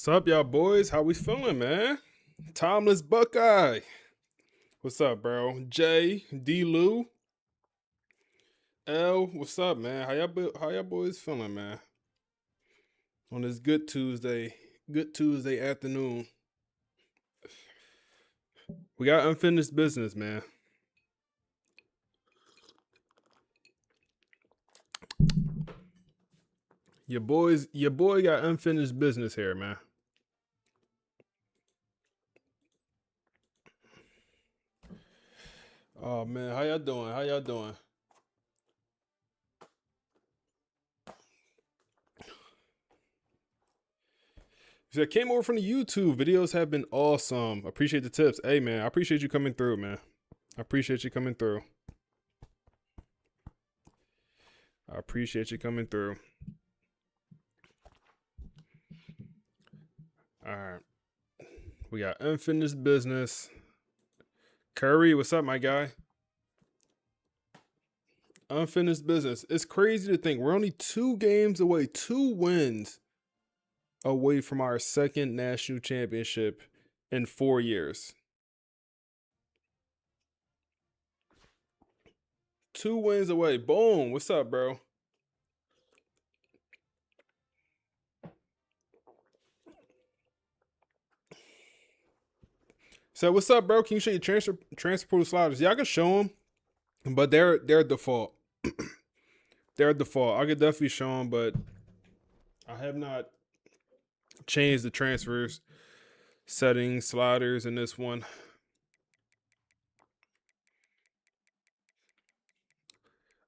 What's up, y'all boys? How we feeling, man? Timeless Buckeye. What's up, bro? Jay, D. Lou, L. What's up, man? How y'all boys feeling, man? On this good Tuesday afternoon. We got unfinished business, man. Your boy got unfinished business here, man. Oh man, how y'all doing? How y'all doing? So I came over from the YouTube. Videos have been awesome. Appreciate the tips. Hey man, I appreciate you coming through, man. I appreciate you coming through. I appreciate you coming through. All right. We got unfinished business. Curry, what's up, my guy? Unfinished business. It's crazy to think we're only 2 games away, 2 wins away from our second national championship in 4 years. 2 wins away. Boom. What's up, bro? So what's up, bro? Can you show your transfer portal sliders? Yeah, I can show them, but they're default. They're default. I could definitely show them, but I have not changed the transfers settings sliders in this one.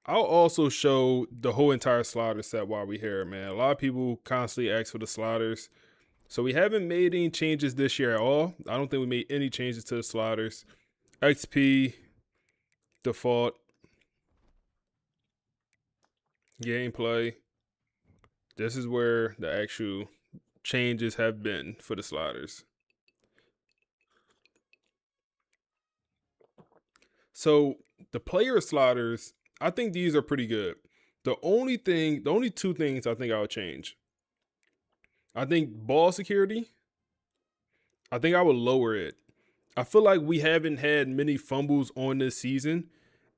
I'll also show the whole entire slider set while we're here, man. A lot of people constantly ask for the sliders. So we haven't made any changes this year at all. I don't think we made any changes to the sliders. XP, default, gameplay. This is where the actual changes have been for the sliders. So the player sliders, I think these are pretty good. The only 2 things I think I would change. I think ball security, I think I would lower it. I feel like we haven't had many fumbles on this season.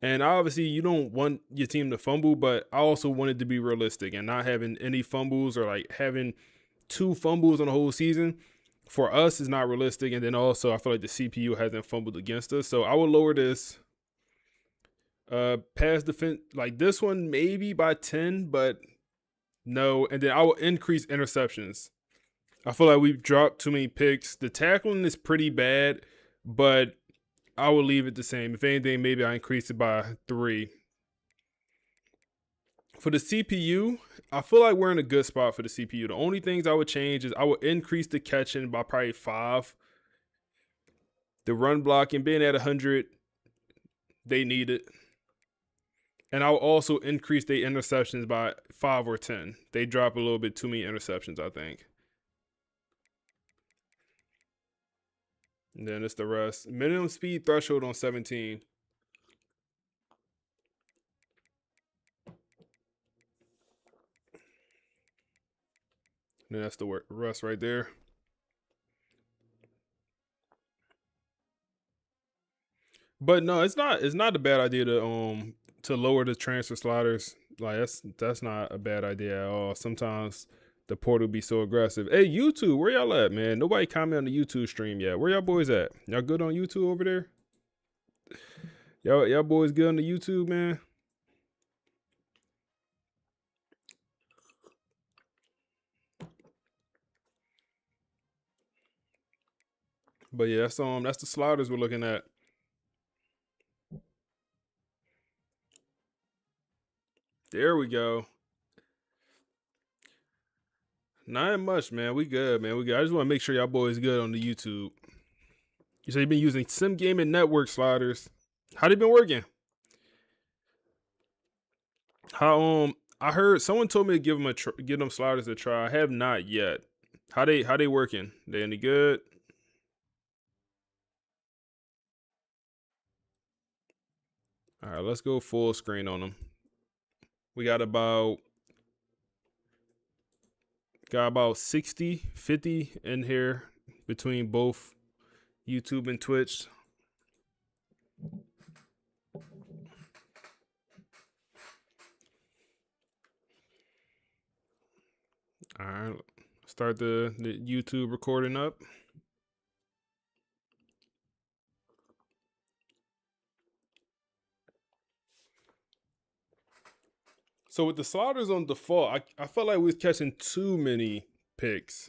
And obviously, you don't want your team to fumble, but I also want it to be realistic and not having any fumbles or like having 2 fumbles on the whole season. For us, is not realistic. And then also, I feel like the CPU hasn't fumbled against us. So I would lower this. Pass defense, like this one, maybe by 10, but no. And then I will increase interceptions. I feel like we've dropped too many picks. The tackling is pretty bad, but I will leave it the same. If anything, maybe I increase it by 3. For the CPU, I feel like we're in a good spot for the CPU. The only things I would change is I would increase the catching by probably 5. The run blocking being at 100, they need it. And I'll also increase their interceptions by 5 or 10. They drop a little bit too many interceptions, I think. And then it's the rest. Minimum speed threshold on 17. And that's the rest right there. But no, it's not a bad idea to lower the transfer sliders. Like that's not a bad idea at all. Sometimes the portal be so aggressive. Hey, YouTube, where y'all at, man? Nobody comment on the YouTube stream yet. Where y'all boys at? Y'all good on YouTube over there? Y'all boys good on the YouTube, man? But yeah, that's the sliders we're looking at. There we go. Not much, man. We good, man. We good. I just want to make sure y'all boys good on the YouTube. You said you've been using Sim Gaming Network sliders. How they been working? How I heard someone told me to give them sliders a try. I have not yet. How they working? They any good? All right, let's go full screen on them. We got about Got about 60, 50 in here between both YouTube and Twitch. All right, start the YouTube recording up. So with the sliders on default, I felt like we was catching too many picks.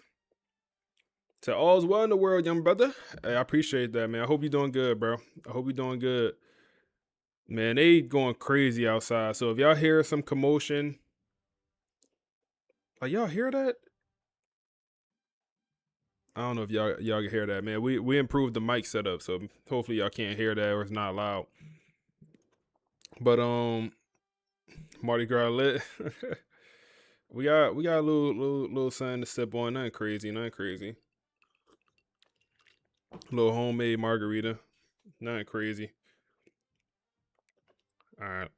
So all's well in the world, young brother. Hey, I appreciate that, man. I hope you're doing good, bro. I hope you're doing good. Man, they going crazy outside. So if y'all hear some commotion, like y'all hear that? I don't know if y'all can hear that, man. We improved the mic setup, so hopefully y'all can't hear that or it's not loud. But Mardi Gras lit. we got a little something to sip on. Nothing crazy. A little homemade margarita. Nothing crazy. All right.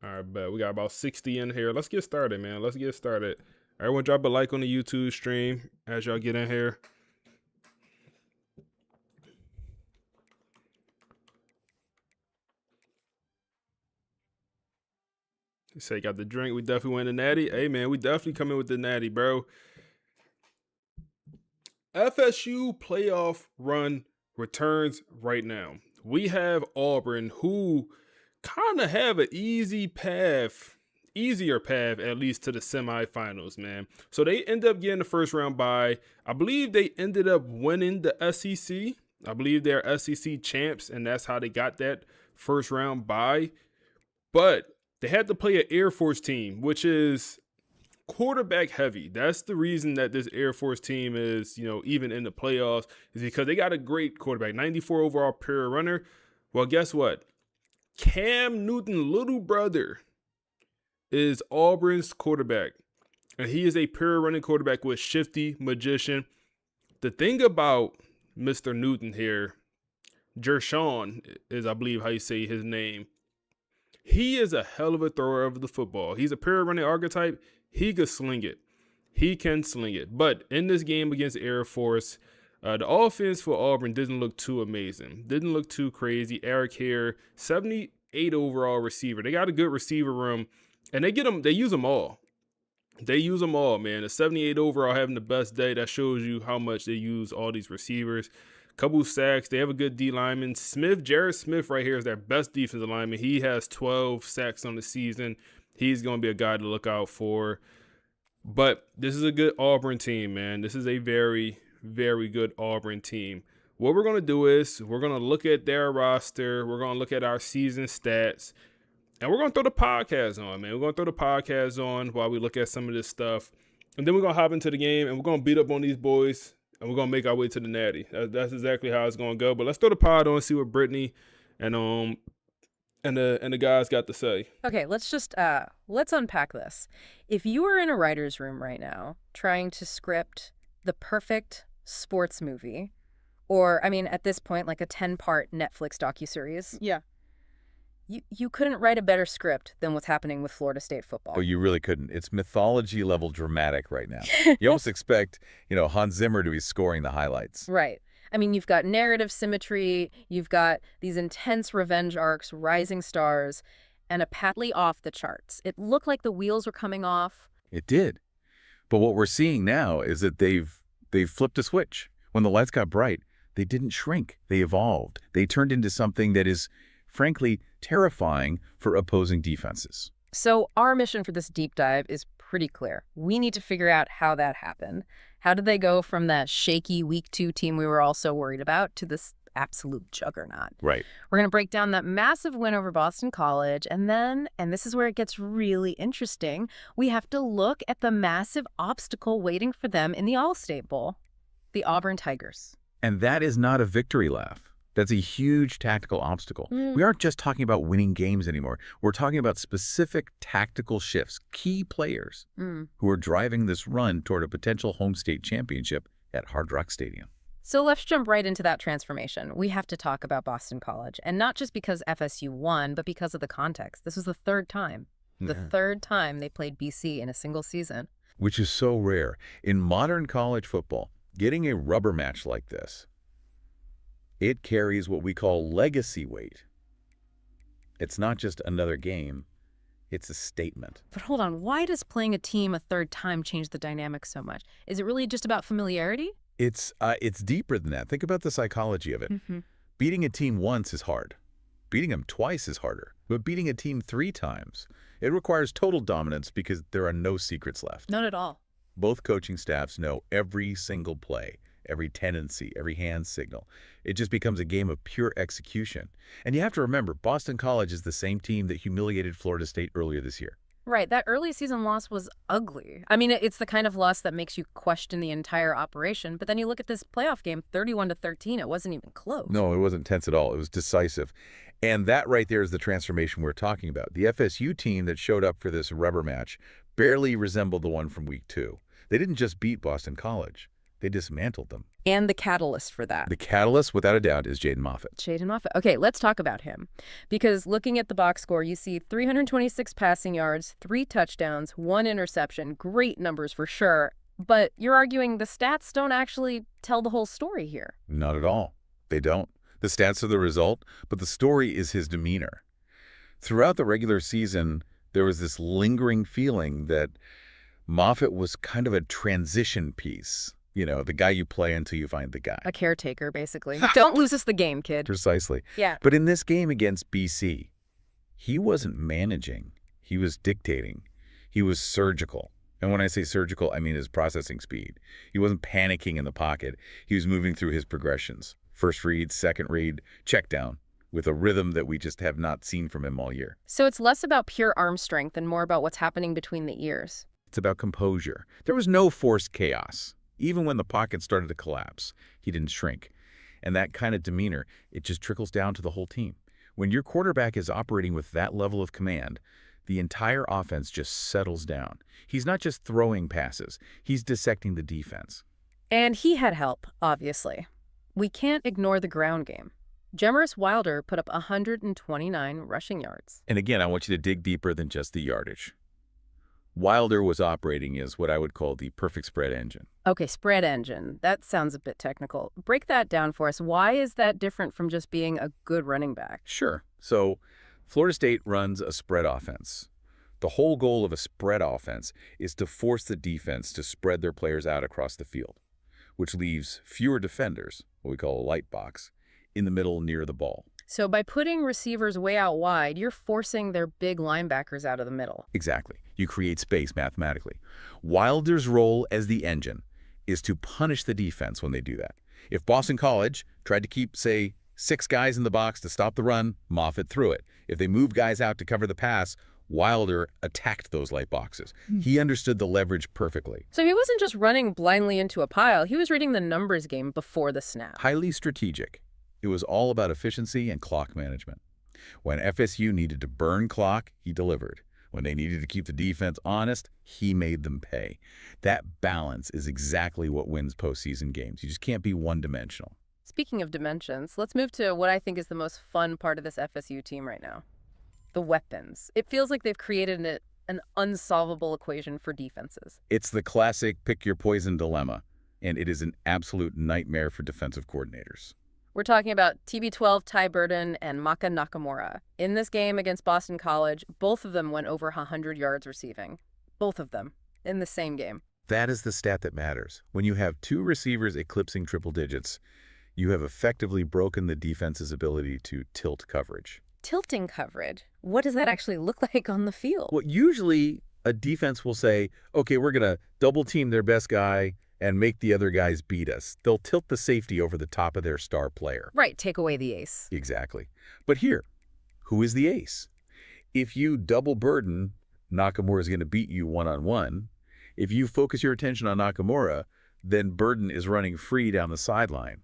All right, bet. We got about 60 in here. Let's get started, man. Let's get started. Everyone drop a like on the YouTube stream as y'all get in here. You say got the drink. We definitely went to Natty. Hey, man, we definitely coming with the Natty, bro. FSU playoff run returns right now. We have Auburn, who kind of have an easier path at least to the semifinals, man. So they end up getting the first round bye. I believe they ended up winning the SEC. I believe they're SEC champs, and that's how they got that first round bye. But they had to play an Air Force team, which is quarterback heavy. That's the reason that this Air Force team is, even in the playoffs, is because they got a great quarterback, 94 overall pure runner. Well, guess what? Cam Newton, little brother, is Auburn's quarterback. And he is a pure running quarterback with shifty magician. The thing about Mr. Newton here, Jershawn is, I believe, how you say his name. He is a hell of a thrower of the football. He's a pure running archetype. He could sling it. He can sling it. But in this game against Air Force, the offense for Auburn didn't look too amazing. Didn't look too crazy. Eric here, 78 overall receiver. They got a good receiver room, and they use them all. They use them all, man. The 78 overall having the best day. That shows you how much they use all these receivers. Couple sacks. They have a good D lineman. Jared Smith right here is their best defensive lineman. He has 12 sacks on the season. He's going to be a guy to look out for. But this is a good Auburn team, man. This is a very, very good Auburn team. What we're going to do is we're going to look at their roster. We're going to look at our season stats. And we're going to throw the podcast on, man. We're going to throw the podcast on while we look at some of this stuff. And then we're going to hop into the game, and we're going to beat up on these boys. And we're going to make our way to the Natty. That's exactly how it's going to go. But let's throw the pod on and see what Brittany and the guys got to say. Okay, let's unpack this. If you were in a writer's room right now trying to script the perfect sports movie, or, at this point, like a 10-part Netflix docuseries. Yeah. You couldn't write a better script than what's happening with Florida State football. Oh, you really couldn't. It's mythology-level dramatic right now. You almost expect, Hans Zimmer to be scoring the highlights. Right. You've got narrative symmetry, you've got these intense revenge arcs, rising stars, and a patly off the charts. It looked like the wheels were coming off. It did. But what we're seeing now is that they've flipped a switch. When the lights got bright, they didn't shrink. They evolved. They turned into something that is, frankly, terrifying for opposing defenses. So our mission for this deep dive is pretty clear. We need to figure out how that happened. How did they go from that shaky week 2 team we were all so worried about to this absolute juggernaut? Right. We're going to break down that massive win over Boston College, and then, and this is where it gets really interesting, we have to look at the massive obstacle waiting for them in the All-State Bowl, the Auburn Tigers. And that is not a victory laugh. That's a huge tactical obstacle. We aren't just talking about winning games anymore. We're talking about specific tactical shifts, key players who are driving this run toward a potential home state championship at Hard Rock Stadium. So let's jump right into that transformation. We have to talk about Boston College, and not just because FSU won, but because of the context. This was the third time. The third time they played BC in a single season. Which is so rare. In modern college football, getting a rubber match like this, it carries what we call legacy weight. It's not just another game, it's a statement. But hold on, why does playing a team a third time change the dynamic so much? Is it really just about familiarity? It's deeper than that. Think about the psychology of it. Beating a team once is hard. Beating them twice is harder. But beating a team 3 times, it requires total dominance because there are no secrets left. None at all. Both coaching staffs know every single play, every tendency, every hand signal. It just becomes a game of pure execution. And you have to remember, Boston College is the same team that humiliated Florida State earlier this year. Right, that early season loss was ugly. I mean, it's the kind of loss that makes you question the entire operation, but then you look at this playoff game, 31-13, it wasn't even close. No, it wasn't tense at all. It was decisive. And that right there is the transformation we're talking about. The FSU team that showed up for this rubber match barely resembled the one from week 2. They didn't just beat Boston College. They dismantled them. And the catalyst for that. The catalyst, without a doubt, is Jaden Moffitt. Jaden Moffitt. Okay, let's talk about him. Because looking at the box score, you see 326 passing yards, 3 touchdowns, 1 interception. Great numbers for sure. But you're arguing the stats don't actually tell the whole story here. Not at all. They don't. The stats are the result, but the story is his demeanor. Throughout the regular season, there was this lingering feeling that Moffitt was kind of a transition piece. You know, the guy you play until you find the guy. A caretaker, basically. Don't lose us the game, kid. Precisely. Yeah. But in this game against BC, he wasn't managing. He was dictating. He was surgical. And when I say surgical, I mean his processing speed. He wasn't panicking in the pocket. He was moving through his progressions. First read, second read, check down, with a rhythm that we just have not seen from him all year. So it's less about pure arm strength and more about what's happening between the ears. It's about composure. There was no forced chaos. Even when the pocket started to collapse, he didn't shrink. And that kind of demeanor, it just trickles down to the whole team. When your quarterback is operating with that level of command, the entire offense just settles down. He's not just throwing passes, he's dissecting the defense. And he had help, obviously. We can't ignore the ground game. Jemmeris Wilder put up 129 rushing yards. And again, I want you to dig deeper than just the yardage. Wilder was operating as what I would call the perfect spread engine. Okay, spread engine. That sounds a bit technical. Break that down for us. Why is that different from just being a good running back? Sure. So Florida State runs a spread offense. The whole goal of a spread offense is to force the defense to spread their players out across the field, which leaves fewer defenders, what we call a light box, in the middle near the ball. So by putting receivers way out wide, you're forcing their big linebackers out of the middle. Exactly. You create space mathematically. Wilder's role as the engine is to punish the defense when they do that. If Boston College tried to keep, say, 6 guys in the box to stop the run, Moffitt threw it. If they moved guys out to cover the pass, Wilder attacked those light boxes. He understood the leverage perfectly. So he wasn't just running blindly into a pile. He was reading the numbers game before the snap. Highly strategic. It was all about efficiency and clock management. When FSU needed to burn clock, he delivered. When they needed to keep the defense honest, he made them pay. That balance is exactly what wins postseason games. You just can't be one-dimensional. Speaking of dimensions, let's move to what I think is the most fun part of this FSU team right now. The weapons. It feels like they've created an unsolvable equation for defenses. It's the classic pick-your-poison dilemma, and it is an absolute nightmare for defensive coordinators. We're talking about TB12 Ty Burden and Maka Nakamura. In this game against Boston College, both of them went over 100 yards receiving. Both of them in the same game. That is the stat that matters. When you have 2 receivers eclipsing triple digits, you have effectively broken the defense's ability to tilt coverage. Tilting coverage? What does that actually look like on the field? Well, usually a defense will say, okay, we're going to double team their best guy and make the other guys beat us. They'll tilt the safety over the top of their star player. Right, take away the ace. Exactly. But here, who is the ace? If you double burden, Nakamura is going to beat you one-on-one. If you focus your attention on Nakamura, then Burden is running free down the sideline.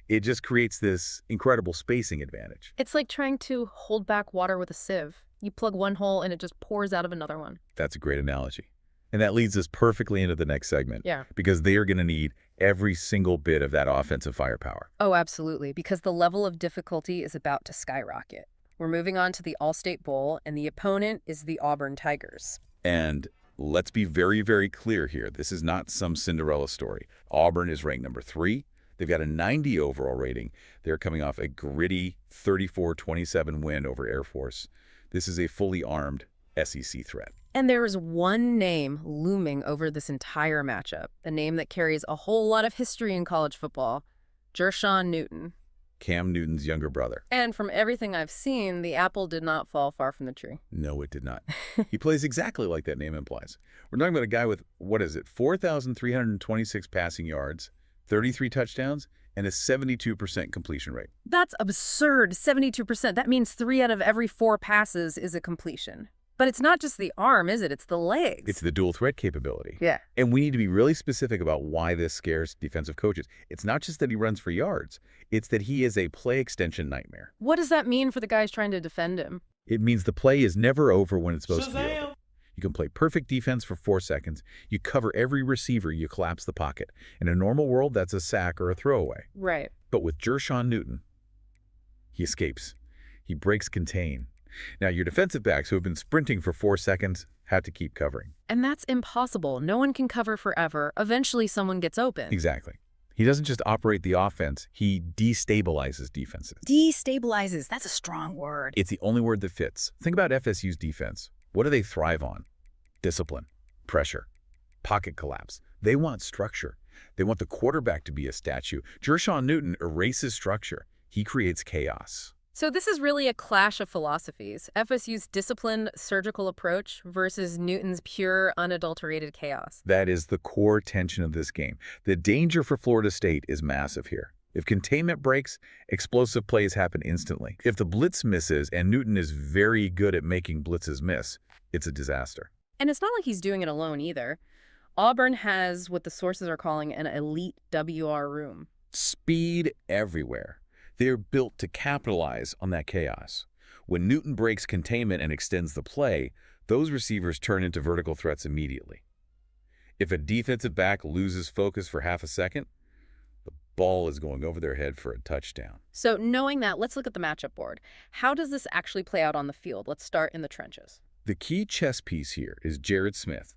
It just creates this incredible spacing advantage. It's like trying to hold back water with a sieve. You plug one hole and it just pours out of another one. That's a great analogy. And that leads us perfectly into the next segment. Yeah. Because they are going to need every single bit of that offensive firepower. Oh, absolutely. Because the level of difficulty is about to skyrocket. We're moving on to the All-State Bowl, and the opponent is the Auburn Tigers. And let's be very, very clear here. This is not some Cinderella story. Auburn is ranked number 3. They've got a 90 overall rating. They're coming off a gritty 34-27 win over Air Force. This is a fully armed SEC threat. And there is one name looming over this entire matchup, a name that carries a whole lot of history in college football, Jer'Shawn Newton. Cam Newton's younger brother. And from everything I've seen, the apple did not fall far from the tree. No, it did not. He plays exactly like that name implies. We're talking about a guy with, 4,326 passing yards, 33 touchdowns, and a 72% completion rate. That's absurd, 72%. That means 3 out of every 4 passes is a completion. But it's not just the arm, is it? It's the legs. It's the dual threat capability. Yeah. And we need to be really specific about why this scares defensive coaches. It's not just that he runs for yards. It's that he is a play extension nightmare. What does that mean for the guys trying to defend him? It means the play is never over when it's supposed to be over. You can play perfect defense for 4 seconds. You cover every receiver. You collapse the pocket. In a normal world, that's a sack or a throwaway. Right. But with Jer'Shawn Newton, he escapes. He breaks contain. Now, your defensive backs who have been sprinting for 4 seconds have to keep covering. And that's impossible. No one can cover forever. Eventually, someone gets open. Exactly. He doesn't just operate the offense, he destabilizes defenses. Destabilizes. That's a strong word. It's the only word that fits. Think about FSU's defense. What do they thrive on? Discipline, pressure, pocket collapse. They want structure. They want the quarterback to be a statue. Jer'Shawn Newton erases structure. He creates chaos. So this is really a clash of philosophies. FSU's disciplined, surgical approach versus Newton's pure, unadulterated chaos. That is the core tension of this game. The danger for Florida State is massive here. If containment breaks, explosive plays happen instantly. If the blitz misses, and Newton is very good at making blitzes miss, it's a disaster. And it's not like he's doing it alone either. Auburn has what the sources are calling an elite WR room. Speed everywhere. They're built to capitalize on that chaos. When Newton breaks containment and extends the play, those receivers turn into vertical threats immediately. If a defensive back loses focus for half a second, the ball is going over their head for a touchdown. So knowing that, let's look at the matchup board. How does this actually play out on the field? Let's start in the trenches. The key chess piece here is Jared Smith.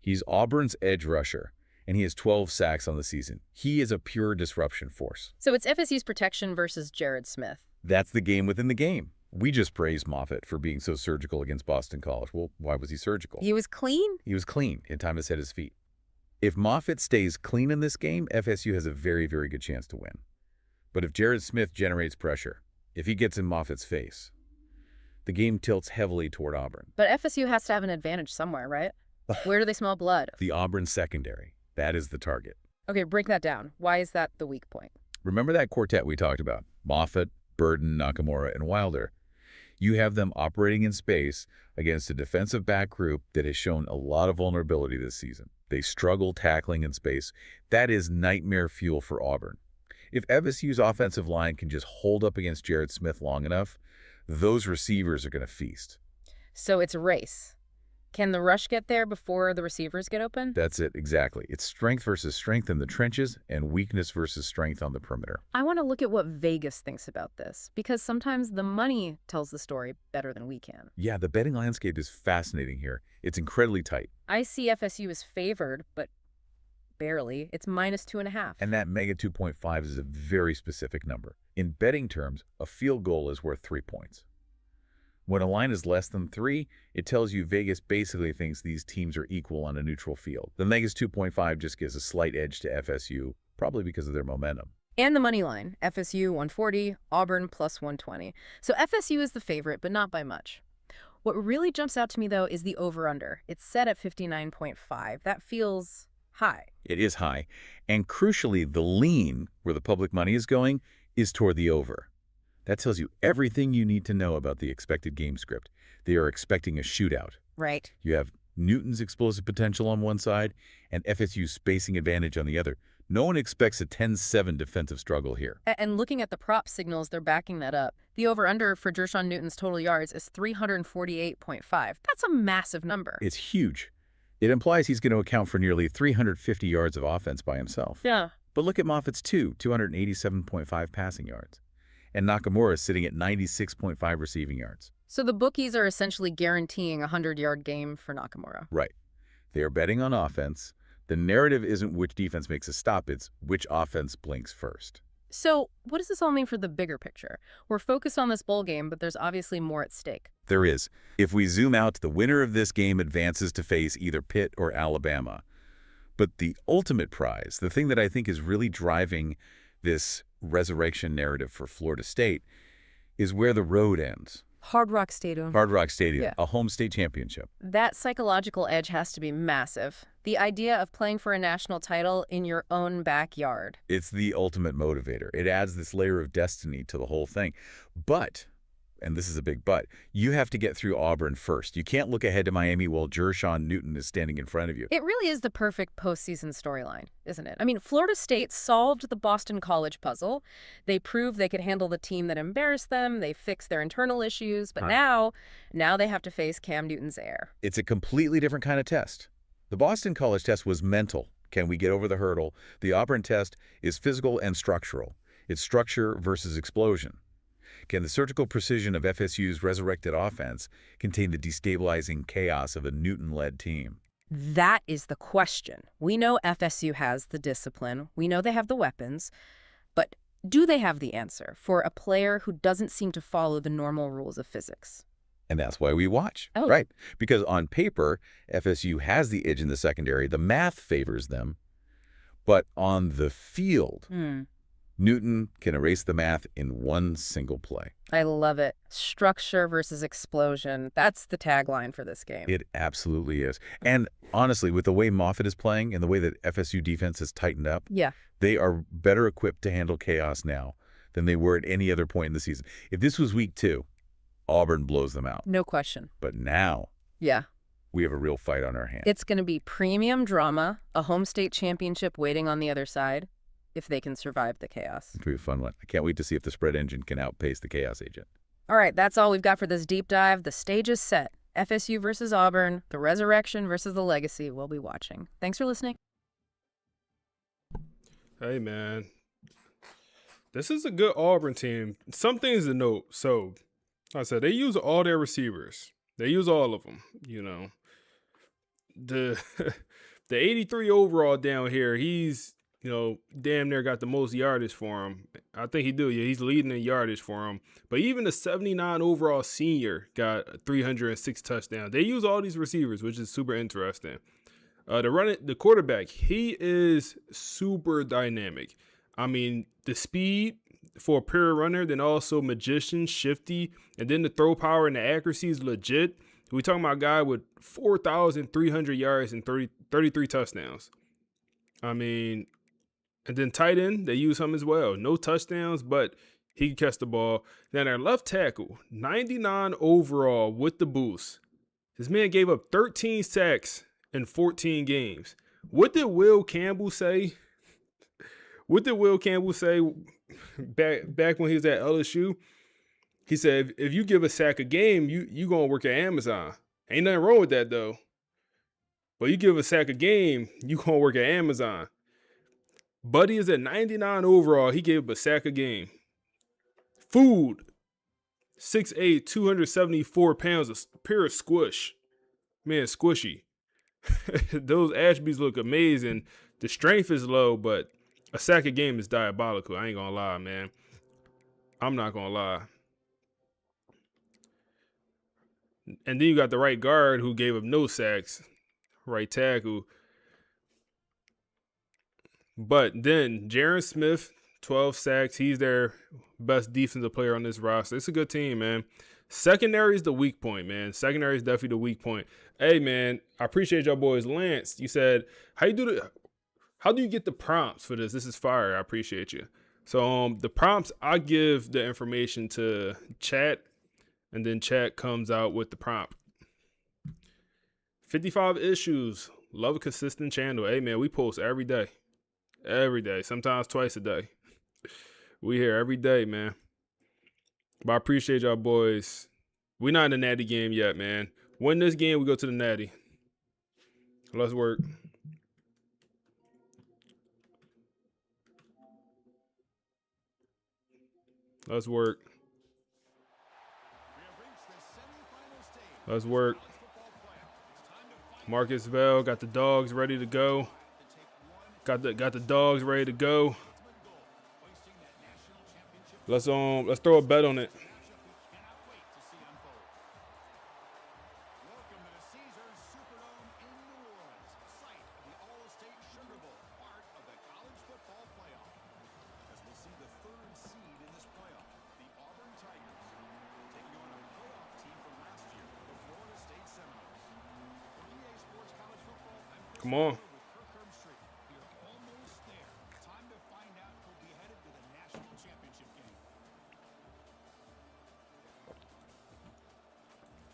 He's Auburn's edge rusher, and he has 12 sacks on the season. He is a pure disruption force. So it's FSU's protection versus Jared Smith. That's the game within the game. We just praised Moffitt for being so surgical against Boston College. Well, why was he surgical? He was clean? He was clean. He had time to set his feet. If Moffitt stays clean in this game, FSU has a very, very good chance to win. But if Jared Smith generates pressure, if he gets in Moffitt's face, the game tilts heavily toward Auburn. But FSU has to have an advantage somewhere, right? Where do they smell blood? The Auburn secondary. That is the target. Okay, break that down. Why is that the weak point? Remember that quartet we talked about? Moffitt, Burden, Nakamura, and Wilder. You have them operating in space against a defensive back group that has shown a lot of vulnerability this season. They struggle tackling in space. That is nightmare fuel for Auburn. If FSU's offensive line can just hold up against Jared Smith long enough, those receivers are going to feast. So it's a race. Can the rush get there before the receivers get open? That's it, exactly. It's strength versus strength in the trenches and weakness versus strength on the perimeter. I want to look at what Vegas thinks about this, because sometimes the money tells the story better than we can. Yeah, the betting landscape is fascinating here. It's incredibly tight. I see FSU as favored, but barely. It's -2.5. And that mega 2.5 is a very specific number. In betting terms, a field goal is worth 3 points. When a line is less than 3, it tells you Vegas basically thinks these teams are equal on a neutral field. The Vegas 2.5 just gives a slight edge to FSU, probably because of their momentum. And the money line, FSU 140, Auburn +120. So FSU is the favorite, but not by much. What really jumps out to me, though, is the over-under. It's set at 59.5. That feels high. It is high. And crucially, the lean, where the public money is going, is toward the over. That tells you everything you need to know about the expected game script. They are expecting a shootout. Right. You have Newton's explosive potential on one side and FSU's spacing advantage on the other. No one expects a 10-7 defensive struggle here. And looking at the prop signals, they're backing that up. The over-under for Jer'Shawn Newton's total yards is 348.5. That's a massive number. It's huge. It implies he's going to account for nearly 350 yards of offense by himself. Yeah. But look at Moffitt's 287.5 passing yards. and Nakamura is sitting at 96.5 receiving yards. So the bookies are essentially guaranteeing a 100-yard game for Nakamura. Right. They are betting on offense. The narrative isn't which defense makes a stop, it's which offense blinks first. So what does this all mean for the bigger picture? We're focused on this bowl game, but there's obviously more at stake. There is. If we zoom out, the winner of this game advances to face either Pitt or Alabama. But the ultimate prize, the thing that I think is really driving this resurrection narrative for Florida State, is where the road ends. Hard Rock Stadium. Hard Rock Stadium, Yeah. a home state championship. That psychological edge has to be massive. The idea of playing for a national title in your own backyard. It's the ultimate motivator. It adds this layer of destiny to the whole thing. But, and this is a big but, you have to get through Auburn first. You can't look ahead to Miami while Jershon Newton is standing in front of you. It really is the perfect postseason storyline, isn't it? I mean, Florida State solved the Boston College puzzle. They proved they could handle the team that embarrassed them. They fixed their internal issues. But now they have to face Cam Newton's heir. It's a completely different kind of test. The Boston College test was mental. Can we get over the hurdle? The Auburn test is physical and structural. It's structure versus explosion. Can the surgical precision of FSU's resurrected offense contain the destabilizing chaos of a Newton-led team? That is the question. We know FSU has the discipline. We know they have the weapons. But do they have the answer for a player who doesn't seem to follow the normal rules of physics? And that's why we watch, Oh. right? Because on paper, FSU has the edge in the secondary. The math favors them. But on the field, Newton can erase the math in one single play. I love it. Structure versus explosion. That's the tagline for this game. It absolutely is. And honestly, with the way Moffitt is playing and the way that FSU defense has tightened up, Yeah. they are better equipped to handle chaos now than they were at any other point in the season. If this was week 2, Auburn blows them out. No question. But now Yeah. we have a real fight on our hands. It's going to be premium drama, a home state championship waiting on the other side, if they can survive the chaos. It'll be a fun one. I can't wait to see if the spread engine can outpace the chaos agent. All right, that's all we've got for this deep dive. The stage is set. FSU versus Auburn, the resurrection versus the legacy. We'll be watching. Thanks for listening. Hey, man. This is a good Auburn team. Some things to note. So, like I said, they use all their receivers. They use all of them, you know. The 83 overall down here, he's, you know, damn near got the most yardage for him. I think he do. Yeah, he's leading in yardage for him. But even the 79 overall senior got 306 touchdowns. They use all these receivers, which is super interesting. The quarterback, he is super dynamic. I mean, the speed for a pure runner, then also magician, shifty, and then the throw power and the accuracy is legit. We're talking about a guy with 4,300 yards and 33 touchdowns. I mean, and then tight end, they use him as well. No touchdowns, but he can catch the ball. Then our left tackle, 99 overall with the boost. This man gave up 13 sacks in 14 games. What did Will Campbell say? What did Will Campbell say back when he was at LSU? He said, if you give a sack a game, you going to work at Amazon. Ain't nothing wrong with that, though. But you give a sack a game, you going to work at Amazon. Buddy is at 99 overall. He gave up a sack a game. Food, 6'8", 274 pounds, a pure squish. Man, squishy. Those attributes look amazing. The strength is low, but a sack a game is diabolical. I ain't gonna lie, man. I'm not gonna lie. And then you got the right guard who gave up no sacks. Right tackle. But then Jaron Smith, 12 sacks. He's their best defensive player on this roster. It's a good team, man. Secondary is the weak point, man. Secondary is definitely the weak point. Hey, man, I appreciate y'all boys. Lance, you said, how do you get the prompts for this? This is fire. I appreciate you. So the prompts, I give the information to chat, and then chat comes out with the prompt. 55 issues. Love a consistent channel. Hey, man, we post every day. Every day. Sometimes twice a day. We here every day, man. But I appreciate y'all boys. We're not in the Natty game yet, man. Win this game, we go to the Natty. Let's work. Let's work. Let's work. Marcus Vale got the dogs ready to go. Got the dogs ready to go. Let's throw a bet on it. Come on.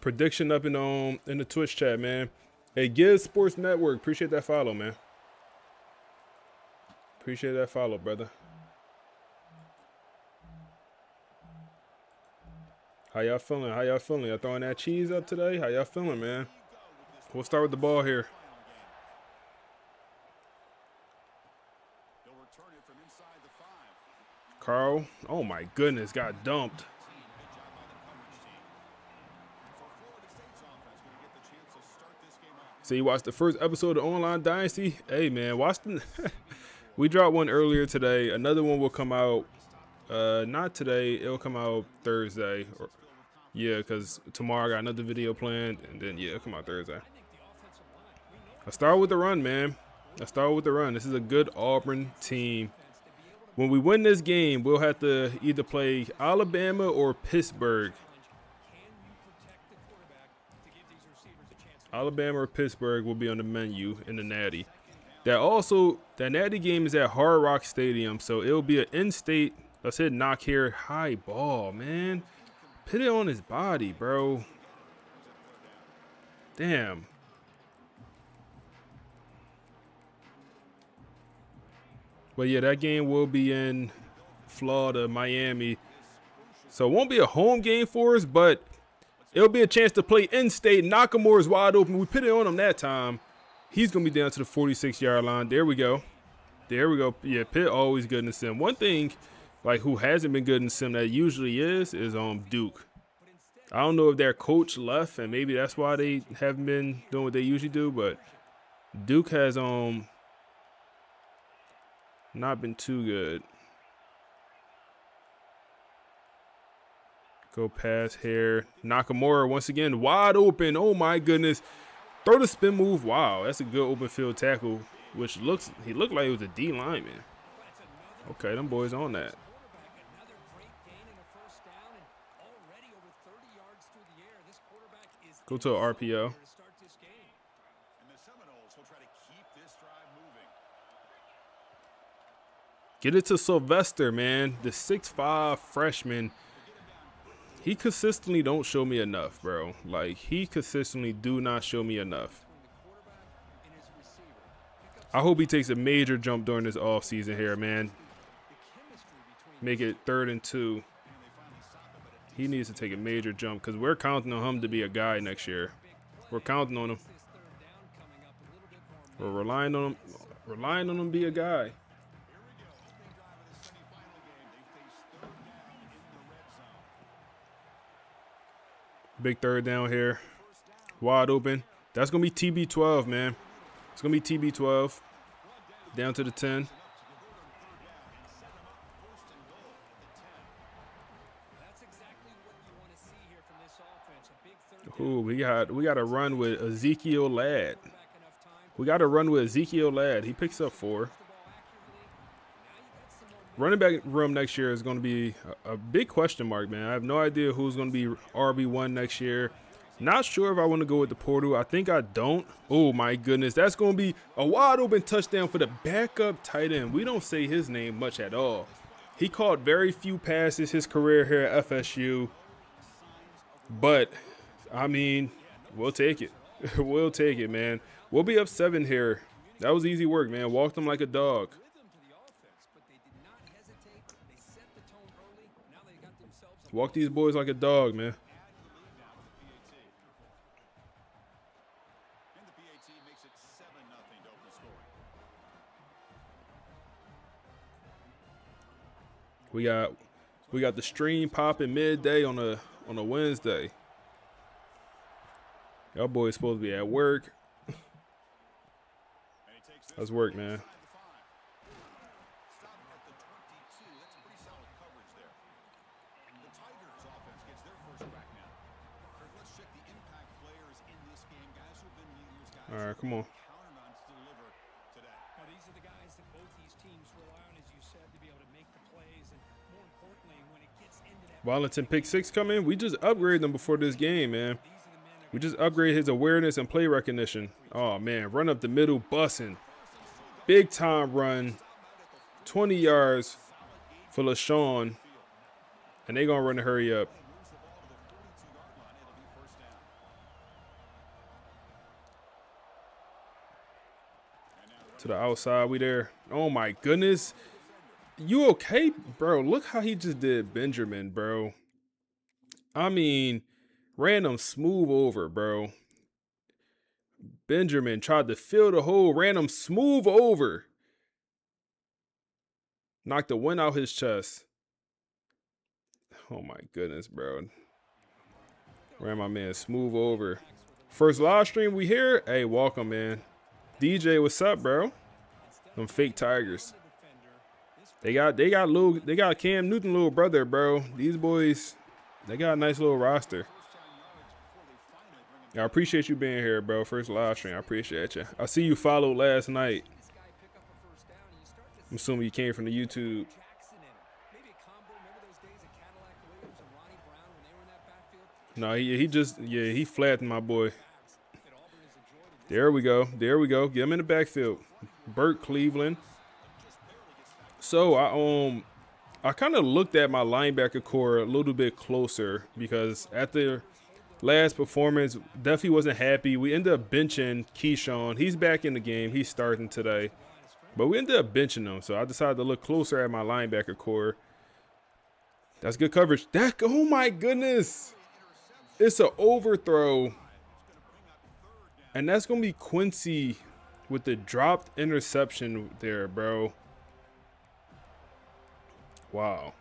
Prediction up in the Twitch chat, man. Hey, Giz Sports Network. Appreciate that follow, man. Appreciate that follow, brother. How y'all feeling? How y'all feeling? Y'all throwing that cheese up today? How y'all feeling, man? We'll start with the ball here. Carl, oh my goodness, got dumped. So you watched the first episode of Online Dynasty? Hey man, watch the we dropped one earlier today. Another one will come out not today, it'll come out Thursday. Yeah, because tomorrow I got another video planned, and then yeah, it'll come out Thursday. I start with the run, man. I start with the run. This is a good Auburn team. When we win this game, we'll have to either play Alabama or Pittsburgh. Alabama or Pittsburgh will be on the menu in the Natty. That Natty game is at Hard Rock Stadium, so it'll be an in-state, let's hit knock here, high ball, man. Put it on his body, bro. Damn. But yeah, that game will be in Florida, Miami. So it won't be a home game for us, but it'll be a chance to play in-state. Nakamura's wide open. We put it on him that time. He's going to be down to the 46-yard line. There we go. There we go. Yeah, Pitt always good in the sim. One thing, like, who hasn't been good in the sim that usually is Duke. I don't know if their coach left, and maybe that's why they haven't been doing what they usually do, but Duke has not been too good. Go past here. Nakamura once again wide open. Oh my goodness. Throw the spin move. Wow, that's a good open field tackle, which he looked like it was a D lineman. Okay, them boys on that. Go to an RPO. Get it to Sylvester, man. The 6'5" freshman. He consistently don't show me enough, bro. Like, he consistently do not show me enough. I hope he takes a major jump during this offseason here, man. Make it 3rd and 2. He needs to take a major jump because we're counting on him to be a guy next year. We're counting on him. We're relying on him to be a guy. Big third down here. Wide open. That's going to be TB12, man. It's going to be TB12. Down to the 10. Ooh, we got to run with Ezekiel Ladd. We got to run with Ezekiel Ladd. He picks up 4. Running back room next year is going to be a big question mark, man. I have no idea who's going to be RB1 next year. Not sure if I want to go with the portal. I think I don't. Oh, my goodness. That's going to be a wide open touchdown for the backup tight end. We don't say his name much at all. He caught very few passes his career here at FSU. But, I mean, we'll take it. We'll take it, man. We'll be up 7 here. That was easy work, man. Walked him like a dog. Walk these boys like a dog, man. We We got the stream popping midday on a Wednesday. Y'all boys supposed to be at work. Let's work, man. All right, come on. Wellington pick 6 coming. We just upgraded them before this game, man. We just upgraded his awareness and play recognition. Oh, man. Run up the middle, bussing. Big time run. 20 yards for LaShawn. And they going to run to hurry up. To the outside, we there. Oh, my goodness. You okay, bro? Look how he just did Benjamin, bro. I mean, ran him smooth over, bro. Benjamin tried to fill the hole, ran him smooth over. Knocked the wind out his chest. Oh my goodness, bro. Ran my man smooth over. First live stream we here. Hey, welcome, man. DJ, what's up, bro? Them fake Tigers. They got Cam Newton little brother, bro. These boys, they got a nice little roster. I appreciate you being here, bro. First live stream. I appreciate you. I see you followed last night. I'm assuming you came from the YouTube. No, he flattened my boy. There we go. There we go. Get him in the backfield. Burt Cleveland. So I kind of looked at my linebacker core a little bit closer because after last performance, definitely wasn't happy. We ended up benching Keyshawn. He's back in the game. He's starting today. But we ended up benching him. So I decided to look closer at my linebacker core. That's good coverage. Oh my goodness. It's an overthrow. And that's going to be Quincy with the dropped interception there, bro. Wow.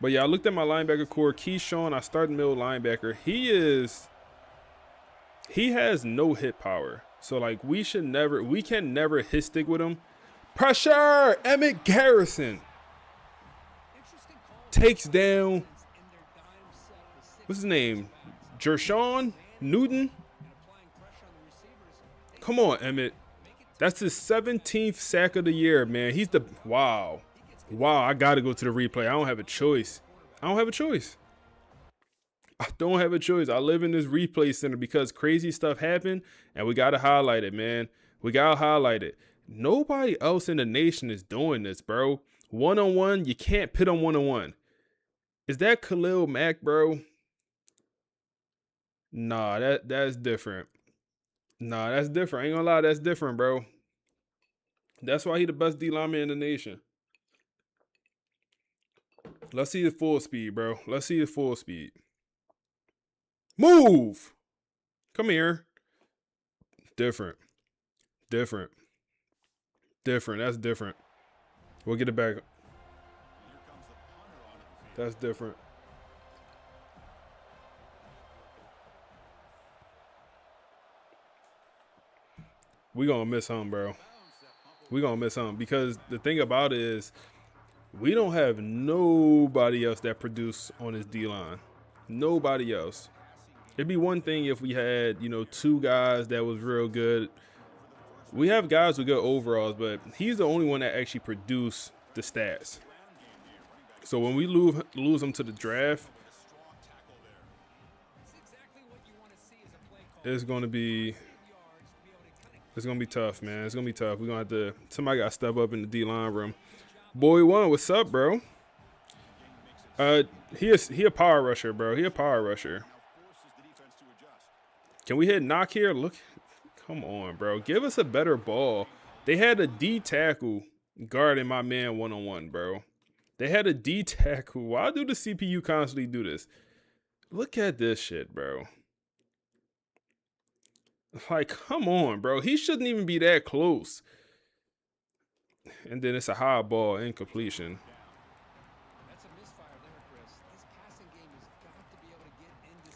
But yeah, I looked at my linebacker core. Keyshawn, I started middle linebacker. He has no hit power. So like we can never hit stick with him. Pressure! Emmett Garrison takes down, what's his name? Jershawn Newton. Come on, Emmett. That's his 17th sack of the year, man. Wow. Wow, I got to go to the replay. I don't have a choice. I don't have a choice. I live in this replay center because crazy stuff happened, and we got to highlight it, man. We got to highlight it. Nobody else in the nation is doing this, bro. One-on-one, you can't pit on one-on-one. Is that Khalil Mack, bro? Nah, that's different. Nah, that's different. I ain't gonna lie, that's different, bro. That's why he the best D lineman in the nation. Let's see the full speed, bro. Let's see the full speed. Move! Come here. Different. Different. That's different. We'll get it back. That's different. We gonna miss him, bro. We gonna miss him because the thing about it is we don't have nobody else that produce on this D-line. Nobody else. It'd be one thing if we had, two guys that was real good. We have guys with good overalls, but he's the only one that actually produced the stats. So when we lose him to the draft, it's gonna be tough, man. It's gonna be tough. We're gonna have to. Somebody got to step up in the D-line room. Boy one, what's up, bro? He a power rusher, bro. He a power rusher. Can we hit knock here? Look, come on, bro. Give us a better ball. They had a D tackle guarding my man one-on-one, bro. They had a D tackle. Why do the CPU constantly do this? Look at this shit, bro. Like, come on, bro. He shouldn't even be that close. And then it's a high ball incompletion.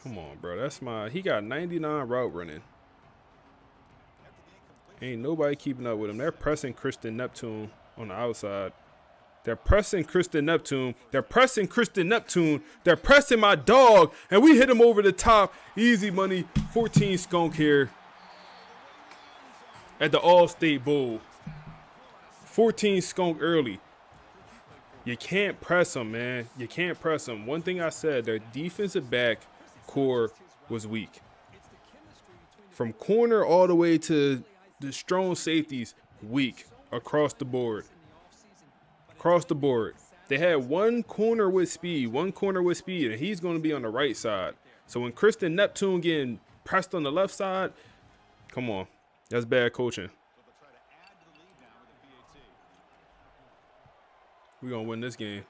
Come on, bro. That's my. He got 99 route running. Ain't nobody keeping up with him. They're pressing Christian Neptune on the outside. They're pressing Christian Neptune. They're pressing Christian Neptune. They're pressing my dog. And we hit him over the top. Easy money. 14 skunk here at the All-State Bowl. 14 skunk early. You can't press him, man. You can't press him. One thing I said, their defensive back core was weak. From corner all the way to the strong safeties, weak across the board. Across the board. They had one corner with speed, and he's going to be on the right side. So when Christian Neptune getting pressed on the left side, come on. That's bad coaching. We're going to win this game.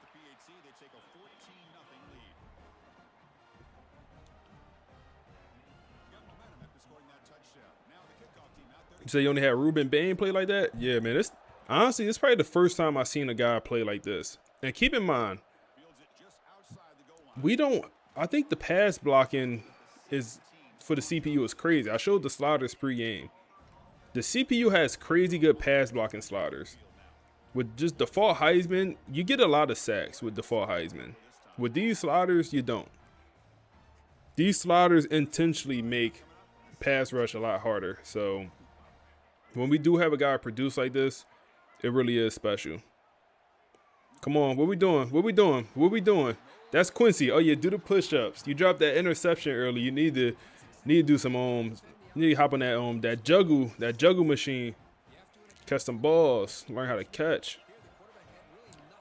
You say you only had Ruben Bain play like that? Yeah, man. Honestly, it's probably the first time I've seen a guy play like this. And keep in mind, I think the pass blocking is for the CPU is crazy. I showed the sliders pregame. The CPU has crazy good pass blocking sliders. With just default Heisman, you get a lot of sacks with default Heisman. With these sliders, you don't. These sliders intentionally make pass rush a lot harder. So when we do have a guy produce like this, it really is special. Come on, what we doing? What we doing? What we doing? That's Quincy. Oh yeah, do the push-ups. You dropped that interception early. You need to do some you need to hop on that juggle machine. Catch some balls. Learn how to catch.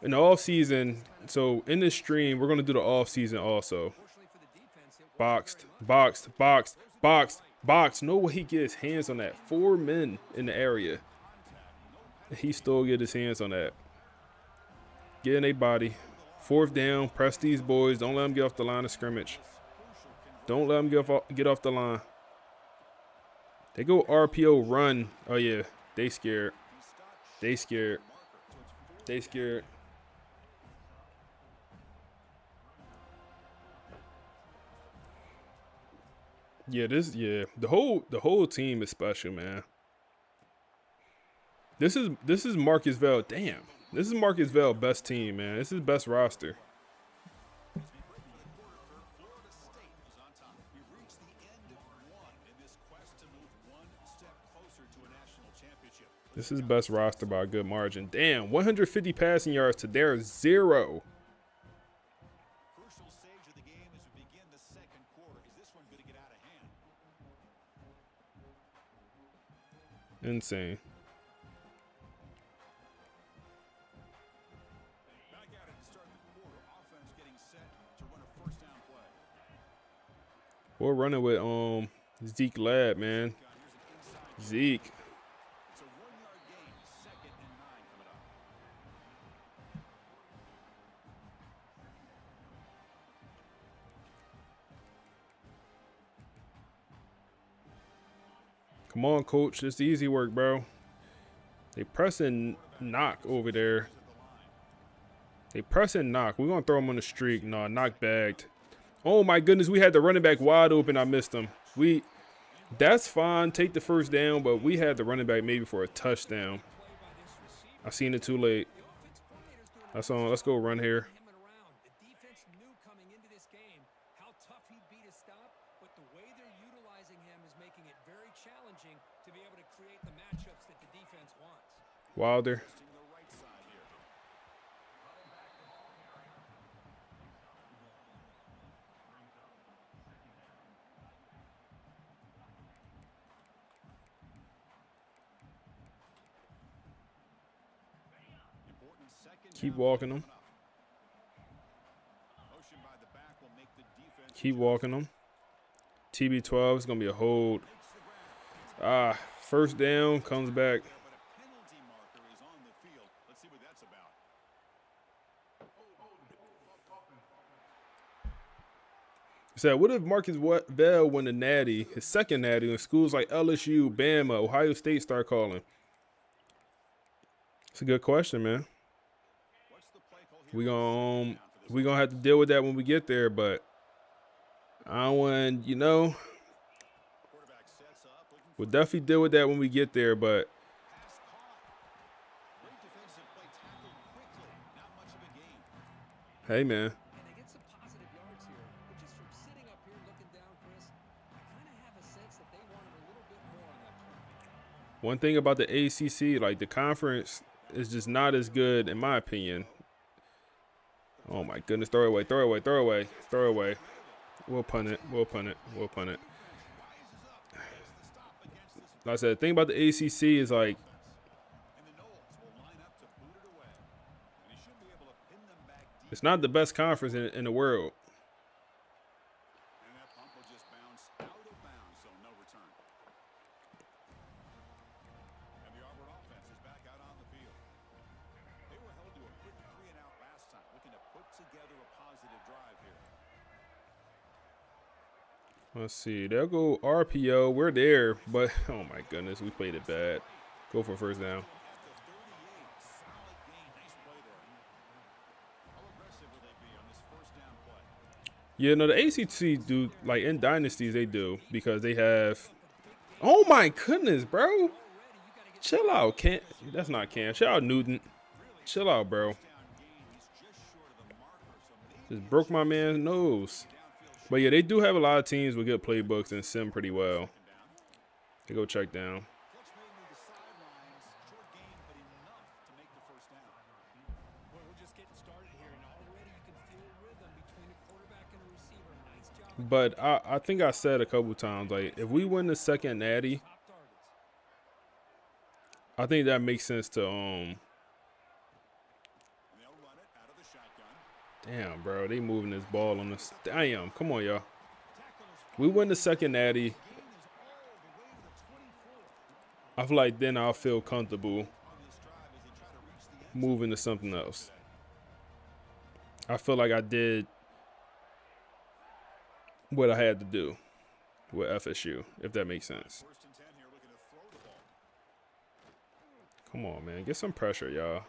In the off season, so in this stream, we're gonna do the off season also. Boxed. No way he gets hands on that. 4 men in the area. He still get his hands on that. Get in a body. 4th down. Press these boys. Don't let them get off the line of scrimmage. Don't let them get off the line. They go RPO run. Oh, yeah. They scared. They scared. They scared. Yeah, the whole team is special, man. This is Marcus Vale. Damn. This is Marcus Vale best team, man. This is best roster. This is best roster by a good margin. Damn, 150 passing yards to their 0. Insane. We're running with Zeke Lab, man. Zeke. Come on, coach. This is easy work, bro. They pressing knock over there. They pressing knock. We're going to throw him on the streak. No, knock bagged. Oh, my goodness. We had the running back wide open. I missed him. That's fine. Take the first down, but we had the running back maybe for a touchdown. I seen it too late. That's on. Let's go run here. Wilder. Keep walking them. Keep walking them. TB12 is going to be a hold. First down, comes back. Said, what if Marcus Vale win the Natty, his second Natty, when schools like LSU, Bama, Ohio State start calling? It's a good question, man. We gonna have to deal with that when we get there, but I want, we'll definitely deal with that when we get there, but hey, man. And they get some positive yards here, but just from sitting up here looking down, Chris, I kind of have a sense that they wanted a little bit more on that play. One thing about the ACC, like the conference is just not as good, in my opinion. Oh, my goodness. Throw it away, throw it away, throw it away, throw it away. We'll punt it, we'll punt it, we'll punt it. Like I said, the thing about the ACC is like, it's not the best conference in the world. And that pump will just bounce out of bounds, so no return. And the Auburn offense is back out on the field. They were held to a quick 3-and-out last time, looking to put together a positive drive here. Let's see. They'll go RPO. We're there, but oh my goodness, we played it bad. Go for first down. Yeah, no, the ACC do, like in dynasties, they do because they have. Oh my goodness, bro! Chill out, Cam. That's not Cam. Chill out, Newton. Chill out, bro. Just broke my man's nose. But yeah, they do have a lot of teams with good playbooks and sim pretty well. They go check down. But I think I said a couple times, like, if we win the second Natty, I think that makes sense to damn, bro, they moving this ball on this. Damn, come on, y'all. We win the second Natty. I feel like then I'll feel comfortable moving to something else. I feel like I did what I had to do with FSU, if that makes sense. Come on, man. Get some pressure, y'all.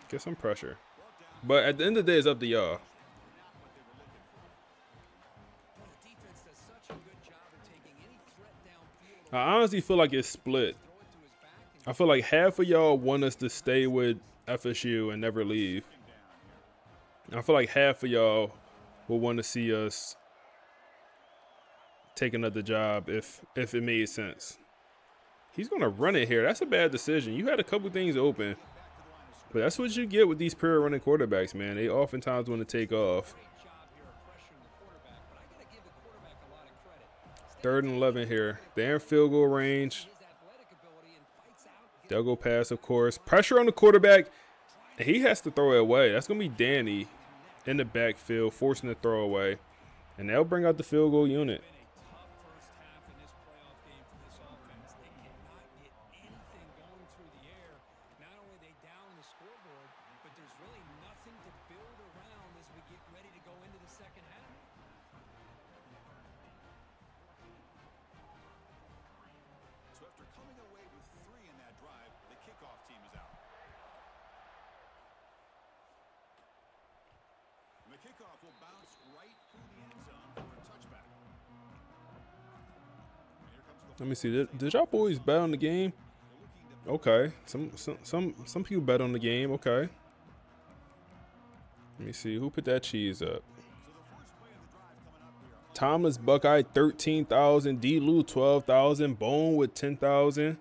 Get some pressure. But at the end of the day, it's up to y'all. I honestly feel like it's split. I feel like half of y'all want us to stay with FSU and never leave. I feel like half of y'all will want to see us take another job if it made sense. He's going to run it here. That's a bad decision. You had a couple things open. But that's what you get with these pure running quarterbacks, man. They oftentimes want to take off. 3rd and 11 here. They're in field goal range. They'll go pass, of course. Pressure on the quarterback. He has to throw it away. That's going to be Danny in the backfield, forcing the throw away. And they'll bring out the field goal unit. Kickoff will bounce right through the end zone for a touchback. Let me see. Did y'all boys bet on the game? Okay. Some people bet on the game. Okay. Let me see. Who put that cheese up? Thomas Buckeye 13,000. D. Lou 12,000. Bone with 10,000.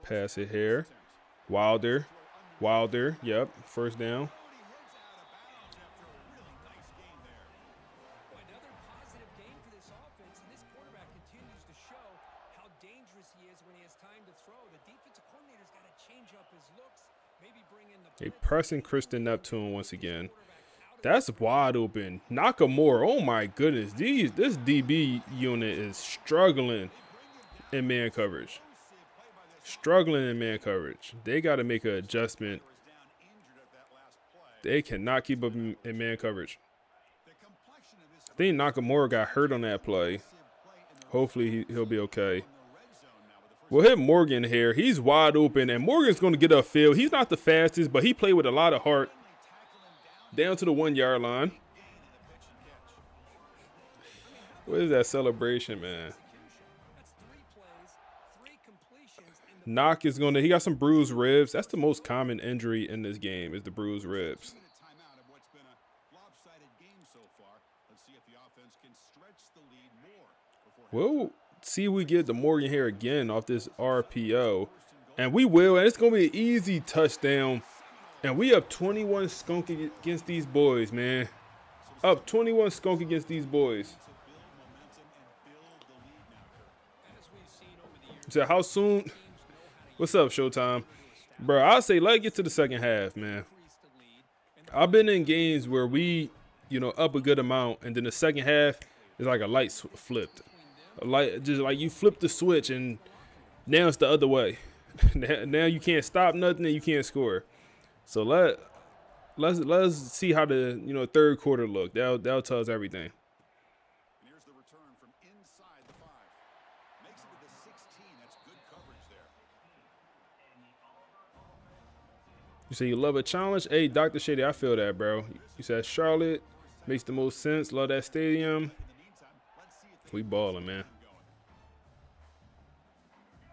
Pass it here. Wilder. Yep. First down. They pressing Kristen Neptune once again. That's wide open. Nakamura, oh my goodness. This DB unit is struggling in man coverage. They got to make an adjustment. They cannot keep up in man coverage. I think Nakamura got hurt on that play. Hopefully he'll be okay. We'll hit Morgan here. He's wide open, and Morgan's going to get upfield. He's not the fastest, but he played with a lot of heart. Down to the 1-yard line. What is that celebration, man? That's 3 plays, 3 completions, and the Knock is gonna. He got some bruised ribs. That's the most common injury in this game. Is the bruised ribs. Timeout of what's been a lopsided game so far. Let's see if the offense can stretch the lead more before We'll see if we get the Morgan here again off this RPO. And we will. And it's going to be an easy touchdown. And we up 21 skunk against these boys, man. Up 21 skunk against these boys. So how soon? What's up, Showtime? Bro, I'll say let's get to the second half, man. I've been in games where we, up a good amount. And then the second half is like a light flipped. Just like you flip the switch and now it's the other way. Now you can't stop nothing and you can't score. So let's see how the third quarter look. That'll tell us everything. here's the return from inside the 5. Makes it to the 16. That's good coverage there. You say you love a challenge? Hey, Dr. Shady, I feel that, bro. You said Charlotte makes the most sense. Love that stadium. We balling, man.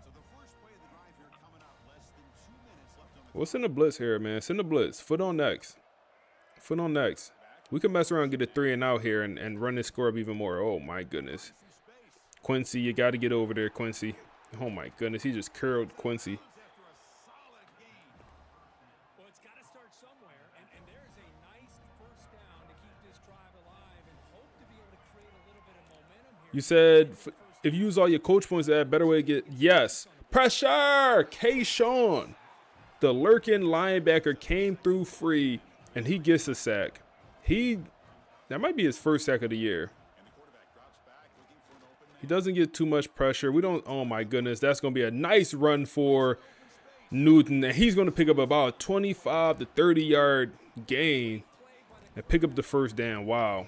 So the first play of the drive here coming up, less than 2 minutes left on the What's in the blitz here, man? Send the blitz. Foot on next. Foot on next. We can mess around and get a 3 and out here and run this score up even more. Oh, my goodness. Quincy, you got to get over there, Quincy. Oh, my goodness. He just curled Quincy. Well, it's got to start somewhere, and there's a nice first down to keep this drive alive and hope to be able to create a little bit of momentum here. You said if you use all your coach points, that better way to get. Yes. Pressure. K-Sean. The lurking linebacker came through free, and he gets a sack. That might be his first sack of the year. He doesn't get too much pressure. Oh my goodness. That's going to be a nice run for Newton. And he's going to pick up about a 25 to 30 yard gain and pick up the first down. Wow.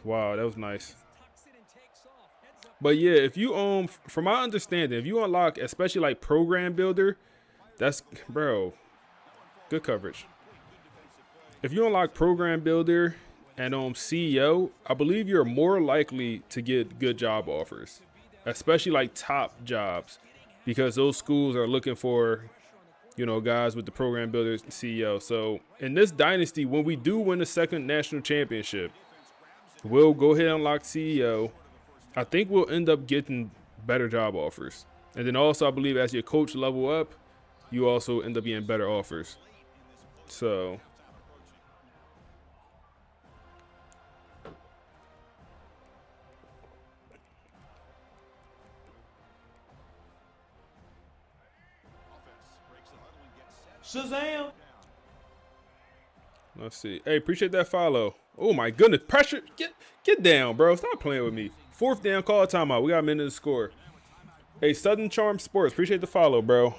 Wow, that was nice. But yeah, if you from my understanding, if you unlock especially like program builder, that's bro, good coverage. If you unlock program builder and CEO, I believe you're more likely to get good job offers, especially like top jobs, because those schools are looking for, guys with the program builders and CEO. So in this dynasty, when we do win the second national championship, we'll go ahead and unlock CEO. I think we'll end up getting better job offers. And then also, I believe as your coach level up, you also end up getting better offers. So Shazam! let's see. Hey, appreciate that follow. Oh my goodness, pressure! Get down, bro. Stop playing with me. 4th down, call a timeout. We got a minute to score. Hey, Southern Charm Sports, appreciate the follow, bro.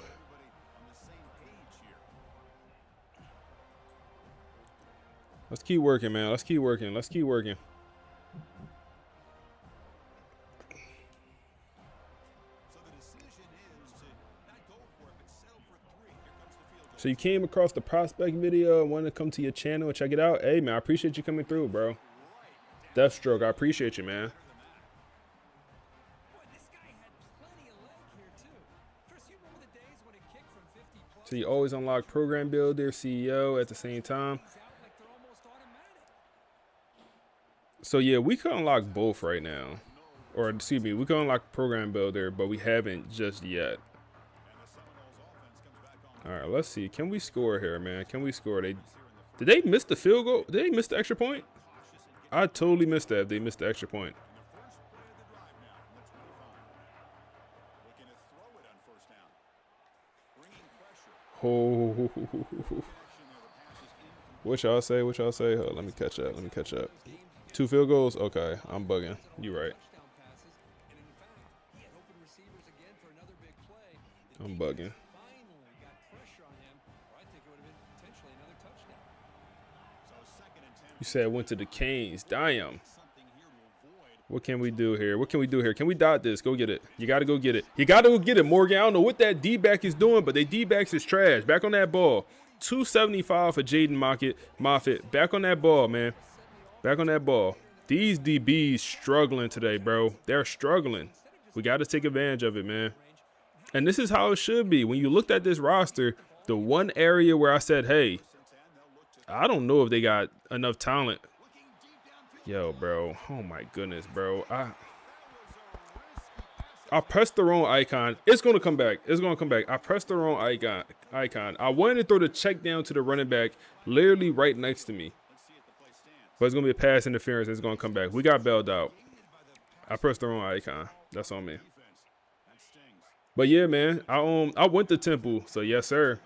Let's keep working, man. Let's keep working. Let's keep working. So you came across the prospect video and wanted to come to your channel and check it out. Hey, man, I appreciate you coming through, bro. Deathstroke, I appreciate you, man. So you always unlock program builder, CEO at the same time. So yeah, we could unlock both right now. Or excuse me, we could unlock program builder, but we haven't just yet. All right, let's see. Can we score here, man? Can we score? Did they miss the field goal? Did they miss the extra point? I totally missed that if they missed the extra point. Oh, what y'all say? What y'all say? Oh, let me catch up. Let me catch up. 2 field goals? Okay, I'm bugging. You right. I'm bugging. You said went to the Canes. Damn. What can we do here? What can we do here? Can we dot this? Go get it. You got to go get it. You got to go get it, Morgan. I don't know what that D-back is doing, but the D-backs is trash. Back on that ball. 275 for Jaden Moffitt. Back on that ball, man. Back on that ball. These DBs struggling today, bro. They're struggling. We got to take advantage of it, man. And this is how it should be. When you looked at this roster, the one area where I said, hey, I don't know if they got enough talent. Yo, bro. Oh, my goodness, bro. I pressed the wrong icon. It's going to come back. It's going to come back. I pressed the wrong icon. I wanted to throw the check down to the running back literally right next to me. But it's going to be a pass interference. It's going to come back. We got bailed out. I pressed the wrong icon. That's on me. But yeah, man, I went to Temple, so yes, sir.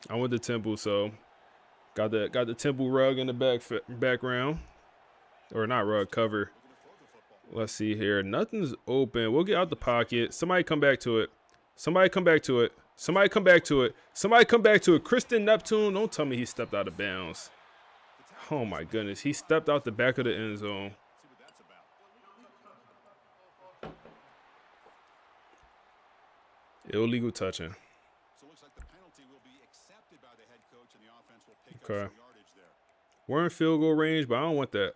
I went to Temple, so got the Temple rug in the background, or not rug, cover. Let's see here. Nothing's open. We'll get out the pocket. Somebody come back to it. Somebody come back to it. Somebody come back to it. Somebody come back to it. Kristen Neptune. Don't tell me he stepped out of bounds. Oh my goodness, he stepped out the back of the end zone. Illegal touching. So it looks like the penalty will be accepted by the head coach and the offense will pick up Okay. some yardage there. We're in field goal range, but I don't want that.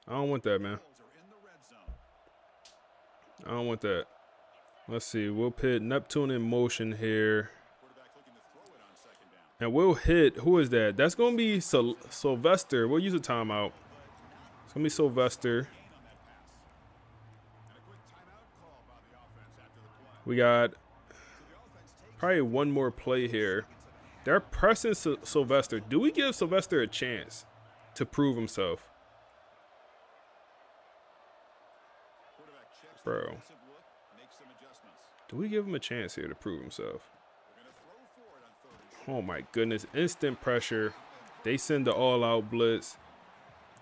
I don't want that, man. Bills are in the red zone. I don't want that. Let's see. We'll put Neptune in motion here. Quarterback looking to throw it on second down. And we'll hit. Who is that? That's going to be Sylvester. We'll use a timeout. It's going to be Sylvester. And a quick timeout call by the offense after the play. We got probably one more play here. They're pressing Sylvester. Do we give Sylvester a chance to prove himself? Quarterback checks the Bro. defensive look, makes some adjustments. Do we give him a chance here to prove himself? They're going to throw for it on third and Oh my goodness. Instant pressure. They send the all-out blitz.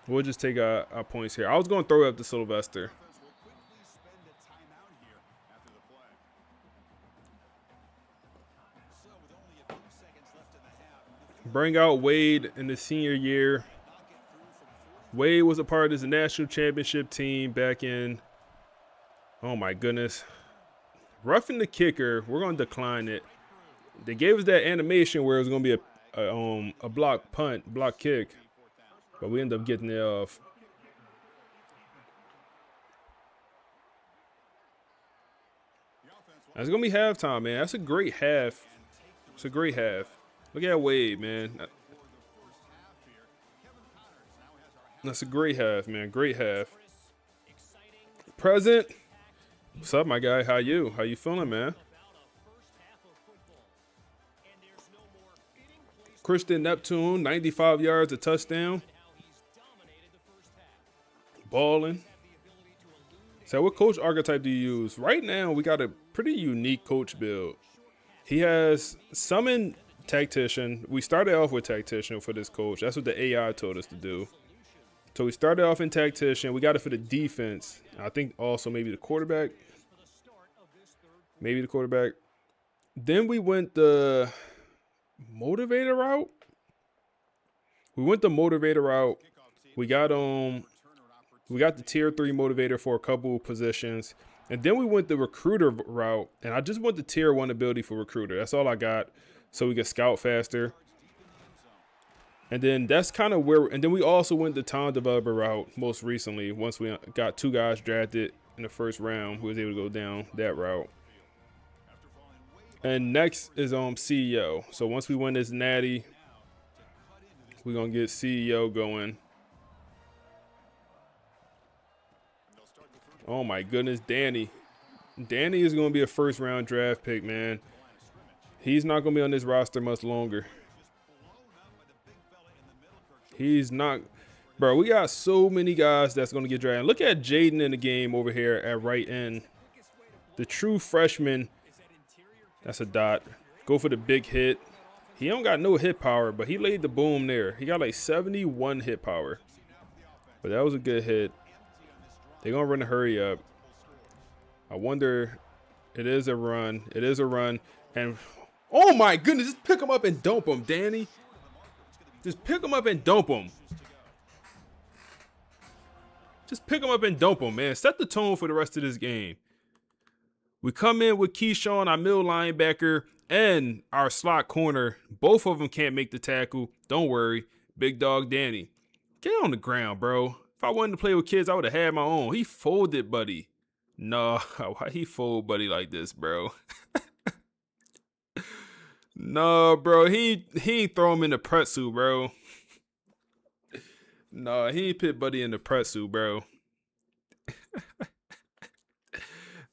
We'll just take our points here. I was going to throw it up to Sylvester. defense will quickly spend a timeout here after the play. So with only a few seconds left in the half, Bring out Wade in the senior year. Wade was a part of this national championship team back in, oh my goodness. Roughing the kicker, we're going to decline it. They gave us that animation where it was going to be a block punt, block kick, but we ended up getting it off. That's going to be halftime, man. That's a great half. It's a great half. Look at Wade, man. That's a great half, man. Great half. Present. What's up, my guy? How you? How you feeling, man? Kristen Neptune, 95 yards, a touchdown. Balling. So what coach archetype do you use? Right now, we got a pretty unique coach build. He has summoned tactician. We started off with tactician for this coach. That's what the AI told us to do. So we started off in tactician. We got it for the defense. I think also maybe the quarterback. Maybe the quarterback. Then we went the motivator route. We went the motivator route. We got the tier 3 motivator for a couple positions. And then we went the recruiter route. And I just went the tier 1 ability for recruiter. That's all I got. So we could scout faster. And then that's kind of where, and then we also went the talent developer route most recently. Once we got 2 guys drafted in the first round, we was able to go down that route. And next is CEO. So once we win this Natty, we're going to get CEO going. Oh my goodness, Danny. Danny is going to be a first round draft pick, man. He's not going to be on this roster much longer. He's not. Bro, we got so many guys that's going to get drafted. Look at Jaden in the game over here at right end. The true freshman. That's a dot. Go for the big hit. He don't got no hit power, but he laid the boom there. He got like 71 hit power. But that was a good hit. They're going to run a hurry up. I wonder. It is a run. It is a run. And, oh my goodness, just pick him up and dump him, Danny. Just pick him up and dump him. Just pick him up and dump him, man. Set the tone for the rest of this game. We come in with Keyshawn, our middle linebacker, and our slot corner. Both of them can't make the tackle. Don't worry. Big dog Danny. Get on the ground, bro. If I wanted to play with kids, I would have had my own. He folded Buddy. No, why he fold Buddy like this, bro? No, bro. He ain't throw him in the pretzel, bro. No, he ain't put Buddy in the pretzel, bro.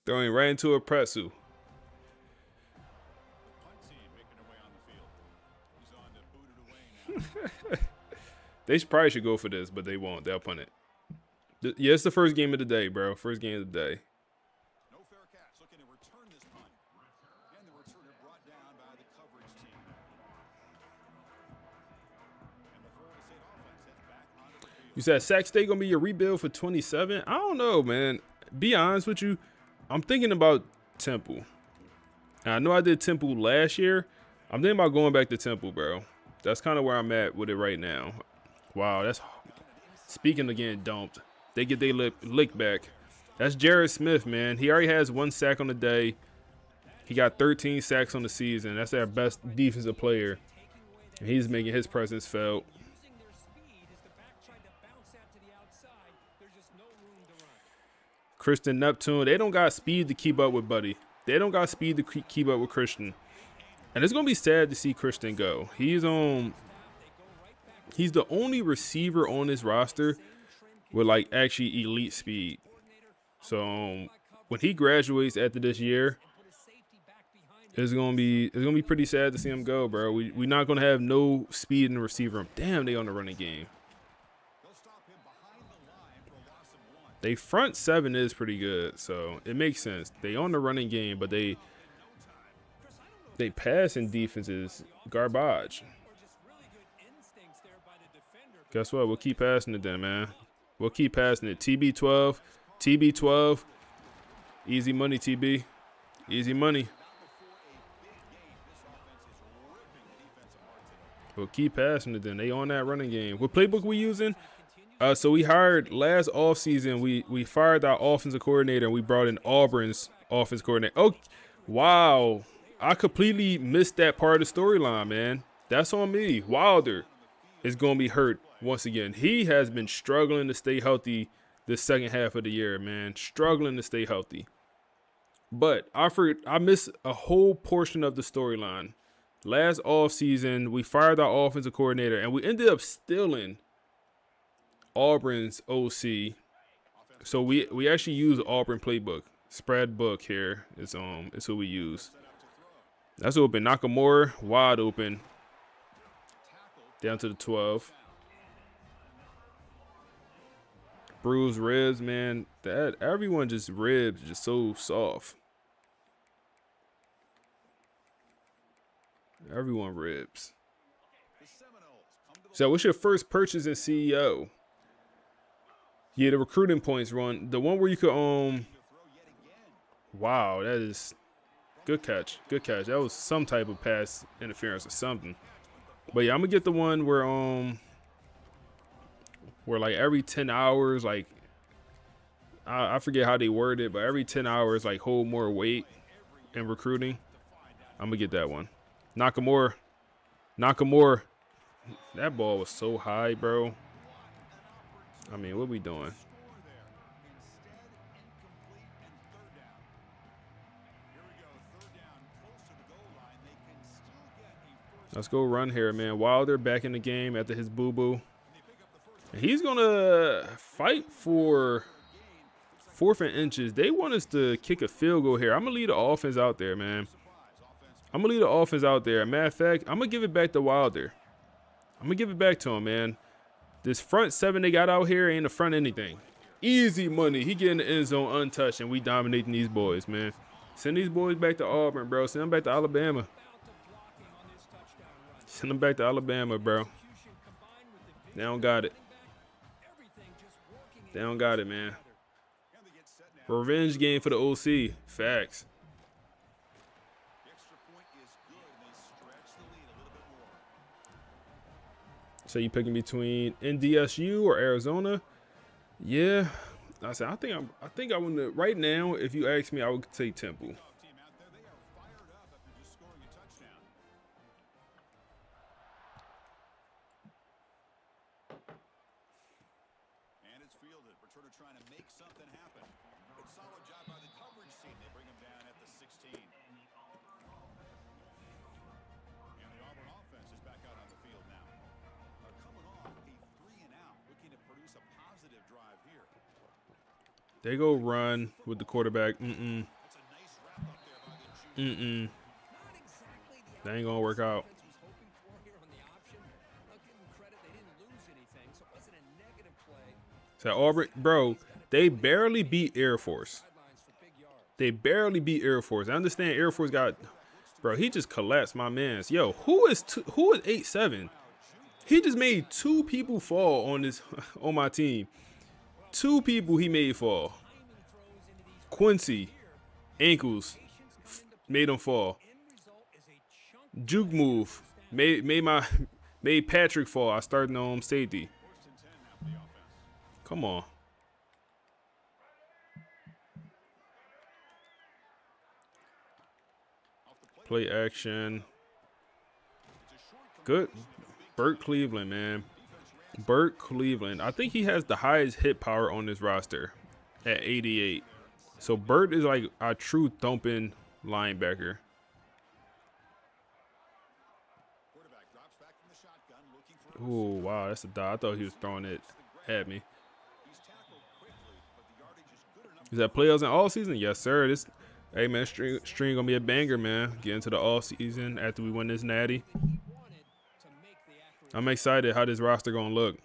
Throwing right into a pretzel. They probably should go for this, but they won't. They'll punt it. Yeah, it's the first game of the day, bro. First game of the day. No fair catch, looking to return this punt. And the returner brought down by the coverage team. And the Florida State offense heads back onto the field. You said Sac State gonna be your rebuild for 27? I don't know, man. Be honest with you, I'm thinking about Temple. Now, I know I did Temple last year. I'm thinking about going back to Temple, bro. That's kind of where I'm at with it right now. Wow, that's speaking of getting dumped. They get their lick back. That's Jared Smith, man. He already has 1 sack on the day. He got 13 sacks on the season. That's our best defensive player. And he's making his presence felt. Using their speed as the back tried to bounce out to the outside. There's just no room to run. Christian Neptune, they don't got speed to keep up with Buddy. They don't got speed to keep up with Christian. And it's going to be sad to see Christian go. He's the only receiver on this roster with like actually elite speed. So when he graduates after this year, it's gonna be pretty sad to see him go, bro. We're not gonna have no speed in the receiver room. Damn, they on the running game. They front seven is pretty good, so it makes sense. They on the running game, but they passing defense is garbage. Guess what? We'll keep passing it then, man. We'll keep passing it. TB12. TB12. Easy money, TB. Easy money. We'll keep passing it then. They on that running game. What playbook we using? So we hired last offseason. We fired our offensive coordinator and we brought in Auburn's offense coordinator. Oh, wow. I completely missed that part of the storyline, man. That's on me. Wilder is going to be hurt once again. He has been struggling to stay healthy this second half of the year, man. Struggling to stay healthy. But I missed a whole portion of the storyline. Last offseason, we fired our offensive coordinator, and we ended up stealing Auburn's OC. So we actually use Auburn playbook. Spread book here is what we use. That's open. Nakamura, wide open. Down to the 12. Bruised ribs, man. That everyone just ribs just so soft. Everyone ribs. So what's your first purchase in CEO? Yeah, the recruiting points run. The one where you could wow, that is good catch. Good catch. That was some type of pass interference or something. But yeah, I'm gonna get the one where like every 10 hours, like I forget how they word it, but every 10 hours, like hold more weight in recruiting. I'm gonna get that one. Nakamura. That ball was so high, bro. I mean, what we doing? Let's go run here, man. Wilder back in the game after his boo-boo. And he's going to fight for 4th and inches. They want us to kick a field goal here. I'm going to leave the offense out there, man. I'm going to leave the offense out there. Matter of fact, I'm going to give it back to Wilder. I'm going to give it back to him, man. This front seven they got out here ain't the front anything. Easy money. He getting the end zone untouched, and we dominating these boys, man. Send these boys back to Auburn, bro. Send them back to Alabama. Send them back to Alabama, bro. They don't got it. They don't got it, man. Revenge game for the OC. Facts. So you picking between NDSU or Arizona? Yeah. I said I think I want to right now, if you ask me, I would take Temple. field it. Returner trying to make something happen. Good solid job by the coverage team. They bring him down at the 16. And the Auburn offense is back out on the field now. They're coming off a 3-and-out, looking to produce a positive drive here. They go run with the quarterback. That's a nice wrap up there by the That junior. ain't gonna work out. So Auburn, bro, they barely beat Air Force. They barely beat Air Force. I understand Air Force got, bro. He just collapsed my man's. Yo, who is 8-7? He just made 2 people fall on this on my team. 2 people he made fall. Quincy, ankles, made him fall. Juke move made Patrick fall. I started on safety. Come on. Play action. Good. Burt Cleveland, man. Burt Cleveland. I think he has the highest hit power on this roster at 88. So Burt is like a true thumping linebacker. Oh, wow. That's a dot. I thought he was throwing it at me. Is that playoffs in all season? Yes, sir. This, hey man, string gonna be a banger, man. Get into the all season after we win this Natty. I'm excited how this roster gonna look.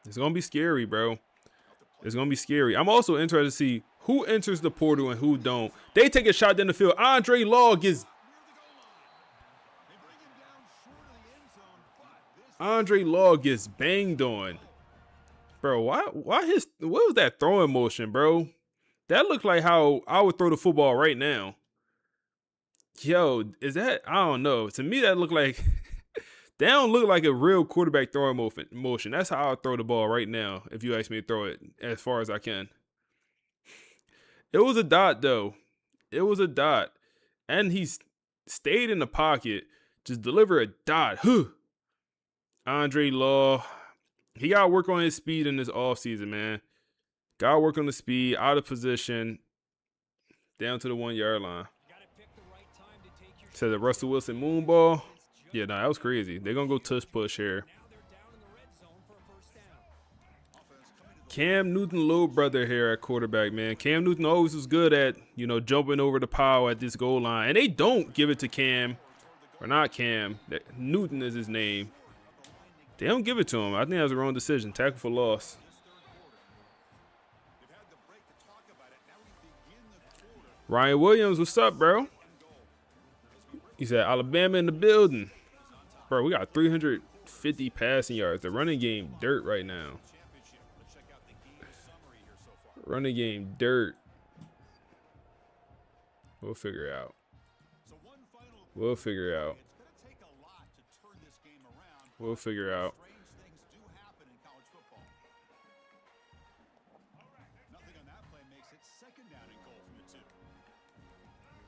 It's gonna be scary, bro. It's gonna be scary. I'm also interested to see who enters the portal and who don't. They take a shot down the field. Andre Law gets banged on. Bro, what was that throwing motion, bro? That looked like how I would throw the football right now. Yo, is that, I don't know. To me, that looked like, that don't look like a real quarterback throwing motion. That's how I would throw the ball right now if you ask me to throw it as far as I can. It was a dot, though. It was a dot. And he stayed in the pocket, just deliver a dot. Andre Law, he got to work on his speed in this offseason, man. Got to work on the speed, out of position, down to the 1-yard line. Said the Russell Wilson moonball. Yeah, no, that was crazy. They're going to go tush push here. Cam Newton, little brother here at quarterback, man. Cam Newton always was good at, jumping over the pile at this goal line. And they don't give it to Cam, or not Cam. Newton is his name. They don't give it to him. I think that was the wrong decision. Tackle for loss. Ryan Williams, what's up, bro? He said, Alabama in the building. Bro, we got 350 passing yards. The running game dirt right now. Running game dirt. We'll figure it out. We'll figure it out. We'll figure it out.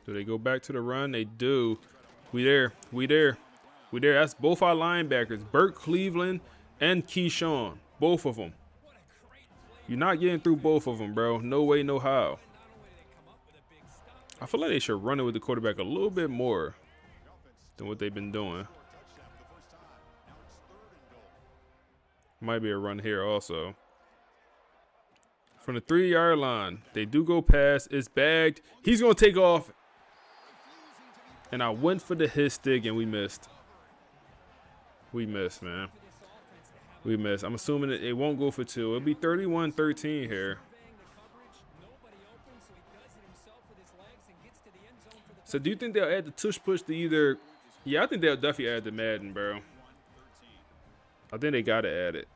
Do they go back to the run? They do. We there. That's both our linebackers, Burt Cleveland and Keyshawn. Both of them. You're not getting through both of them, bro. No way, no how. I feel like they should run it with the quarterback a little bit more than what they've been doing. Might be a run here also. From the 3-yard line, they do go past. It's bagged. He's going to take off. And I went for the hit stick, and we missed. We missed, man. We missed. I'm assuming it won't go for 2. It'll be 31-13 here. So do you think they'll add the tush push to either? Yeah, I think they'll definitely add the Madden, bro. I think they got to add it.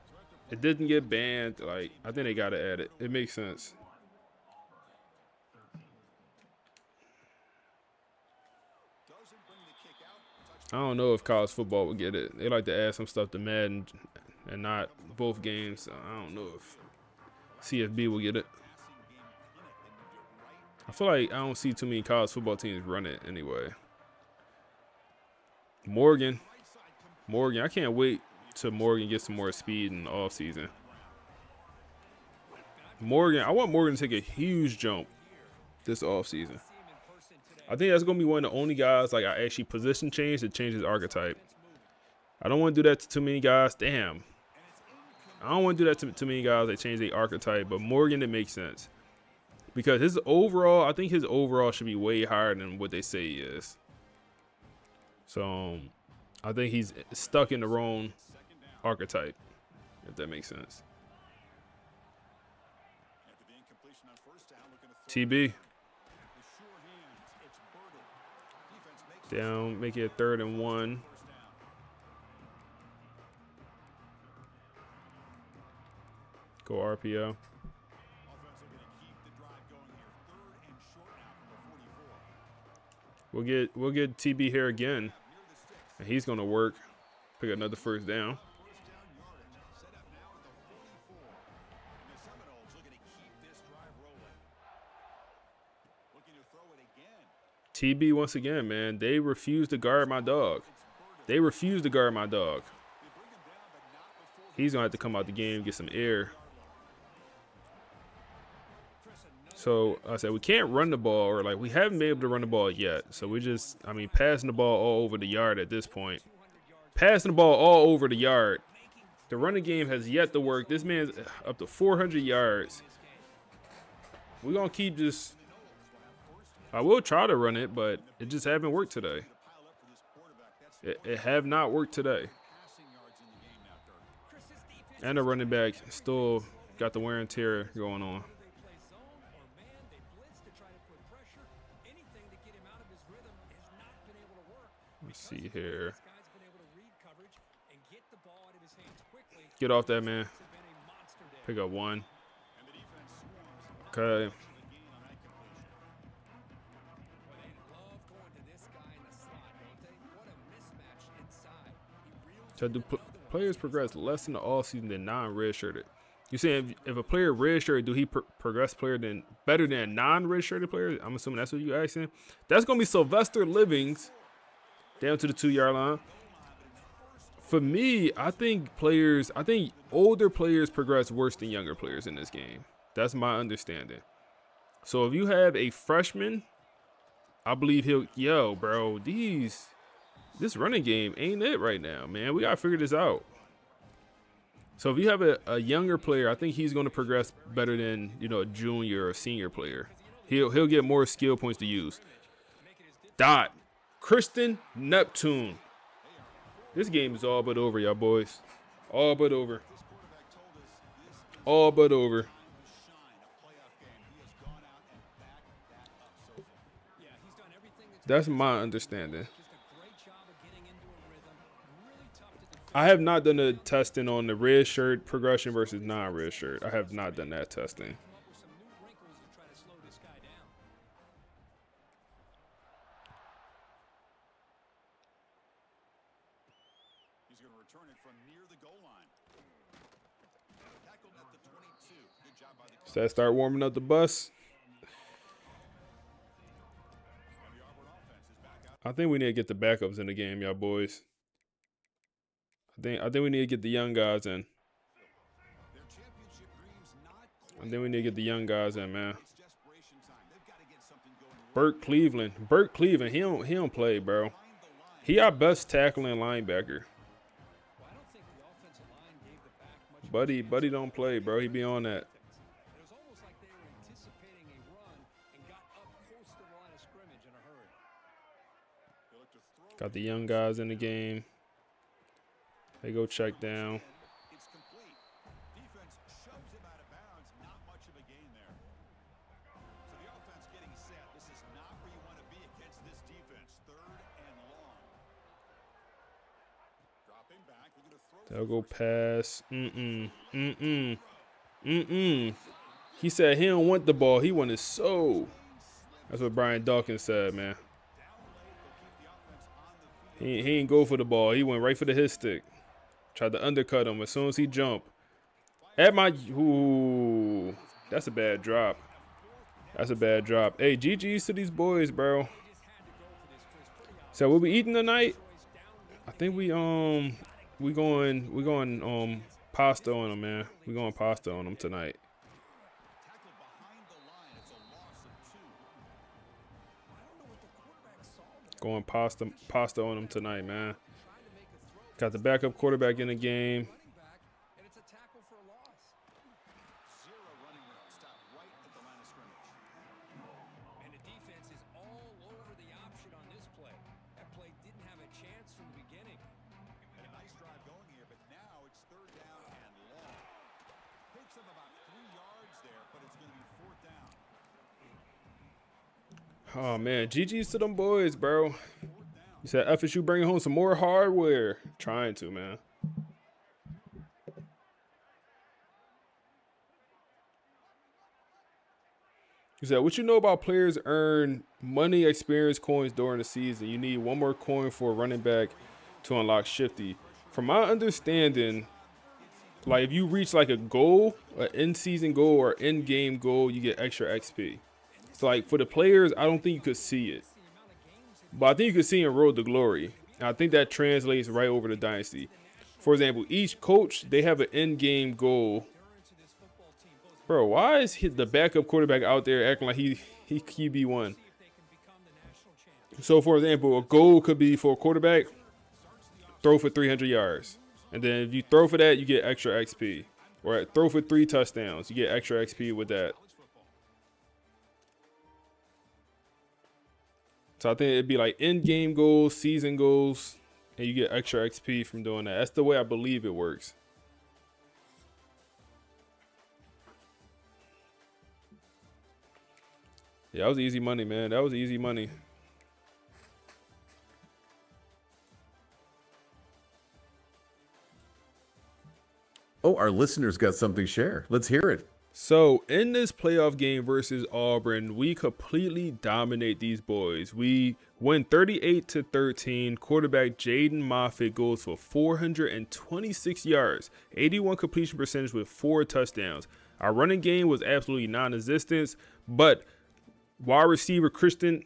It didn't get banned. Like, I think they got to add it. It makes sense. I don't know if college football would get it. They like to add some stuff to Madden and not both games. So I don't know if CFB will get it. I feel like I don't see too many college football teams run it anyway. Morgan. I can't wait till Morgan gets some more speed in the offseason. Morgan, I want Morgan to take a huge jump this offseason. I think that's going to be one of the only guys like I actually position change to change his archetype. I don't want to do that to too many guys. Damn. I don't want to do that to too many guys that change their archetype, but Morgan, it makes sense. Because his overall, I think his overall should be way higher than what they say he is. So, I think he's stuck in the wrong archetype, if that makes sense. TB. Down, make it 3rd and 1. Go RPO. We'll get TB here again, and he's gonna work. Pick another 1st down. TB once again, man. They refuse to guard my dog. They refuse to guard my dog. He's gonna have to come out the game, get some air. So I said we can't run the ball, or like we haven't been able to run the ball yet. So we just, I mean, passing the ball all over the yard at this point. Passing the ball all over the yard. The running game has yet to work. This man's up to 400 yards. We're gonna keep just. I will try to run it, but it just haven't worked today. It have not worked today. And the running back still got the wear and tear going on. Let's see here. Get off that, man. Pick up 1. Okay. So do players progress less in the offseason than non-redshirted? You saying if a player redshirted, do he progress better than a non-redshirted player? I'm assuming that's what you asking. That's gonna be Sylvester Livings down to the 2-yard line. For me, I think older players progress worse than younger players in this game. That's my understanding. So if you have a freshman, I believe this running game ain't it right now, man. We gotta figure this out. So if you have a younger player, I think he's gonna progress better than a junior or senior player. He'll get more skill points to use. Kristen Neptune. This game is all but over, y'all boys. All but over. All but over. That's my understanding. I have not done the testing on the red shirt progression versus non-red shirt. I have not done that testing. He's going to return it from near the goal line. Tackled at the 22. Good job by the. So that start warming up the bus. I think we need to get the backups in the game, y'all boys. I think we need to get the young guys in. I think we need to get the young guys in, man. Burt Cleveland, he don't play, bro. He our best tackling linebacker. Buddy don't play, bro. He be on that. Got the young guys in the game. They go check down. It's complete. Defense shoves him out of bounds. Not much of a gain there. So the offense getting set. This is not where you want to be against this defense. 3rd and long. Dropping back. We're going to throw. They'll go pass. He said he don't want the ball. He wanted so. That's what Brian Dawkins said, man. He ain't go for the ball. He went right for the hit stick. Tried to undercut him as soon as he jumped. Ooh, that's a bad drop. That's a bad drop. Hey, GG's to these boys, bro. So what we eating tonight? I think we going pasta on them, man. We going pasta on them tonight. Going pasta on him tonight, man. Got the backup quarterback in the game. Running back, and it's a tackle for a loss. Zero running room. Stop right at the line of scrimmage. And the defense is all over the option on this play. That play didn't have a chance from the beginning. And a nice drive going here, but now it's third down and long. Takes them about 3 yards there, but it's going to be fourth down. Oh, man. GG's to them boys, bro. You said FSU bringing home some more hardware. Trying to, man. You said, what you know about players earn money experience coins during the season? You need one more coin for a running back to unlock Shifty. From my understanding, like if you reach like a goal, an in-season goal or in-game goal, you get extra XP. So like for the players, I don't think you could see it. But I think you could see in Road to Glory. And I think that translates right over to Dynasty. For example, each coach, they have an in-game goal. Bro, why is the backup quarterback out there acting like he QB1? So, for example, a goal could be for a quarterback, throw for 300 yards. And then if you throw for that, you get extra XP. Or throw for 3 touchdowns, you get extra XP with that. So I think it'd be like in-game goals, season goals, and you get extra XP from doing that. That's the way I believe it works. Yeah, that was easy money, man. That was easy money. Oh, our listeners got something to share. Let's hear it. So in this playoff game versus Auburn, we completely dominate these boys. We win 38-13. Quarterback Jaden Moffitt goes for 426 yards, 81 completion percentage with 4 touchdowns. Our running game was absolutely non-existent, but wide receiver Christian.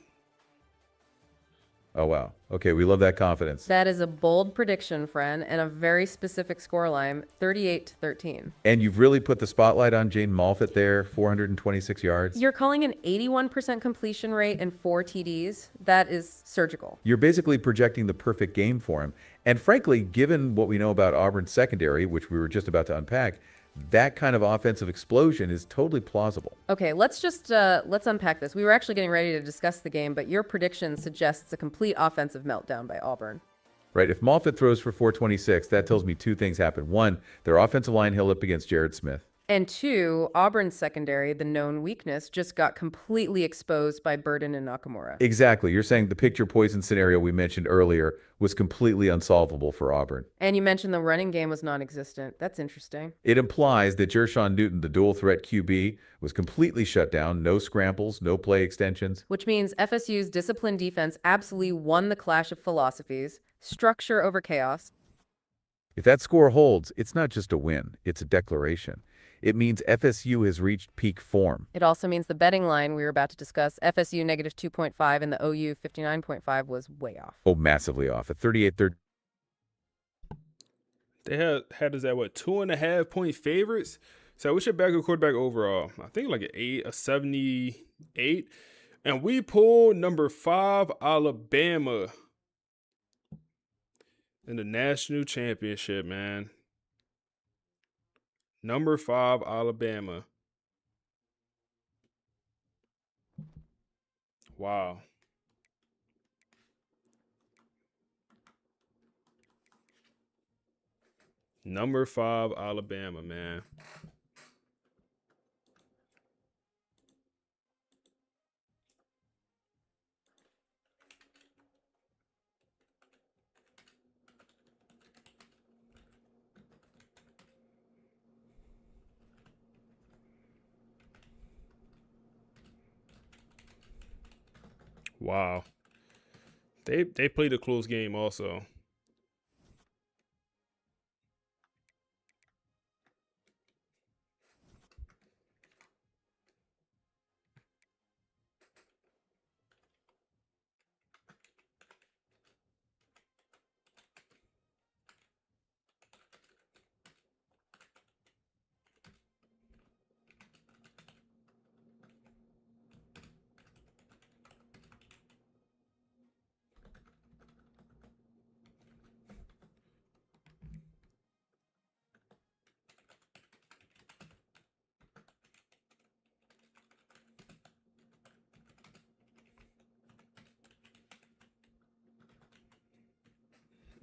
Oh, wow. Okay, we love that confidence. That is a bold prediction, friend, and a very specific scoreline, 38-13. And you've really put the spotlight on Jane Malfit there, 426 yards. You're calling an 81% completion rate and 4 TDs? That is surgical. You're basically projecting the perfect game for him. And frankly, given what we know about Auburn's secondary, which we were just about to unpack, that kind of offensive explosion is totally plausible. Okay, let's unpack this. We were actually getting ready to discuss the game, but your prediction suggests a complete offensive meltdown by Auburn. Right, if Malfit throws for 426, that tells me 2 things happen. 1, their offensive line held up against Jared Smith. And 2, Auburn's secondary, the known weakness, just got completely exposed by Burden and Nakamura. Exactly. You're saying the picture poison scenario we mentioned earlier was completely unsolvable for Auburn. And you mentioned the running game was non-existent. That's interesting. It implies that Jershawn Newton, the dual threat QB, was completely shut down. No scrambles, no play extensions. Which means FSU's disciplined defense absolutely won the clash of philosophies, structure over chaos. If that score holds, it's not just a win, it's a declaration. It means FSU has reached peak form. It also means the betting line we were about to discuss, FSU negative 2.5 and the OU 59.5, was way off. Oh, massively off. At 38-13. They had us at what, 2.5 point favorites? So what's your backup quarterback overall? I think like a 78. And we pulled number 5 Alabama in the national championship, man. Number 5 Alabama. Wow. Number 5 Alabama, man. Wow. They played a close game also.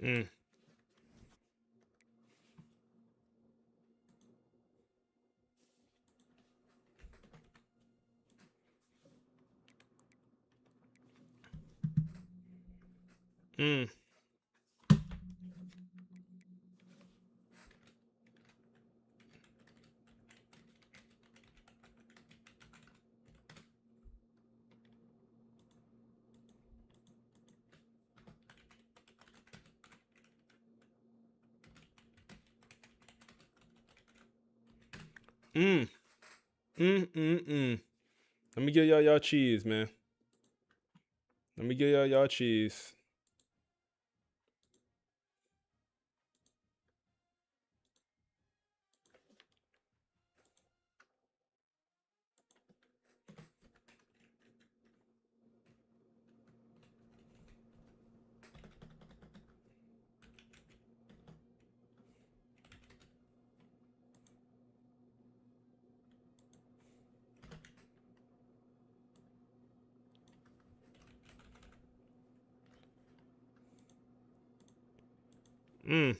Mm. Mm. Mm. Mm. Let me get y'all cheese, man. Let me get y'all cheese. Mm.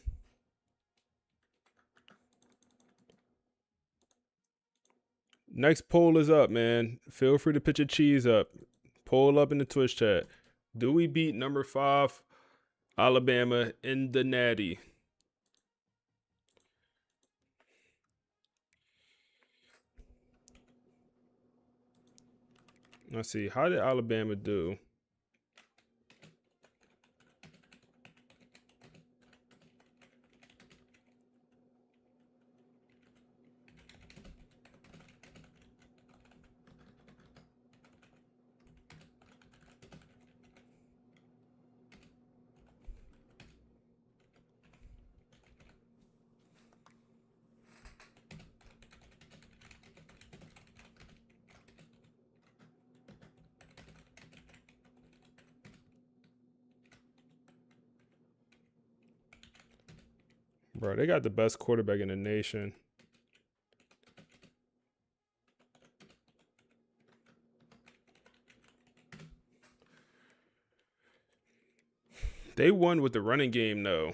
Next poll is up, man. Feel free to put your cheese up. Poll up in the Twitch chat. Do we beat number 5 Alabama in the Natty? Let's see. How did Alabama do? Bro, they got the best quarterback in the nation. They won with the running game, though.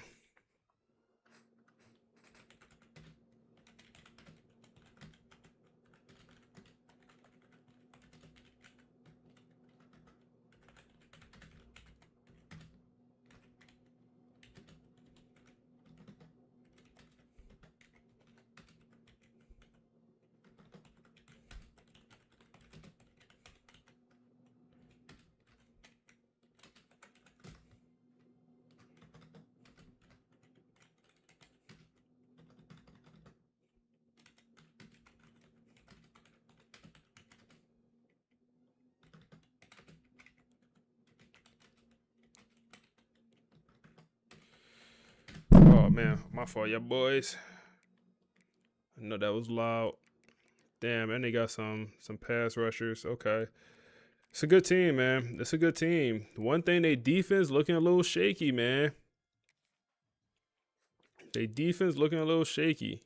Oh, man. My fault, yeah, boys. I know that was loud. Damn, and they got some pass rushers. Okay. It's a good team, man. It's a good team. One thing, they defense looking a little shaky, man. They defense looking a little shaky.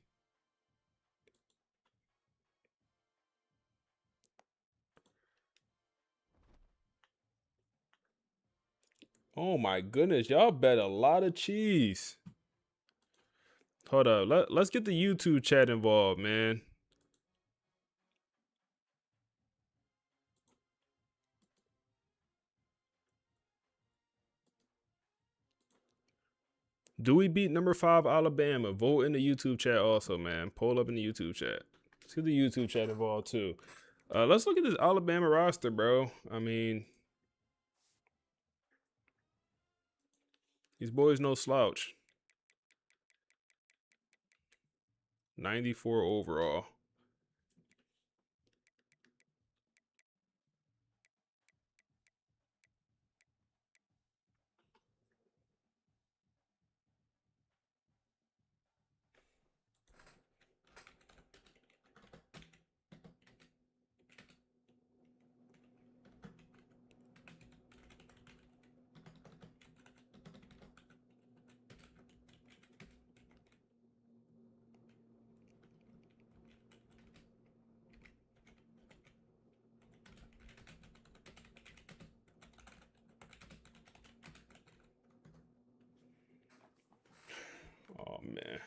Oh my goodness, y'all bet a lot of cheese. Hold up, let's get the YouTube chat involved, man. Do we beat number 5 Alabama? Vote in the YouTube chat also, man. Poll up in the YouTube chat. Let's get the YouTube chat involved too. Let's look at this Alabama roster, bro. I mean, these boys no slouch. 94 overall. Oh, man.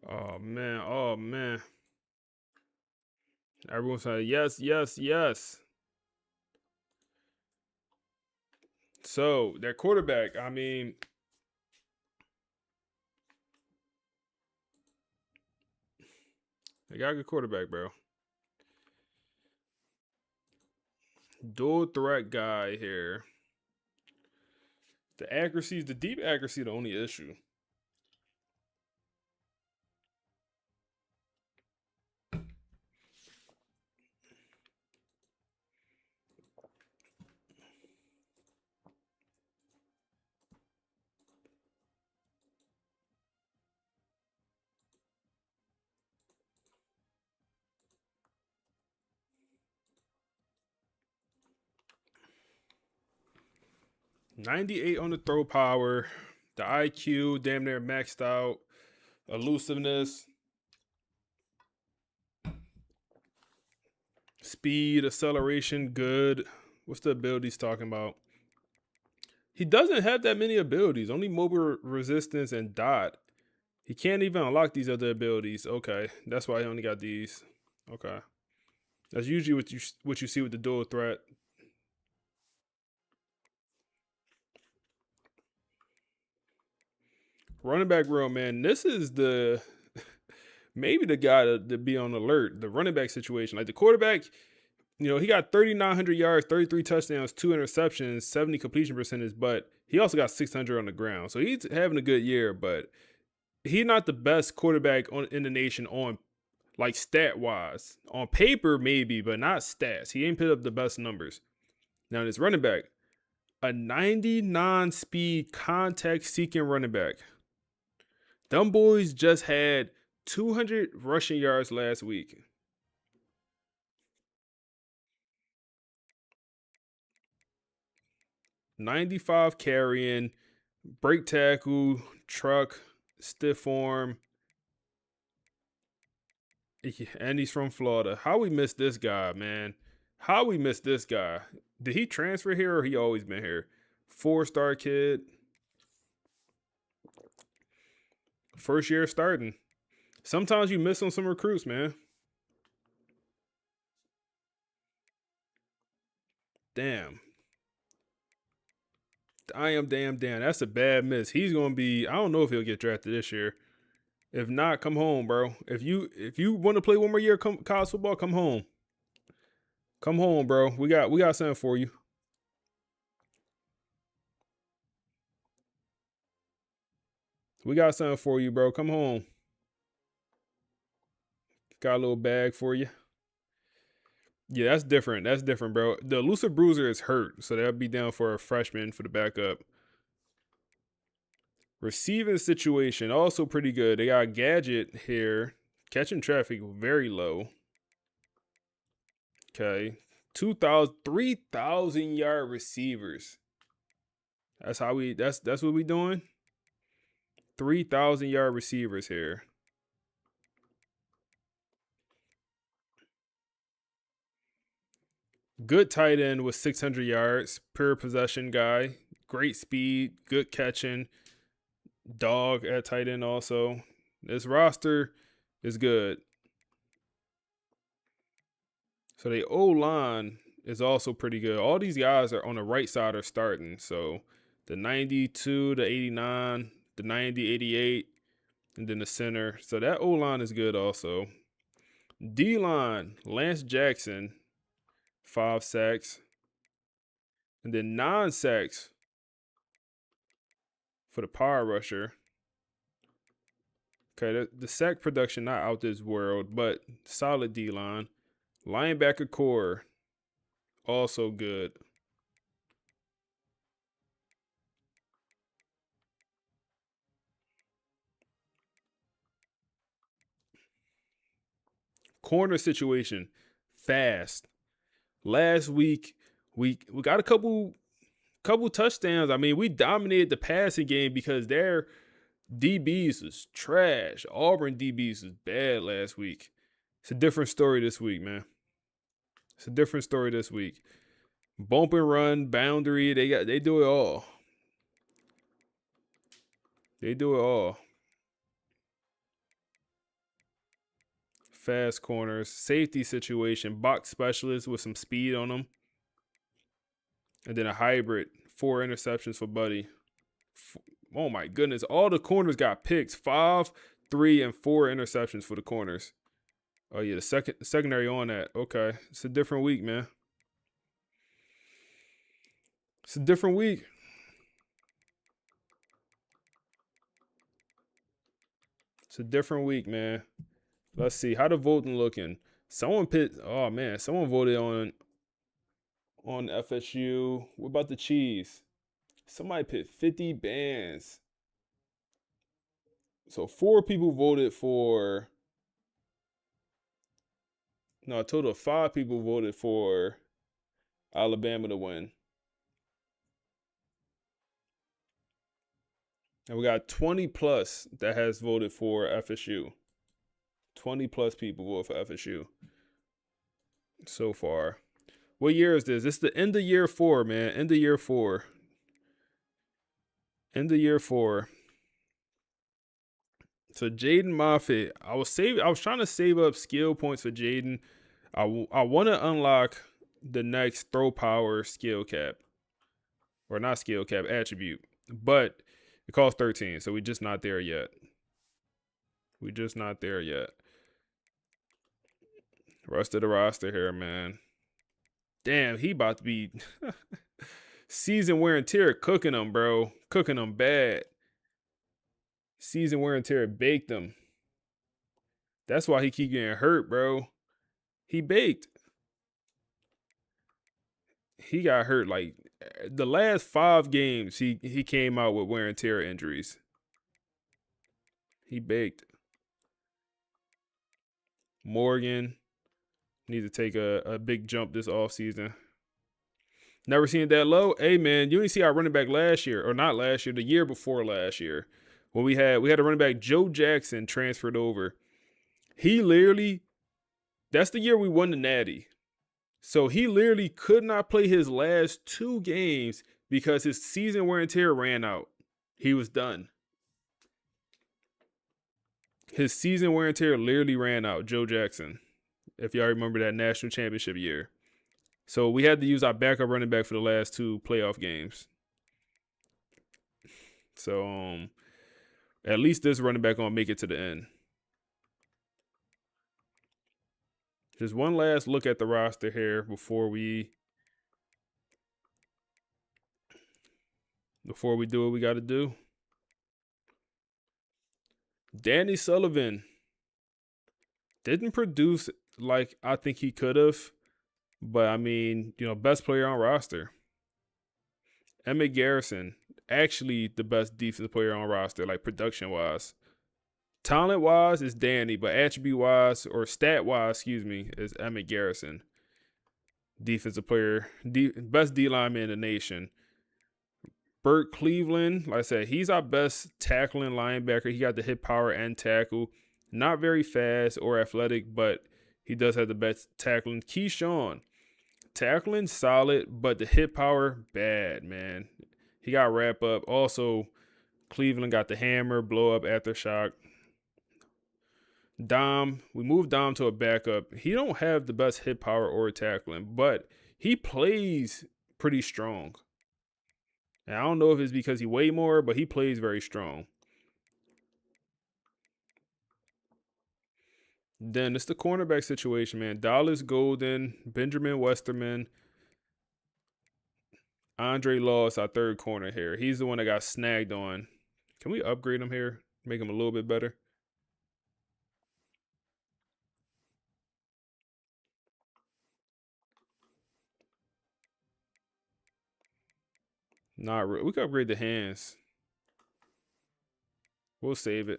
Oh, man. Oh, man. Everyone's saying yes, yes, yes. So, their quarterback, I mean, they got a good quarterback, bro. Dual threat guy here. The accuracy, the deep accuracy, the only issue. .98 on the throw power. The IQ, damn near maxed out. Elusiveness. Speed, acceleration, good. What's the abilities talking about? He doesn't have that many abilities. Only mobile resistance and dot. He can't even unlock these other abilities. Okay, that's why he only got these. Okay, that's usually what you see with the dual threat. Running back room, man. This is the maybe the guy to be on alert. The running back situation, like the quarterback. You know, he got 3,900 yards, 33 touchdowns, 2 interceptions, 70 completion percentage, but he also got 600 on the ground. So he's having a good year, but he's not the best quarterback in the nation on, like, stat-wise. On paper, maybe, but not stats. He ain't put up the best numbers. Now, this running back, a 99 speed contact-seeking running back. Them boys just had 200 rushing yards last week. .95 carrying, break tackle, truck, stiff arm, and he's from Florida. How we missed this guy, man? How we missed this guy? Did he transfer here or he always been here? 4-star kid. First year starting. Sometimes you miss on some recruits, man. Damn. I am damn. That's a bad miss. He's gonna be. I don't know if he'll get drafted this year. If not, come home, bro. If you want to play one more year, college football, come home. Come home, bro. We got something for you. We got something for you, bro. Come home. Got a little bag for you. Yeah, that's different. That's different, bro. The elusive bruiser is hurt, so that'll be down for a freshman for the backup. Receiving situation, also pretty good. They got a gadget here. Catching traffic, very low. Okay. 3,000 yard receivers. That's what we doing? 3,000 yard receivers here. Good tight end with 600 yards. Pure possession guy. Great speed. Good catching. Dog at tight end also. This roster is good. So the O-line is also pretty good. All these guys are on the right side are starting. So the 92, the 89, the 90, 88, and then the center. So that O-line is good also. D-line, Lance Jackson, 5 sacks. And then 9 sacks for the power rusher. Okay, the sack production not out this world, but solid D-line. Linebacker core, also good. Corner situation, fast. Last week, we got a couple touchdowns. I mean, we dominated the passing game because their DBs was trash. Auburn DBs was bad last week. It's a different story this week, man. It's a different story this week. Bump and run, boundary, they do it all. They do it all. fast corners, safety situation, box specialist with some speed on them, and then a hybrid, 4 interceptions for Buddy. Oh my goodness, all the corners got picks, 5, 3, and 4 interceptions for the corners. Oh yeah, the secondary on that. Okay, it's a different week, man. It's a different week. It's a different week, man. Let's see how the voting looking. Someone voted on FSU. What about the Chiefs? Somebody picked 50 bands. So 4 people voted for. No, a total of 5 people voted for Alabama to win. And we got 20 plus that has voted for FSU. 20 plus people voted for FSU so far. What year is this? It's the end of year 4, man. End of year 4. End of year 4. So Jaden Moffitt, I was trying to save up skill points for Jaden. I want to unlock the next throw power skill cap. Or not skill cap, attribute. But it costs 13, so we're just not there yet. Rest of the roster here, man. Damn, he about to be season wear and tear cooking them, bro. Cooking them bad. Season wear and tear baked him. That's why he keep getting hurt, bro. He baked. He got hurt like the last 5 games. He came out with wear and tear injuries. He baked. Morgan needs to take a big jump this offseason. Never seen it that low. Hey man, you didn't see our running back last year, or not last year, the year before last year. When we had a running back, Joe Jackson, transferred over. He literally, that's the year we won the Natty. So he literally could not play his last 2 games because his season wear and tear ran out. He was done. His season wear and tear literally ran out, Joe Jackson, if y'all remember that national championship year. So we had to use our backup running back for the last 2 playoff games. So at least this running back gonna make it to the end. Just one last look at the roster here before we do what we got to do. Danny Sullivan didn't produce like I think he could have, but I mean, best player on roster. Emmett Garrison, actually the best defensive player on roster, like production-wise. Talent-wise is Danny, but attribute-wise, or stat-wise, is Emmett Garrison. Defensive player, best D-lineman in the nation. Burt Cleveland, like I said, he's our best tackling linebacker. He got the hit power and tackle. Not very fast or athletic, but he does have the best tackling. Keyshawn, tackling solid, but the hit power, bad, man. He got wrap up. Also, Cleveland got the hammer, blow up, aftershock. Dom, we moved Dom to a backup. He don't have the best hit power or tackling, but he plays pretty strong. And I don't know if it's because he weigh more, but he plays very strong. Then it's the cornerback situation, man. Dallas Golden, Benjamin Westerman, Andre Laws, our third corner here. He's the one that got snagged on. Can we upgrade him here? Make him a little bit better? Not really. We could upgrade the hands. We'll save it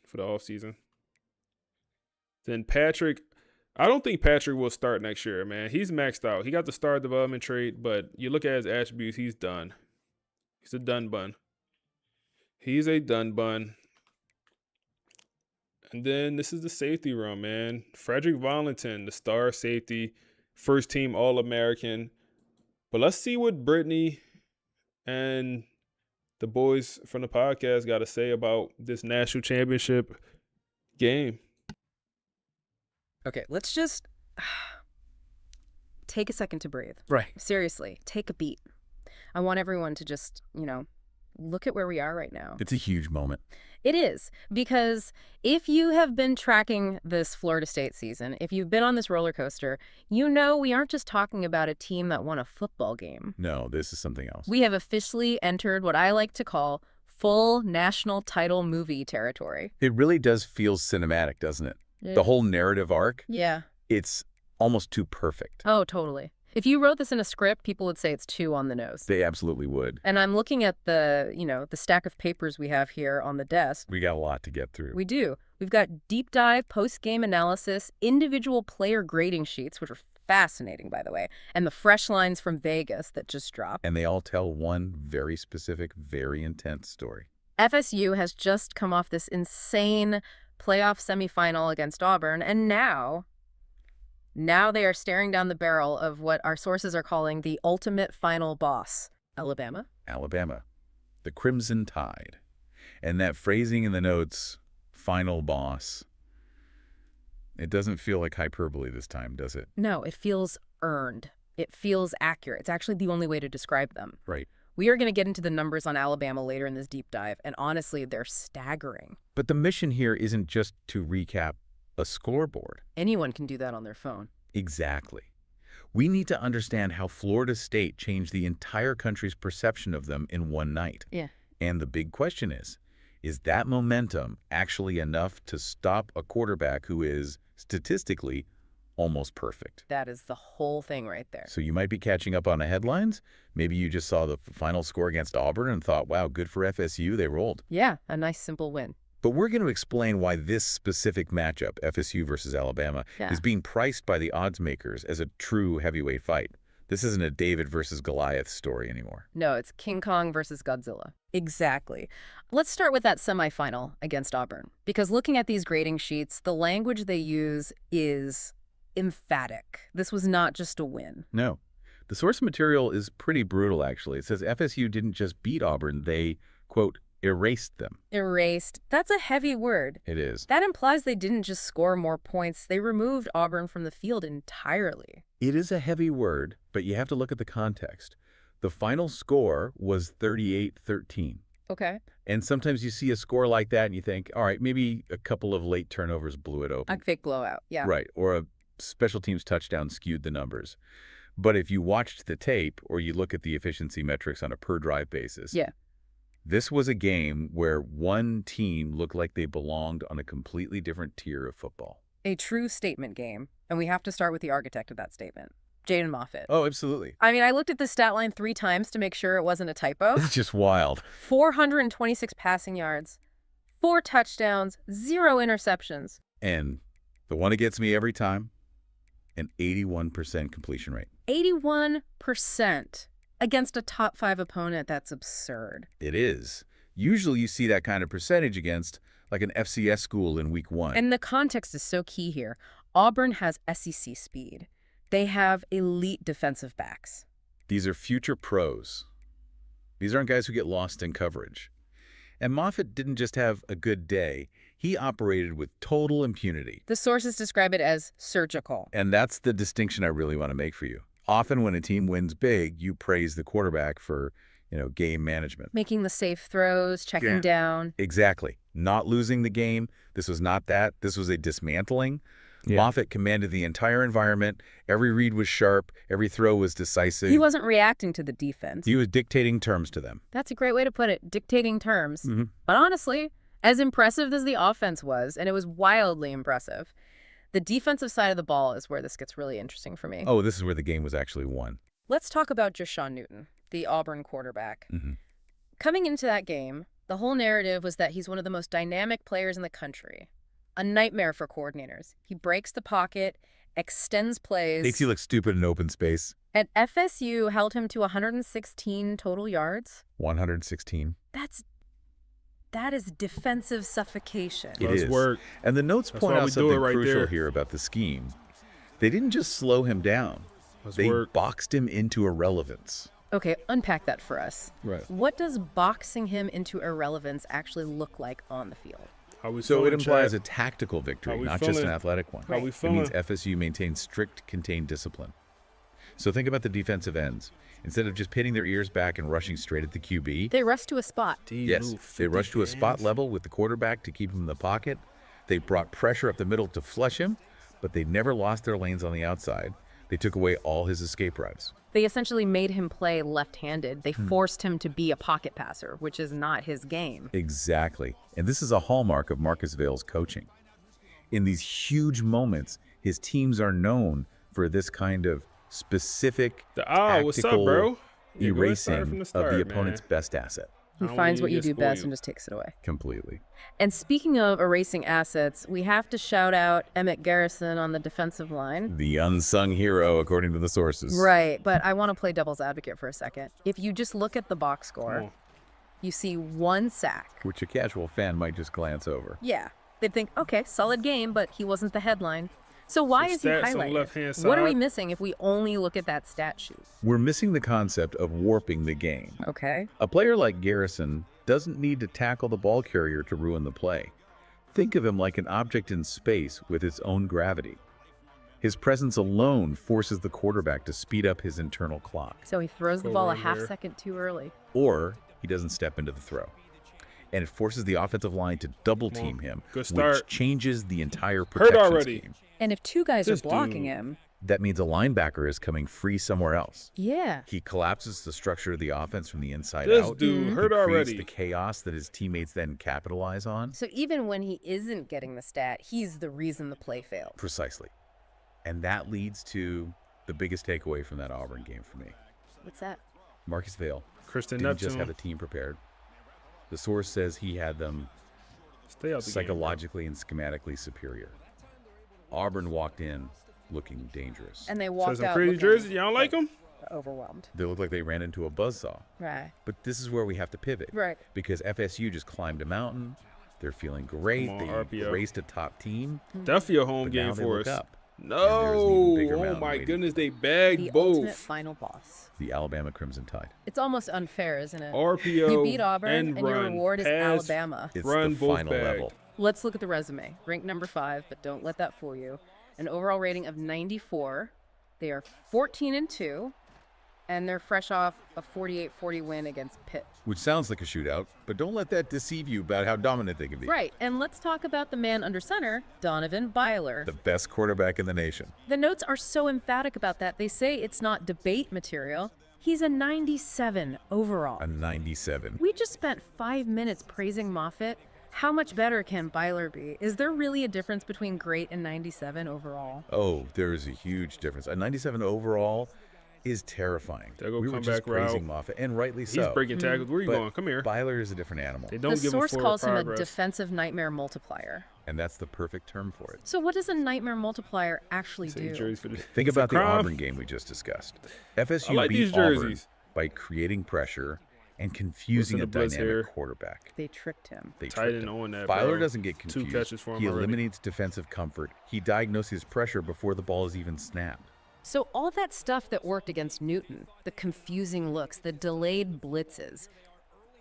for the offseason. Then Patrick, I don't think Patrick will start next year, man. He's maxed out. He got the star development trait, but you look at his attributes, he's done. He's a done bun. He's a done bun. And then this is the safety room, man. Frederick Valentin, the star safety, first team All-American. But let's see what Brittany and the boys from the podcast got to say about this national championship game. Okay, let's just take a second to breathe. Right. Seriously, take a beat. I want everyone to just, look at where we are right now. It's a huge moment. It is, because if you have been tracking this Florida State season, if you've been on this roller coaster, you know we aren't just talking about a team that won a football game. No, this is something else. We have officially entered what I like to call full national title movie territory. It really does feel cinematic, doesn't it? The whole narrative arc, Yeah. it's almost too perfect. Oh, totally. If you wrote this in a script, people would say it's too on the nose. They absolutely would. And I'm looking at the stack of papers we have here on the desk. We got a lot to get through. We do. We've got deep dive, post-game analysis, individual player grading sheets, which are fascinating, by the way, and the fresh lines from Vegas that just dropped. And they all tell one very specific, very intense story. FSU has just come off this insane playoff semifinal against Auburn, and now they are staring down the barrel of what our sources are calling the ultimate final boss, Alabama. Alabama. The Crimson Tide. And that phrasing in the notes, final boss, it doesn't feel like hyperbole this time, does it? No, it feels earned. It feels accurate. It's actually the only way to describe them. Right. We are going to get into the numbers on Alabama later in this deep dive, and honestly, they're staggering. But the mission here isn't just to recap a scoreboard. Anyone can do that on their phone. Exactly. We need to understand how Florida State changed the entire country's perception of them in one night. Yeah. And the big question is that momentum actually enough to stop a quarterback who is, statistically, almost perfect? That is the whole thing right there. So you might be catching up on the headlines. Maybe you just saw the final score against Auburn and thought, wow, good for FSU, they rolled. Yeah, a nice simple win. But we're going to explain why this specific matchup, FSU versus Alabama, is being priced by the odds makers as a true heavyweight fight. This isn't a David versus Goliath story anymore. No, it's King Kong versus Godzilla. Exactly. Let's start with that semifinal against Auburn, because looking at these grading sheets, the language they use is emphatic. This was not just a win. No. The source material is pretty brutal, actually. It says FSU didn't just beat Auburn, they, quote, erased them. Erased. That's a heavy word. It is. That implies they didn't just score more points. They removed Auburn from the field entirely. It is a heavy word, but you have to look at the context. The final score was 38-13. Okay. And sometimes you see a score like that and you think, all right, maybe a couple of late turnovers blew it open. A fake blowout, yeah. Right, or a special teams touchdown skewed the numbers. But if you watched the tape or you look at the efficiency metrics on a per-drive basis, yeah, this was a game where one team looked like they belonged on a completely different tier of football. a true statement game. And we have to start with the architect of that statement, Jaden Moffitt. Oh, absolutely. I mean, I looked at the stat line 3 times to make sure it wasn't a typo. It's just wild. 426 passing yards, 4 touchdowns, 0 interceptions. And the one that gets me every time, an 81% completion rate. 81% against a top 5 opponent. That's absurd. It is. Usually you see that kind of percentage against like an FCS school in week 1. And the context is so key here. Auburn has SEC speed. They have elite defensive backs. These are future pros. These aren't guys who get lost in coverage. And Moffitt didn't just have a good day. He operated with total impunity. The sources describe it as surgical. And that's the distinction I really want to make for you. Often when a team wins big, you praise the quarterback for, game management. Making the safe throws, checking down. Exactly. Not losing the game. This was not that. This was a dismantling. Yeah. Moffitt commanded the entire environment. Every read was sharp. Every throw was decisive. He wasn't reacting to the defense. He was dictating terms to them. That's a great way to put it, dictating terms. Mm-hmm. But honestly, as impressive as the offense was, and it was wildly impressive, the defensive side of the ball is where this gets really interesting for me. Oh, this is where the game was actually won. Let's talk about Jashawn Newton, the Auburn quarterback. Mm-hmm. Coming into that game, the whole narrative was that he's one of the most dynamic players in the country. A nightmare for coordinators. He breaks the pocket, extends plays. Makes you look stupid in open space. And FSU held him to 116 total yards. 116. That is defensive suffocation. It is. Work. And the notes point out something right crucial there. here about the scheme. They didn't just slow him down. They boxed him into irrelevance. Okay, unpack that for us. Right. What does boxing him into irrelevance actually look like on the field? How we So it feeling, implies Chad? a tactical victory, How we not just an feeling? athletic one. How we It means feeling? FSU maintains strict, contained discipline. So think about the defensive ends. Instead of just pinning their ears back and rushing straight at the QB, They rush to a spot. These yes, little they 50 rushed to a spot fans. level with the quarterback to keep him in the pocket. They brought pressure up the middle to flush him, but they never lost their lanes on the outside. They took away all his escape routes. They essentially made him play left-handed. They forced him to be a pocket passer, which is not his game. Exactly. And this is a hallmark of Marcus Vale's coaching. In these huge moments, his teams are known for this kind of specific, What's up, tactical bro? Yeah, go ahead, start erasing from the of start, the man. opponent's best asset. He I don't finds want what you you to do get best spoiled. and just takes it away. Completely. And speaking of erasing assets, we have to shout out Emmett Garrison on the defensive line. The unsung hero, according to the sources. Right, but I want to play devil's advocate for a second. If you just look at the box Come score, on. you see 1 sack. Which a casual fan might just glance over. Yeah, they'd think, okay, solid game, but he wasn't the headline. So why Some is he stats on the highlighted? left-hand What are we side. missing if we only look at that stat sheet? We're missing the concept of warping the game. Okay. A player like Garrison doesn't need to tackle the ball carrier to ruin the play. Think of him like an object in space with its own gravity. His presence alone forces the quarterback to speed up his internal clock. So he throws the Go ball a right half here. second too early. Or he doesn't step into the throw. And it forces the offensive line to double Come on. team him, Good which start. changes the entire protection already. scheme. And if 2 guys This are blocking dude. him, That means a linebacker is coming free somewhere else. yeah. He collapses the structure of the offense from the inside This out. dude He hurt creates already. the chaos that his teammates then capitalize on. So even when he isn't getting the stat, he's the reason the play failed. Precisely. And that leads to the biggest takeaway from that Auburn game for me. What's that? Marcus Vale Kristen didn't just have Neptune. the team prepared. The source says he had them Stay out the game, bro. psychologically and schematically superior. Auburn walked in looking dangerous. And they Says walked some out pretty looking jerseys. Y'all like them? overwhelmed. They looked like they ran into a buzzsaw. Right. But this is where we have to pivot. Right. Because FSU just climbed a mountain. They're feeling great. Come on, They RPO. raced a top team. Definitely a home But game now they for look us. up. No. there's an even bigger Oh mountain my waiting. goodness, they bagged The ultimate both. final boss. The Alabama Crimson Tide. It's almost unfair, isn't it? RPO You beat Auburn, and and your run. reward is Pass, Alabama. It's Run the both final bagged. level. Let's look at the resume. Ranked number 5, but don't let that fool you. An overall rating of 94. They are 14-2, and they're fresh off a 48-40 win against Pitt. Which sounds like a shootout, but don't let that deceive you about how dominant they can be. Right, and let's talk about the man under center, Donovan Byler. The best quarterback in the nation. The notes are so emphatic about that. They say it's not debate material. He's a 97 overall. A 97. We just spent 5 minutes praising Moffitt. How much better can Byler be? Is there really a difference between great and 97 overall? Oh, there is a huge difference. A 97 overall is terrifying. There go We were just comeback route. praising Moffitt, and rightly He's so. breaking tackles. Where you But going? Come here. Byler is a different animal, They don't The give source him forward calls him a progress. defensive nightmare multiplier. and that's the perfect term for it. So what does a nightmare multiplier actually Say do? jerseys for the- Think it's a about the crime. Auburn game we just discussed. FSU I like beat these Auburn jerseys. by creating pressure and confusing Listen a to Blitz dynamic here. quarterback. They tricked him. They Tight tricked end him. on that, Byler bro. doesn't get 2 confused. catches for him He already. eliminates defensive comfort. He diagnoses pressure before the ball is even snapped. So all that stuff that worked against Newton, the confusing looks, the delayed blitzes,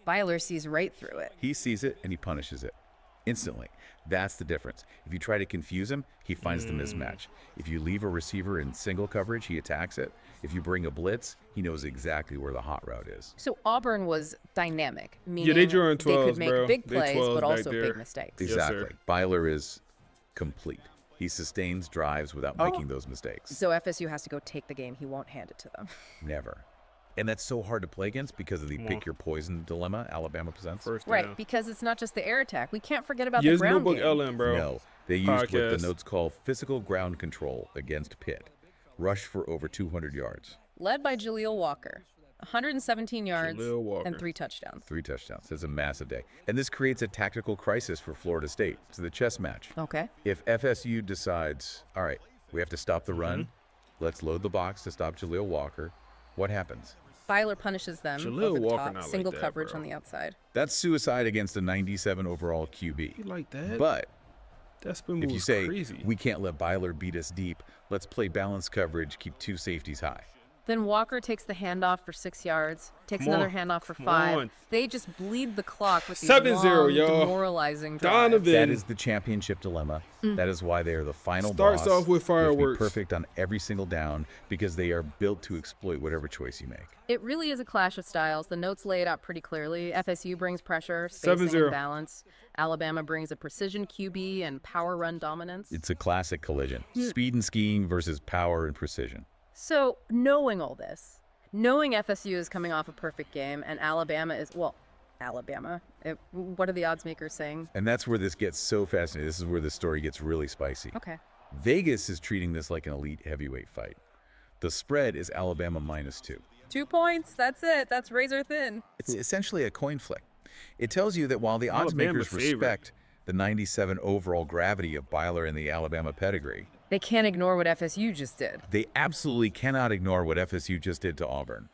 Byler sees right through it. He sees it and he punishes it instantly. That's the difference. If you try to confuse him, he finds the mismatch. If you leave a receiver in single coverage, he attacks it. If you bring a blitz, he knows exactly where the hot route is. So Auburn was dynamic, meaning they drew in they 12s, could make bro. big They plays, 12s but back also there. big mistakes. Yes, Exactly. sir. Byler is complete. He sustains drives without making those mistakes. So FSU has to go take the game. He won't hand it to them. Never. And that's so hard to play against because of the Come pick on. your poison dilemma Alabama presents. First Right, down. because it's not just the air attack. We can't forget about Use the ground notebook game. LM, bro. No, they used what Podcast. the notes call physical ground control against Pitt. Rush for over 200 yards. Led by Jaleel Walker. 117 yards Jaleel Walker. and 3 touchdowns. 3 touchdowns. It's a massive day. And this creates a tactical crisis for Florida State. It's the chess match. Okay. If FSU decides, all right, we have to stop the run, let's load the box to stop Jaleel Walker, what happens? Byler punishes them Jaleel over the Walker top, not like single that, coverage bro. on the outside. That's suicide against a 97 overall QB. You like that? But that spin move if you was say, crazy. we can't let Byler beat us deep, let's play balanced coverage, keep 2 safeties high. Then Walker takes the handoff for 6 yards, takes Come another on. handoff for Come 5. on. They just bleed the clock with these 7-0, long, y'all. demoralizing drives. Donovan. That is the championship dilemma. That is why they are the final Starts boss. off with They have to be fireworks. perfect on every single down because they are built to exploit whatever choice you make. It really is a clash of styles. The notes lay it out pretty clearly. FSU brings pressure, spacing, 7-0. and balance. Alabama brings a precision QB and power run dominance. It's a classic collision. Speed and scheme versus power and precision. So, knowing all this, knowing FSU is coming off a perfect game and Alabama is, well, Alabama. What are the odds makers saying? And that's where this gets so fascinating. This is where the story gets really spicy. Okay. Vegas is treating this like an elite heavyweight fight. The spread is Alabama -2. 2 points. That's it. That's razor thin. It's essentially a coin flick. It tells you that while the odds Alabama makers favorite. respect the 97 overall gravity of Byler and the Alabama pedigree, They can't ignore what FSU just did. they absolutely cannot ignore what FSU just did to Auburn.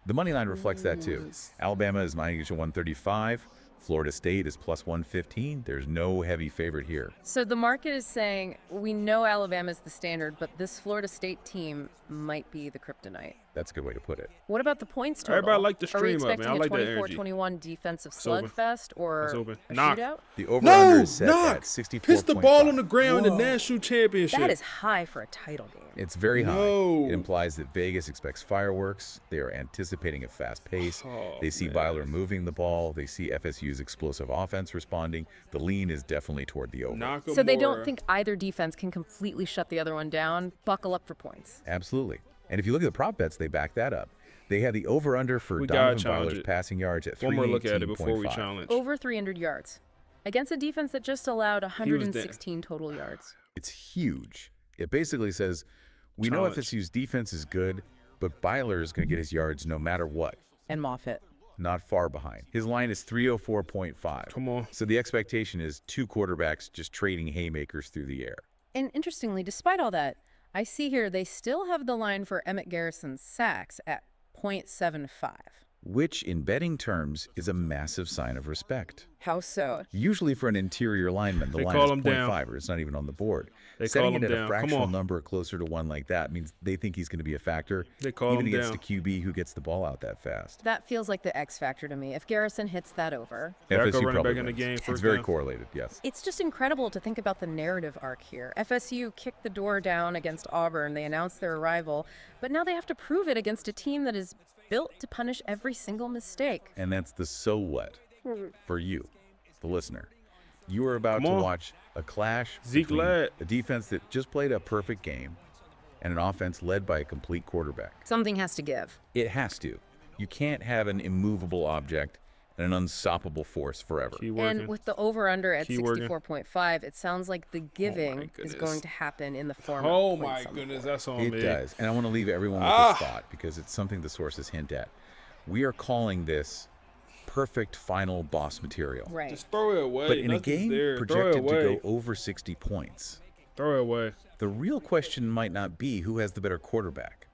The money line reflects that too. Alabama is -135. Florida State is +115. There's no heavy favorite here. So the market is saying, we know Alabama's the standard, but this Florida State team might be the kryptonite. That's a good way to put it. What about the points total? Everybody like the Are we stream up, man. I expecting like that a energy. 24-21 defensive It's open. slugfest or It's open. a Knock. shootout? The over-under No, is set knock. at 64.5. Pitch the ball on the ground in the national championship. That is high for a title game. It's very high. No. It implies that Vegas expects fireworks. They are anticipating a fast pace. Oh, They see man. Byler moving the ball. They see FSU's explosive offense responding. The lean is definitely toward the over. Nakamura. So they don't think either defense can completely shut the other one down. Buckle up for points. Absolutely. And if you look at the prop bets, they back that up. They have the over-under for We gotta Donovan challenge Byler's it. passing yards at 318.5. One more look at it before we challenge. Over 300 yards. Against a defense that just allowed 116 total yards. It's huge. It basically says, we know Challenge. FSU's defense is good, but Byler is going to get his yards no matter what. And Moffitt. Not far behind. His line is 304.5. Come on. So the expectation is 2 quarterbacks just trading haymakers through the air. And interestingly, despite all that, I see here they still have the line for Emmett Garrison's sacks at .75. Which, in betting terms, is a massive sign of respect. How so? Usually for an interior lineman, the They line call is him down. 0.5, or it's not even on the board. They Setting call it him at down. a Come fractional on. number closer to 1 like that means they think he's going to be a factor, They call even him against down. a QB who gets the ball out that fast. That feels like the X factor to me. If Garrison hits that over. Backup FSU running probably back in the wins. game, It's first very down. correlated, yes. It's just incredible to think about the narrative arc here. FSU kicked the door down against Auburn. They announced their arrival, but now they have to prove it against a team that is built to punish every single mistake. And that's the so what for you, the listener. You are about Come to on. watch a clash Zeke between Ladd. a defense that just played a perfect game and an offense led by a complete quarterback. Something has to give. It has to. You can't have an immovable object and an unstoppable force forever. Keep working. And with the over-under at Keep working. 64.5, it sounds like the giving is goodness. going to happen in the form Oh of my points on the goodness, board. that's on It me. does. And I want to leave everyone with Ah. this thought because it's something the sources hint at. We are calling this perfect final boss material. Right. Just throw it away. But in a Nothing's game there. Throw it projected to away. go over 60 points, Throw it away. the real question might not be who has the better quarterback.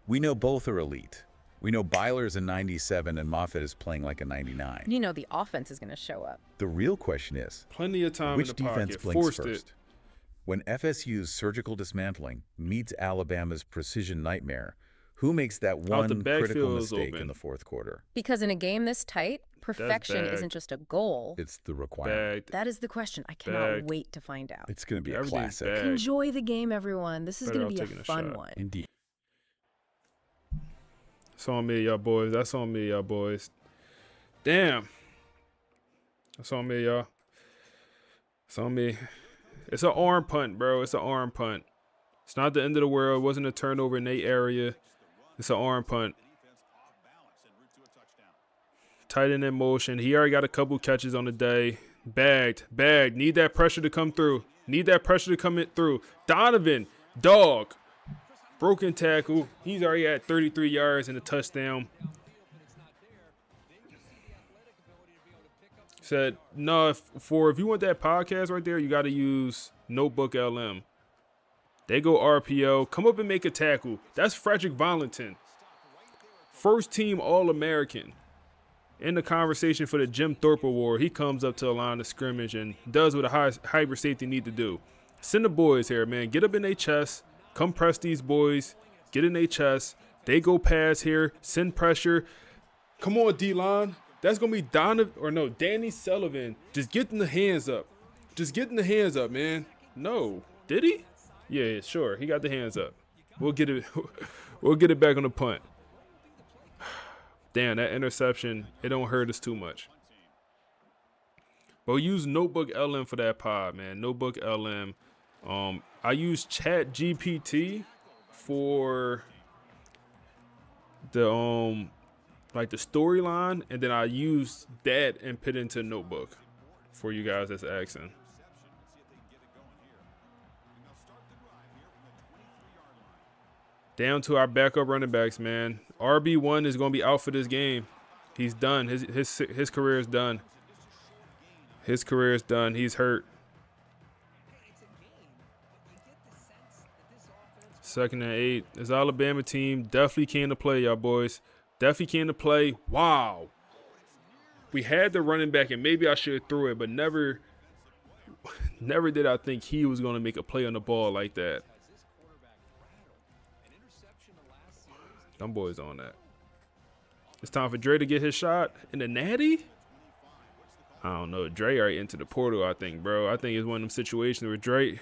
We know both are elite. We know Byler's a 97 and Moffitt is playing like a 99. You know the offense is going to show up. The real question is, Plenty of time which in the defense pocket. blinks Forced first? it. When FSU's surgical dismantling meets Alabama's precision nightmare, who makes that Out the one backfield critical is mistake open. in the fourth quarter? Because in a game this tight, perfection bagged. isn't just a goal. It's the requirement. Bagged. That is the question. I cannot Bagged. wait to find out. It's going to be a Everything's classic. bagged. Enjoy the game, everyone. This is Better going to off be a taking a fun shot. one. Indeed. That's on me, y'all boys. That's on me, y'all boys. Damn. That's on me, y'all. It's on me. It's an arm punt, bro. It's an arm punt. It's not the end of the world. It wasn't a turnover in their area. It's an arm punt. Tight end in motion. He already got a couple catches on the day. Bagged. Need that pressure to come through. Need that pressure to come in through. Donovan, dog. Broken tackle. He's already at 33 yards and a touchdown. Said, no, if you want that podcast right there, you got to use Notebook LM. They go RPO. Come up and make a tackle. That's Frederick Valentin. First team All-American. In the conversation for the Jim Thorpe Award, he comes up to the line of scrimmage and does what a hybrid safety need to do. Send the boys here, man. Get up in their chest. Come press these boys. Get in their chest. They go pass here, send pressure. Come on, D-line. That's going to be Danny Sullivan. Just getting the hands up. Just getting the hands up, man. No. Did he? Yeah, sure. He got the hands up. We'll get it we'll get it back on the punt. Damn, that interception, it don't hurt us too much. But we use Notebook LM for that pod, man. Notebook LM. I use Chat GPT for the the storyline, and then I use that and put into Notebook for you guys that's asking. Down to our backup running backs, man. RB1 is going to be out for this game. He's done. His career is done. His career is done. He's hurt. 2nd and 8. This Alabama team definitely came to play, y'all boys. Definitely came to play. Wow. We had the running back, and maybe I should have threw it, but never did I think he was going to make a play on the ball like that. Them boys on that. It's time for Dre to get his shot. And the Natty? I don't know. Dre already into the portal, I think, bro. I think it's one of them situations where Dre,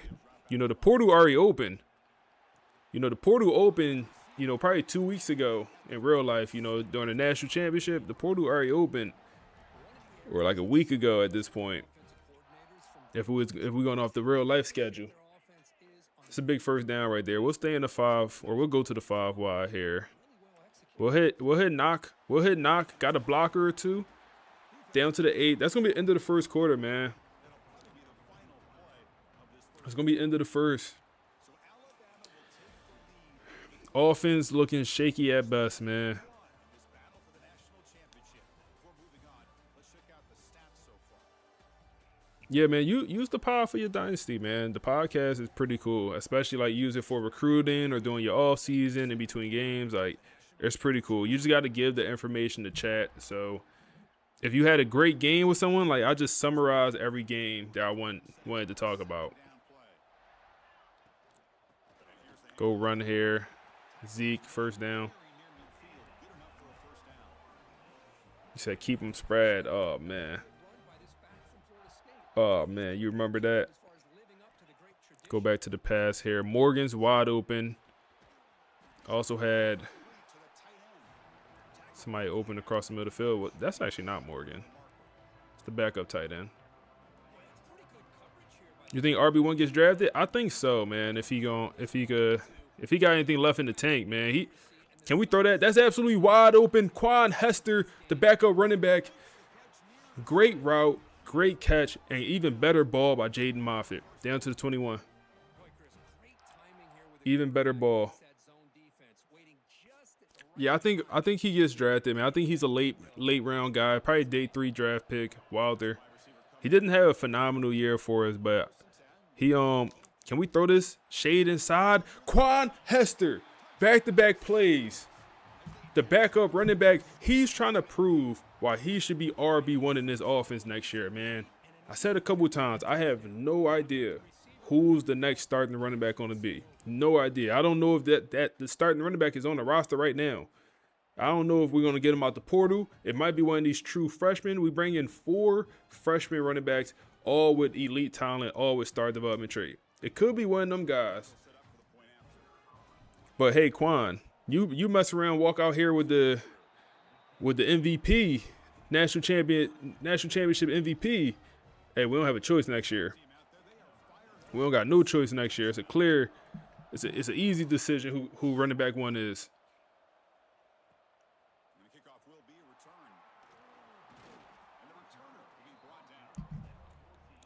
the portal already open. The portal opened, probably 2 weeks ago in real life, during the national championship. The portal already opened. Or like a week ago at this point. If we're going off the real life schedule. It's a big first down right there. We'll stay in the 5, or we'll go to the 5 wide here. We'll hit knock. We'll hit knock. Got a blocker or two. Down to the 8. That's going to be the end of the first quarter, man. It's going to be the end of the first. Offense looking shaky at best, man. Yeah, man, you use the pod for your dynasty, man. The podcast is pretty cool, especially like use it for recruiting or doing your off season in between games. Like, it's pretty cool. You just got to give the information to chat. So if you had a great game with someone, like I just summarized every game that I wanted to talk about. Go run here. Zeke, first down. You said keep him spread. Oh, man. Oh, man, you remember that? Go back to the pass here. Morgan's wide open. Also had somebody open across the middle of the field. Well, that's actually not Morgan. It's the backup tight end. You think RB1 gets drafted? I think so, man. If he got anything left in the tank, man. Can we throw that? That's absolutely wide open. Quan Hester, the backup running back. Great route. Great catch, and even better ball by Jaden Moffitt. Down to the 21. Even better ball. Yeah, I think he gets drafted, man. I think he's a late round guy. Probably day 3 draft pick. Wilder. He didn't have a phenomenal year for us, but he can we throw this shade inside? Quan Hester. Back-to-back plays. The backup running back, he's trying to prove why he should be RB1 in this offense next year, man. I said a couple times, I have no idea who's the next starting running back going to be. No idea. I don't know if that the starting running back is on the roster right now. I don't know if we're going to get him out the portal. It might be one of these true freshmen. We bring in 4 freshman running backs, all with elite talent, all with star development trait. It could be one of them guys. But hey, Quan, you mess around, walk out here with the MVP, national championship MVP. Hey, we don't have a choice next year. We don't got no choice next year. It's an easy decision who running back 1 is.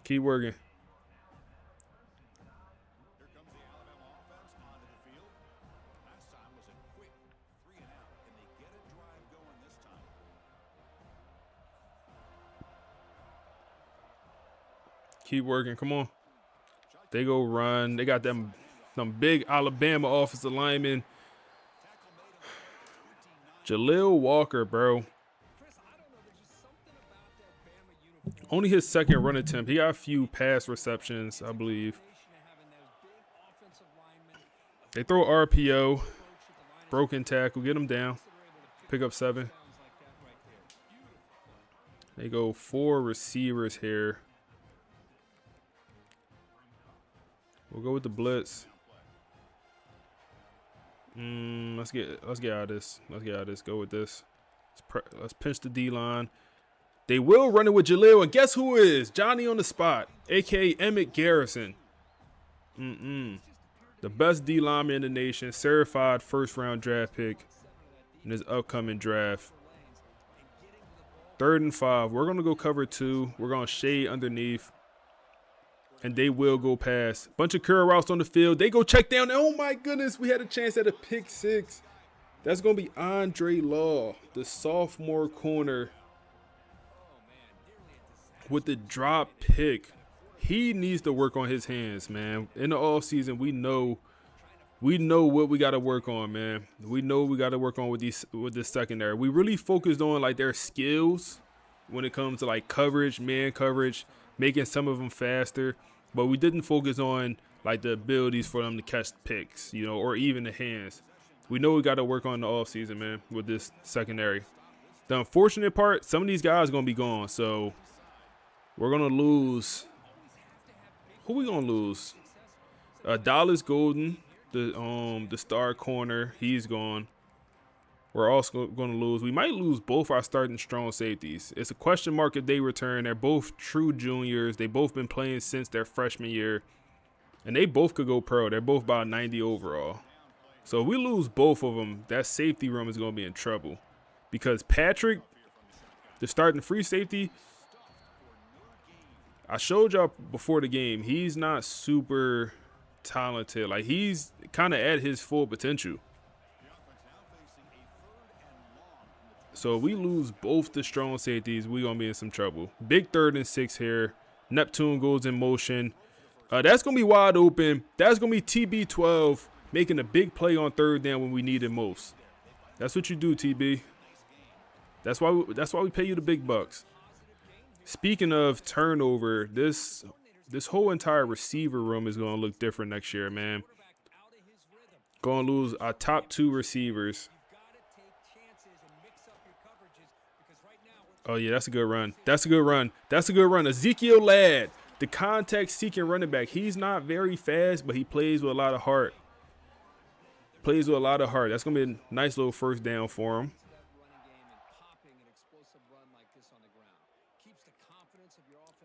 Keep working. Keep working. Come on. They go run. They got them big Alabama offensive linemen. Jaleel Walker, bro. Only his second run attempt. He got a few pass receptions, I believe. They throw RPO. Broken tackle. Get him down. Pick up 7. They go 4 receivers here. We'll go with the blitz. Let's get out of this. Let's get out of this. Go with this. Let's pinch the D line. They will run it with Jaleel, and guess who is Johnny on the spot, aka Emmett Garrison. The best D lineman in the nation, certified first-round draft pick in this upcoming draft. 3rd and 5. We're gonna go cover 2. We're gonna shade underneath. And they will go pass. Bunch of curl routes on the field. They go check down. Oh, my goodness. We had a chance at a pick 6. That's going to be Andre Law, the sophomore corner, with the drop pick. He needs to work on his hands, man. In the offseason, we know what we got to work on, man. We know we got to work on with this secondary. We really focused on, like, their skills when it comes to, like, coverage, man coverage, making some of them faster. But we didn't focus on, like, the abilities for them to catch picks, you know, or even the hands. We know we got to work on the offseason, man, with this secondary. The unfortunate part, some of these guys are going to be gone. So we're going to lose. Who we going to lose? Dallas Golden, the star corner, he's gone. We're also going to lose. We might lose both our starting strong safeties. It's a question mark if they return. They're both true juniors. They've both been playing since their freshman year. And they both could go pro. They're both about 90 overall. So if we lose both of them, that safety room is going to be in trouble. Because Patrick, the starting free safety, I showed y'all before the game, he's not super talented. Like, he's kind of at his full potential. So if we lose both the strong safeties, we're going to be in some trouble. Big 3rd and 6 here. Neptune goes in motion. That's going to be wide open. That's going to be TB12 making a big play on 3rd down when we need it most. That's what you do, TB. That's why we pay you the big bucks. Speaking of turnover, this whole entire receiver room is going to look different next year, man. Going to lose our top 2 receivers. Oh, yeah, that's a good run. That's a good run. That's a good run. Ezekiel Ladd, the contact-seeking running back. He's not very fast, but he plays with a lot of heart. Plays with a lot of heart. That's going to be a nice little first down for him.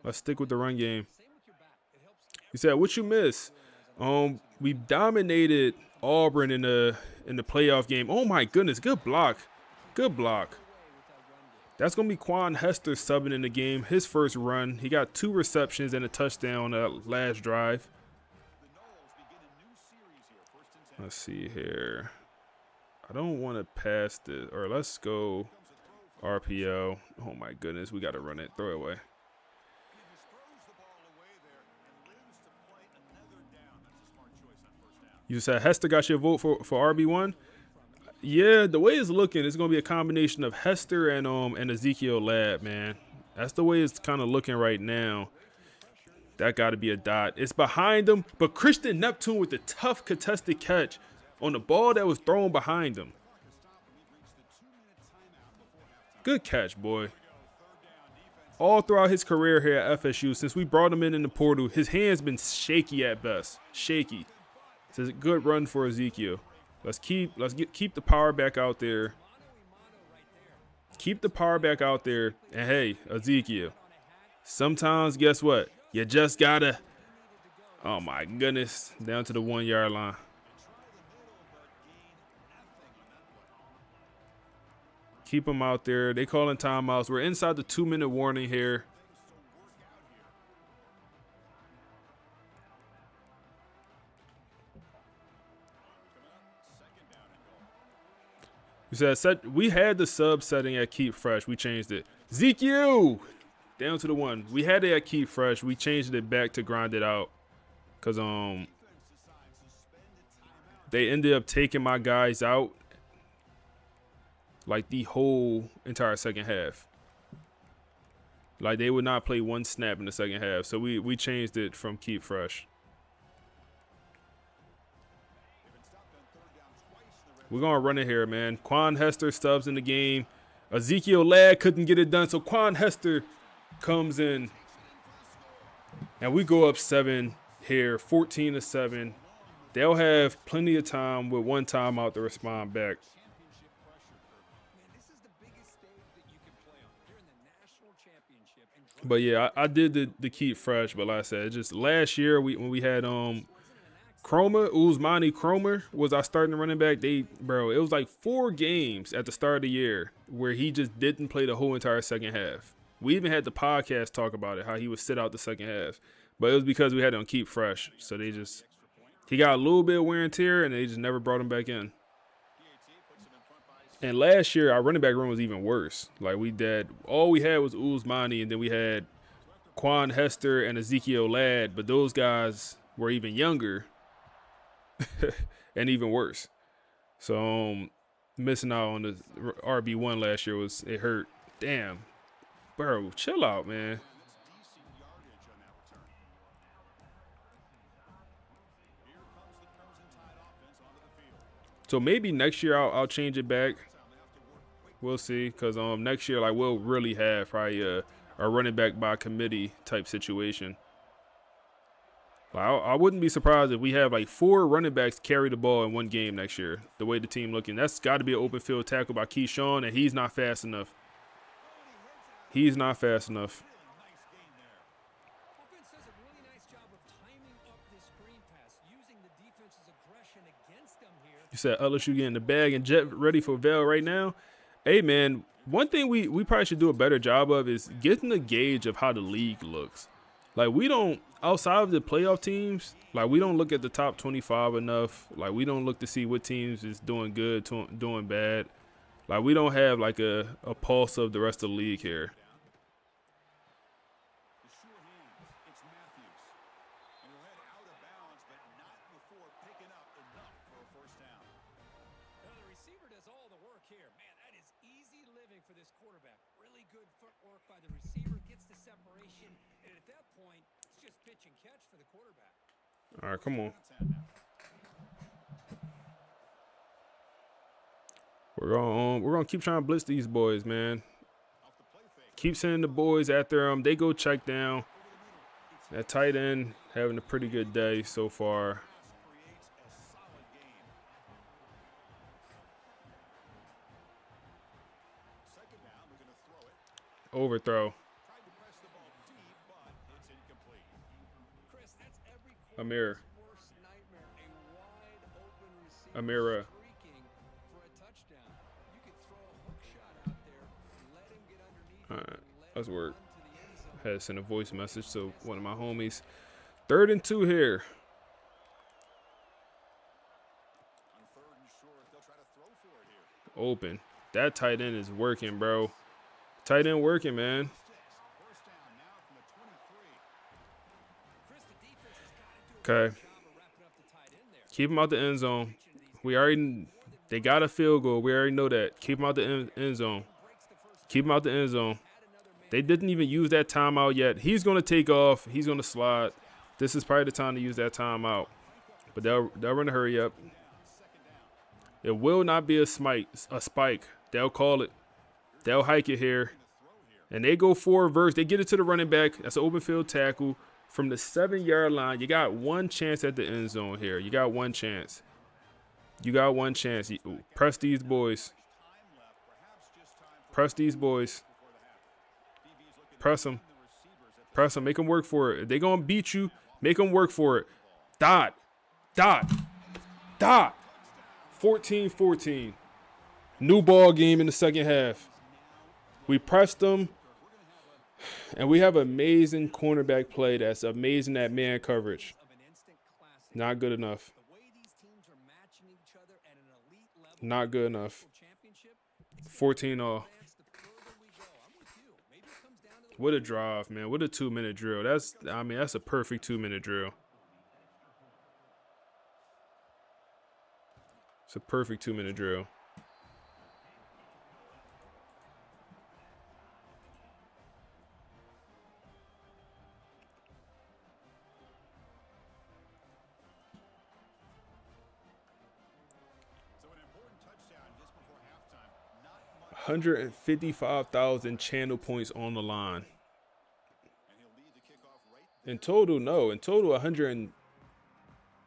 Let's stick with the run game. He said, what you miss? We dominated Auburn in the playoff game. Oh, my goodness. Good block. Good block. That's going to be Quan Hester subbing in the game. His first run. He got 2 receptions and a touchdown on that last drive. Let's see here. I don't want to pass this. Or let's go RPO. Oh, my goodness. We got to run it. Throw it away. You said Hester got your vote for RB1? Yeah, the way it's looking, it's going to be a combination of Hester and Ezekiel Ladd, man. That's the way it's kind of looking right now. That got to be a dot. It's behind him, but Christian Neptune with the tough contested catch on the ball that was thrown behind him. Good catch, boy. All throughout his career here at FSU, since we brought him in the portal, his hand's been shaky at best. Shaky. It's a good run for Ezekiel. Let's keep the power back out there. Keep the power back out there. And hey, Ezekiel, sometimes guess what? You just gotta, oh my goodness, down to the 1-yard line. Keep them out there. They calling timeouts. We're inside the 2-minute warning here. You said we had the sub setting at keep fresh. We changed it. Ezekiel down to the 1. We had it at keep fresh. We changed it back to grind it out because they ended up taking my guys out like the whole entire second half. Like they would not play one snap in the second half. So we changed it from keep fresh. We're going to run it here, man. Quan Hester stubs in the game. Ezekiel Ladd couldn't get it done, so Quan Hester comes in. And we go up 7 here, 14-7. They'll have plenty of time with one timeout to respond back. Championship pressure curve. Man, this is the biggest stage that you can play on. You're in the national championship. And But yeah, I did the keep fresh, but like I said, just last year when we had Cromer, Uzmani Cromer was our starting running back. It was like 4 games at the start of the year where he just didn't play the whole entire second half. We even had the podcast talk about it, how he would sit out the second half. But it was because we had him keep fresh. So he got a little bit of wear and tear, and they just never brought him back in. And last year, our running back room was even worse. Like all we had was Uzmani, and then we had Quan Hester and Ezekiel Ladd, but those guys were even younger and even worse. So missing out on the RB1 last year it hurt. Damn. Bro, chill out, man. So maybe next year I'll change it back. We'll see, because next year we'll really have probably a running back by committee type situation. I wouldn't be surprised if we have 4 running backs carry the ball in one game next year. The way the team looking, that's got to be an open field tackle by Keyshawn, and he's not fast enough. He's not fast enough. offense does a really nice job of timing up this screen pass, using the defense's aggression against them here. You said LSU getting the bag and jet ready for Vale right now. Hey, man, one thing we probably should do a better job of is getting a gauge of how the league looks. We don't, outside of the playoff teams, we don't look at the top 25 enough. We don't look to see what teams is doing good, doing bad. We don't have a pulse of the rest of the league here. The sure hands, it's Matthews. And he'll head out of bounds, but not before picking up enough for a first down. Now, the receiver does all the work here. Man, that is easy living for this quarterback. Really good footwork by the receiver, gets the separation, and at that point, it's just pitch and catch for the quarterback. All right, come on. We're gonna keep trying to blitz these boys, man. Keep sending the boys after them. They go check down. That tight end having a pretty good day so far. Overthrow. Amir. Amira. All right, let's work. Had to send a voice message to one of my homies. 3rd and 2 here. Open. That tight end is working, bro. Tight end working, man. Okay. Keep him out the end zone. They got a field goal. We already know that. Keep him out the end zone. Keep him out the end zone. They didn't even use that timeout yet. He's going to take off. He's going to slide. This is probably the time to use that timeout. But they'll run a hurry up. It will not be a spike. They'll call it. They'll hike it here. And they go forward verse. They get it to the running back. That's an open field tackle. From the 7-yard line, you got one chance at the end zone here. You got one chance. You got one chance. Press these boys. Press these boys. Press them. Press them. Make them work for it. If they're going to beat you, make them work for it. Dot. 14-14. New ball game in the second half. We pressed them, and we have amazing cornerback play that's amazing at man coverage. Not good enough. Not good enough. 14-all. What a drive, man. What a 2-minute drill. That's a perfect 2-minute drill. It's a perfect 2-minute drill. 155,000 channel points on the line. In total, no. In total,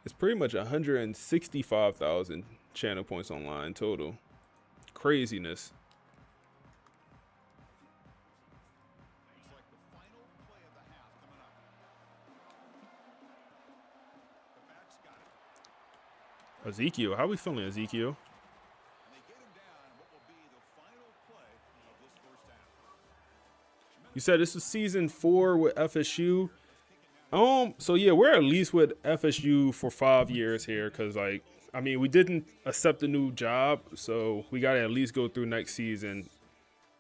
it's pretty much 165,000 channel points online total. Craziness. Ezekiel, how we feeling, Ezekiel? You said this was season 4 with FSU. So yeah, we're at least with FSU for 5 years here, because like, I mean, we didn't accept a new job, so we gotta at least go through next season,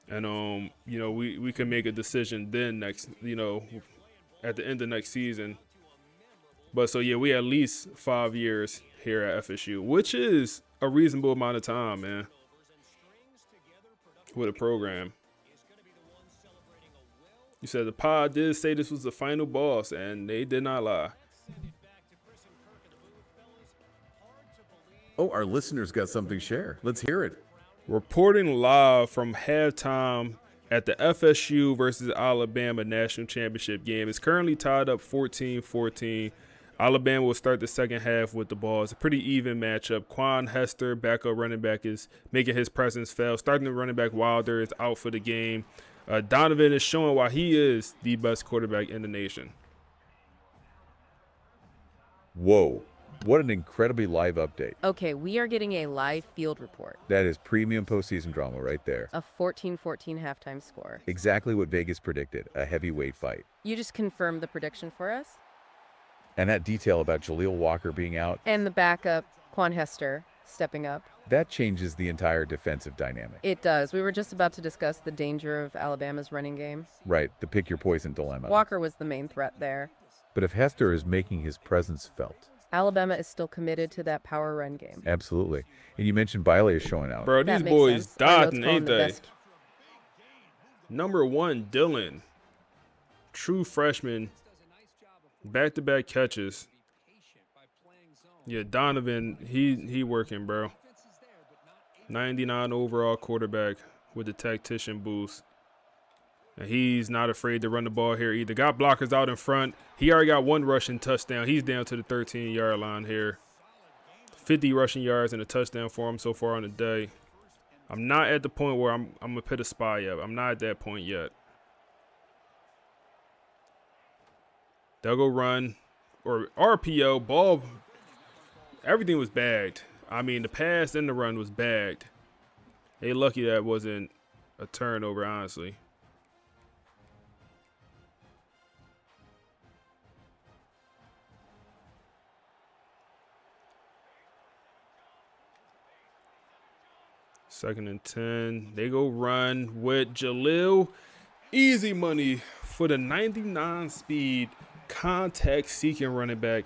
and you know, we can make a decision then next, you know, at the end of next season. But so yeah, we at least 5 years here at FSU, which is a reasonable amount of time, man, with a program. You said the pod did say this was the final boss, and they did not lie. Oh, our listeners got something to share. Let's hear it. Reporting live from halftime at the FSU versus Alabama national championship game. It's currently tied up 14-14. Alabama will start the second half with the ball. It's a pretty even matchup. Quan Hester, backup running back, is making his presence felt. Starting the running back Wilder is out for the game. Donovan is showing why he is the best quarterback in the nation. Whoa. What an incredibly live update. Okay, we are getting a live field report. That is premium postseason drama right there. A 14-14 halftime score. Exactly what Vegas predicted, a heavyweight fight. You just confirmed the prediction for us? And that detail about Jaleel Walker being out. And the backup, Quan Hester, stepping up. That changes the entire defensive dynamic. It does. We were just about to discuss the danger of Alabama's running game. Right, the pick your poison dilemma. Walker was the main threat there. But if Hester is making his presence felt. Alabama is still committed to that power run game. Absolutely. And you mentioned Vale is showing out. Bro, That these makes boys sense. I know it's dodging, calling ain't the they? best- Number 1, Dylan. True freshman. Back-to-back catches. Yeah, Donovan, he working, bro. 99 overall quarterback with the tactician boost. And he's not afraid to run the ball here either. Got blockers out in front. He already got 1 rushing touchdown. He's down to the 13-yard line here. 50 rushing yards and a touchdown for him so far on the day. I'm not at the point where I'm going to put a spy up. I'm not at that point yet. They'll go run or RPO, ball. Everything was bagged. I mean, the pass and the run was bagged. They lucky that wasn't a turnover, honestly. Second and 10. They go run with Jaleel. Easy money for the 99 speed contact seeking running back.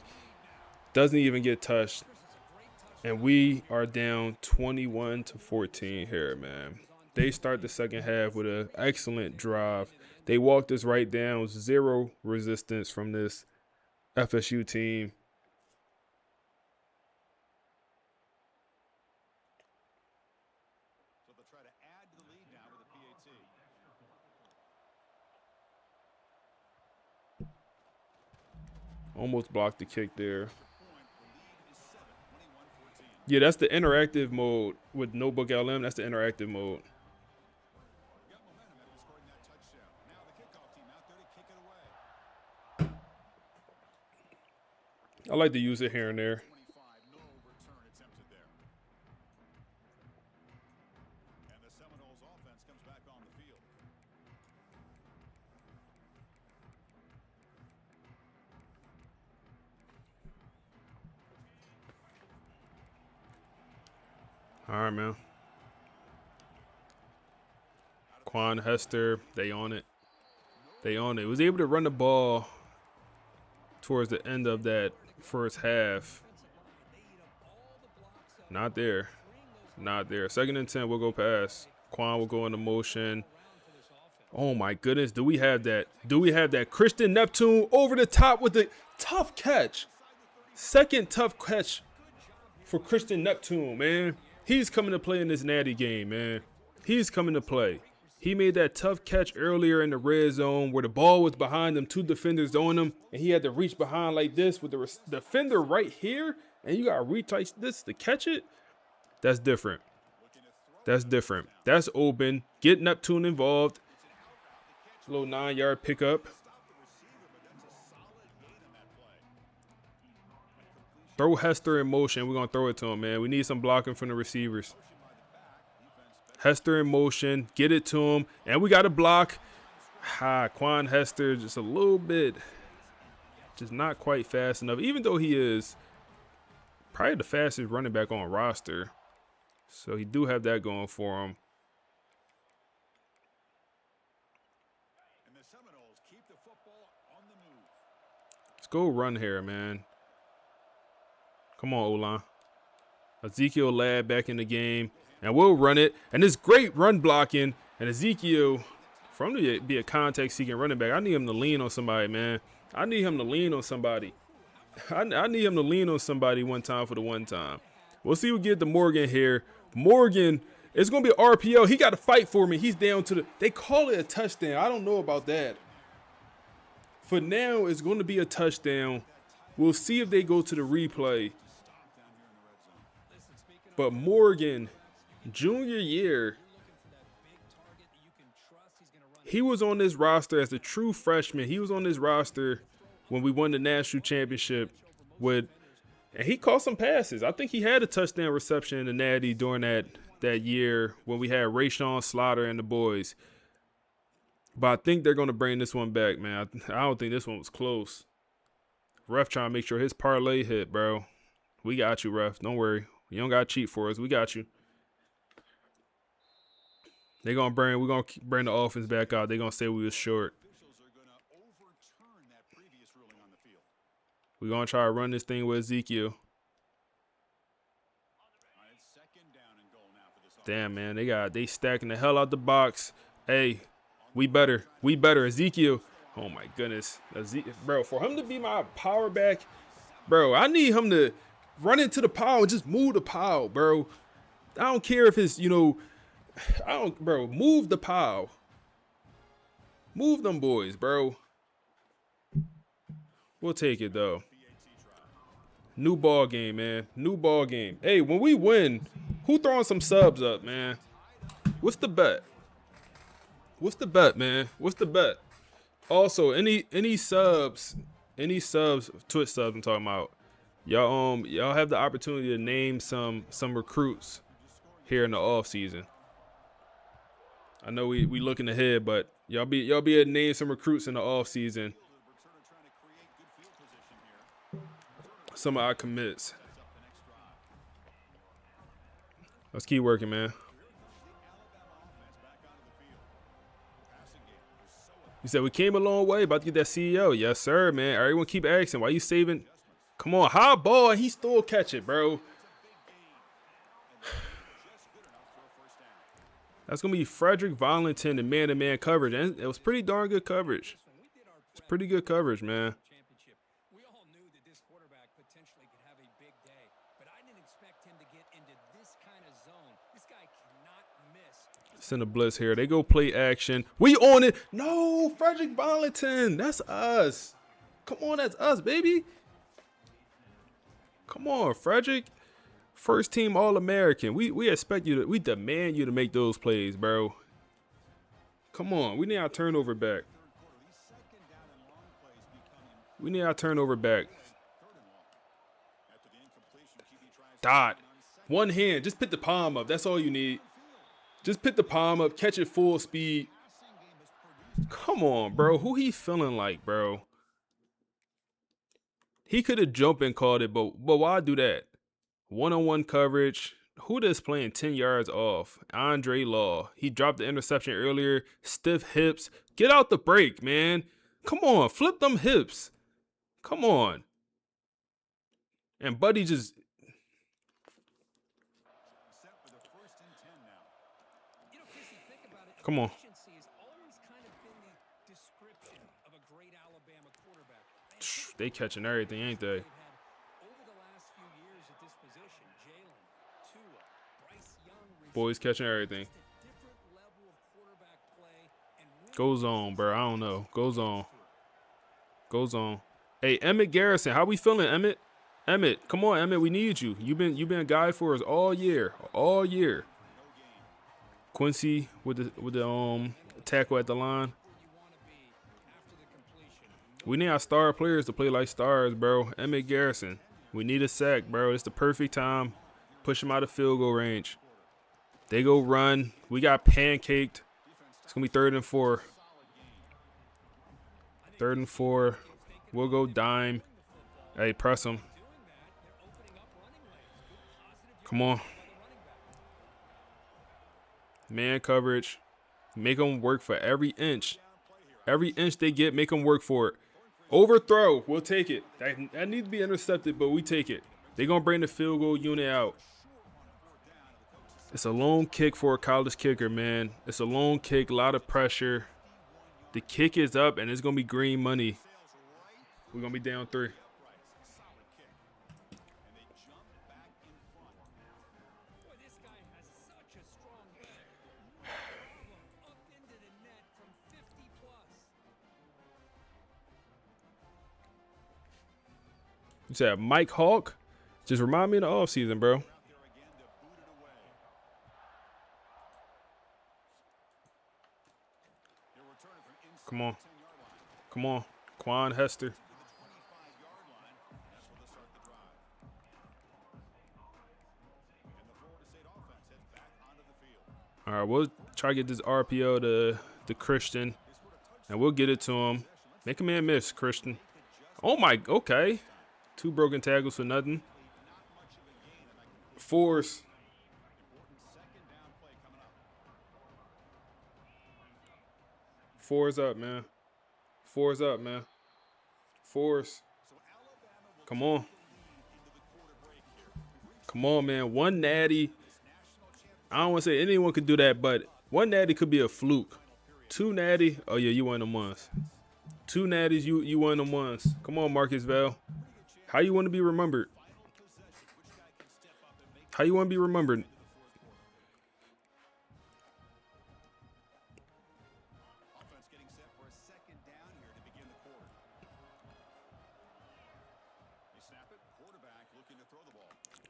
Doesn't even get touched. And we are down 21-14 here, man. They start the second half with an excellent drive. They walked us right down. 0 resistance from this FSU team. So they'll try to add to the lead now with a PAT. Almost blocked the kick there. Yeah, that's the interactive mode with Notebook LM. That's the interactive mode. Got momentum after scoring that touchdown. Now the kickoff team out there to kick it away. I like to use it here and there. 25, no return attempted there. And the Seminoles offense comes back on the field. All right, man. Quan Hester, they on it. They on it. Was able to run the ball towards the end of that first half. Not there. Not there. Second and 10, we'll go pass. Quan will go into motion. Oh, my goodness. Do we have that? Do we have that? Christian Neptune over the top with the tough catch. Second tough catch for Christian Neptune, man. He's coming to play in this Natty game, man. He's coming to play. He made that tough catch earlier in the red zone where the ball was behind him, 2 defenders on him, and he had to reach behind like this with the defender right here, and you got to reach like this to catch it. That's different. That's different. That's open. Get Neptune involved. Little 9-yard pickup. Throw Hester in motion. We're going to throw it to him, man. We need some blocking from the receivers. Hester in motion. Get it to him. And we got a block. Quan Hester just a little bit. Just not quite fast enough. Even though he is probably the fastest running back on roster. So he do have that going for him. Let's go run here, man. Come on, O-line. Ezekiel Ladd back in the game. And we'll run it. And it's great run blocking. And Ezekiel, for him to be a contact-seeking running back, I need him to lean on somebody, man. I need him to lean on somebody. I need him to lean on somebody one time for the one time. We'll see who get to Morgan here. Morgan, it's going to be an RPO. He got to fight for me. He's down to the – they call it a touchdown. I don't know about that. For now, it's going to be a touchdown. We'll see if they go to the replay. But Morgan, junior year, he was on this roster as a true freshman. He was on this roster when we won the national championship and he caught some passes. I think he had a touchdown reception in the Natty during that year when we had Rayshawn Slaughter and the boys. But I think they're going to bring this one back, man. I don't think this one was close. Ref trying to make sure his parlay hit, bro. We got you, ref. Don't worry. You don't got to cheat for us. We got you. We're going to bring the offense back out. They're going to say we was short. We're going to try to run this thing with Ezekiel. Damn, man. They stacking the hell out the box. Hey, we better. Ezekiel. Oh, my goodness. Bro, for him to be my power back, bro, I need him to run into the pile and just move the pile, bro. I don't care if it's, bro, move the pile. Move them boys, bro. We'll take it, though. New ball game, man. New ball game. Hey, when we win, who throwing some subs up, man? What's the bet? What's the bet, man? What's the bet? Also, any subs, Twitch subs I'm talking about. Y'all have the opportunity to name some recruits here in the off season. I know we looking ahead, but y'all be able to name some recruits in the off season. Some of our commits. Let's keep working, man. You said we came a long way, about to get that CEO. Yes, sir, man. Everyone keep asking, why you saving? Come on, high ball, and he still catch it, bro. That's going to be Frederick Valentin in man-to-man coverage. And it was pretty darn good coverage. It's pretty good coverage, man. We all knew that this quarterback potentially could have a big day, but I didn't expect him to get into this kind of zone. This guy cannot miss. Send a blitz here. They go play action. We on it. No, Frederick Valentin. That's us. Come on, that's us, baby. Come on, Frederick. First team All-American. We expect you to, we demand you to make those plays, bro. Come on. We need our turnover back. We need our turnover back. Dot. One hand. Just put the palm up. That's all you need. Just put the palm up. Catch it full speed. Come on, bro. Who he feeling like, bro? He could have jumped and called it, but why do that? One-on-one coverage. Who that's playing 10 yards off? Andre Law. He dropped the interception earlier. Stiff hips. Get out the break, man. Come on. Flip them hips. Come on. And Buddy just... Come on. They catching everything, ain't they? Boys catching everything. Goes on, bro. I don't know. Goes on. Goes on. Hey, Emmett Garrison, how we feeling, Emmett? Emmett, come on, Emmett. We need you. You've been a guy for us all year. All year. Quincy with the tackle at the line. We need our star players to play like stars, bro. Emmett Garrison. We need a sack, bro. It's the perfect time. Push him out of field goal range. They go run. We got pancaked. It's going to be 3rd and 4. 3rd and 4. We'll go dime. Hey, press him. Come on. Man coverage. Make them work for every inch. Every inch they get, make them work for it. Overthrow. We'll take it. That needs to be intercepted, but we take it. They're going to bring the field goal unit out. It's a lone kick for a college kicker, man. It's a lone kick, a lot of pressure. The kick is up, and it's going to be green money. We're going to be down 3. You said Mike Hawk? Just remind me of the offseason, bro. Come on. Come on. Quan Hester. All right, we'll try to get this RPO to Christian, and we'll get it to him. Make a man miss, Christian. Oh, my. Okay. 2 broken tackles for nothing. Force. Four's up, man. Four's up, man. Force. Come on. Come on, man. 1 natty. I don't want to say anyone could do that, but 1 natty could be a fluke. 2 natty. Oh, yeah, you one of them ones. 2 natties, you one of them ones. Come on, Marcus Vale. How you want to be remembered? How you want to be remembered?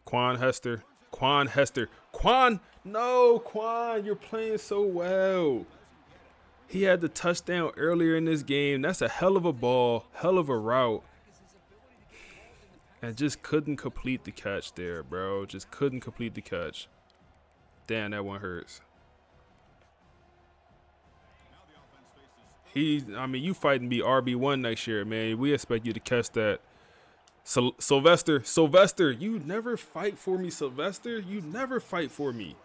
Quan Hester. Quan Hester. Quan! No, Quan, you're playing so well. He had the touchdown earlier in this game. That's a hell of a ball, hell of a route. And just couldn't complete the catch there, bro. Just couldn't complete the catch. Damn, that one hurts. I mean, you fighting to be RB1 next year, man. We expect you to catch that. Sylvester, you never fight for me, Sylvester. You never fight for me.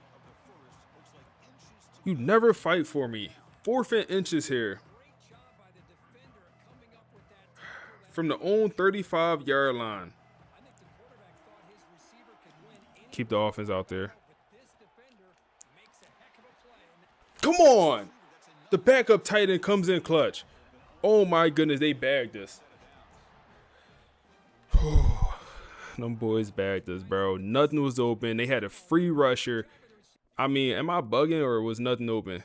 You never fight for me. 4th and inches here. From the own 35-yard line. Keep the offense out there. Come on. The backup tight end comes in clutch. Oh, my goodness. They bagged us. Them boys bagged us, bro. Nothing was open. They had a free rusher. I mean, am I bugging or was nothing open?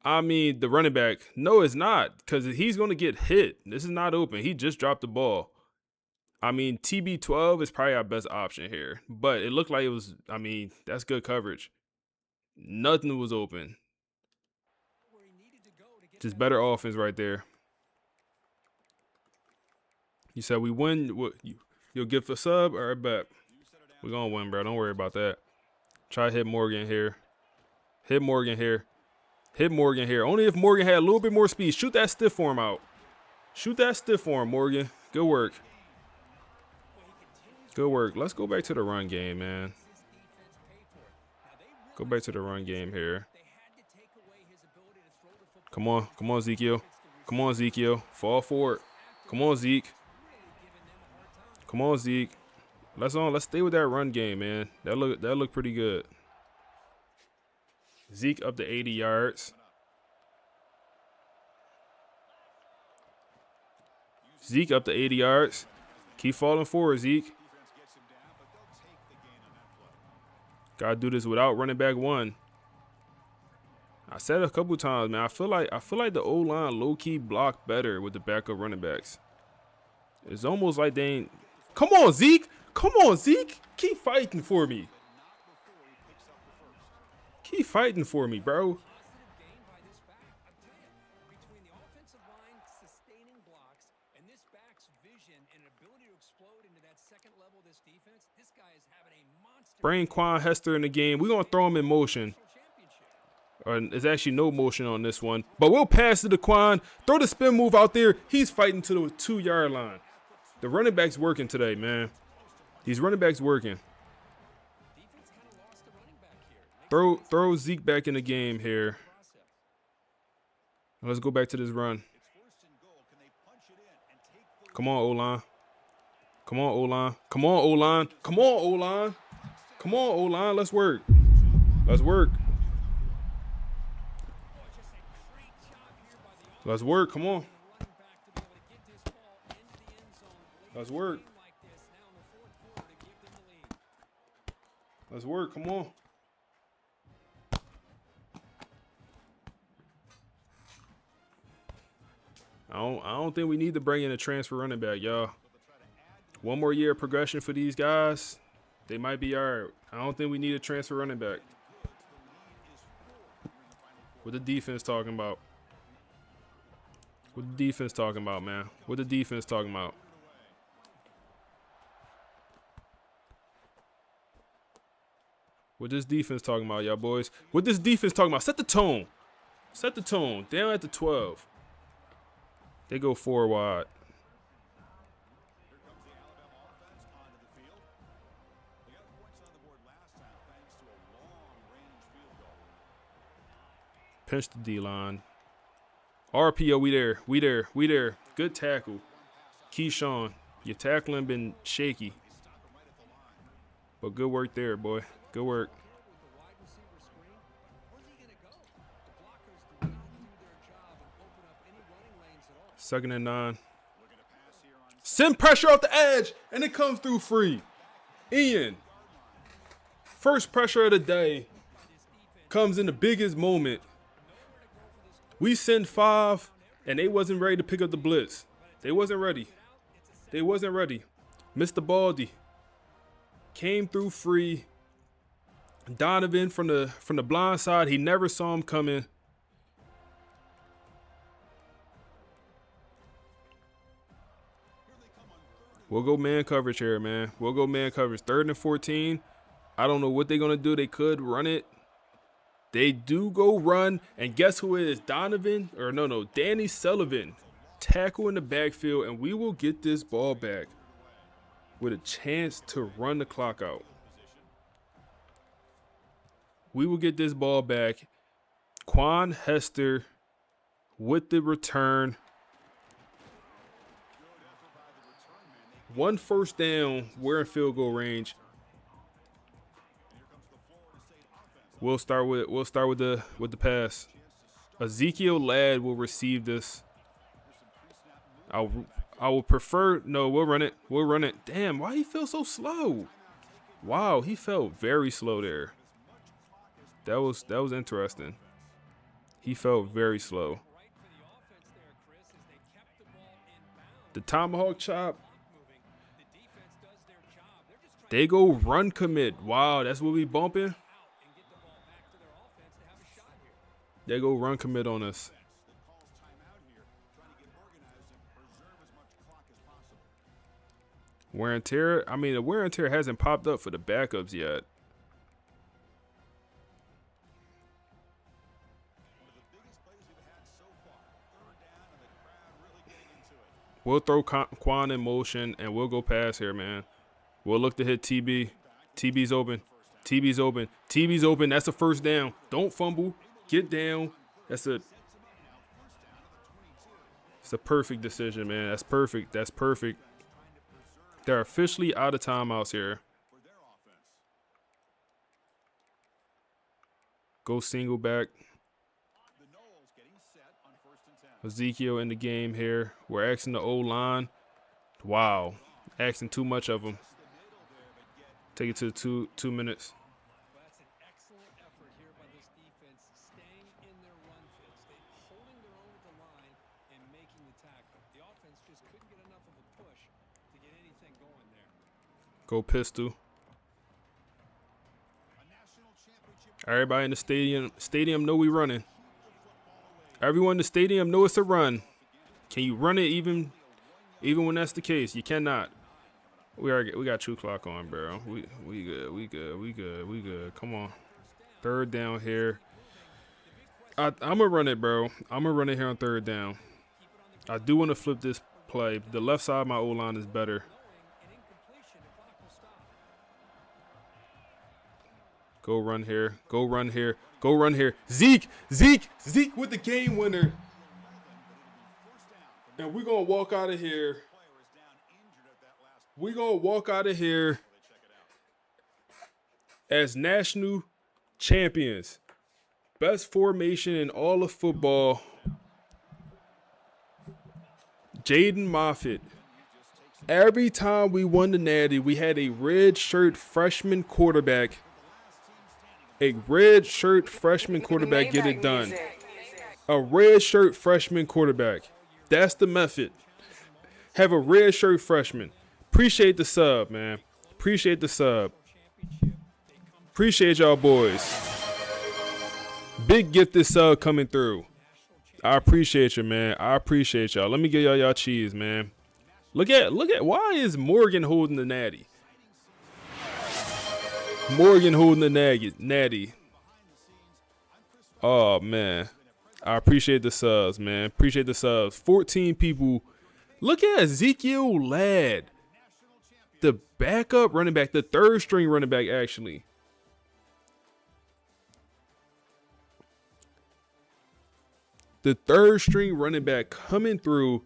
I mean, the running back. No, it's not, because he's going to get hit. This is not open. He just dropped the ball. I mean, TB12 is probably our best option here. But it looked like it was, I mean, that's good coverage. Nothing was open. Just better offense right there. You said we win. What, you'll give a sub or a bet? We're going to win, bro. Don't worry about that. Try to hit Morgan here. Hit Morgan here. Hit Morgan here. Only if Morgan had a little bit more speed. Shoot that stiff form out. Shoot that stiff form, Morgan. Good work. Good work. Let's go back to the run game, man. Go back to the run game here. Come on. Come on, Ezekiel. Come on, Ezekiel. Fall forward. Come on, Zeke. Come on, Zeke. Let's stay with that run game, man. That look pretty good. Zeke up to 80 yards. Zeke up to 80 yards. Keep falling forward, Zeke. Gotta do this without running back 1. I said it a couple times, man. I feel like the O-line low-key blocked better with the backup running backs. It's almost like they ain't. Come on, Zeke. Come on, Zeke. Keep fighting for me. Keep fighting for me, bro. Positive gain by this back. I'm telling you, between the offensive line sustaining blocks and this back's vision and ability to explode into that second level of this defense, this guy is having a monster Bring Quan Hester in the game. We're going to throw him in motion. championship. There's actually no motion on this one. But we'll pass it to Quan. Throw the spin move out there. He's fighting to the 2-yard line. The running back's working today, man. These running backs working. Defense kind of lost the running back here. Throw Zeke back in the game here. Process. Let's go back to this run. Come on, O-line. Come on, O-line. Come on, O-line. Come on, O-line. Come on, O-line. Let's work. Let's work. Let's work. Come on. Let's work. Let's work. Come on. I don't think we need to bring in a transfer running back, y'all. One more year of progression for these guys. They might be all right. I don't think we need a transfer running back. What the defense talking about? What the defense talking about, man? What the defense talking about? What this defense talking about, y'all boys? What this defense talking about? Set the tone. Set the tone. Down at the 12. They go 4 wide. Pinch the D-line. RPO, we there. We there. We there. Good tackle. Keyshawn, your tackling been shaky. But good work there, boy. Good work. Second and 9. Send pressure off the edge, and it comes through free. Ian. First pressure of the day comes in the biggest moment. We send 5, and they wasn't ready to pick up the blitz. They wasn't ready. They wasn't ready. Mr. Baldy came through free. Donovan from the blind side, he never saw him coming. We'll go man coverage here, man. We'll go man coverage. 3rd and 14. I don't know what they're going to do. They could run it. They do go run. And guess who it is? Donovan, or no, Danny Sullivan. Tackle in the backfield, and we will get this ball back with a chance to run the clock out. We will get this ball back. Quan Hester with the return. 1 first down. We're in field goal range. We'll start with the pass. Ezekiel Ladd will receive this. I will prefer no. We'll run it. We'll run it. Damn, why he feel so slow? Wow, he felt very slow there. That was interesting. He felt very slow. The tomahawk chop. They go run commit. Wow, that's what we bumping. They go run commit on us. Wear and tear. I mean, the wear and tear hasn't popped up for the backups yet. We'll throw Quan in motion, and we'll go pass here, man. We'll look to hit TB. TB's open. TB's open. TB's open. That's a first down. Don't fumble. Get down. It's a perfect decision, man. That's perfect. That's perfect. They're officially out of timeouts here. Go single back. Ezekiel in the game here. We're asking the O-line. Wow. Asking too much of them. Take it to 2 minutes. That's an excellent effort here by this defense, staying in their Go pistol. Everybody in the stadium know we running. Everyone in the stadium know it's a run. Can you run it even when that's the case? You cannot. We got true clock on, bro. We good. Come on. Third down here. I'm gonna run it, bro. I'm gonna run it here on third down. I do want to flip this play. The left side of my O-line is better. Go run here. Go run here. Go run here. Zeke with the game winner. And we're going to walk out of here. We're going to walk out of here as national champions. Best formation in all of football. Jaden Moffitt. Every time we won the Natty, we had a red shirt freshman quarterback. A red shirt freshman quarterback get it done. A red shirt freshman quarterback. That's the method. Have a red shirt freshman. Appreciate the sub, man. Appreciate the sub. Appreciate y'all boys. Big gifted sub coming through. I appreciate you, man. I appreciate y'all. Let me get y'all cheese, man. Look at why is Morgan holding the Natty? Morgan holding the Natty. Oh, man. I appreciate the subs, man. Appreciate the subs. 14 people. Look at Ezekiel Ladd. The backup running back. The third string running back, actually. The third string running back coming through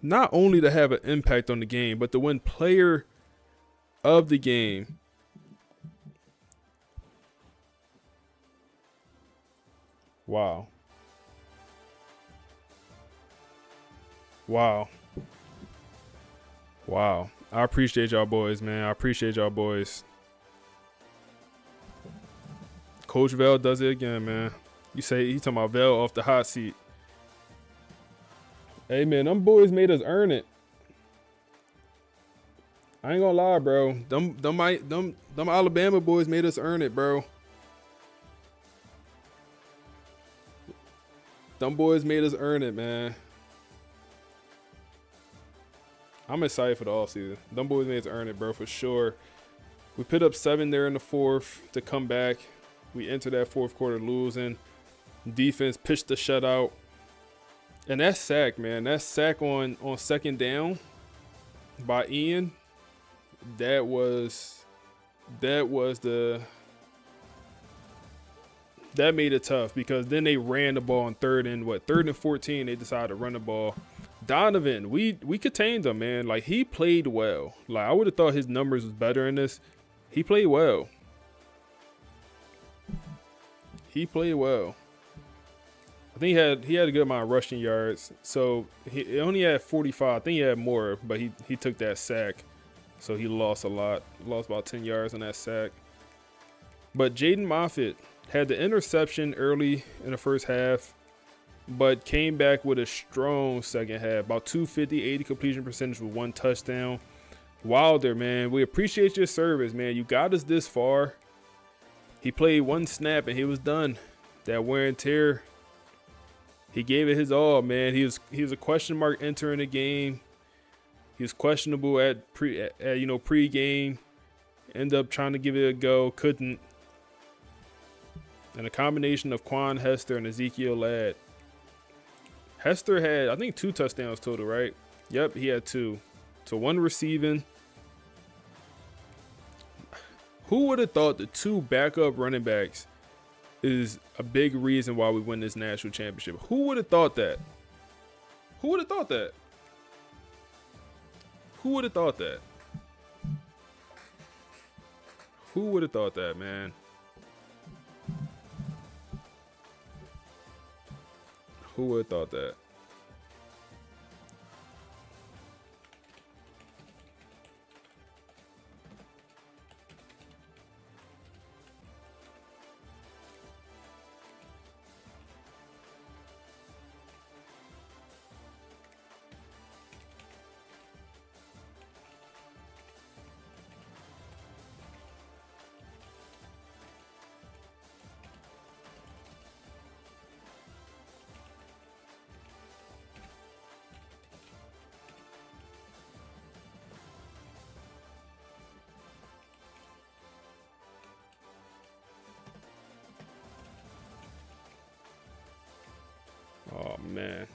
not only to have an impact on the game, but to win player of the game. Wow. Wow. Wow. I appreciate y'all boys, man. I appreciate y'all boys. Coach Vale does it again, man. You say he talking about Vale off the hot seat. Hey, man, them boys made us earn it. I ain't gonna lie, bro. Them Alabama boys made us earn it, bro. Them boys made us earn it, man. I'm excited for the offseason. Them boys made us earn it, bro, for sure. We put up 7 there in the fourth to come back. We entered that fourth quarter losing. Defense pitched the shutout. And that sack, man. That sack on second down by Ian. That made it tough because then they ran the ball on third and 14, they decided to run the ball. Donovan, we contained him, man. Like, he played well. Like, I would have thought his numbers was better in this. He played well. He played well. I think he had a good amount of rushing yards. So he only had 45. I think he had more, but he took that sack. So he lost a lot. Lost about 10 yards on that sack. But Jaden Moffitt had the interception early in the first half, but came back with a strong second half. About 250, 80 completion percentage with 1 touchdown. Wilder, man, we appreciate your service, man. You got us this far. He played 1 snap and he was done. That wear and tear. He gave it his all, man. He was a question mark entering the game. He was questionable at pre-game. Ended up trying to give it a go, couldn't. And a combination of Quan Hester and Ezekiel Ladd. Hester had, I think, 2 touchdowns total, right? Yep, he had 2. So 1 receiving. Who would have thought the 2 backup running backs is a big reason why we win this national championship? Who would have thought that? Who would have thought that? Who would have thought that? Who would have thought that, man? Who would have thought that? man.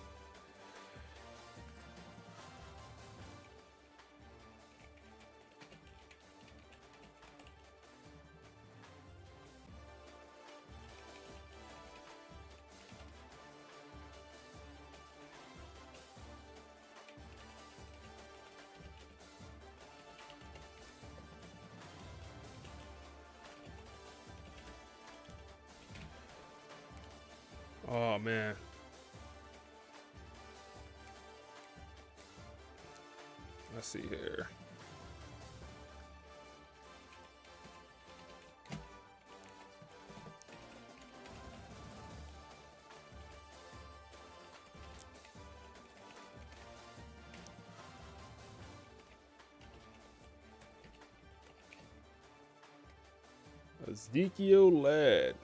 Oh, man. Let's see here. Ezekiel Ladd.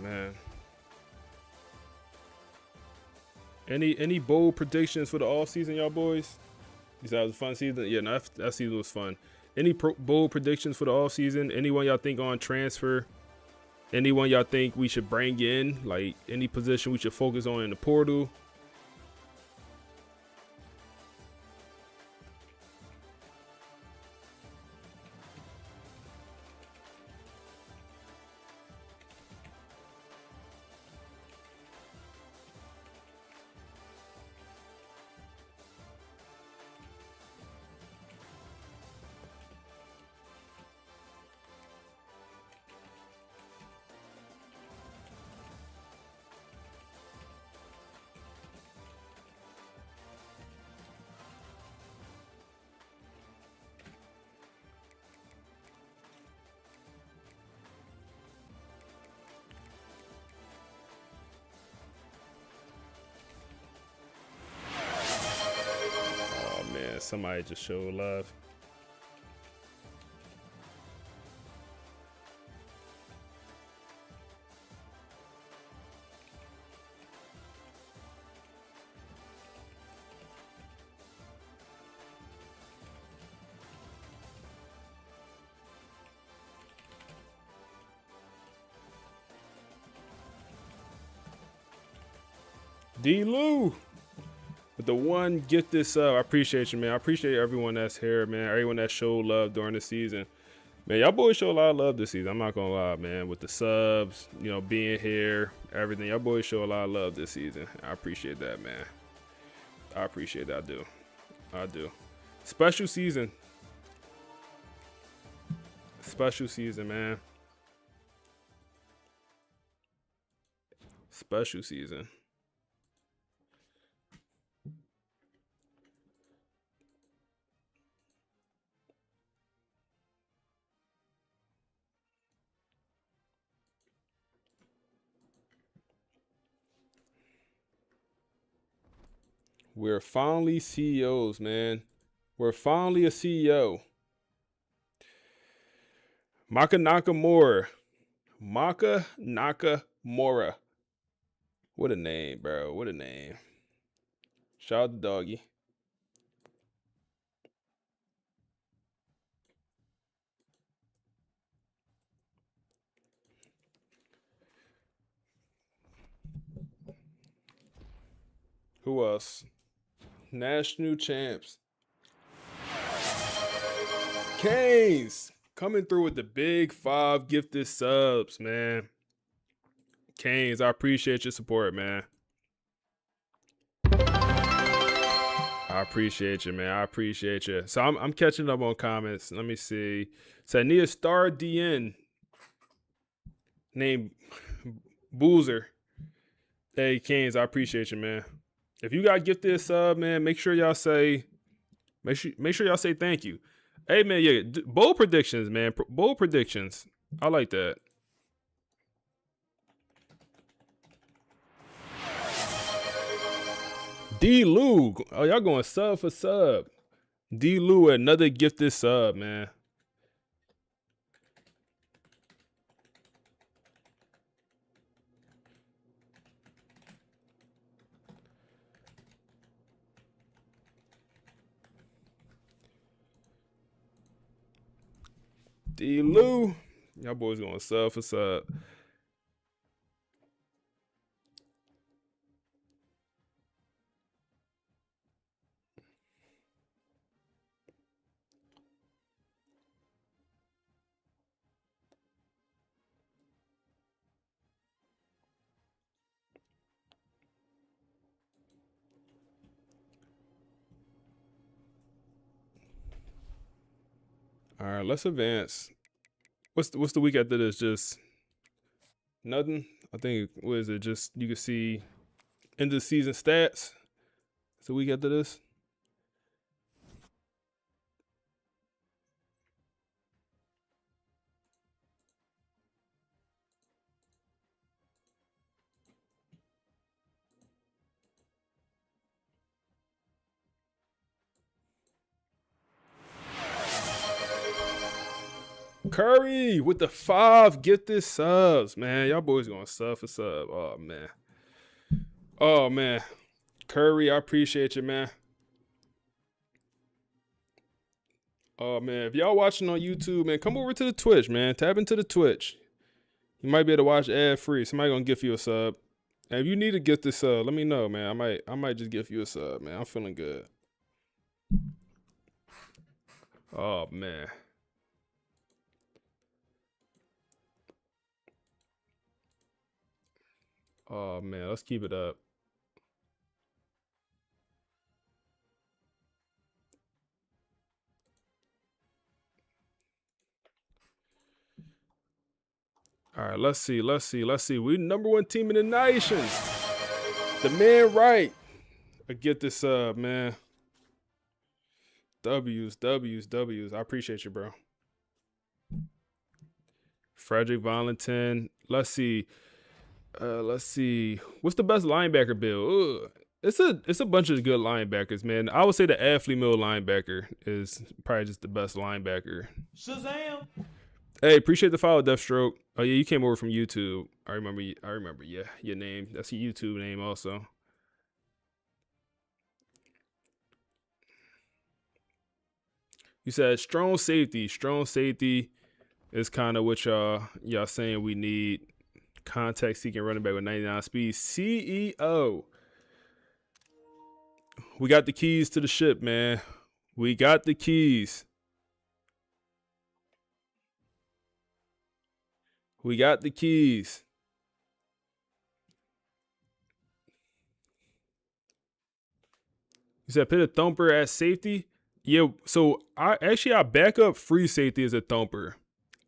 Man, any bold predictions for the off season, y'all boys? You said it was a fun season. Yeah, no, that season was fun. Any bold predictions for the off season? Anyone y'all think on transfer? Anyone y'all think we should bring in? Like any position we should focus on in the portal? Somebody just showed love. D. Lou. With the one gifted sub, I appreciate you, man. I appreciate everyone that's here, man. Everyone that showed love during the season. Man, y'all boys showed a lot of love this season. I'm not gonna lie, man. With the subs, you know, being here, everything. Y'all boys show a lot of love this season. I appreciate that, man. I appreciate that. I do. Special season. Special season, man. Special season. We're finally CEOs, man. We're finally a CEO. Maka Nakamura. What a name, bro. What a name. Shout out to Doggy. Who else? National champs. Canes coming through with the big 5 gifted subs, man. Canes, I appreciate your support, man. I appreciate you, man. I appreciate you. So I'm catching up on comments. Let me see. So I need a star DN named Boozer. Hey, Canes, I appreciate you, man. If you got gifted sub, man, make sure y'all say thank you. Hey, man, yeah, bold predictions, man. Bold predictions. I like that. D. Lou. Oh, y'all going sub for sub. D. Lou, another gifted sub, man. D. Lou. Y'all boys going sub for sub. All right, let's advance. What's the week after this? Just nothing. I think what is it? Just you can see end of the season stats. It's the week after this. Curry with the 5 gifted subs, man. Y'all boys going sub for sub. Oh man. Oh man. Curry, I appreciate you, man. Oh man. If y'all watching on YouTube, man, come over to the Twitch, man. Tap into the Twitch. You might be able to watch ad free. Somebody gonna gift you a sub. And if you need to gift this sub, let me know, man. I might just gift you a sub, man. I'm feeling good. Oh man. Oh man, let's keep it up. All right, let's see. We number 1 team in the nation. The man right. I get this up, man. W's. I appreciate you, bro. Frederick Valentin. Let's see. What's the best linebacker build? It's a bunch of good linebackers, man. I would say the Athlete Mill linebacker is probably just the best linebacker. Shazam! Hey, appreciate the follow, Deathstroke. Oh yeah, you came over from YouTube. I remember. Yeah, your name. That's your YouTube name, also. You said strong safety. Strong safety is kind of what y'all saying we need. Contact seeking running back with 99 speed. CEO. We got the keys to the ship, man. We got the keys. We got the keys. You said put a thumper at safety? Yeah, so I back up free safety as a thumper.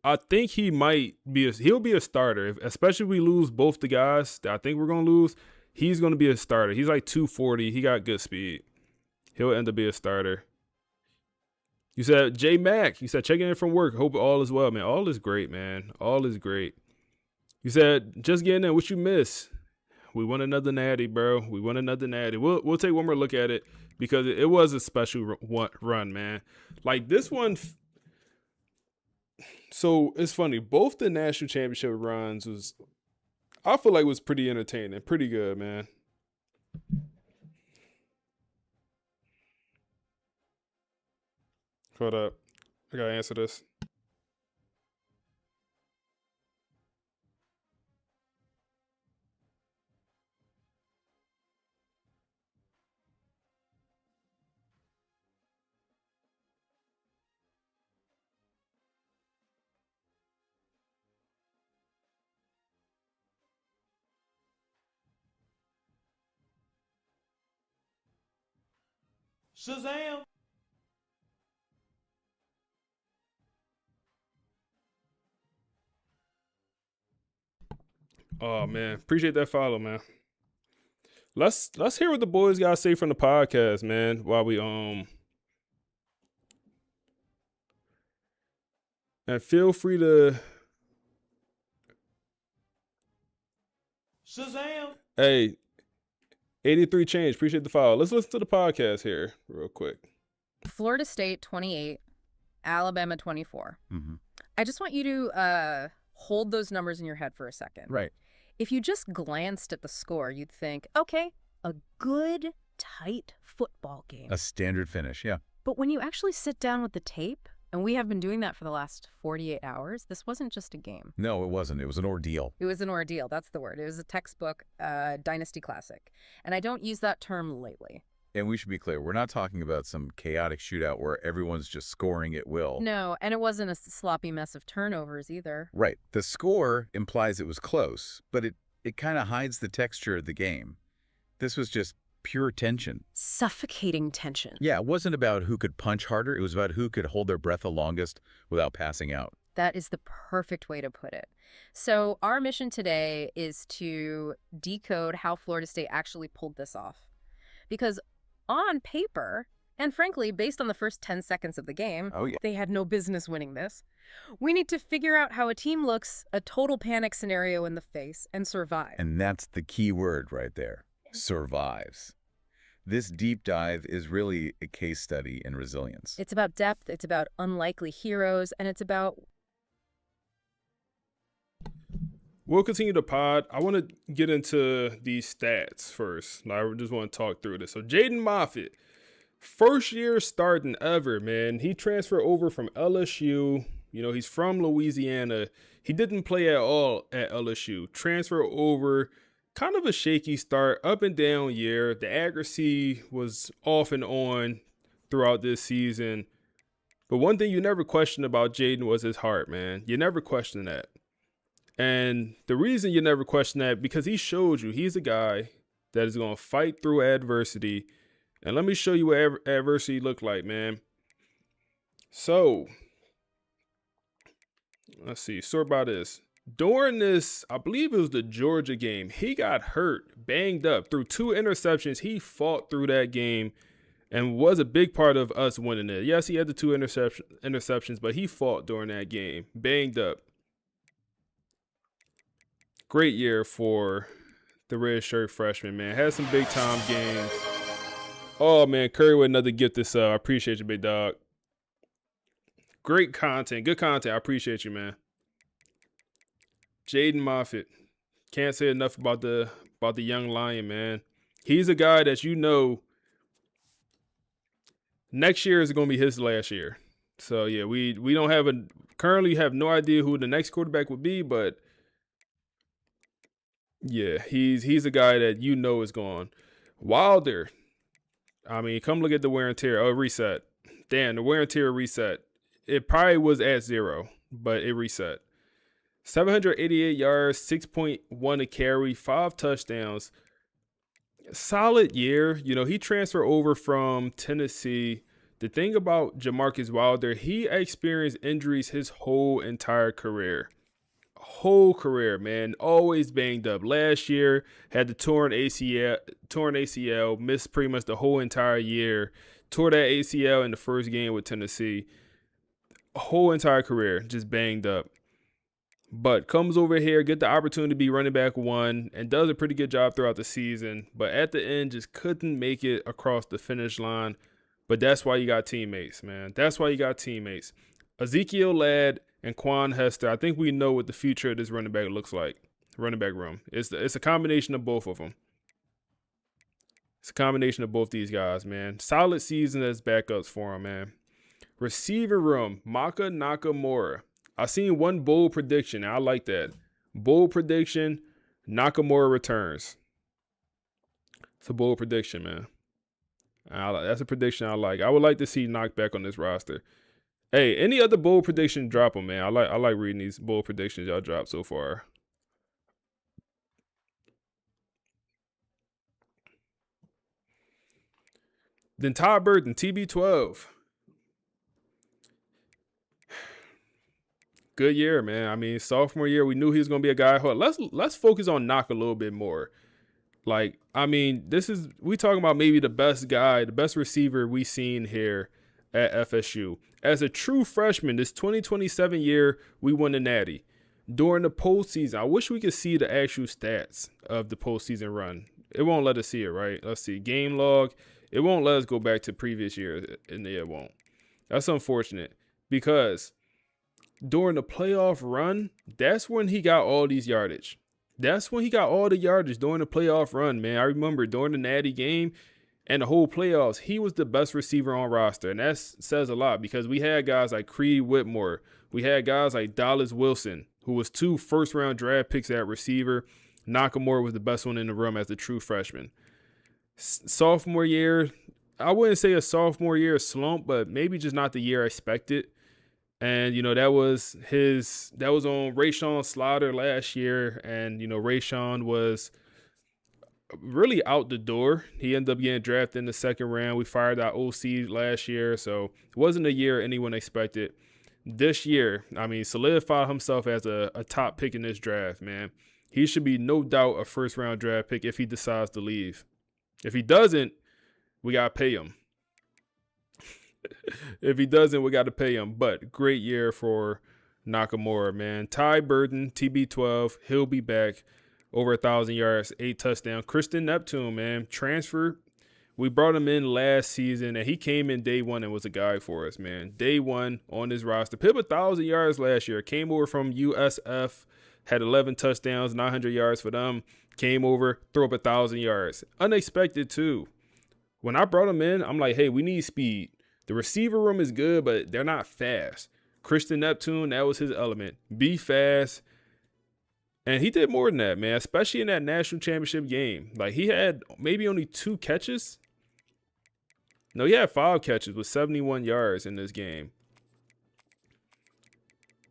I think he'll be a starter, especially if we lose both the guys that I think we're gonna lose. He's gonna be a starter. He's like 240. He got good speed. He'll end up being a starter. You said J Mac. You said checking in from work. Hope all is well, man. All is great, man. All is great. You said just getting in. What you miss? We won another natty, bro. We won another natty. We'll take one more look at it because it was a special run, man. Like this one. So it's funny. Both the national championship runs I feel like was pretty entertaining, pretty good, man. Hold up, I gotta answer this. Shazam! Oh man, appreciate that follow, man. Let's hear what the boys gotta say from the podcast, man. While we and feel free to Shazam! hey 83 change. Appreciate the follow. Let's listen to the podcast here real quick. Florida State 28, Alabama 24. Mm-hmm. I just want you to hold those numbers in your head for a second. Right. If you just glanced at the score, you'd think, okay, a good, tight football game. A standard finish, yeah. But when you actually sit down with the tape, and we have been doing that for the last 48 hours, this wasn't just a game. No, it wasn't. It was an ordeal. It was an ordeal. That's the word. It was a textbook Dynasty classic. And I don't use that term lightly. And we should be clear, we're not talking about some chaotic shootout where everyone's just scoring at will. No, and it wasn't a sloppy mess of turnovers either. Right. The score implies it was close, but it kind of hides the texture of the game. This was just pure tension. Suffocating tension. Yeah, it wasn't about who could punch harder. It was about who could hold their breath the longest without passing out. That is the perfect way to put it. So our mission today is to decode how Florida State actually pulled this off. Because on paper, and frankly, based on the first 10 seconds of the game, they had no business winning this. We need to figure out how a team looks a total panic scenario in the face and survive. And that's the key word right there. Survives. This deep dive is really a case study in resilience. It's about depth, it's about unlikely heroes, and it's about... We'll continue the pod. I want to get into these stats first. I just want to talk through this. So Jaden Moffitt, first year starting ever, man. He transferred over from LSU. You know, he's from Louisiana. He didn't play at all at LSU. Transfer over, kind of a shaky start, up and down year. The accuracy was off and on throughout this season. But one thing you never questioned about Jaden was his heart, man. You never questioned that. And the reason you never question that, because he showed you he's a guy that is going to fight through adversity. And let me show you what adversity looked like, man. So, let's see. Sort by this. During this, I believe it was the Georgia game, he got hurt, banged up, threw 2 interceptions. He fought through that game and was a big part of us winning it. Yes, he had the 2 interceptions, but he fought during that game, banged up. Great year for the red shirt freshman, man. Had some big time games. Oh, man, Curry with another gift this I appreciate you, big dog. Great content. Good content. I appreciate you, man. Jaden Moffitt. Can't say enough about the young lion, man. He's a guy that you know next year is going to be his last year. So, yeah, we don't currently have no idea who the next quarterback would be, but yeah, he's a guy that you know is gone. Wilder, I mean, come look at the wear and tear. Oh, reset. Damn, the wear and tear reset. It probably was at 0, but it reset. 788 yards, 6.1 a carry, 5 touchdowns. Solid year. You know, he transferred over from Tennessee. The thing about Jamarcus Wilder, he experienced injuries his whole entire career. Whole career, man. Always banged up. Last year had the torn ACL, missed pretty much the whole entire year. Tore that ACL in the first game with Tennessee. Whole entire career just banged up. But comes over here, get the opportunity to be running back 1, and does a pretty good job throughout the season. But at the end, just couldn't make it across the finish line. But that's why you got teammates, man. That's why you got teammates. Ezekiel Ladd and Quan Hester, I think we know what the future of this running back looks like. Running back room. It's a combination of both of them. It's a combination of both these guys, man. Solid season as backups for them, man. Receiver room, Maka Nakamura. I seen one bold prediction. I like that. Bold prediction, Nakamura returns. It's a bold prediction, man. That's a prediction I like. I would like to see knocked back on this roster. Hey, any other bold prediction, drop them, man. I like reading these bold predictions y'all dropped so far. Then Todd Burton, TB12. Good year, man. I mean, sophomore year, we knew he was going to be a guy. Let's focus on Knock a little bit more. Like, I mean, we talking about maybe the best guy, the best receiver we seen here at FSU. As a true freshman, this 2027 year, we won the Natty. During the postseason, I wish we could see the actual stats of the postseason run. It won't let us see it, right? Let's see. Game log. It won't let us go back to previous years, and it won't. That's unfortunate because during the playoff run, that's when he got all these yardage. That's when he got all the yardage during the playoff run, man. I remember during the Natty game and the whole playoffs, he was the best receiver on roster. And that says a lot because we had guys like Creed Whitmore. We had guys like Dallas Wilson, who was 2 first-round draft picks at receiver. Nakamura was the best one in the room as a true freshman. Sophomore year, I wouldn't say a sophomore year slump, but maybe just not the year I expected. And, that was on Rashawn Slaughter last year. And, Rashawn was really out the door. He ended up getting drafted in the second round. We fired our OC last year. So it wasn't a year anyone expected. This year, solidified himself as a top pick in this draft, man. He should be no doubt a first-round draft pick if he decides to leave. If he doesn't, we got to pay him. If he doesn't, we got to pay him. But great year for Nakamura, man. Ty Burton, TB12, he'll be back. Over 1,000 yards, 8 touchdowns. Christian Neptune, man, transfer. We brought him in last season, and he came in day one and was a guy for us, man. Day one on this roster. Put up 1,000 yards last year. Came over from USF. Had 11 touchdowns, 900 yards for them. Came over, threw up 1,000 yards. Unexpected, too. When I brought him in, I'm like, hey, we need speed. The receiver room is good, but they're not fast. Christian Neptune, that was his element. Be fast. And he did more than that, man, especially in that national championship game. Like, he had maybe only 2 catches. No, he had 5 catches with 71 yards in this game.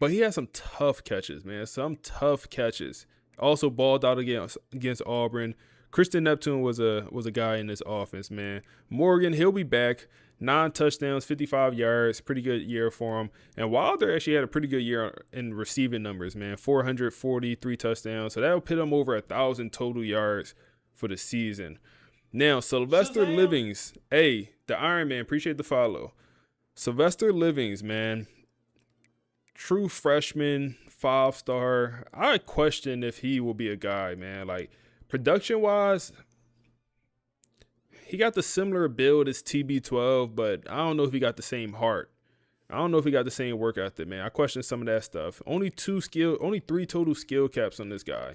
But he had some tough catches, man. Some tough catches. Also balled out against Auburn. Christian Neptune was a guy in this offense, man. Morgan, he'll be back. 9 touchdowns, 55 yards. Pretty good year for him. And Wilder actually had a pretty good year in receiving numbers, man. 443 touchdowns. So that'll put him over 1,000 total yards for the season. Now, Sylvester Livings. Hey, the Iron Man. Appreciate the follow. Sylvester Livings, man. True freshman, 5-star. I question if he will be a guy, man. Like, production-wise, he got the similar build as TB12, but I don't know if he got the same heart. I don't know if he got the same work ethic, man. I question some of that stuff. Only 3 total skill caps on this guy.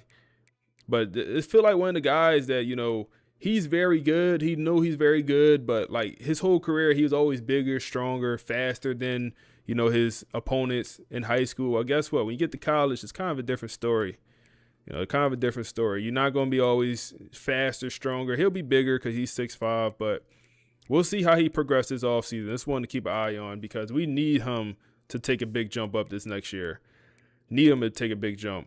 But it feel like one of the guys that, he's very good. He's very good, but like his whole career, he was always bigger, stronger, faster than, his opponents in high school. Well, guess what? When you get to college, it's kind of a different story. Kind of a different story. You're not going to be always faster, stronger. He'll be bigger because he's 6'5", but we'll see how he progresses offseason. This one to keep an eye on because we need him to take a big jump up this next year. Need him to take a big jump.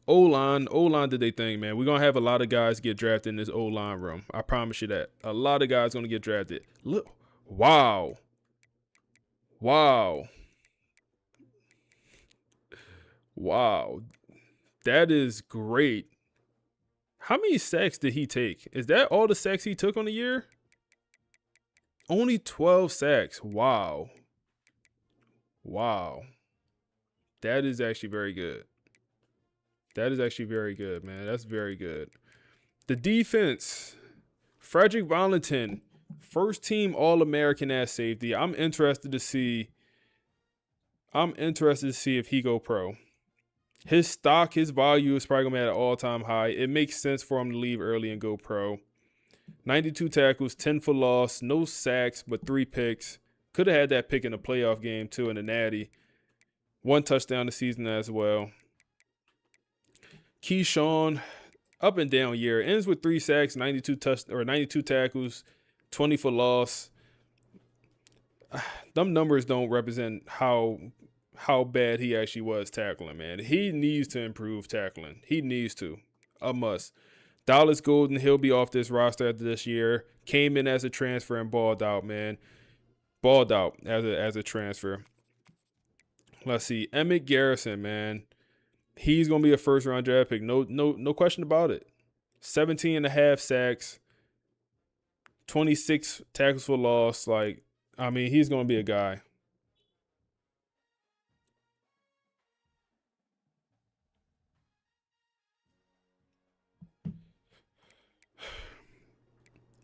O-line did they thing, man. We're going to have a lot of guys get drafted in this O-line room. I promise you that. A lot of guys going to get drafted. Look. Wow. That is great. How many sacks did he take? Is that all the sacks he took on the year? Only 12 sacks. Wow. That is actually very good. Man. That's very good. The defense. Frederick Valentin, first team All-American at safety. I'm interested to see if he go pro. His stock, his value is probably going to be at an all-time high. It makes sense for him to leave early and go pro. 92 tackles, 10 for loss, no sacks, but 3 picks. Could have had that pick in the playoff game, too, in the Natty. 1 touchdown this season as well. Keyshawn, up and down year. Ends with 3 sacks, 92 tackles, 20 for loss. Them numbers don't represent how bad he actually was tackling, man. He needs to improve tackling. He needs to. A must. Dallas Golden, he'll be off this roster after this year. Came in as a transfer and balled out, man. Balled out as a transfer. Let's see. Emmett Garrison, man. He's going to be a first-round draft pick. No question about it. 17.5 sacks. 26 tackles for loss. He's going to be a guy.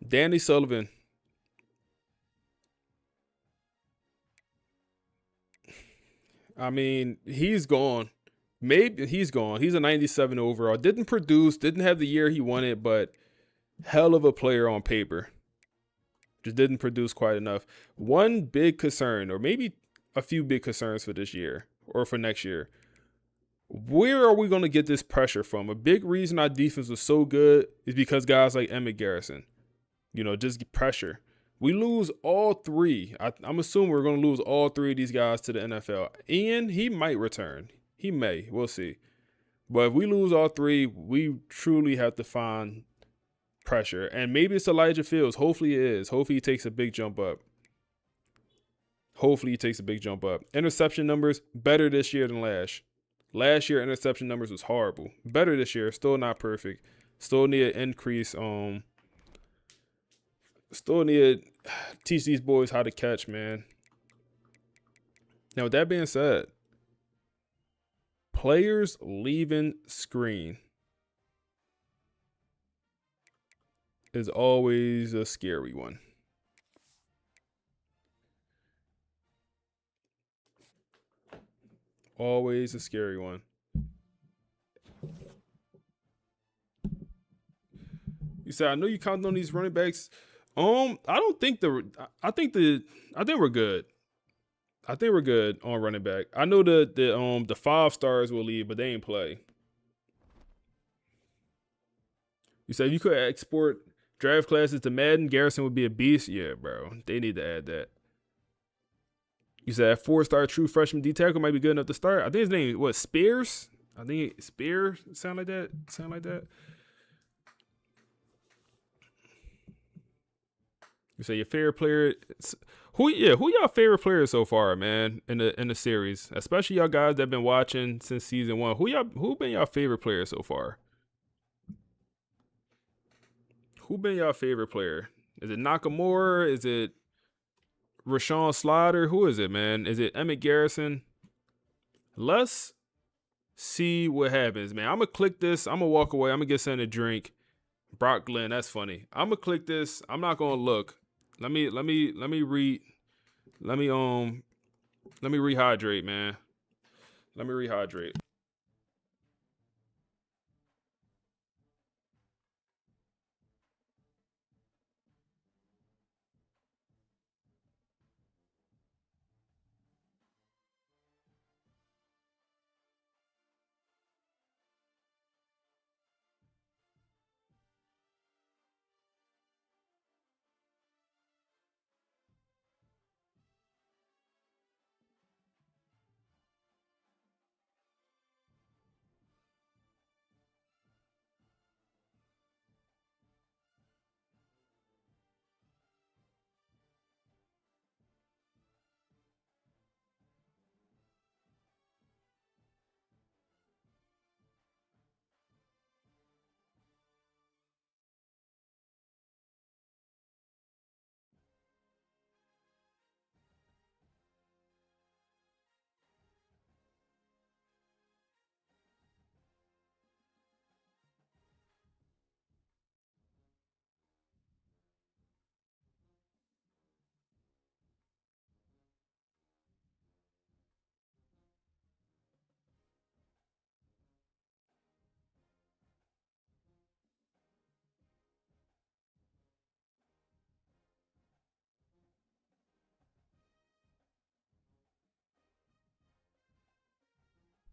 Danny Sullivan. I mean, he's gone. Maybe he's gone. He's a 97 overall. Didn't produce, didn't have the year he wanted, but hell of a player on paper. Just didn't produce quite enough. One big concern, or maybe a few big concerns for this year or for next year. Where are we going to get this pressure from? A big reason our defense was so good is because guys like Emmett Garrison, just get pressure. We lose all three. I'm assuming we're going to lose all three of these guys to the NFL. Ian, he might return. He may. We'll see. But if we lose all three, we truly have to find pressure. And maybe it's Elijah Fields. Hopefully it is. Hopefully he takes a big jump up. Interception numbers, better this year than last. Last year, interception numbers was horrible. Better this year. Still not perfect. Still need an increase. Still need to teach these boys how to catch, man. Now, with that being said, players leaving screen is always a scary one. Always a scary one. You said, I know you count on these running backs. I think we're good. I think we're good on running back. I know the 5 stars will leave, but they ain't play. You said you could export draft classes to Madden, Garrison would be a beast. Yeah, bro. They need to add that. You said a 4-star true freshman D tackle might be good enough to start. I think his name Spears? I think Spear sound like that. You say your favorite player. Who y'all favorite players so far, man, in the series? Especially y'all guys that been watching since season 1. Who been y'all favorite player so far? Who been y'all favorite player? Is it Nakamura? Is it Rashawn Slater? Who is it, man? Is it Emmett Garrison? Let's see what happens, man. I'm gonna click this. I'm gonna walk away. I'm gonna get something to drink. Brock Glenn, that's funny. I'm gonna click this. I'm not gonna look. Let me rehydrate, man. Let me rehydrate.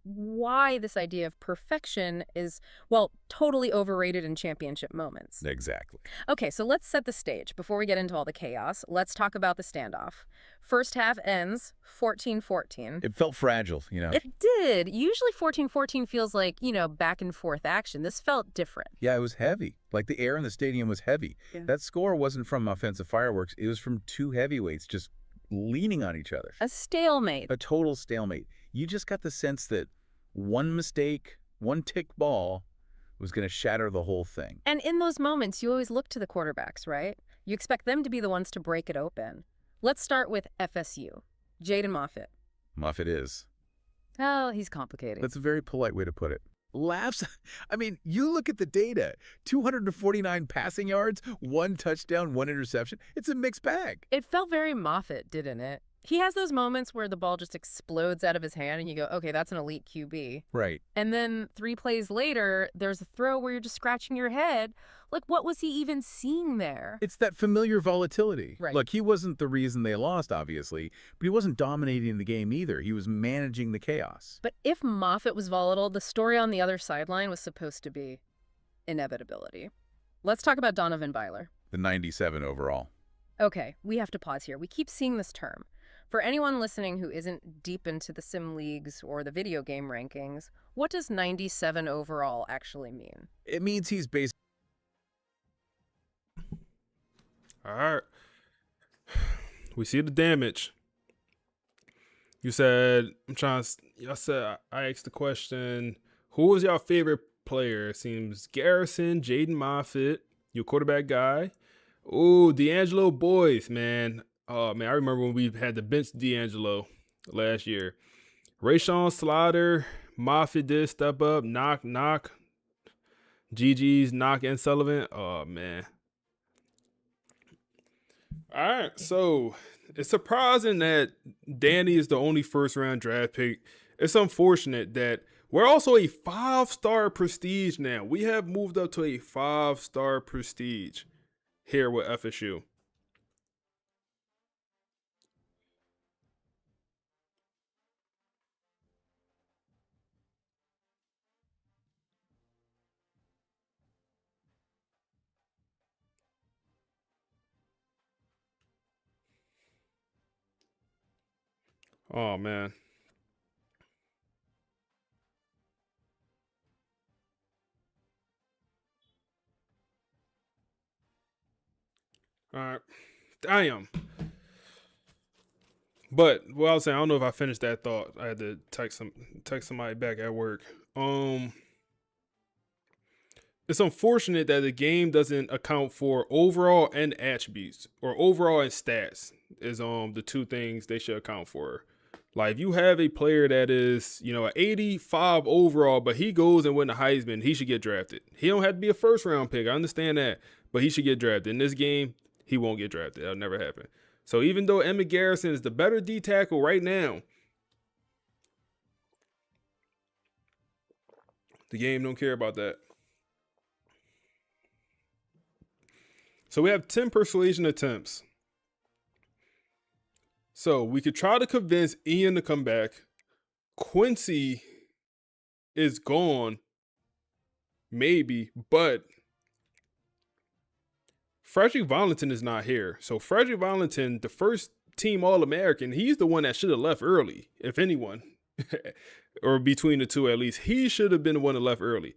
Why this idea of perfection is, well, totally overrated in championship moments. Exactly. Okay, so let's set the stage. Before we get into all the chaos, let's talk about the standoff. First half ends 14-14. It felt fragile, It did. Usually 14-14 feels like, back and forth action. This felt different. Yeah, it was heavy. Like the air in the stadium was heavy. Yeah. That score wasn't from offensive fireworks. It was from two heavyweights just leaning on each other. A stalemate. A total stalemate. You just got the sense that one mistake, one tick ball was going to shatter the whole thing. And in those moments, you always look to the quarterbacks, right? You expect them to be the ones to break it open. Let's start with FSU. Jaden Moffitt. Moffitt is. Oh, he's complicated. That's a very polite way to put it. Laughs. I mean, you look at the data. 249 passing yards, 1 touchdown, 1 interception. It's a mixed bag. It felt very Moffat, didn't it? He has those moments where the ball just explodes out of his hand and you go, okay, that's an elite QB. Right. And then 3 plays later, there's a throw where you're just scratching your head. Like, what was he even seeing there? It's that familiar volatility. Right. Look, he wasn't the reason they lost, obviously, but he wasn't dominating the game either. He was managing the chaos. But if Moffat was volatile, the story on the other sideline was supposed to be inevitability. Let's talk about Donovan Byler. The 97 overall. Okay, we have to pause here. We keep seeing this term. For anyone listening who isn't deep into the sim leagues or the video game rankings, what does 97 overall actually mean? It means he's basically... All right. We see the damage. You said, I asked the question, who was your favorite player? It seems Garrison, Jaden Moffitt, your quarterback guy. Ooh, D'Angelo Boyce, man. Oh, man, I remember when we had to bench D'Angelo last year. Rayshawn Slaughter, Moffitt did step up, knock. GG's, Knock, and Sullivan. Oh, man. All right, so it's surprising that Danny is the only first-round draft pick. It's unfortunate that we're also a 5-star prestige now. We have moved up to a 5-star prestige here with FSU. Oh, man. All right. Damn. But what I was saying, I don't know if I finished that thought. I had to text somebody back at work. It's unfortunate that the game doesn't account for overall and attributes, or overall and stats is the 2 things they should account for. Like, if you have a player that is, an 85 overall, but he goes and win the Heisman, he should get drafted. He don't have to be a first-round pick. I understand that, but he should get drafted. In this game, he won't get drafted. That'll never happen. So even though Emmett Garrison is the better D tackle right now, the game don't care about that. So we have 10 persuasion attempts. So we could try to convince Ian to come back. Quincy is gone, maybe, but Frederick Valentin is not here. So Frederick Valentin, the first team All-American, he's the one that should have left early, if anyone, or between the two at least. He should have been the one that left early.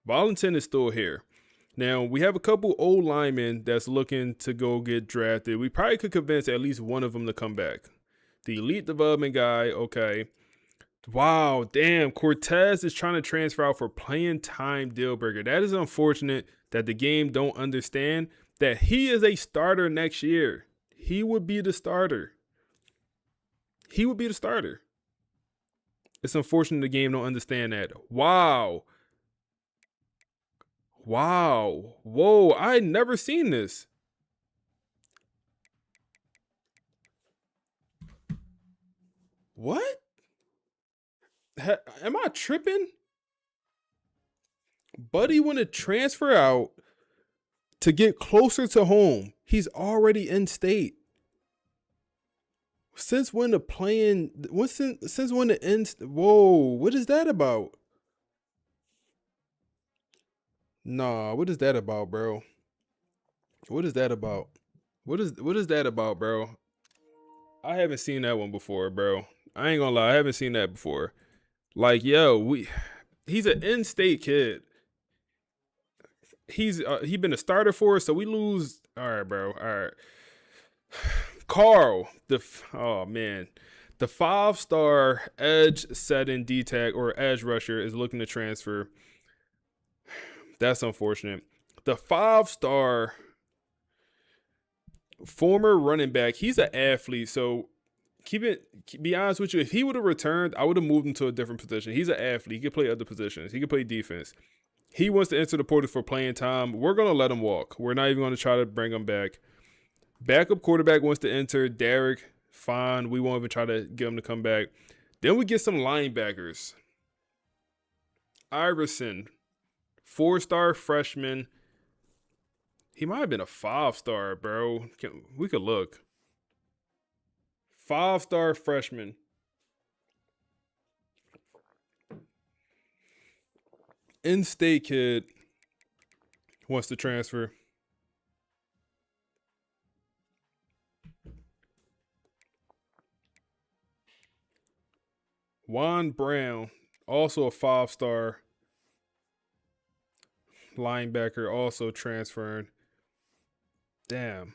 Valentin is still here. Now, we have a couple old linemen that's looking to go get drafted. We probably could convince at least one of them to come back. The elite development guy, okay. Wow, damn, Cortez is trying to transfer out for playing time deal breaker. That is unfortunate that the game don't understand that he is a starter next year. He would be the starter. It's unfortunate the game don't understand that. Wow. Whoa, I had never seen this. What? Am I tripping? Buddy want to transfer out to get closer to home. He's already in state. Since when the playing? Since when the end? Whoa, what is that about? Nah, what is that about, bro? What is that about? What is that about, bro? I haven't seen that one before, bro. I ain't gonna lie, I haven't seen that before. Like, yo, he's an in-state kid. He been a starter for us, so we lose. All right, bro. All right. Carl, the 5-star edge setting D-tag or edge rusher is looking to transfer. That's unfortunate. The 5-star former running back, he's an athlete, so be honest with you, if he would have returned, I would have moved him to a different position. He's an athlete. He could play other positions. He could play defense. He wants to enter the portal for playing time. We're going to let him walk. We're not even going to try to bring him back. Backup quarterback wants to enter. Derek, fine. We won't even try to get him to come back. Then we get some linebackers. Iverson, 4-star freshman. He might have been a 5-star, bro. We could look. 5-star freshman. In-state kid wants to transfer. Juan Brown, also a 5-star linebacker, also transferring. Damn.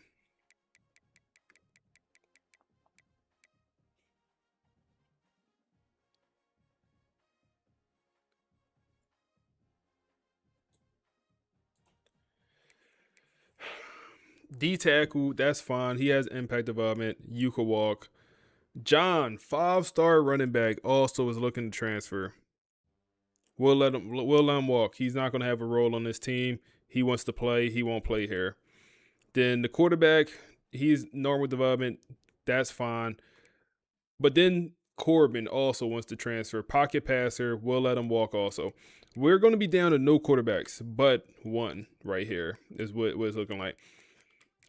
D-tackle, that's fine. He has impact development. You could walk. John, 5-star running back, also is looking to transfer. We'll let him walk. He's not going to have a role on this team. He wants to play. He won't play here. Then the quarterback, he's normal development. That's fine. But then Corbin also wants to transfer. Pocket passer. We'll let him walk also. We're going to be down to no quarterbacks, but one right here is what it's looking like.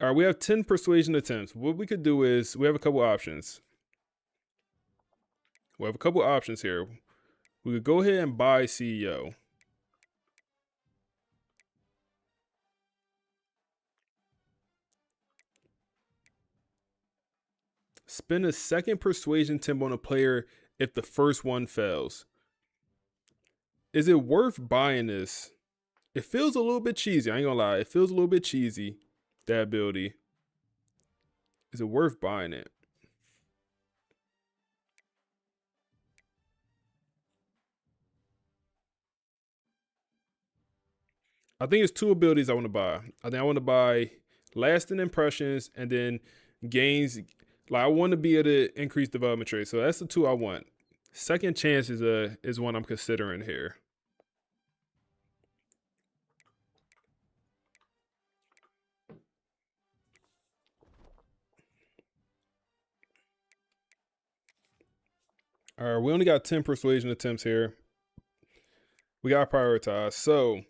All right, we have 10 persuasion attempts. What we could do is we have a couple options. We have a couple options here. We could go ahead and buy CEO. Spend a second persuasion attempt on a player if the first one fails. Is it worth buying this? It feels a little bit cheesy. I ain't gonna lie. It feels a little bit cheesy, that ability. Is it worth buying it? I think it's 2 abilities I want to buy. I think I want to buy lasting impressions and then gains. Like, I want to be able to increase development traits. So that's the 2 I want. Second chance is one I'm considering here. All right, we only got 10 persuasion attempts here. We got to prioritize. So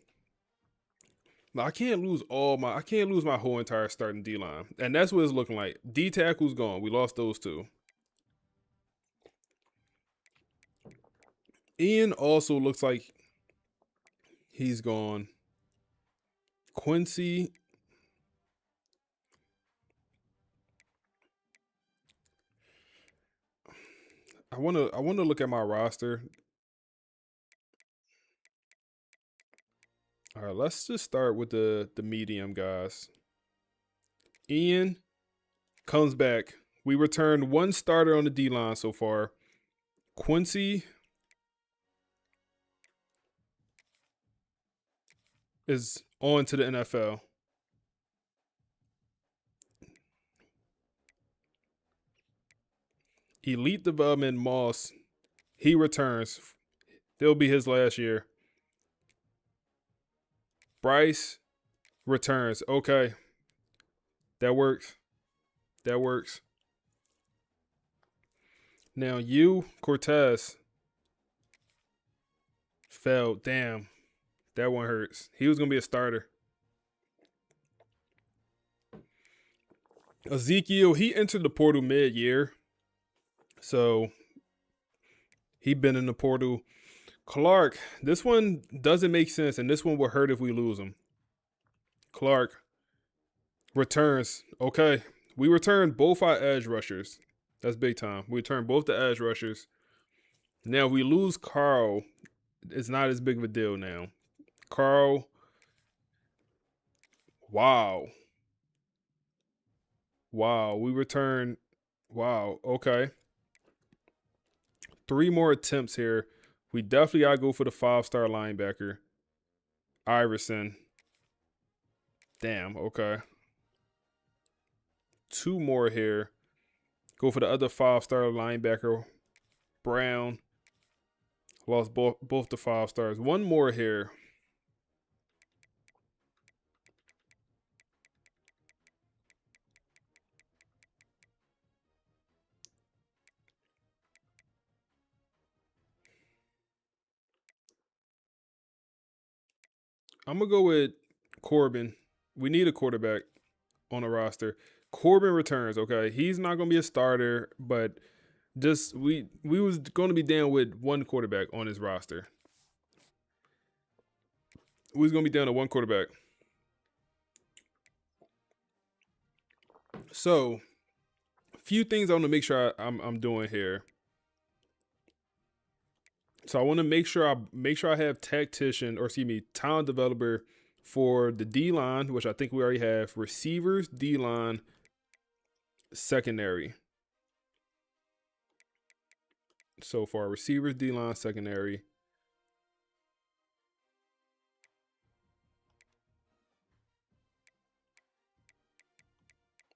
I can't lose my whole entire starting D line. And that's what it's looking like. D tackle's gone. We lost those 2. Ian also looks like he's gone. Quincy. I wanna look at my roster. All right, let's just start with the medium guys. Ian comes back. We returned 1 starter on the D-line so far. Quincy is on to the NFL. Elite development Moss. He returns. It'll be his last year. Bryce returns. Okay. That works. That works. Now you, Cortez, failed. Damn. That one hurts. He was going to be a starter. Ezekiel, he entered the portal mid-year. So he been in the portal. Clark, this one doesn't make sense, and this one will hurt if we lose him. Clark returns. Okay. We returned both our edge rushers. That's big time. We returned both the edge rushers. Now, if we lose Carl, it's not as big of a deal now. Carl. Wow. Wow. We return. Wow. Okay. 3 more attempts here. We definitely got to go for the 5-star linebacker. Iverson. Damn. Okay. 2 more here. Go for the other 5-star linebacker, Brown. Lost both the 5 stars. One more here. I'm going to go with Corbin. We need a quarterback on the roster. Corbin returns, okay? He's not going to be a starter, but just we was going to be down with one quarterback on his roster. We was going to be down to one quarterback. So, a few things I want to make sure I'm doing here. So I want to make sure I have talent developer for the D-line, which I think we already have, receivers, D-line, secondary. So far, receivers, D-line, secondary.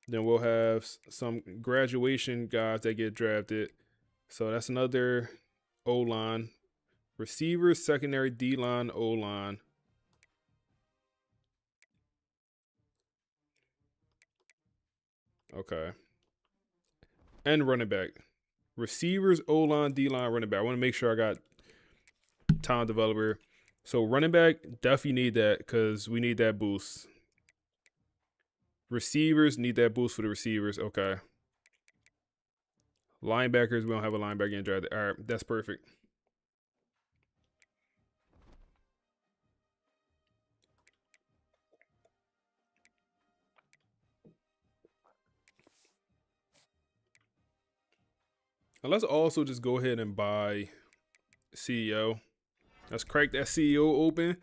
Then we'll have some graduation guys that get drafted. So that's another O-line. Receivers, secondary, D-line, O-line. Okay. And running back. Receivers, O-line, D-line, running back. I want to make sure I got talent developer. So running back, definitely need that because we need that boost. Receivers, need that boost for the receivers. Okay. Linebackers, we don't have a linebacker in draft. All right, that's perfect. And let's also just go ahead and buy CEO. Let's crack that CEO open.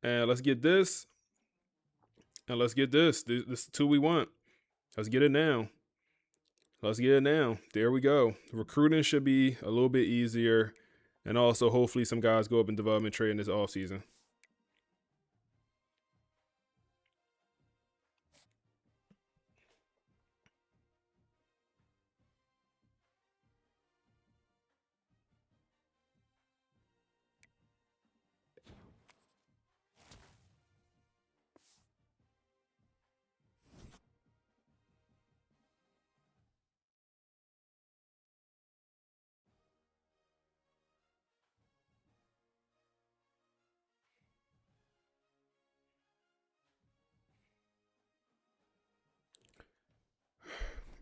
And let's get this. And let's get this. This is the two we want. Let's get it now. Let's get it now. There we go. Recruiting should be a little bit easier. And also, hopefully, some guys go up in development trade in this offseason.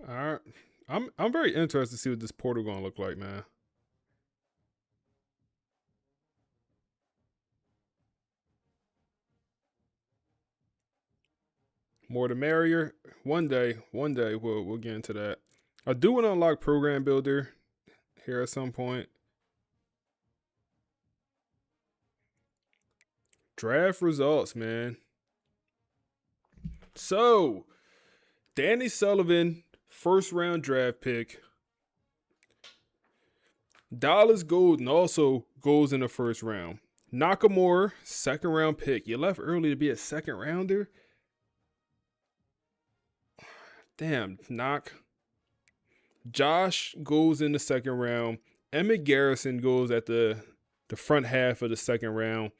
All right. I'm very interested to see what this portal gonna look like, man. More the merrier. One day we'll get into that. I do want to unlock program builder here at some point. Draft results, man. So, Danny Sullivan, first round draft pick. Dallas Golden also goes in the first round. Nakamura, second round pick. You left early to be a second rounder? Damn, knock. Josh goes in the second round. Emmett Garrison goes at the front half of the second round.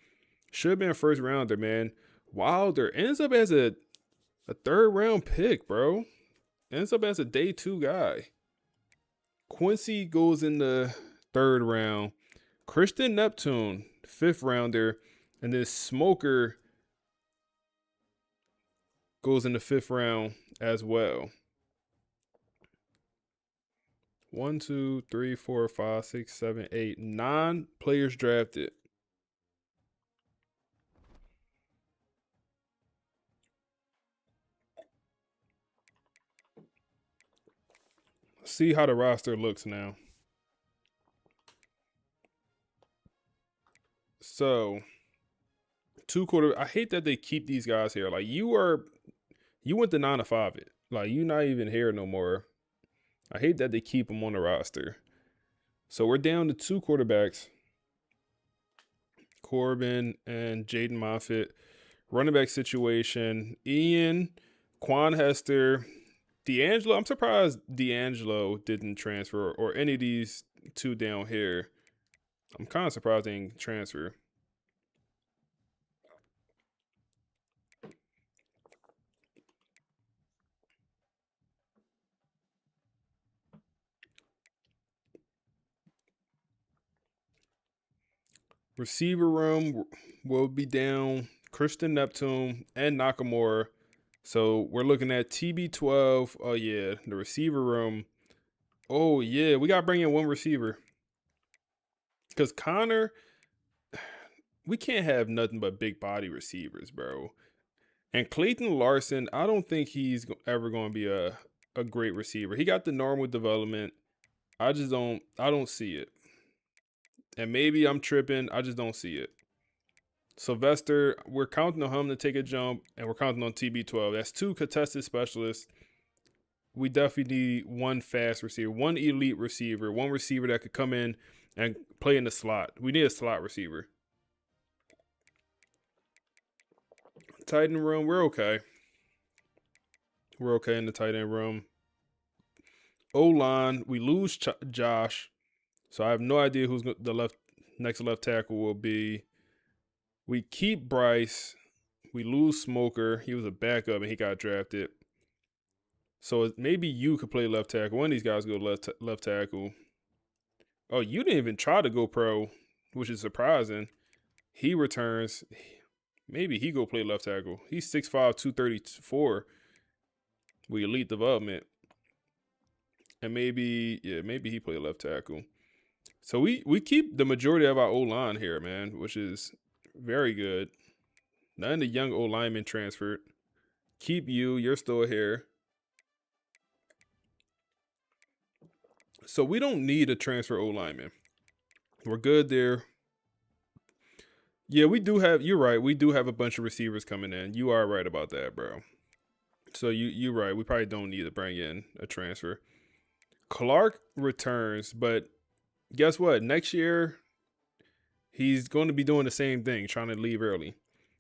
Should have been a first rounder, man. Wilder ends up as a third round pick, bro. Ends up as a day 2 guy. Quincy goes in the third round. Christian Neptune, 5th rounder. And then Smoker goes in the 5th round as well. 1, 2, 3, 4, 5, 6, 7, 8, 9 players drafted. See how the roster looks now. So, 2 quarter. I hate that they keep these guys here. Like you went to 9 to 5 it. Like you not even here no more. I hate that they keep them on the roster. So we're down to 2 quarterbacks. Corbin and Jaden Moffitt. Running back situation. Ian, Quan Hester, D'Angelo, I'm surprised D'Angelo didn't transfer or any of these two down here. I'm kind of surprised they didn't transfer. Receiver room will be down Christian Neptune and Nakamura. So we're looking at TB12. Oh, yeah. The receiver room. Oh, yeah. We got to bring in one receiver. Because Connor, we can't have nothing but big body receivers, bro. And Clayton Larson, I don't think he's ever going to be a great receiver. He got the normal development. I don't see it. And maybe I'm tripping. I just don't see it. Sylvester, we're counting on him to take a jump, and we're counting on TB12. That's two contested specialists. We definitely need one fast receiver, one elite receiver, one receiver that could come in and play in the slot. We need a slot receiver. Tight end room, we're okay. We're okay in the tight end room. O-line, we lose Josh. So I have no idea who's the next left tackle will be. We keep Bryce. We lose Smoker. He was a backup and he got drafted. So maybe you could play left tackle. One of these guys go left tackle. Oh, you didn't even try to go pro, which is surprising. He returns. Maybe he go play left tackle. He's 6'5", 234. We elite development. And maybe he play left tackle. So we keep the majority of our O-line here, man, which is very good. None of the young O-linemen transferred. Keep you. You're still here. So we don't need a transfer O-lineman. We're good there. Yeah, we do have, you're right, we do have a bunch of receivers coming in. You are right about that, bro. So you're right. We probably don't need to bring in a transfer. Clark returns, but guess what? Next year, he's going to be doing the same thing, trying to leave early.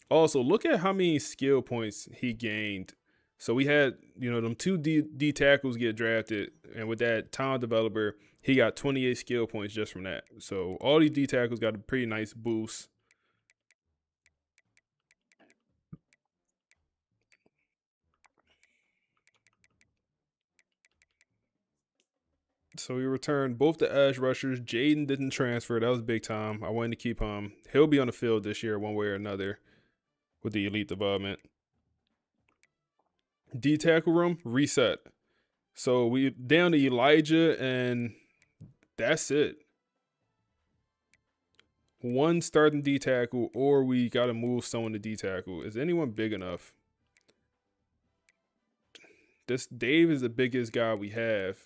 Also, look at how many skill points he gained. So we had, them two D tackles get drafted, and with that talent developer, he got 28 skill points just from that. So all these D tackles got a pretty nice boost. So we returned both the edge rushers. Jaden didn't transfer. That was big time. I wanted to keep him. He'll be on the field this year one way or another with the elite development. D tackle room, reset. So we down to Elijah, and that's it. One starting D tackle, or we got to move someone to D tackle. Is anyone big enough? This Dave is the biggest guy we have.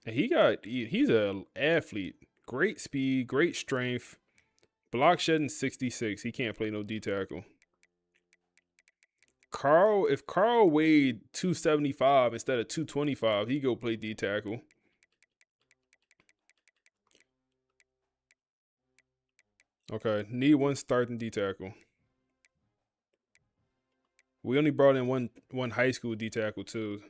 And he's an athlete. Great speed, great strength. Block shedding 66. He can't play no D tackle. If Carl weighed 275 instead of 225, he go play D tackle. Okay, need one starting D tackle. We only brought in one high school D tackle too.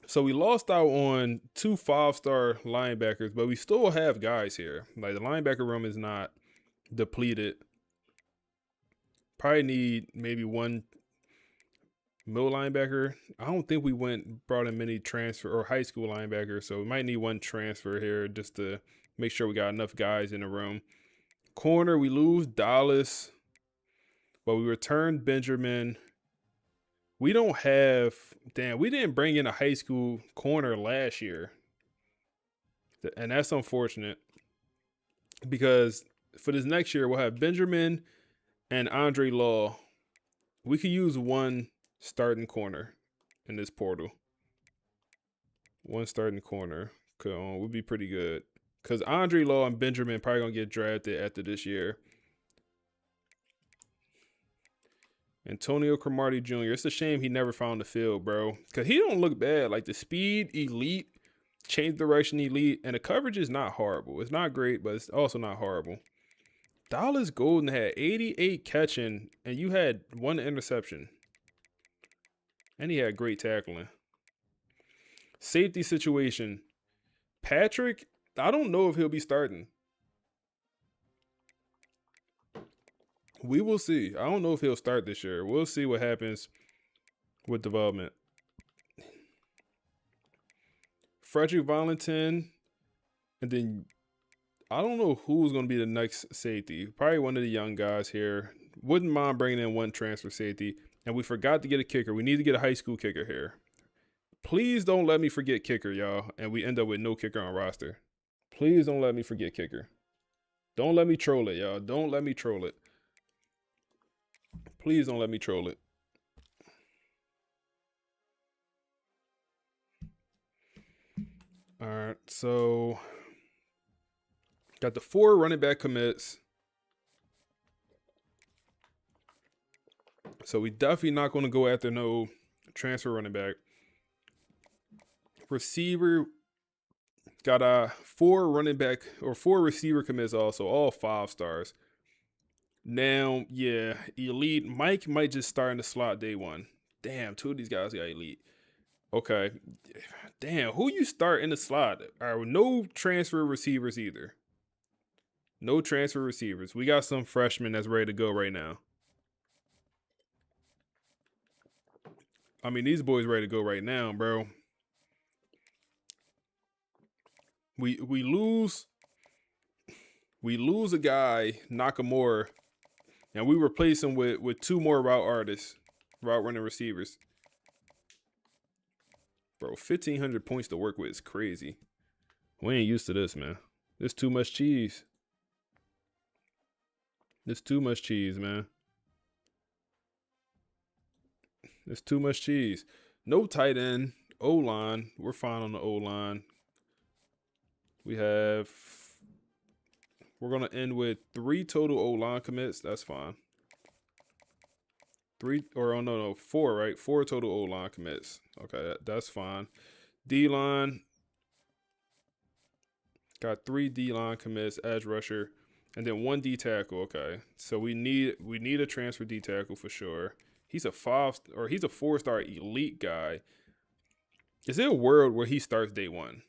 So we lost out on 2 5-star linebackers, but we still have guys here. Like the linebacker room is not depleted. Probably need maybe one middle linebacker. I don't think we brought in many transfer or high school linebackers, so we might need one transfer here just to make sure we got enough guys in the room. Corner, we lose Dallas, but we return Benjamin. We don't have, we didn't bring in a high school corner last year. And that's unfortunate because for this next year, we'll have Benjamin and Andre Law. We could use one starting corner in this portal. One starting corner would be pretty good because Andre Law and Benjamin probably going to get drafted after this year. Antonio Cromartie Jr. It's a shame he never found the field, bro. Because he don't look bad. Like the speed, elite, change direction, elite. And the coverage is not horrible. It's not great, but it's also not horrible. Dallas Golden had 88 catching, and you had 1 interception. And he had great tackling. Safety situation. Patrick, I don't know if he'll be starting. We will see. I don't know if he'll start this year. We'll see what happens with development. Frederick Valentin, and then I don't know who's going to be the next safety. Probably one of the young guys here. Wouldn't mind bringing in one transfer safety. And we forgot to get a kicker. We need to get a high school kicker here. Please don't let me forget kicker, y'all, and we end up with no kicker on roster. Please don't let me forget kicker. Don't let me troll it, y'all. Don't let me troll it. Please don't let me troll it. All right, so got the 4 running back commits. So we definitely not going to go after no transfer running back. Receiver got 4 running back or 4 receiver commits also, all 5 stars. Now, yeah, elite. Mike might just start in the slot day 1. Damn, 2 of these guys got elite. Okay. Damn, who you start in the slot? All right, no transfer receivers either. No transfer receivers. We got some freshmen that's ready to go right now. I mean, these boys ready to go right now, bro. We lose a guy, Nakamura, and we replace him with 2 more route running receivers. Bro, 1,500 points to work with is crazy. We ain't used to this, man. There's too much cheese. There's too much cheese, man. There's too much cheese. No tight end. O-line. We're fine on the O-line. We're going to end with 3 total O-line commits. That's fine. 4, right? 4 total O-line commits. Okay, that's fine. D-line. Got 3 D-line commits, edge rusher, and then 1 D tackle. Okay, so we need a transfer D tackle for sure. He's a 4-star elite guy. Is there a world where he starts day 1?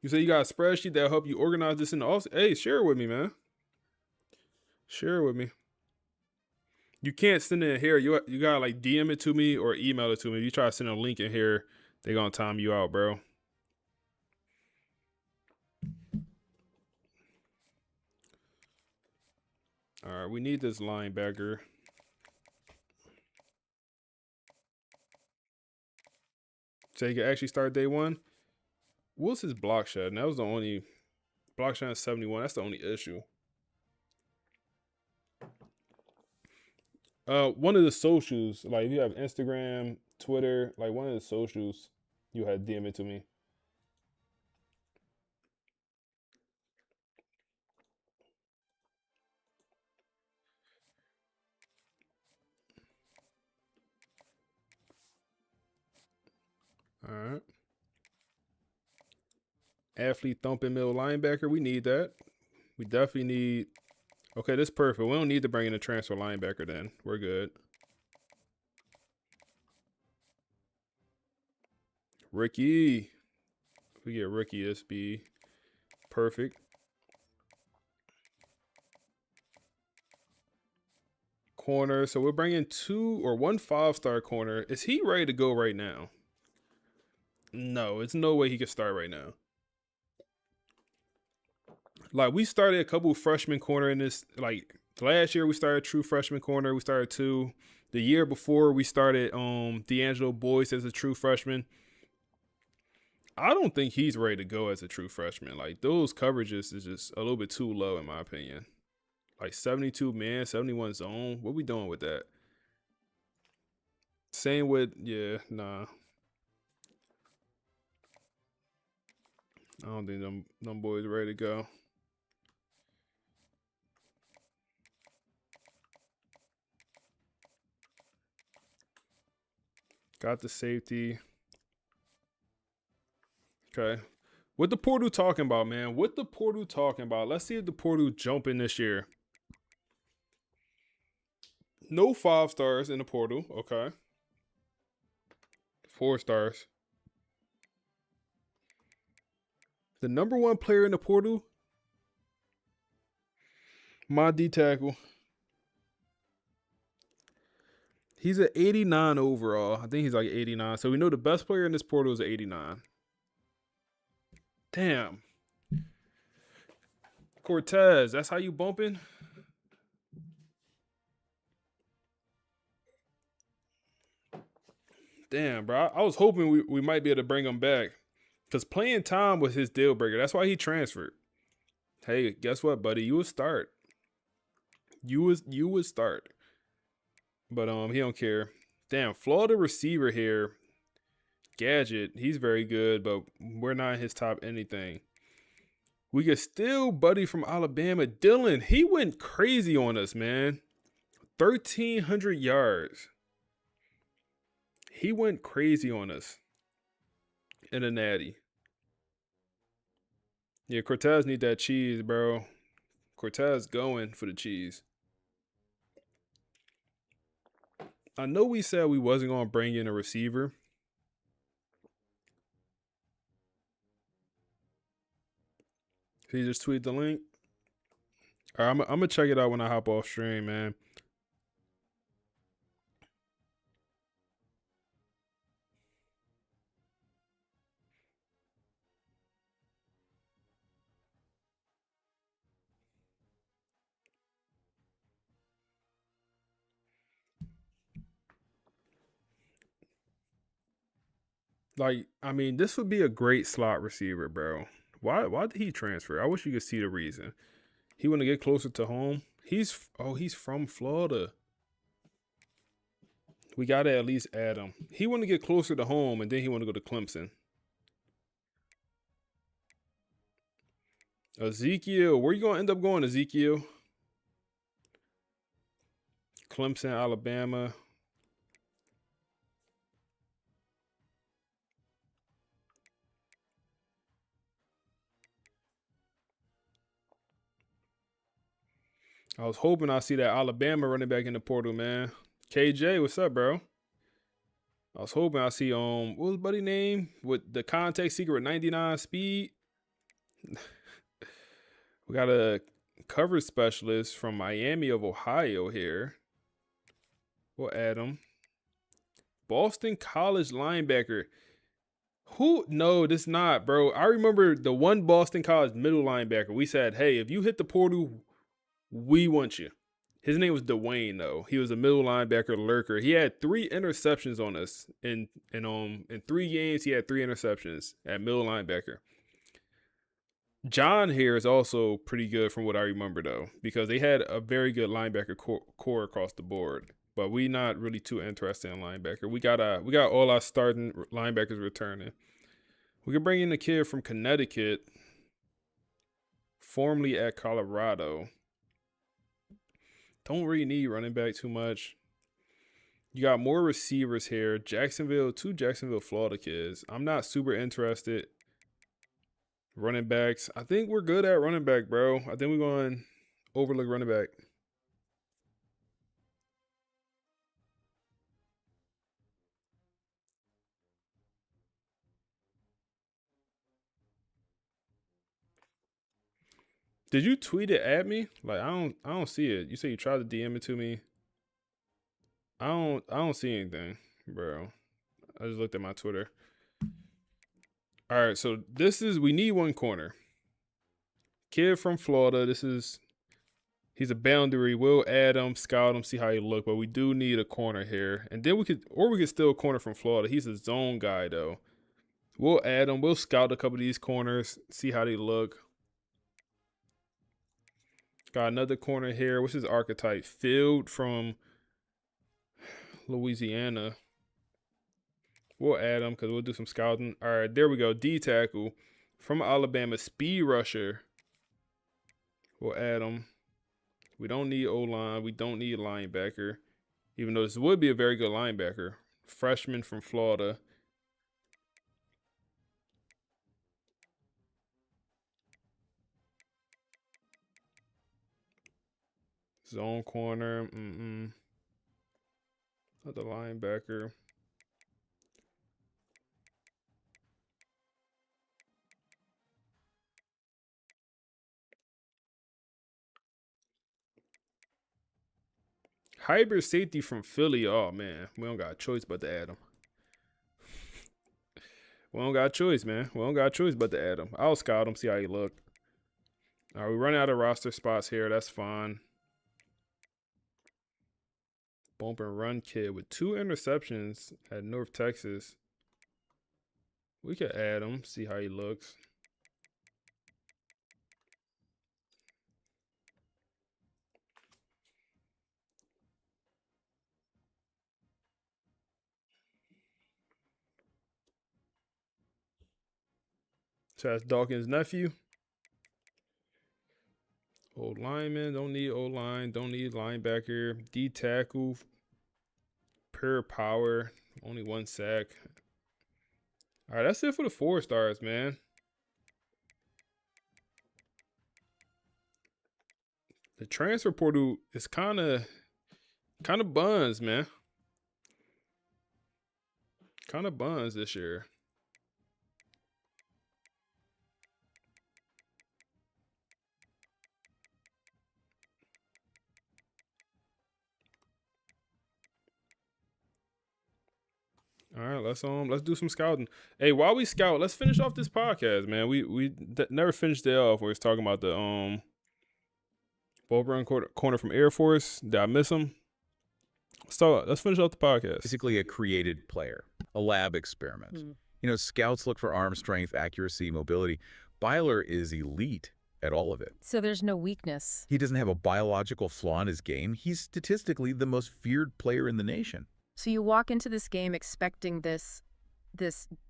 You say you got a spreadsheet that'll help you organize this in the office? Hey, share it with me, man. Share it with me. You can't send it in here. You gotta like DM it to me or email it to me. If you try to send a link in here, they're gonna time you out, bro. All right, we need this linebacker. So you can actually start day 1. What's his block shot? And that was the only block shot 71. That's the only issue. One of the socials, like if you have Instagram, Twitter, like one of the socials, you had DM it to me. All right. Athlete thumping middle linebacker. We need that. We definitely need. Okay, that's perfect. We don't need to bring in a transfer linebacker then. We're good. Ricky. If we get Ricky, this be perfect. Corner. So we're bringing 1 5-star corner. Is he ready to go right now? No, it's no way he can start right now. Like, we started a couple freshman corner in this. Like, last year we started true freshman corner. We started 2. The year before we started D'Angelo Boyce as a true freshman. I don't think he's ready to go as a true freshman. Like, those coverages is just a little bit too low in my opinion. Like 72 man, 71 zone. What we doing with that? Same with, yeah, nah. I don't think them boys ready to go. Got the safety. Okay. What the portal talking about, man? What the portal talking about? Let's see if the portal jumping this year. No 5 stars in the portal. Okay. 4 stars. The number 1 player in the portal, my D tackle. He's an 89 overall. I think he's like 89. So we know the best player in this portal is an 89. Damn. Cortez, that's how you bumping? Damn, bro. I was hoping we might be able to bring him back. Because playing time was his deal breaker. That's why he transferred. Hey, guess what, buddy? You would start. You would start. But he don't care. Damn, Florida receiver here. Gadget, he's very good, but we're not his top anything. We could still buddy from Alabama. Dylan, he went crazy on us, man. 1,300 yards. He went crazy on us in a natty. Yeah, Cortez need that cheese, bro. Cortez going for the cheese. I know we said we wasn't going to bring in a receiver. Can you just tweet the link? All right, I'm going to check it out when I hop off stream, man. Like, I mean, this would be a great slot receiver, bro. Why did he transfer? I wish you could see the reason. He want to get closer to home. He's from Florida. We got to at least add him. He want to get closer to home, and then he want to go to Clemson. Ezekiel, where you going to end up going, Ezekiel? Clemson, Alabama. I was hoping I'd see that Alabama running back in the portal, man. KJ, what's up, bro? I was hoping I'd see what was buddy name with the contact secret 99 speed. We got a coverage specialist from Miami of Ohio here. We'll add him. Boston College linebacker. Who? No, this not, bro. I remember the one Boston College middle linebacker. We said, hey, if you hit the portal, we want you. His name was Dwayne, though. He was a middle linebacker lurker. He had 3 interceptions on us. In 3 games, he had 3 interceptions at middle linebacker. John here is also pretty good from what I remember, though, because they had a very good linebacker core across the board. But we not really too interested in linebacker. We got all our starting linebackers returning. We could bring in a kid from Connecticut, formerly at Colorado. Don't really need running back too much. You got more receivers here. 2 Jacksonville, Florida kids. I'm not super interested. Running backs. I think we're good at running back, bro. I think we're going to overlook running back. Did you tweet it at me? Like I don't see it. You say you tried to DM it to me. I don't see anything, bro. I just looked at my Twitter. All right, so we need one corner. Kid from Florida. He's a boundary. We'll add him, scout him, see how he look, but we do need a corner here. And then we could still corner from Florida. He's a zone guy though. We'll add him. We'll scout a couple of these corners, see how they look. Got another corner here. What's his archetype? Field from Louisiana. We'll add him because we'll do some scouting. All right, there we go. D tackle from Alabama. Speed rusher. We'll add him. We don't need O-line. We don't need linebacker. Even though this would be a very good linebacker. Freshman from Florida. Zone corner. Not the linebacker. Hybrid safety from Philly. Oh, man. We don't got a choice but to add him. We don't got a choice, man. We don't got a choice but to add him. I'll scout him, see how he look. All right, we run out of roster spots here. That's fine. Bump and run kid with 2 interceptions at North Texas. We could add him, see how he looks. So that's Dawkins' nephew. Old lineman, don't need old line, don't need linebacker. D tackle, pure power, only 1 sack. All right, that's it for the 4 stars, man. The transfer portal is kind of buns, man. Kind of buns this year. All right, let's do some scouting. Hey, while we scout, let's finish off this podcast, man. We never finished it off. We was talking about the ball run corner from Air Force. Did I miss him? So let's finish off the podcast. Basically a created player, a lab experiment. You know, scouts look for arm strength, accuracy, mobility. Byler is elite at all of it. So there's no weakness. He doesn't have a biological flaw in his game. He's statistically the most feared player in the nation. So you walk into this game expecting this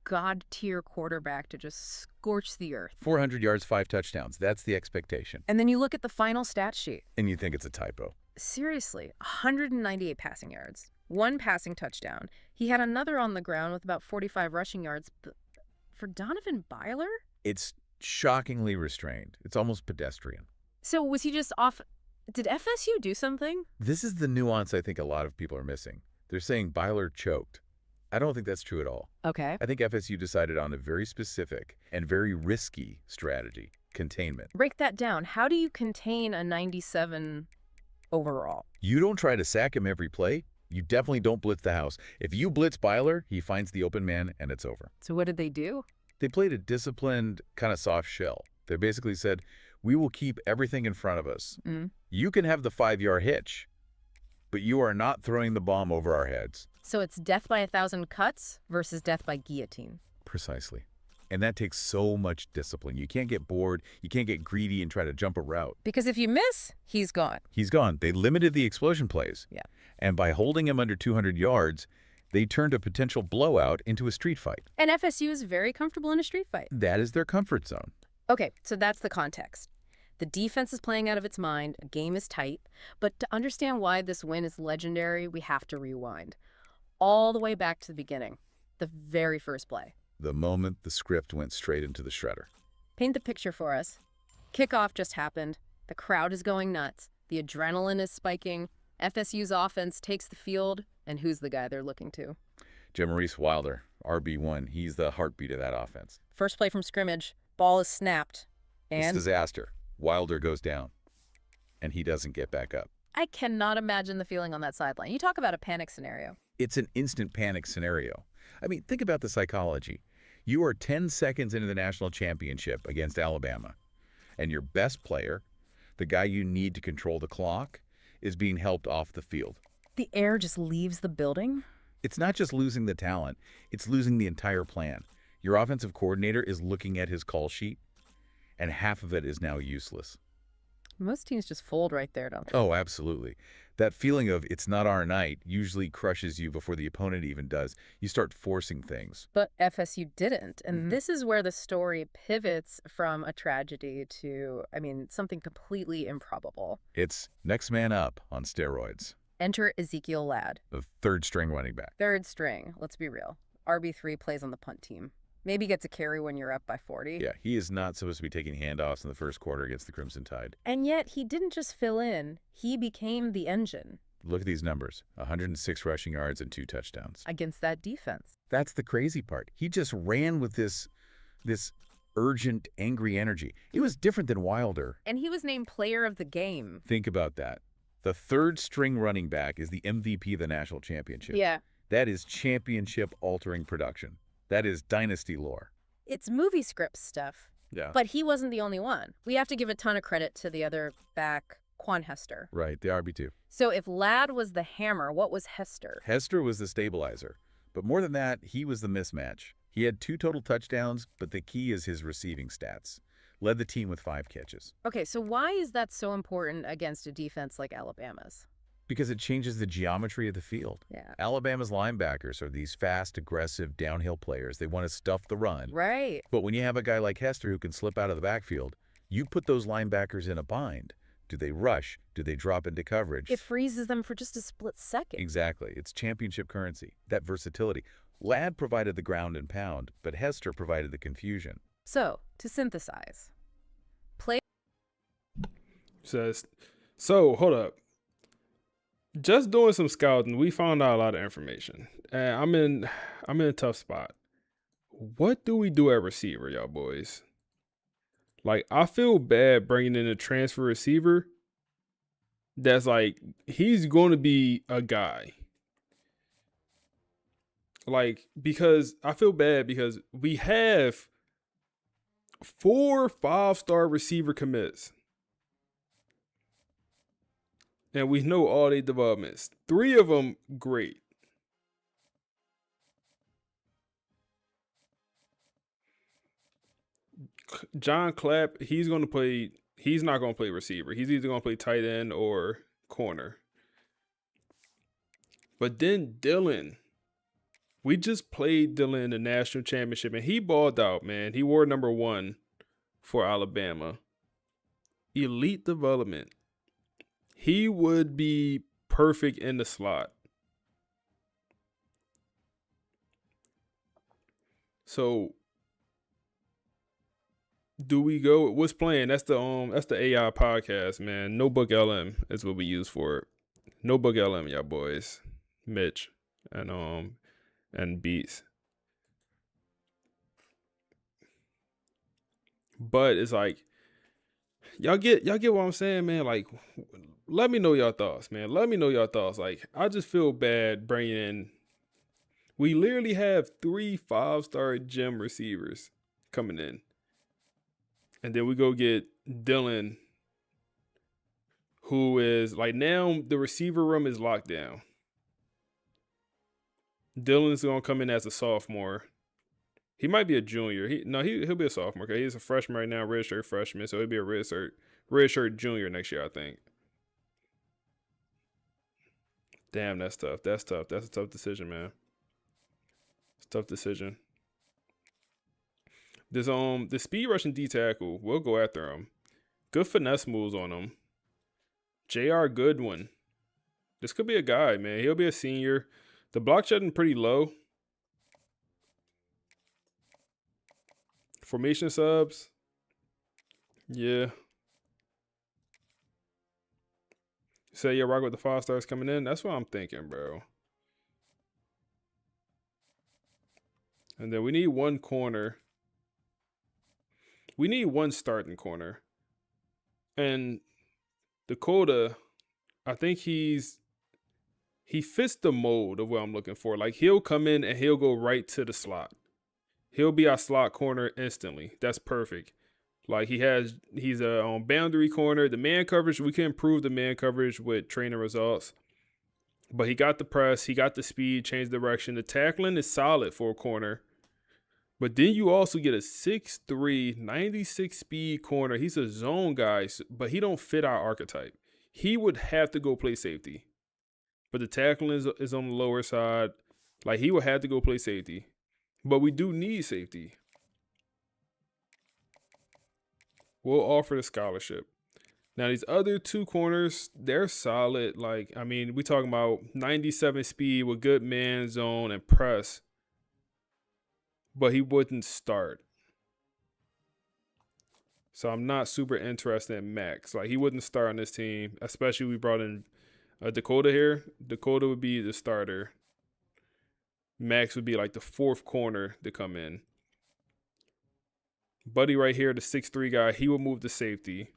god-tier quarterback to just scorch the earth. 400 yards, 5 touchdowns. That's the expectation. And then you look at the final stat sheet. And you think it's a typo. Seriously, 198 passing yards, 1 passing touchdown. He had another on the ground with about 45 rushing yards. But for Donovan Byler? It's shockingly restrained. It's almost pedestrian. So was he just off? Did FSU do something? This is the nuance I think a lot of people are missing. They're saying Byler choked. I don't think that's true at all. Okay. I think FSU decided on a very specific and very risky strategy, containment. Break that down. How do you contain a 97 overall? You don't try to sack him every play. You definitely don't blitz the house. If you blitz Byler, he finds the open man and it's over. So what did they do? They played a disciplined, kind of soft shell. They basically said, we will keep everything in front of us. You can have the 5-yard hitch, but you are not throwing the bomb over our heads. So it's death by 1,000 cuts versus death by guillotine. Precisely. And that takes so much discipline. You can't get bored. You can't get greedy and try to jump a route. Because if you miss, he's gone. He's gone. They limited the explosion plays. Yeah. And by holding him under 200 yards, they turned a potential blowout into a street fight. And FSU is very comfortable in a street fight. That is their comfort zone. Okay, so that's the context. The defense is playing out of its mind. A game is tight. But to understand why this win is legendary, we have to rewind. All the way back to the beginning. The very first play. The moment the script went straight into the shredder. Paint the picture for us. Kickoff just happened. The crowd is going nuts. The adrenaline is spiking. FSU's offense takes the field. And who's the guy they're looking to? Maurice Wilder, RB1. He's the heartbeat of that offense. First play from scrimmage. Ball is snapped. It's And disaster. Wilder goes down. And he doesn't get back up. I cannot imagine the feeling on that sideline. You talk about a panic scenario. It's an instant panic scenario. I mean, think about the psychology. You are 10 seconds into the national championship against Alabama, and your best player, the guy you need to control the clock, is being helped off the field. The air just leaves the building? It's not just losing the talent, it's losing the entire plan. Your offensive coordinator is looking at his call sheet, and half of it is now useless. Most teams just fold right there, don't they? Oh, absolutely. That feeling of it's not our night usually crushes you before the opponent even does. You start forcing things. But FSU didn't. And this is where the story pivots from a tragedy to, something completely improbable. It's next man up on steroids. Enter Ezekiel Ladd. The third string running back. Third string, let's be real. RB3 plays on the punt team. Maybe get to carry when you're up by 40. Yeah, he is not supposed to be taking handoffs in the first quarter against the Crimson Tide. And yet he didn't just fill in. He became the engine. Look at these numbers. 106 rushing yards and 2 touchdowns. Against that defense. That's the crazy part. He just ran with this urgent, angry energy. He was different than Wilder. And he was named player of the game. Think about that. The third string running back is the MVP of the national championship. Yeah. That is championship-altering production. That is dynasty lore. It's movie script stuff. Yeah. But he wasn't the only one. We have to give a ton of credit to the other back, Quan Hester. Right, the RB2. So if Ladd was the hammer, what was Hester? Hester was the stabilizer. But more than that, he was the mismatch. He had 2 total touchdowns, but the key is his receiving stats. Led the team with 5 catches. Okay, so why is that so important against a defense like Alabama's? Because it changes the geometry of the field. Yeah. Alabama's linebackers are these fast, aggressive, downhill players. They want to stuff the run. Right. But when you have a guy like Hester who can slip out of the backfield, you put those linebackers in a bind. Do they rush? Do they drop into coverage? It freezes them for just a split second. Exactly. It's championship currency, that versatility. Ladd provided the ground and pound, but Hester provided the confusion. So, to synthesize, Says, so hold up. Just doing some scouting, we found out a lot of information. And I'm in a tough spot. What do we do at receiver, y'all boys? Like, I feel bad bringing in a transfer receiver that's like, he's going to be a guy. Like, because I feel bad because we have 4 5-star receiver commits. And we know all their developments. 3 of them, great. John Clapp, he's not going to play receiver. He's either going to play tight end or corner. But then Dylan, we just played Dylan in the national championship, and he balled out, man. He wore number 1 for Alabama. Elite development. He would be perfect in the slot. So, do we go? What's playing? That's the AI podcast, man. Notebook LM is what we use for it. Notebook LM, y'all boys. Mitch and Beats. But it's like, y'all get what I'm saying, man. Like, let me know your thoughts, man. Let me know your thoughts. Like, I just feel bad bringing in. We literally have 3 5-star gym receivers coming in, and then we go get Dylan, who is like, now the receiver room is locked down. Dylan's gonna come in as a sophomore. He might be a junior. He'll be a sophomore. Okay, he's a freshman right now, redshirt freshman. So he'll be a redshirt junior next year, I think. Damn, that's tough. That's tough. That's a tough decision, man. It's a tough decision. This the speed rushing D tackle, we'll go after him. Good finesse moves on him. J.R. Goodwin. This could be a guy, man. He'll be a senior. The block shedding pretty low. Formation subs. Yeah. Say you're rock with the 5 stars coming in. That's what I'm thinking, bro. And then we need 1 corner. We need 1 starting corner. And Dakota, I think he fits the mold of what I'm looking for. Like, he'll come in and he'll go right to the slot. He'll be our slot corner instantly. That's perfect. Like, he's on boundary corner. The man coverage, we can improve the man coverage with training results. But he got the press. He got the speed, change direction. The tackling is solid for a corner. But then you also get a 6'3", 96 speed corner. He's a zone guy, but he don't fit our archetype. He would have to go play safety. But the tackling is on the lower side. Like, he would have to go play safety. But we do need safety. We'll offer the scholarship. Now, these other 2 corners, they're solid. Like, I mean, we talking about 97 speed with good man zone and press. but he wouldn't start. So I'm not super interested in Max. Like, he wouldn't start on this team, especially we brought in Dakota here. Dakota would be the starter. Max would be like the fourth corner to come in. Buddy right here, the 6'3" guy, he would move to safety.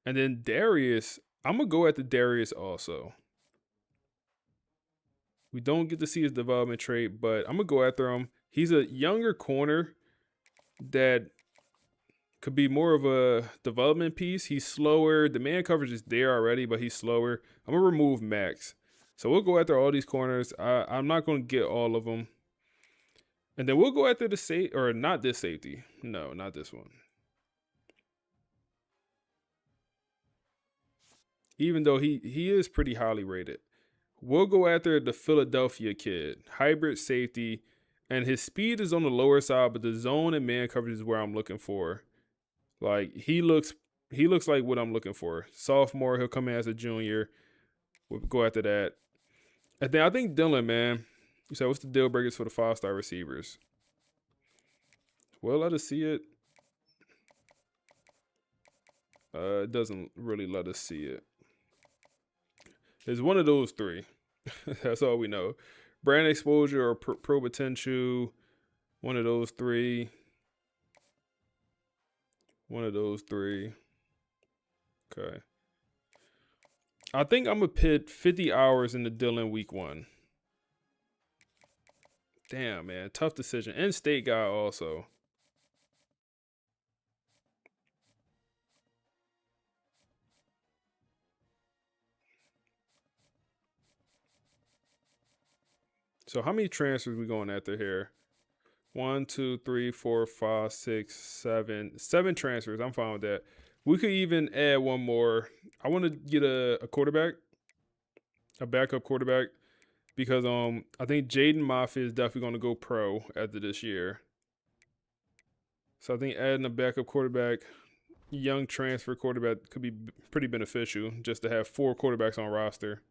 And then Darius, I'm going to go at the Darius also. We don't get to see his development trait, but I'm going to go after him. He's a younger corner that could be more of a development piece. He's slower. The man coverage is there already, but he's slower. I'm going to remove Max. So we'll go after all these corners. I'm not going to get all of them. And then we'll go after the safety, or not this safety. No, not this one. Even though he is pretty highly rated. We'll go after the Philadelphia kid, hybrid safety, and his speed is on the lower side, but the zone and man coverage is where I'm looking for. Like, he looks like what I'm looking for. Sophomore, he'll come in as a junior. We'll go after that. And then I think Dylan, man. You said, what's the deal breakers for the 5-star receivers? Well, let us see it. It doesn't really let us see it. It's one of those three. That's all we know. Brand exposure or pro potential. One of those three. One of those three. Okay. I think I'm going to pit 50 hours into Dylan week 1. Damn, man. Tough decision. And state guy also. So how many transfers we going after here? 1, 2, 3, 4, 5, 6, 7. 7 transfers. I'm fine with that. We could even add one more. I want to get a quarterback. A backup quarterback. Because I think Jaden Moffitt is definitely going to go pro after this year. So I think adding a backup quarterback, young transfer quarterback, could be pretty beneficial just to have 4 quarterbacks on roster.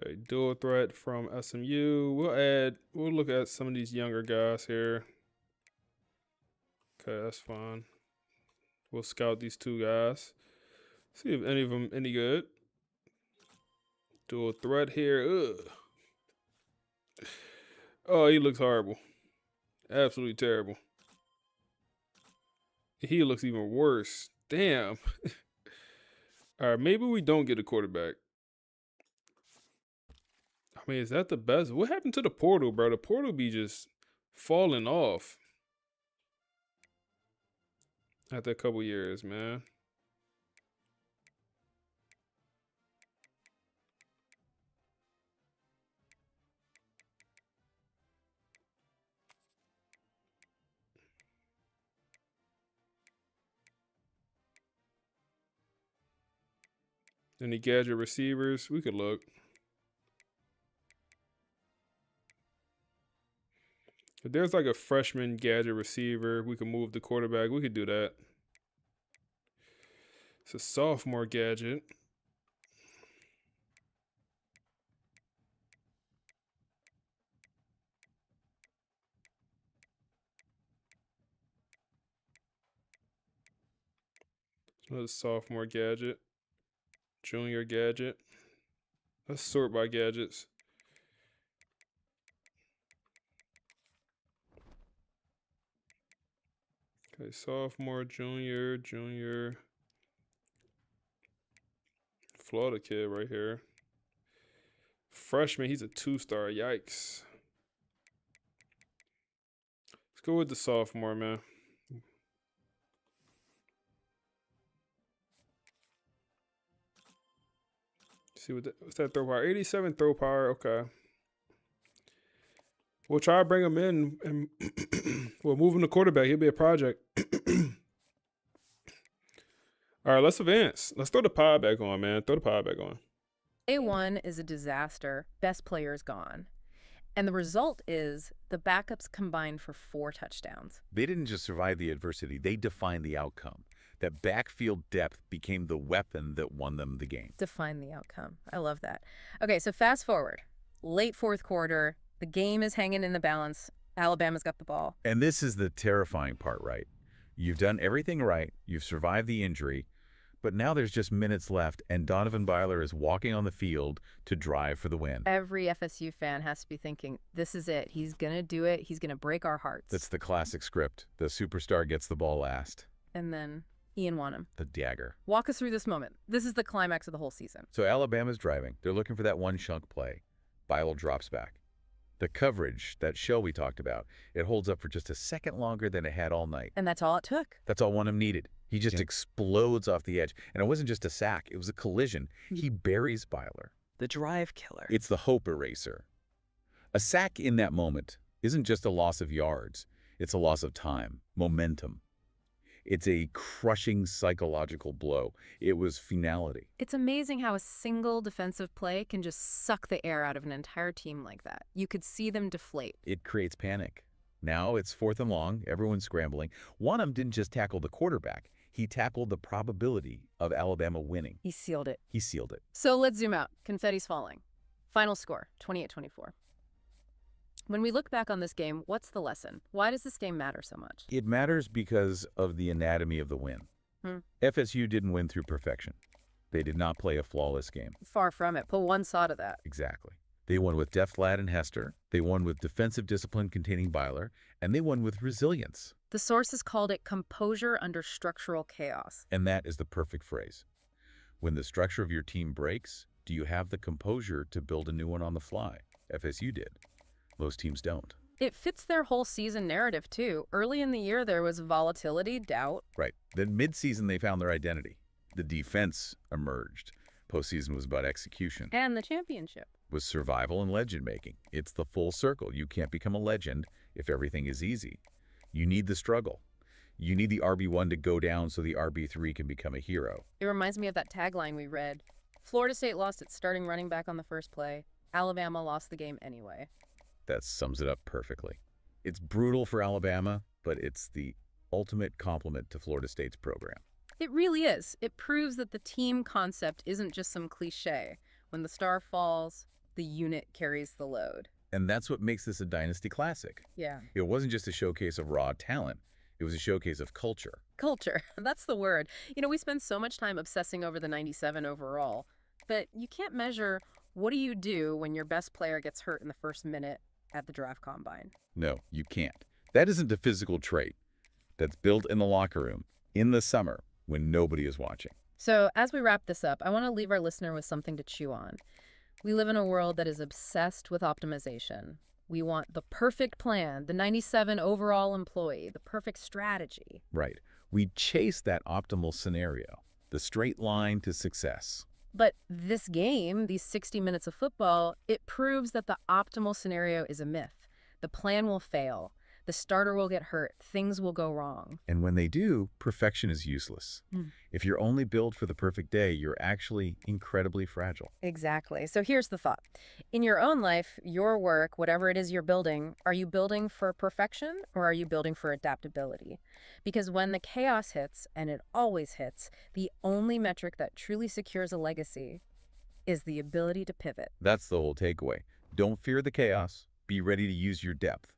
Okay, dual threat from SMU. We'll look at some of these younger guys here. Okay, that's fine. We'll scout these 2 guys. See if any of them any good. Dual threat here. Ugh. Oh, he looks horrible. Absolutely terrible. He looks even worse. Damn. All right, maybe we don't get a quarterback. I mean, is that the best? What happened to the portal, bro? The portal be just falling off after a couple years, man. Any gadget receivers? We could look. If there's like a freshman gadget receiver, we could move the quarterback. We could do that. It's a sophomore gadget. Another sophomore gadget. Junior gadget. Let's sort by gadgets. Okay, sophomore, junior. Florida kid right here. Freshman, he's a 2-star. Yikes. Let's go with the sophomore, man. See what's that throw power? 87 throw power. Okay. We'll try to bring him in and we'll move him to quarterback. He'll be a project. All right, let's advance. Let's throw the pod back on, man. Throw the pod back on. A1 is a disaster. Best player is gone. And the result is the backups combined for 4 touchdowns. They didn't just survive the adversity, they defined the outcome. That backfield depth became the weapon that won them the game. Define the outcome. I love that. Okay, so fast forward. Late fourth quarter, the game is hanging in the balance. Alabama's got the ball. And this is the terrifying part, right? You've done everything right, you've survived the injury, but now there's just minutes left, and Donovan Byler is walking on the field to drive for the win. Every FSU fan has to be thinking, this is it. He's going to do it. He's going to break our hearts. That's the classic script. The superstar gets the ball last. And then Ian Wanham. The dagger. Walk us through this moment. This is the climax of the whole season. So Alabama's driving. They're looking for that one chunk play. Byler drops back. The coverage, that shell we talked about, it holds up for just a second longer than it had all night. And that's all it took. That's all Wanham needed. He just explodes off the edge. And it wasn't just a sack. It was a collision. He buries Byler. The drive killer. It's the hope eraser. A sack in that moment isn't just a loss of yards. It's a loss of time, momentum. It's a crushing psychological blow. It was finality. It's amazing how a single defensive play can just suck the air out of an entire team like that. You could see them deflate. It creates panic. Now it's 4th and long. Everyone's scrambling. Wanham didn't just tackle the quarterback. He tackled the probability of Alabama winning. He sealed it. He sealed it. So let's zoom out. Confetti's falling. Final score, 28-24. When we look back on this game, what's the lesson? Why does this game matter so much? It matters because of the anatomy of the win. FSU didn't win through perfection. They did not play a flawless game. Far from it. Put one side of that. Exactly. They won with deft lad and Hester. They won with defensive discipline containing Byler. And they won with resilience. The sources called it composure under structural chaos. And that is the perfect phrase. When the structure of your team breaks, do you have the composure to build a new one on the fly? FSU did. Most teams don't. It fits their whole season narrative, too. Early in the year, there was volatility, doubt. Right. Then mid-season, they found their identity. The defense emerged. Postseason was about execution. And the championship. Was survival and legend making. It's the full circle. You can't become a legend if everything is easy. You need the struggle. You need the RB1 to go down so the RB3 can become a hero. It reminds me of that tagline we read. Florida State lost its starting running back on the first play. Alabama lost the game anyway. That sums it up perfectly. It's brutal for Alabama, but it's the ultimate compliment to Florida State's program. It really is. It proves that the team concept isn't just some cliche. When the star falls, the unit carries the load. And that's what makes this a Dynasty classic. Yeah. It wasn't just a showcase of raw talent. It was a showcase of culture. Culture. That's the word. You know, we spend so much time obsessing over the 97 overall, but you can't measure what do you do when your best player gets hurt in the first minute at the draft combine. No, you can't. That isn't a physical trait. That's built in the locker room, in the summer, when nobody is watching. So as we wrap this up, I want to leave our listener with something to chew on. We live in a world that is obsessed with optimization. We want the perfect plan, the 97 overall employee, the perfect strategy. Right. We chase that optimal scenario, the straight line to success. But this game, these 60 minutes of football, it proves that the optimal scenario is a myth. The plan will fail. The starter will get hurt. Things will go wrong. And when they do, perfection is useless. If you're only built for the perfect day, you're actually incredibly fragile. Exactly. So here's the thought. In your own life, your work, whatever it is you're building, are you building for perfection or are you building for adaptability? Because when the chaos hits, and it always hits, the only metric that truly secures a legacy is the ability to pivot. That's the whole takeaway. Don't fear the chaos. Be ready to use your depth.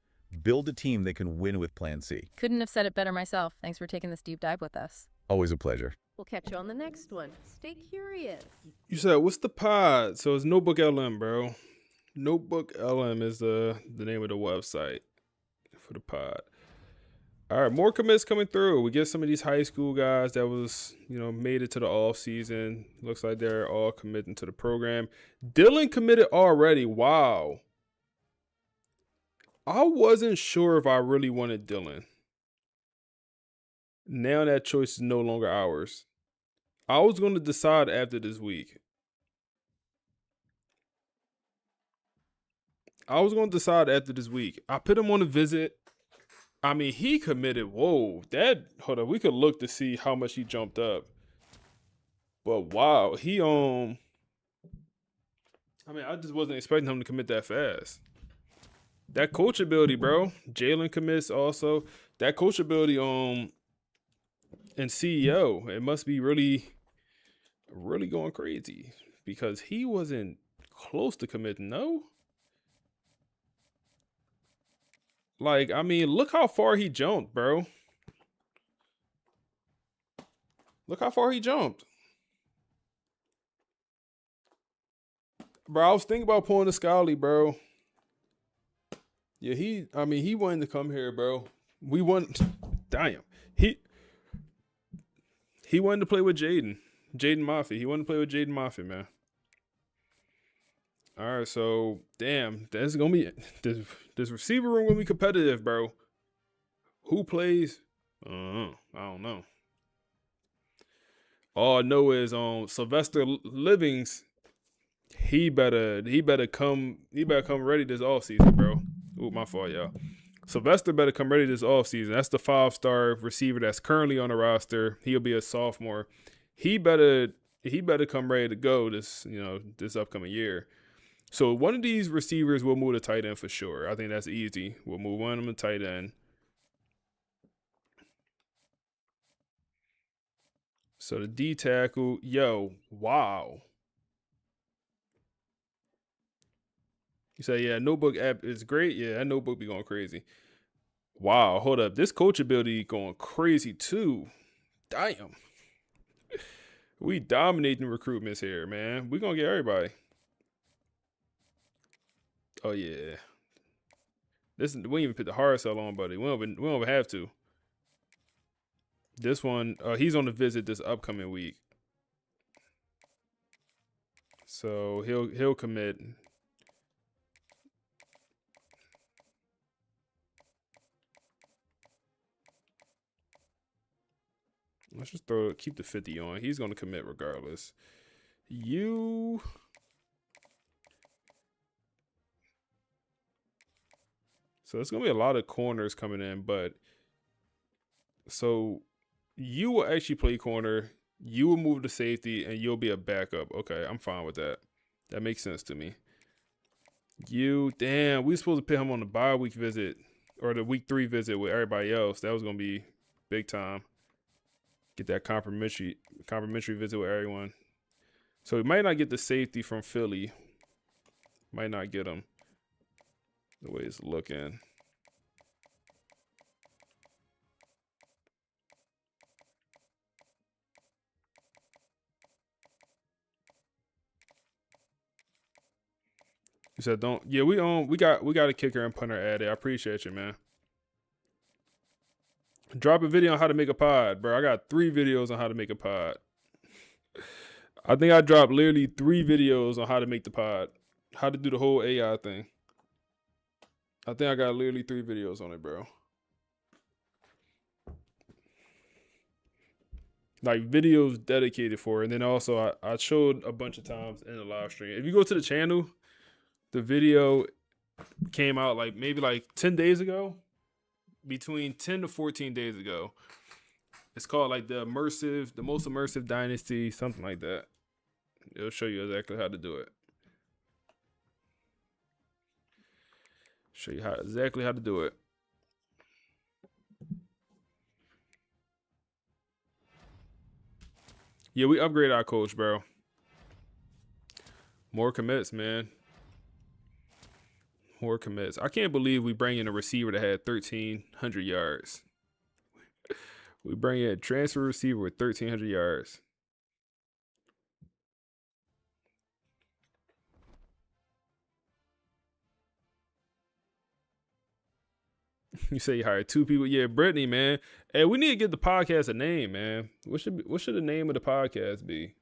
Build a team that can win with Plan C. Couldn't have said it better myself. Thanks for taking this deep dive with us. Always a pleasure. We'll catch you on the next one. Stay curious. You said, what's the pod? So it's Notebook LM, bro. Notebook LM is the name of the website for the pod. All right, more commits coming through. We get some of these high school guys that was, made it to the off season. Looks like they're all committing to the program. Dylan committed already. Wow. I wasn't sure if I really wanted Dylan. Now that choice is no longer ours. I was going to decide after this week. I was going to decide after this week. I put him on a visit. I mean, he committed. Whoa, hold up. We could look to see how much he jumped up. But wow, I mean, I just wasn't expecting him to commit that fast. That coachability, bro. Jalen commits also. That coachability and CEO, it must be really, really going crazy because he wasn't close to committing, no? Like, I mean, look how far he jumped, bro. Look how far he jumped. Bro, I was thinking about pulling the Scally, bro. Yeah, he wanted to come here, bro. Damn. He wanted to play with Jaden Mafia. He wanted to play with Jaden Mafia, man. All right, so damn, that's gonna be this receiver room gonna be competitive, bro. Who plays? I don't know. All I know is Sylvester Livings. He better come ready this offseason, bro. Ooh, my fault, y'all. Sylvester better come ready this offseason. That's the 5-star receiver that's currently on the roster. He'll be a sophomore. He better come ready to go this upcoming year. So one of these receivers will move to tight end for sure. I think that's easy. We'll move one of them to tight end. So the D tackle, wow. You say, yeah, Notebook app is great. Yeah, that Notebook be going crazy. Wow, hold up. This coachability going crazy too. Damn. We dominating recruitments here, man. We gonna get everybody. Oh yeah. We ain't even put the hard sell on, buddy. We don't even have to. This one, he's on the visit this upcoming week. So he'll commit. Let's just keep the 50 on. He's gonna commit regardless. So there's going to be a lot of corners coming in, but so you will actually play corner, you will move to safety, and you'll be a backup. Okay, I'm fine with that. That makes sense to me. Damn, we supposed to put him on the bye week visit or the week 3 visit with everybody else. That was going to be big time. Get that complimentary visit with everyone. So we might not get the safety from Philly. Might not get him. The way it's looking. You said don't. Yeah, we got a kicker and punter added. I appreciate you, man. Drop a video on how to make a pod, bro. I got 3 videos on how to make a pod. I think I dropped literally 3 videos on how to make the pod. How to do the whole AI thing. I think I got literally 3 videos on it, bro. Like videos dedicated for it. And then also I showed a bunch of times in the live stream. If you go to the channel, the video came out maybe 10 days ago. Between 10 to 14 days ago. It's called the most immersive Dynasty, something like that. It'll show you exactly how to do it. Show you exactly how to do it. Yeah, we upgrade our coach, bro. More commits, man. More commits. I can't believe we bring in a receiver that had 1,300 yards. We bring in a transfer receiver with 1,300 yards. You say you hired 2 people. Yeah, Brittany, man. Hey, we need to give the podcast a name, man. What should the name of the podcast be?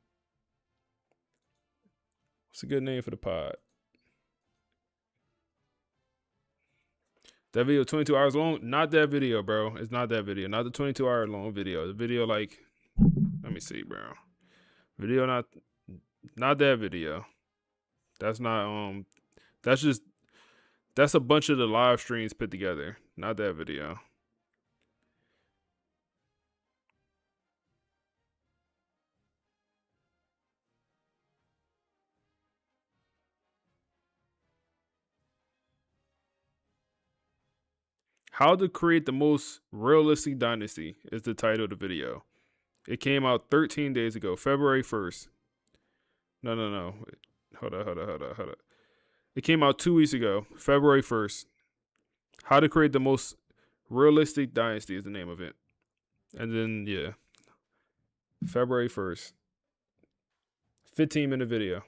What's a good name for the pod? That video 22 hours long? Not that video, bro. It's not that video. Not the 22-hour long video. The video let me see, bro. Video not that video. That's not that's just That's a bunch of the live streams put together, not that video. How to create the most realistic dynasty is the title of the video. It came out 13 days ago, February 1st. No. Hold up. It came out 2 weeks ago, February 1st. How to create the most realistic dynasty is the name of it. And then, yeah, February 1st. 15-minute video.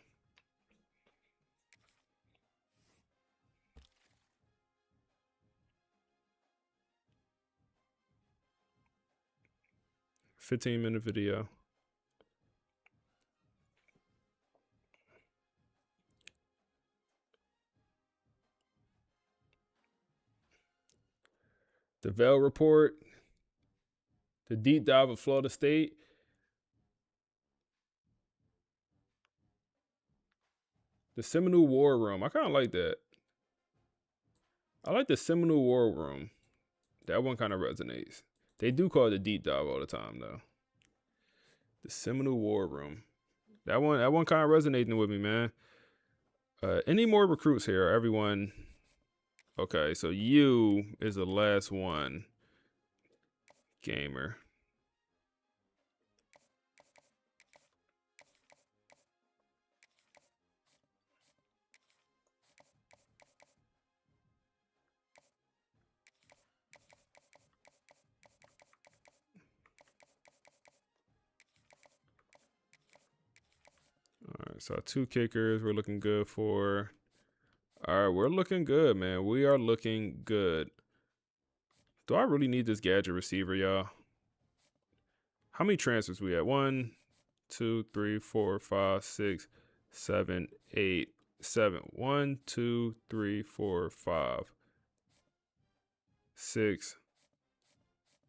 Minute video. The Vale report. The deep dive of Florida State. The Seminole War Room. I kind of like that. I like the Seminole War Room. That one kind of resonates. They do call it a deep dive all the time, though. The Seminole War Room. That one kind of resonating with me, man. Any more recruits here? Everyone. Okay, so you is the last one. Gamer. All right, so 2 kickers we're looking good for. All right, we're looking good, man. We are looking good. Do I really need this gadget receiver, y'all? How many transfers we had? 1, 2, 3, 4, 5, 6, 7, 8, 7. 1, 2, 3, 4, 5, 6,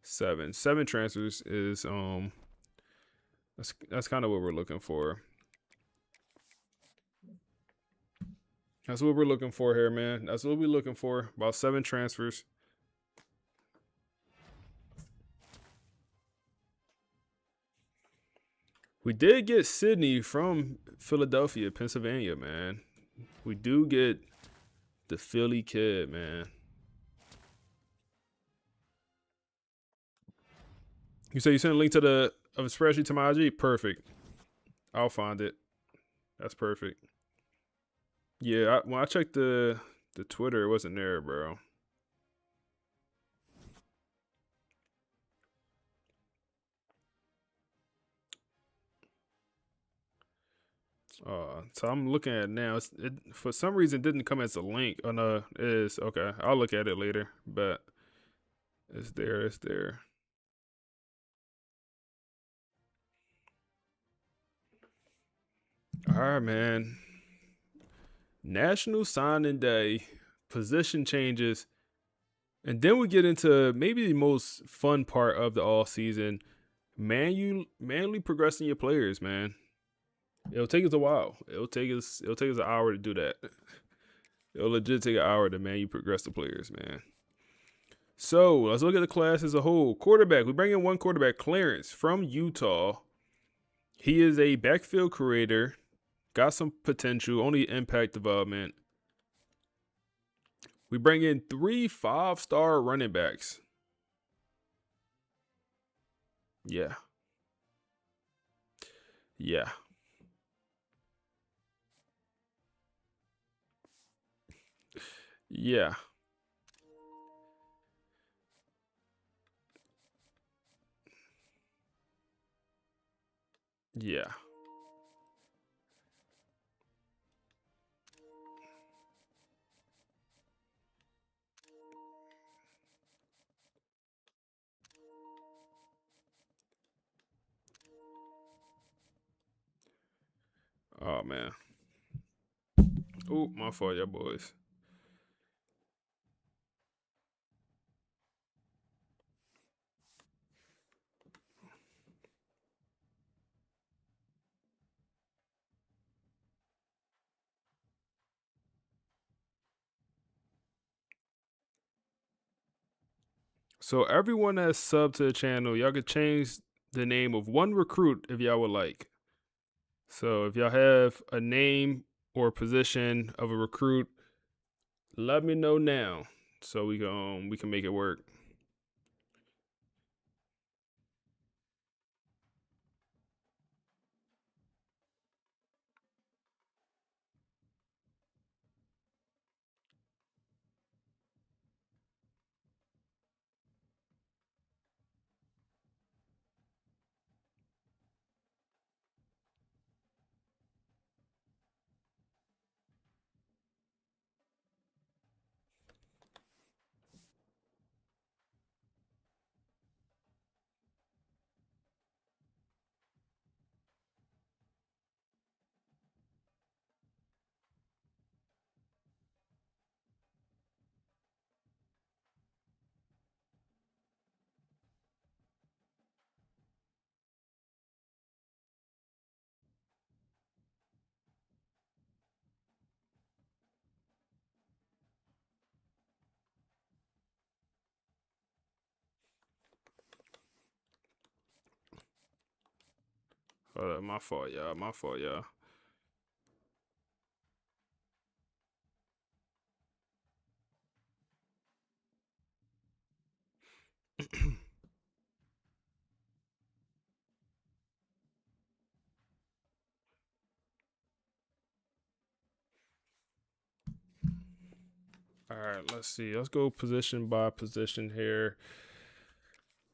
7. 7 transfers is that's kind of what we're looking for. That's what we're looking for here, man. That's what we're looking for. About 7 transfers. We did get Sydney from Philadelphia, Pennsylvania, man. We do get the Philly kid, man. You say you sent a link to the spreadsheet to my IG? Perfect. I'll find it. That's perfect. Yeah, when I checked the Twitter, it wasn't there, bro. So I'm looking at it now. It for some reason it didn't come as a link. Oh no, it is. Okay, I'll look at it later. But it's there. It's there. All right, man. National Signing Day, position changes, and then we get into maybe the most fun part of the all season. Manually progressing your players, man. It'll take us a while. It'll take us an hour to do that. It'll legit take an hour to manually progress the players, man. So let's look at the class as a whole. Quarterback. We bring in 1 quarterback, Clarence from Utah. He is a backfield creator. Got some potential, only impact development. We bring in 3 5-star running backs. Yeah. Yeah. Yeah. Yeah. Oh, man. Oh, my fault, y'all boys. So everyone that's sub to the channel, y'all could change the name of one recruit if y'all would like. So if y'all have a name or position of a recruit, let me know now so we can make it work. My fault, y'all. My fault, y'all. All right, let's see. Let's go position by position here.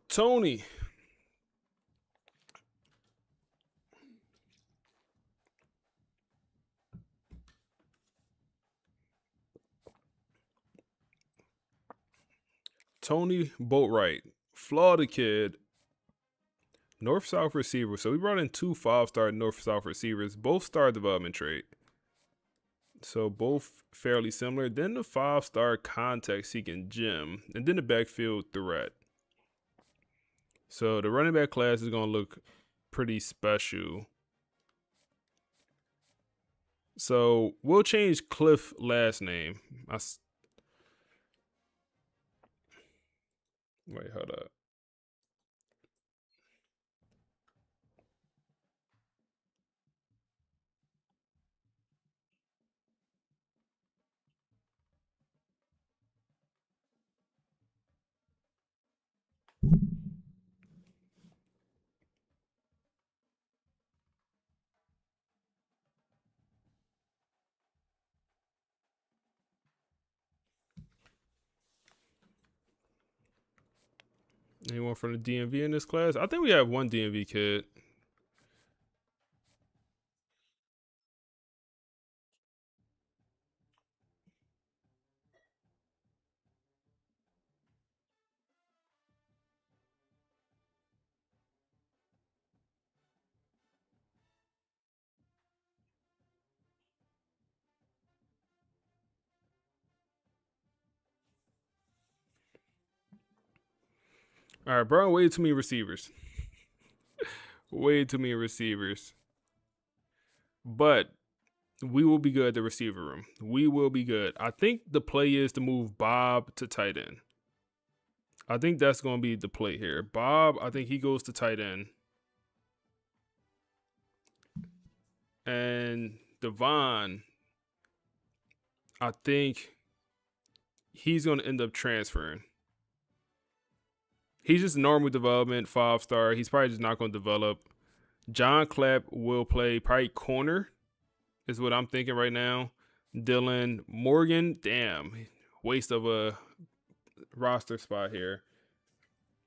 Tony. Tony Boatwright. Florida kid. North-South receiver. So we brought in 2 5-star North-South receivers. Both star development trait. So both fairly similar. Then the 5-star contact-seeking gem. And then the backfield threat. So the running back class is going to look pretty special. So we'll change Cliff last name. Wait, hold up. Anyone from the DMV in this class? I think we have one DMV kid. All right, bro. Way too many receivers. Way too many receivers. But we will be good at the receiver room. We will be good. I think the play is to move Bob to tight end. I think that's going to be the play here. Bob, I think he goes to tight end. And Devon, I think he's going to end up transferring. He's just normal development, 5-star. He's probably just not going to develop. John Clapp will play probably corner is what I'm thinking right now. Dylan Morgan, damn, waste of a roster spot here.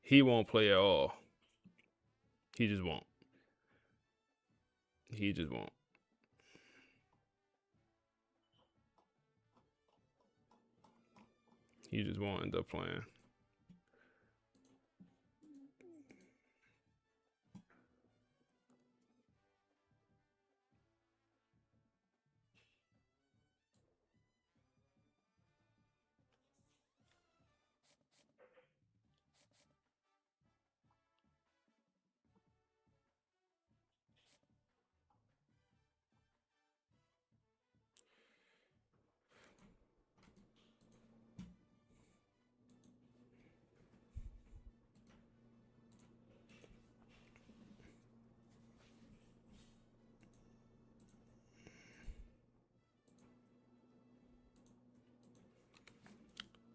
He won't play at all. He just won't. He just won't. He just won't end up playing.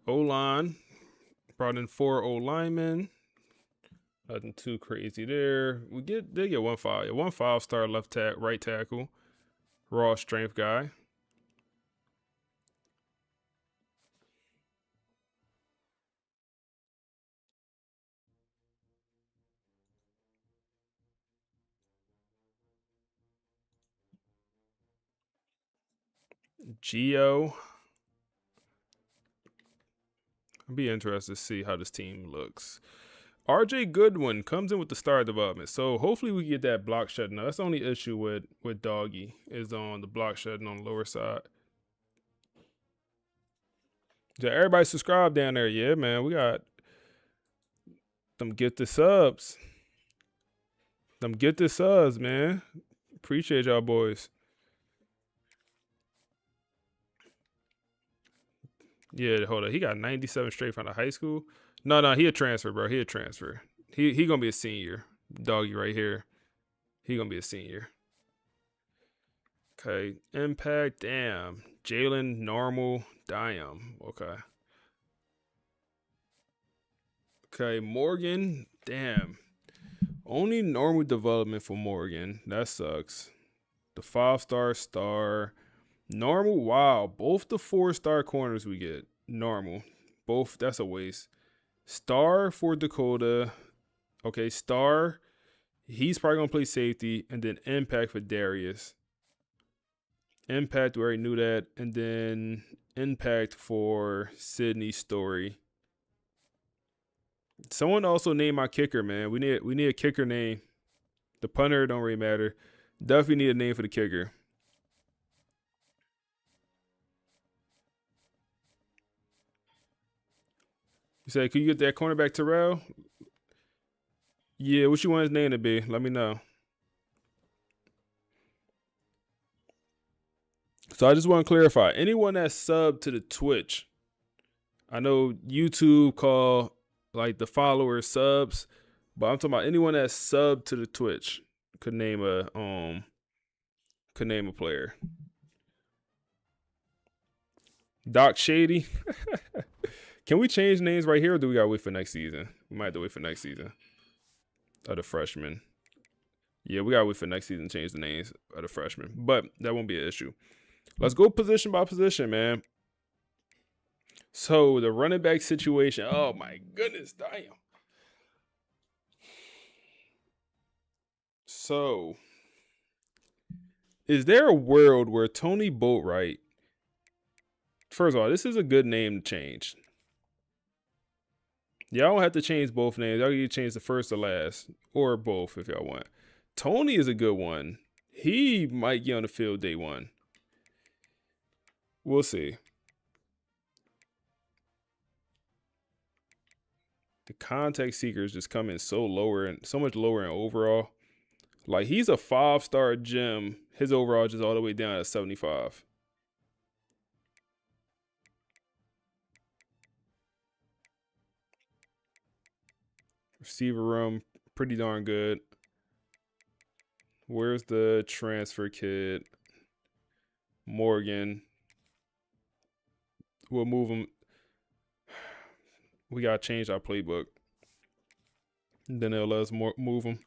O-line. Brought in 4 O-linemen. Nothing too crazy there. They get 1 5. 1 5-star right tackle. Raw strength guy. Geo. I'll be interested to see how this team looks. RJ Goodwin comes in with the star development. So hopefully we get that block shedding. Now, that's the only issue with Doggy is on the block shedding on the lower side. Yeah, everybody subscribe down there. Yeah, man. We got them get the subs. Man. Appreciate y'all boys. Yeah, hold on. He got 97 straight from the high school. No, he a transfer, bro. He a transfer. He gonna be a senior. Doggy right here. He gonna be a senior. Okay. Impact. Damn. Jalen normal. Damn. Okay. Morgan. Damn. Only normal development for Morgan. That sucks. The 5-star star. Normal. Wow. Both the 4-star corners we get. Normal. Both. That's a waste. Star for Dakota. Okay, star. He's probably going to play safety. And then impact for Darius. Impact, we already knew that. And then impact for Sydney Story. Someone also named my kicker, man. We need a kicker name. The punter don't really matter. Definitely need a name for the kicker. You say, could you get that cornerback Terrell? Yeah, what you want his name to be? Let me know. So I just want to clarify. Anyone that's subbed to the Twitch, I know YouTube call like the followers subs, but I'm talking about anyone that's subbed to the Twitch could name a player. Doc Shady. Can we change names right here, or do we gotta wait for next season? We might have to wait for next season. Of the freshmen. Yeah, we gotta wait for next season to change the names of the freshmen. But that won't be an issue. Let's go position by position, man. So the running back situation. Oh my goodness, damn. So is there a world where Tony Boatwright? First of all, this is a good name to change. Y'all don't have to change both names. Y'all can change the first or last, or both if y'all want. Tony is a good one. He might get on the field day one. We'll see. The context seekers just come in so much lower in overall. Like he's a 5-star gem. His overall just all the way down at 75. Receiver room, pretty darn good. Where's the transfer kid? Morgan. We'll move him. We got to change our playbook. Then they'll let us move him.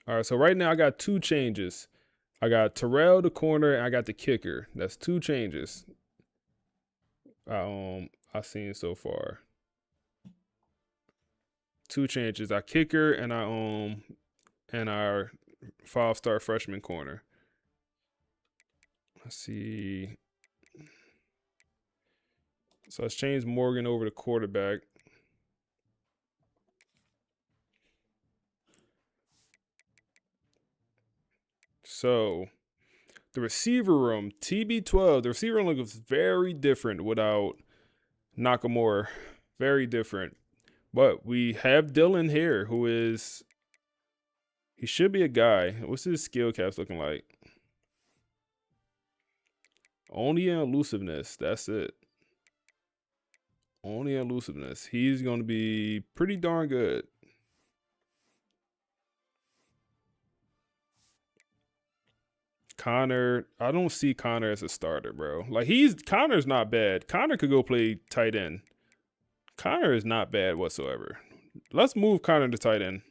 All right, so right now I got 2 changes. I got Terrell, the corner, and I got the kicker. That's 2 changes. I've seen so far. 2 changes. Our kicker and our 5-star freshman corner. Let's see. So let's change Morgan over to quarterback. So the receiver room, TB12, the receiver room looks very different without Nakamura. Very different. But we have Dylan here, he should be a guy. What's his skill caps looking like? Only elusiveness. That's it. Only elusiveness. He's going to be pretty darn good. Connor, I don't see Connor as a starter, bro. Like Connor's not bad. Connor could go play tight end. Connor is not bad whatsoever. Let's move Connor to tight end.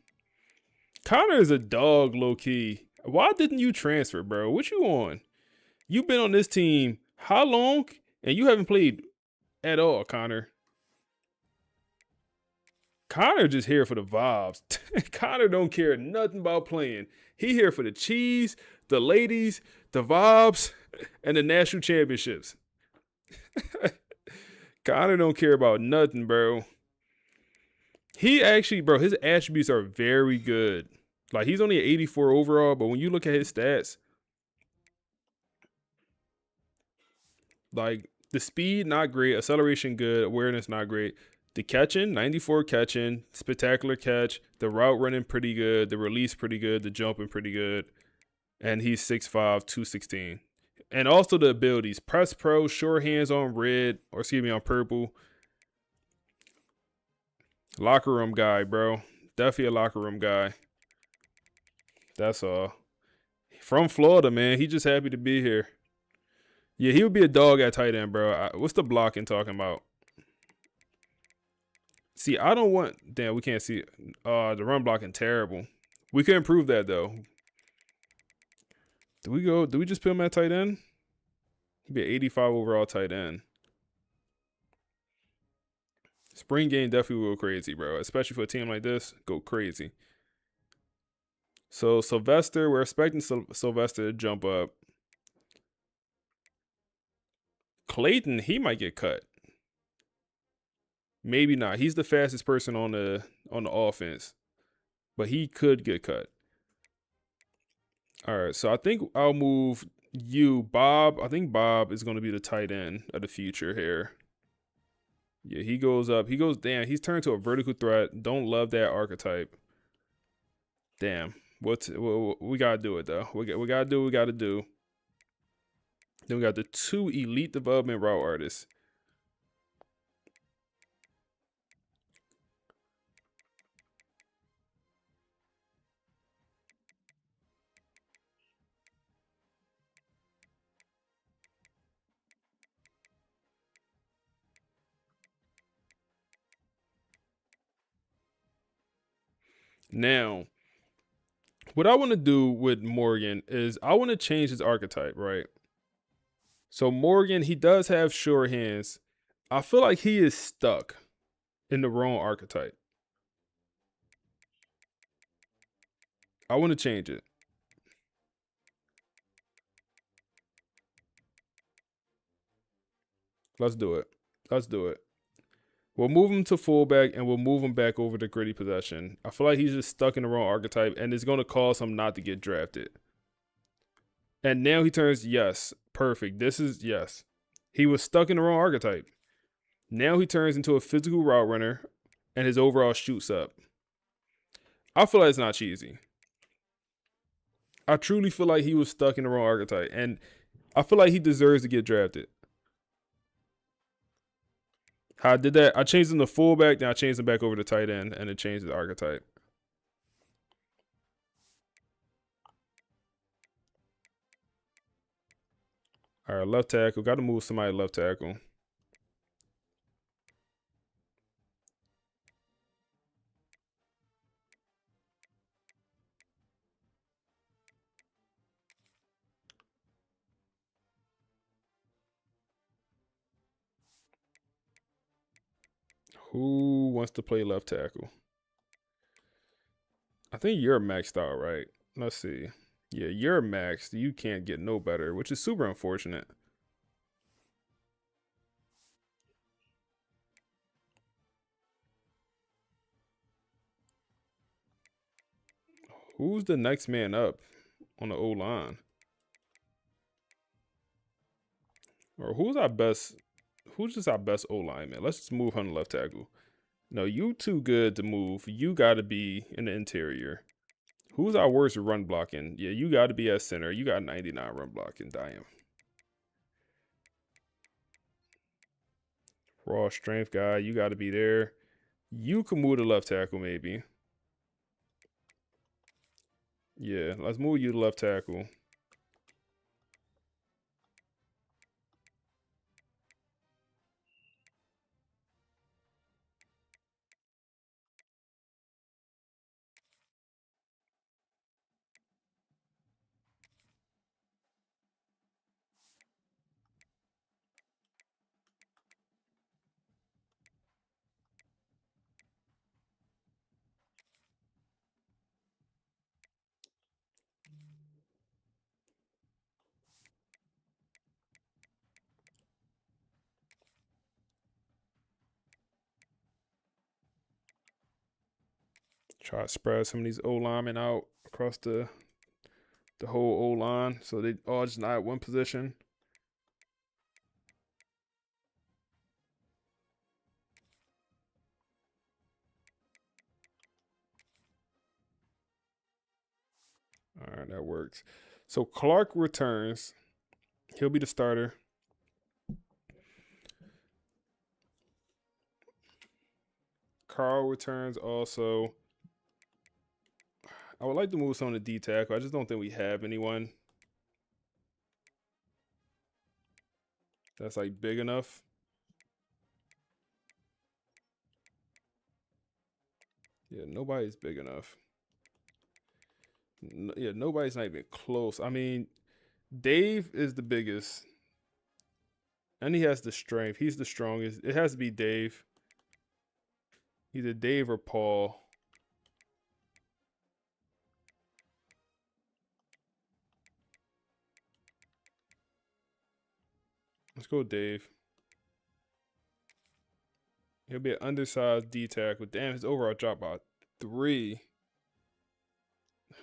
Connor is a dog, low key. Why didn't you transfer, bro? What you on? You've been on this team how long? And you haven't played at all, Connor. Connor just here for the vibes. Connor don't care nothing about playing. He here for the cheese, the ladies, the vibes, and the national championships. Connor don't care about nothing, bro. He actually, bro, his attributes are very good. Like, he's only an 84 overall, but when you look at his stats, like, the speed, not great. Acceleration, good. Awareness, not great. The catching, 94 catching, spectacular catch. The route running, pretty good. The release, pretty good. The jumping, pretty good. And he's 6'5", 216. And also the abilities. Press pro, sure hands on red, or excuse me, on purple. Locker room guy, bro. Definitely a locker room guy. That's all. From Florida, man. He just happy to be here. Yeah, he would be a dog at tight end, bro. What's the blocking talking about? See, I don't want... Damn, we can't see... the run blocking, terrible. We could improve that, though. Do we just put him at tight end? He'd be an 85 overall tight end. Spring game definitely will go crazy, bro. Especially for a team like this. Go crazy. So, Sylvester, we're expecting Sylvester to jump up. Clayton, he might get cut. Maybe not. He's the fastest person on the offense. But he could get cut. All right, so I think I'll move you, Bob. I think Bob is going to be the tight end of the future here. Yeah, he goes up. He goes, damn, he's turned to a vertical threat. Don't love that archetype. Damn. We got to do it, though. We got to do what we got to do. Then we got the 2 elite development route artists. Now, what I want to do with Morgan is I want to change his archetype, right? So Morgan, he does have sure hands. I feel like he is stuck in the wrong archetype. I want to change it. Let's do it. Let's do it. We'll move him to fullback, and we'll move him back over to gritty possession. I feel like he's just stuck in the wrong archetype, and it's going to cause him not to get drafted. And now he turns, yes, perfect. This is, yes. He was stuck in the wrong archetype. Now he turns into a physical route runner, and his overall shoots up. I feel like it's not cheesy. I truly feel like he was stuck in the wrong archetype, and I feel like he deserves to get drafted. How I did that, I changed him to fullback, then I changed him back over to tight end, and it changed his archetype. All right, left tackle. Got to move somebody left tackle. Who wants to play left tackle? I think you're maxed out, right? Let's see. Yeah, you're maxed. You can't get no better, which is super unfortunate. Who's the next man up on the O-line? Or who's just our best O-line, man? Let's just move on to left tackle. No, you too good to move. You got to be in the interior. Who's our worst run blocking? Yeah, you got to be at center. You got 99 run blocking. Damn. Raw strength guy, you got to be there. You can move to left tackle maybe. Yeah, let's move you to left tackle. Try to spread some of these O linemen out across the whole O line so they all just not at one position. All right, that works. So Clark returns. He'll be the starter. Carl returns also. I would like to move some of the D tackle. I just don't think we have anyone that's like big enough. Yeah, nobody's big enough. Yeah, nobody's not even close. I mean, Dave is the biggest. And he has the strength. He's the strongest. It has to be Dave. Either Dave or Paul. Let's go Dave. He'll be an undersized D tackle. Damn, his overall drop by 3.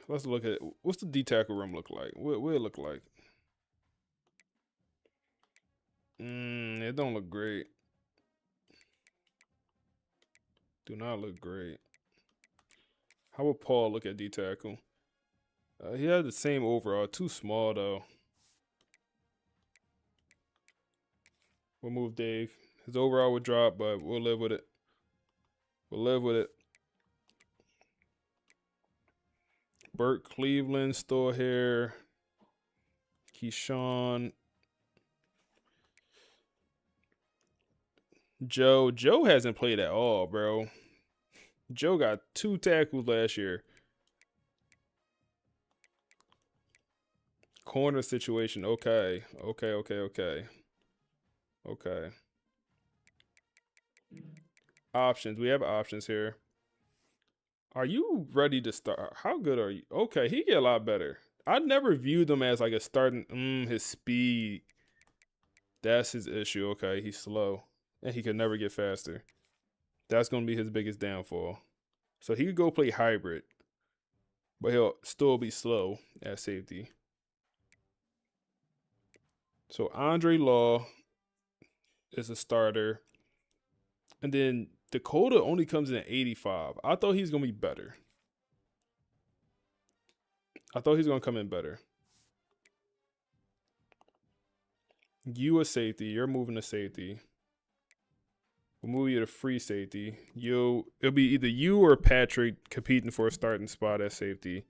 Let's look at what's the D tackle room look like? What will it look like? It don't look great. Do not look great. How would Paul look at D tackle? He had the same overall. Too small though. We'll move Dave. His overall would drop, but we'll live with it. We'll live with it. Burt Cleveland, still here. Keyshawn. Joe. Joe hasn't played at all, bro. Joe got 2 tackles last year. Corner situation. Okay. Options. We have options here. Are you ready to start? How good are you? Okay, he get a lot better. I never viewed him as like a starting. His speed. That's his issue. Okay, he's slow. And he could never get faster. That's going to be his biggest downfall. So he could go play hybrid. But he'll still be slow at safety. So Andre Law is a starter. And then Dakota only comes in at 85. I thought he's going to be better. I thought he's going to come in better. You a safety. You're moving to safety. We'll move you to free safety. It'll be either you or Patrick competing for a starting spot at safety.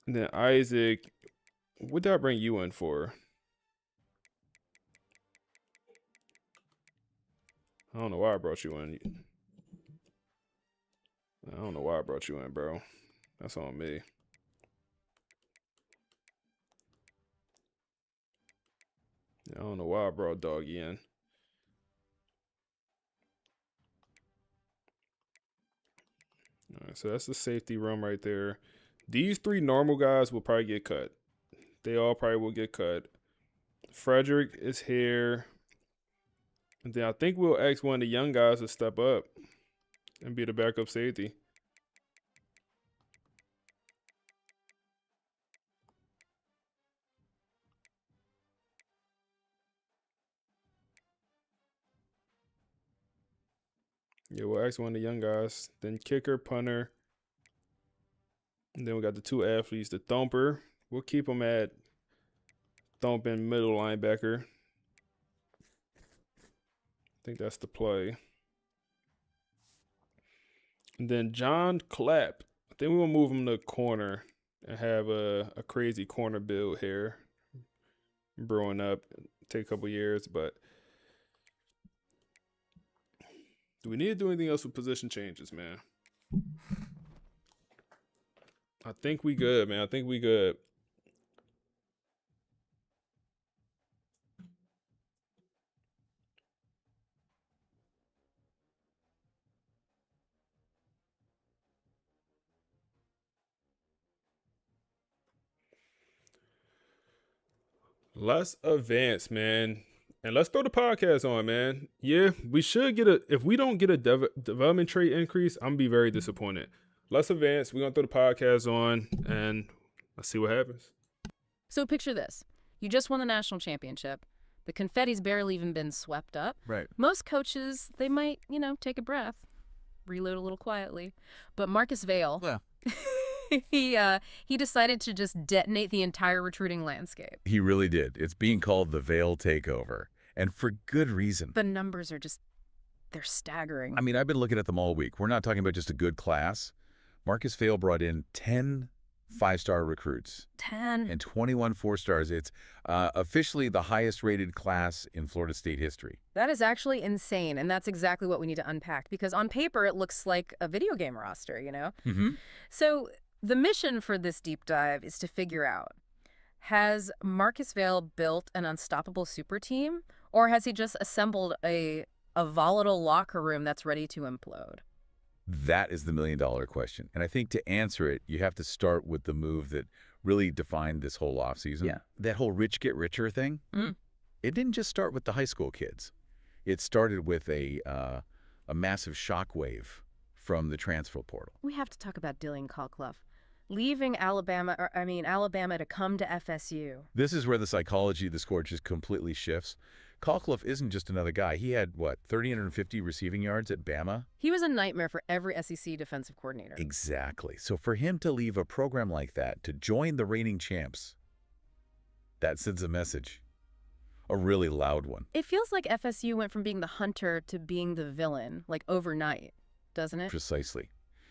And then Isaac, what did I bring you in for? I don't know why I brought you in. I don't know why I brought you in, bro. That's on me. I don't know why I brought Doggy in. All right, so that's the safety room right there. These 3 normal guys will probably get cut. They all probably will get cut. Frederick is here. And then I think we'll ask one of the young guys to step up and be the backup safety. Yeah, we'll ask one of the young guys. Then kicker, punter. And then we got the 2 athletes. The thumper. We'll keep them at thumping middle linebacker. think that's the play. And then John Clapp. I think we're going to move him to corner and have a crazy corner build here. Growing up, take a couple years, but do we need to do anything else with position changes, man? I think we good, man. I think we good. Let's advance, man. And let's throw the podcast on, man. Yeah, we should get if we don't get a development trait increase, I'm going to be very disappointed. Let's advance. We're going to throw the podcast on, and let's see what happens. So picture this. You just won the national championship. The confetti's barely even been swept up. Right. Most coaches, they might, take a breath, reload a little quietly. But Marcus Vale, he decided to just detonate the entire recruiting landscape. He really did. It's being called the Vale takeover, and for good reason. The numbers are they're staggering. I mean, I've been looking at them all week. We're not talking about just a good class. Marcus Vale brought in 10 5-star recruits. 10. And 21 4-stars. It's officially the highest-rated class in Florida State history. That is actually insane, and that's exactly what we need to unpack, because on paper, it looks like a video game roster, Mm-hmm. So the mission for this deep dive is to figure out, has Marcus Vale built an unstoppable super team, or has he just assembled a volatile locker room that's ready to implode? That is the million-dollar question. And I think to answer it, you have to start with the move that really defined this whole offseason. Yeah. That whole rich get richer thing. Mm. It didn't just start with the high school kids. It started with a massive shockwave from the transfer portal. We have to talk about Dillian Colclough leaving Alabama to come to FSU. This is where the psychology of the score just completely shifts. Colclough isn't just another guy. He had, 350 receiving yards at Bama? He was a nightmare for every SEC defensive coordinator. Exactly. So for him to leave a program like that, to join the reigning champs, that sends a message. A really loud one. It feels like FSU went from being the hunter to being the villain, like overnight, doesn't it? Precisely.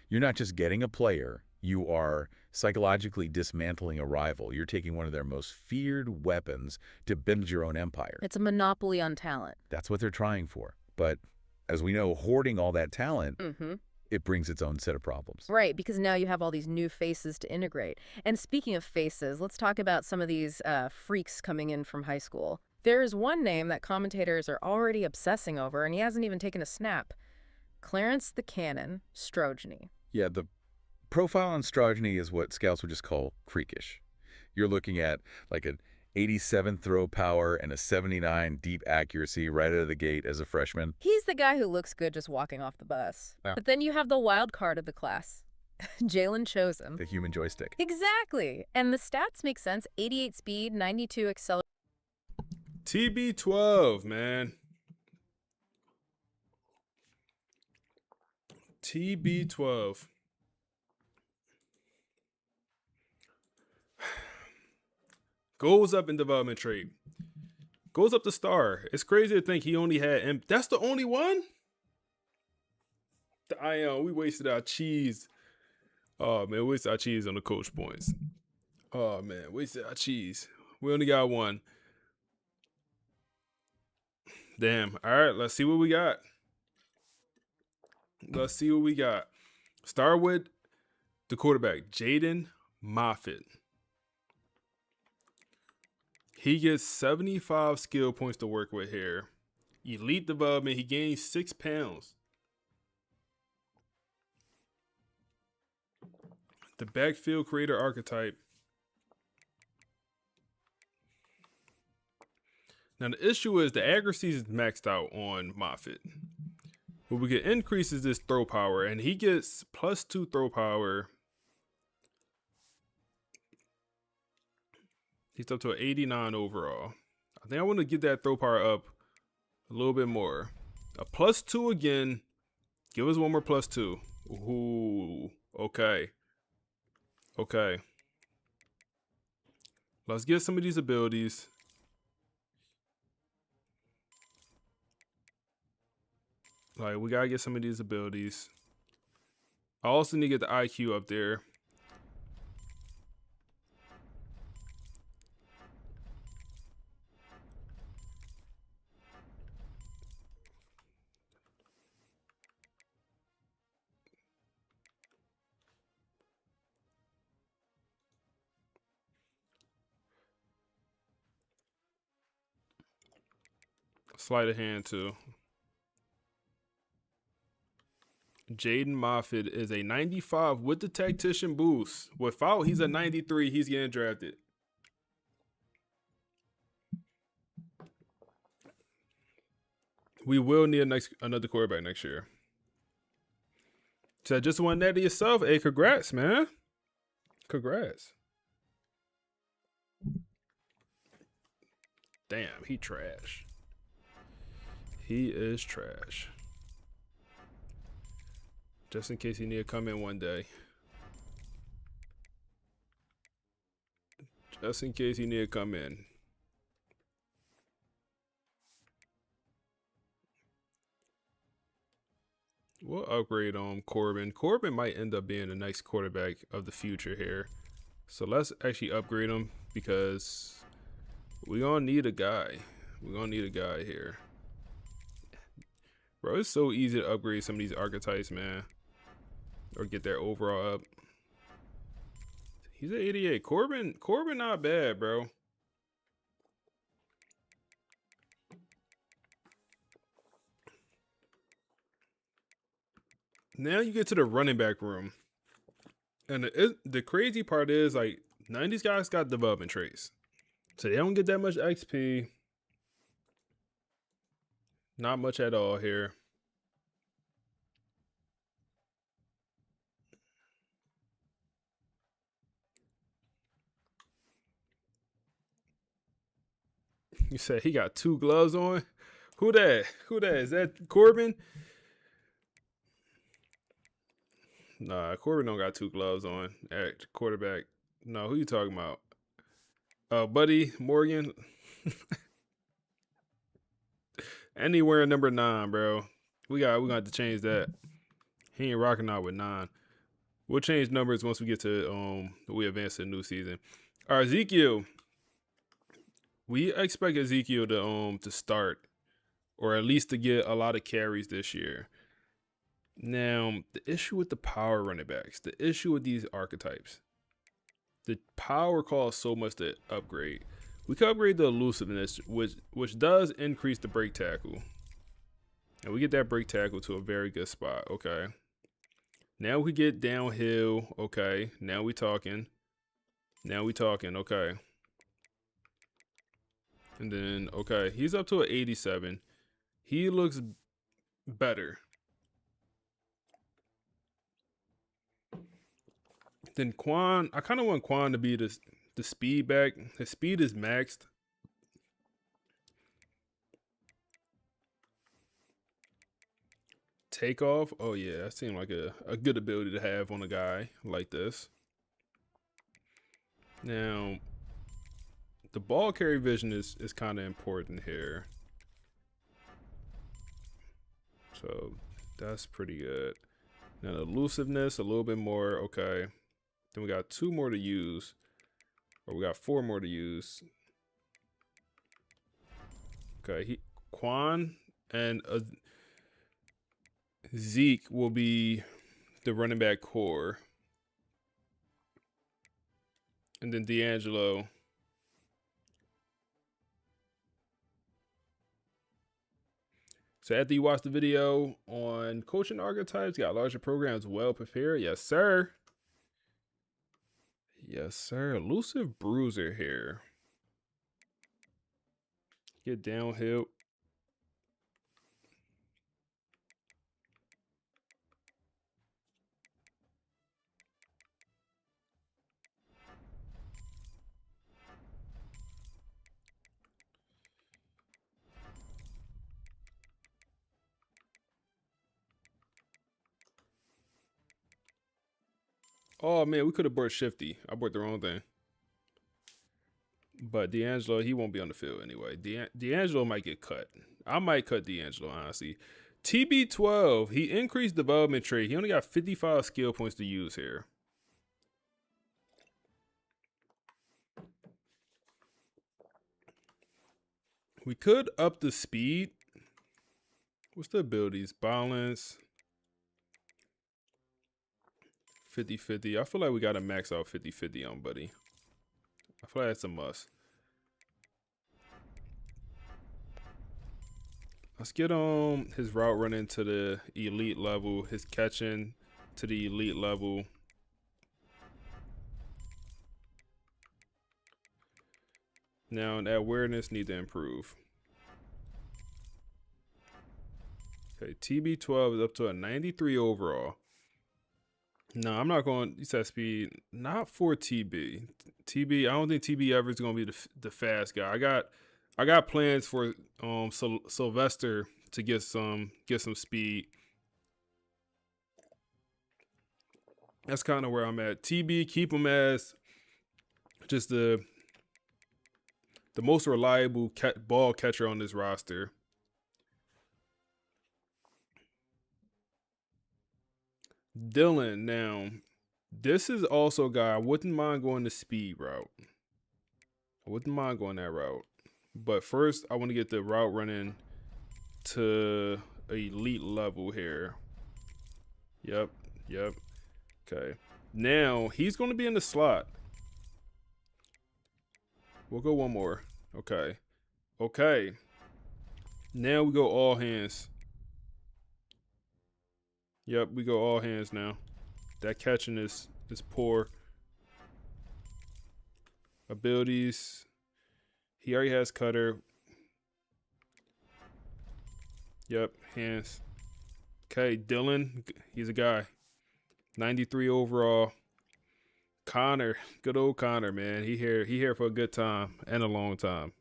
You're not just getting a player. You are psychologically dismantling a rival. You're taking one of their most feared weapons to build your own empire. It's a monopoly on talent. That's what they're trying for. But as we know, hoarding all that talent, Mm-hmm. it brings its own set of problems. Right, because now you have all these new faces to integrate. And speaking of faces, let's talk about some of these freaks coming in from high school. There is one name that commentators are already obsessing over, and he hasn't even taken a snap. Clarence the Cannon Strojny. Yeah, the profile on Strojny is what scouts would just call freakish. You're looking at like an 87 throw power and a 79 deep accuracy right out of the gate as a freshman. He's the guy who looks good just walking off the bus. Yeah. But then you have the wild card of the class, Jalen Chosen. The human joystick. Exactly. And the stats make sense. 88 speed, 92 acceleration. TB12, man. TB12. Goes up in development trait. Goes up to star. It's crazy to think he only had... That's the only one? We wasted our cheese. Oh, man, we wasted our cheese on the coach points. Oh, man, wasted our cheese. We only got one. Damn. All right, let's see what we got. Let's see what we got. Start with the quarterback, Jaden Moffitt. He gets 75 skill points to work with here. Elite development, he gains 6 pounds. The backfield creator archetype. Now the issue is the accuracy is maxed out on Moffitt. What we get increases this throw power, and he gets +2 throw power. He's up to an 89 overall. I think I want to get that throw power up a little bit more. A +2 again. Give us one more +2. Ooh, okay. Okay. Let's get some of these abilities. Like, we got to get some of these abilities. I also need to get the IQ up there. Sleight of hand, too. Jaden Moffitt is a 95 with the tactician boost. Without, he's a 93. He's getting drafted. We will need another quarterback next year. So just won Natty yourself. Hey, congrats, man. Congrats. Damn, he trash. He is trash. Just in case he need to come in one day. Just in case he need to come in. We'll upgrade on Corbin. Corbin might end up being a nice quarterback of the future here. So let's actually upgrade him because we're going to need a guy. We're going to need a guy here. Bro, it's so easy to upgrade some of these archetypes, man. Or get their overall up. He's an 88. Corbin not bad, bro. Now you get to the running back room. And the crazy part is, like, none of these guys got development traits. So they don't get that much XP. Not much at all here. You said he got 2 gloves on? Who that? Who that? Is that Corbin? Nah, Corbin don't got 2 gloves on at quarterback. No, who you talking about? Buddy Morgan. And he wearing number 9, bro. We got to change that. He ain't rocking out with 9. We'll change numbers once we get to we advance to the new season. All right, Ezekiel. We expect Ezekiel to start, or at least to get a lot of carries this year. Now, the issue with the power running backs, the issue with these archetypes, the power costs so much to upgrade. We can upgrade the elusiveness, which does increase the break tackle. And we get that break tackle to a very good spot, okay. Now we get downhill, okay. Now we talking, okay. And then, okay, he's up to an 87. He looks better. Then Quan, I kind of want Quan to be the speed back. His speed is maxed. Takeoff. Oh, yeah, that seemed like a good ability to have on a guy like this. Now, the ball carry vision is kind of important here. So that's pretty good. Now, the elusiveness, a little bit more. Okay. Then we got 2 more to use. Or we got 4 more to use. Okay. Quan and Zeke will be the running back core. And then D'Angelo. So after you watch the video on coaching archetypes, got larger programs well prepared. Yes, sir. Yes, sir. Elusive bruiser here. Get downhill. Oh, man, we could have brought Shifty. I brought the wrong thing. But D'Angelo, he won't be on the field anyway. D'Angelo might get cut. I might cut D'Angelo, honestly. TB12, he increased development trait. He only got 55 skill points to use here. We could up the speed. What's the abilities? Balance. 50-50. I feel like we got to max out 50-50 on Buddy. I feel like that's a must. Let's get his route running to the elite level. His catching to the elite level. Now that awareness needs to improve. Okay, TB12 is up to a 93 overall. No, I'm not going. You said speed, not for TB. TB, I don't think TB ever is going to be the fast guy. I got plans for Sylvester to get some speed. That's kind of where I'm at. TB, keep him as just the most reliable ball catcher on this roster. Dylan, now, this is also a guy I wouldn't mind going the speed route. I wouldn't mind going that route. But first, I want to get the route running to elite level here. Yep. Okay. Now, he's going to be in the slot. We'll go one more. Okay. Now we go all hands. Yep, we go all hands now. That catching is poor. Abilities. He already has cutter. Yep, hands. Okay, Dylan, he's a guy. 93 overall. Connor, good old Connor, man. He here for a good time and a long time.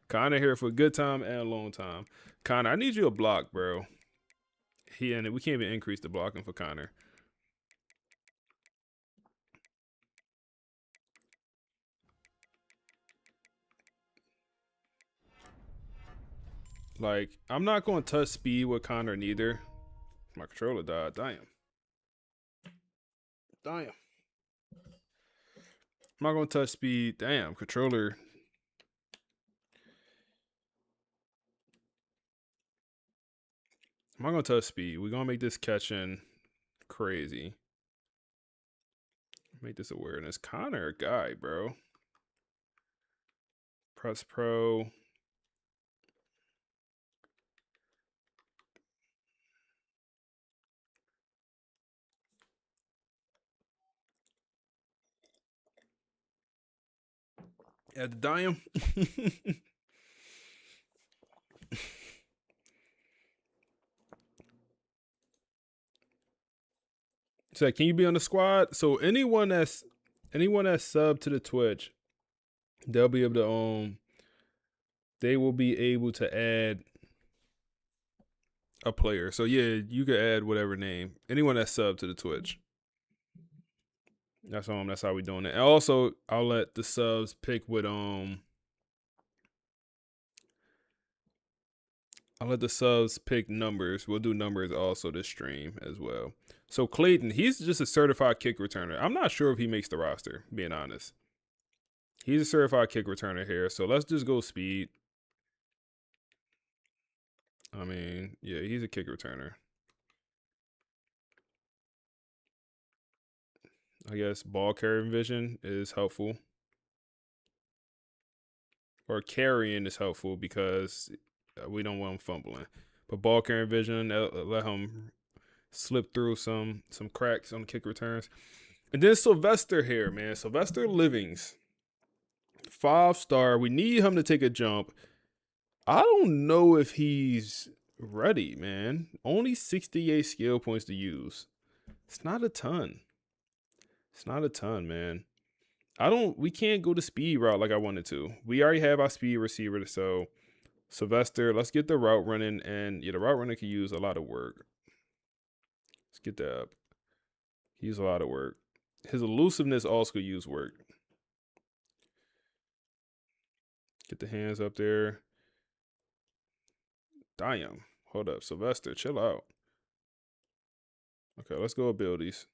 Connor here for a good time and a long time. Connor, I need you a block, bro. We can't even increase the blocking for Connor. Like, I'm not going to touch speed with Connor neither. My controller died. Damn. I'm not going to touch speed. Damn, controller. I'm not going to touch speed. We're going to make this catching crazy. Make this awareness. Connor, a guy, bro. Press pro. At the dime. So can you be on the squad? So anyone that's sub to the Twitch, they'll be able to they will be able to add a player. So yeah, you could add whatever name. Anyone that's sub to the Twitch. That's how we doing it. And also, I'll let the subs pick what I'll let the subs pick numbers. We'll do numbers also this stream as well. So Clayton, he's just a certified kick returner. I'm not sure if he makes the roster, being honest. He's a certified kick returner here. So let's just go speed. I mean, yeah, he's a kick returner. I guess ball carrying vision is helpful. Or carrying is helpful because we don't want him fumbling. But ball carrying vision, let him slip through some cracks on the kick returns. And then Sylvester here, man. Sylvester Livings. 5-star. We need him to take a jump. I don't know if he's ready, man. Only 68 skill points to use. It's not a ton. It's not a ton, man. We can't go the speed route like I wanted to. We already have our speed receiver, so Sylvester, let's get the route running. And yeah, the route running can use a lot of work. Let's get that up. Use a lot of work. His elusiveness also could use work. Get the hands up there. Damn. Hold up, Sylvester, chill out. Okay, let's go abilities.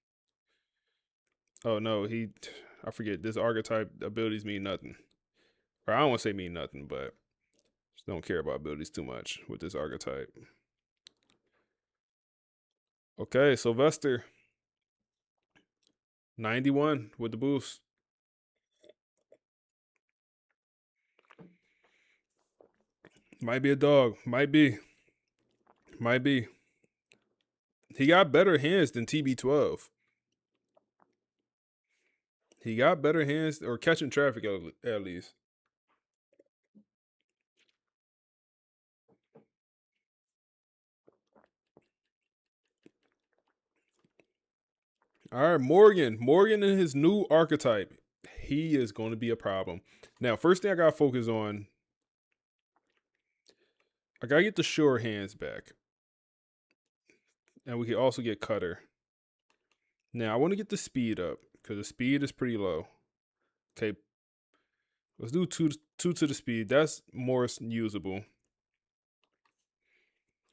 Oh no, I forget. This archetype abilities mean nothing. Or I don't want to say mean nothing, but just don't care about abilities too much with this archetype. Okay, Sylvester. 91 with the boost. Might be a dog. Might be. Might be. He got better hands than TB12. He got better hands, or catching traffic at least. All right, Morgan. Morgan and his new archetype. He is going to be a problem. Now, first thing I got to focus on, I got to get the sure hands back. And we can also get cutter. Now, I want to get the speed up because the speed is pretty low. Okay, let's do two to the speed. That's more usable.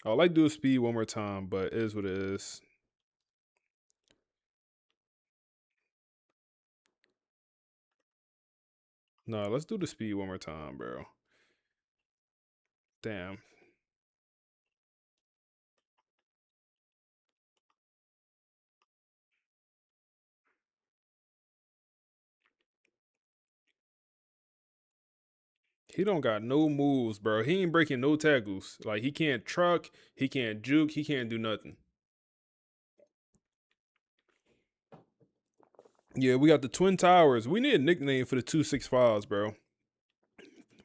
I'd like to do a speed one more time, but it is what it is. No, let's do the speed one more time, bro. Damn. He don't got no moves, bro. He ain't breaking no tackles. Like, he can't truck, he can't juke, he can't do nothing. Yeah, we got the Twin Towers. We need a nickname for the 265s, bro.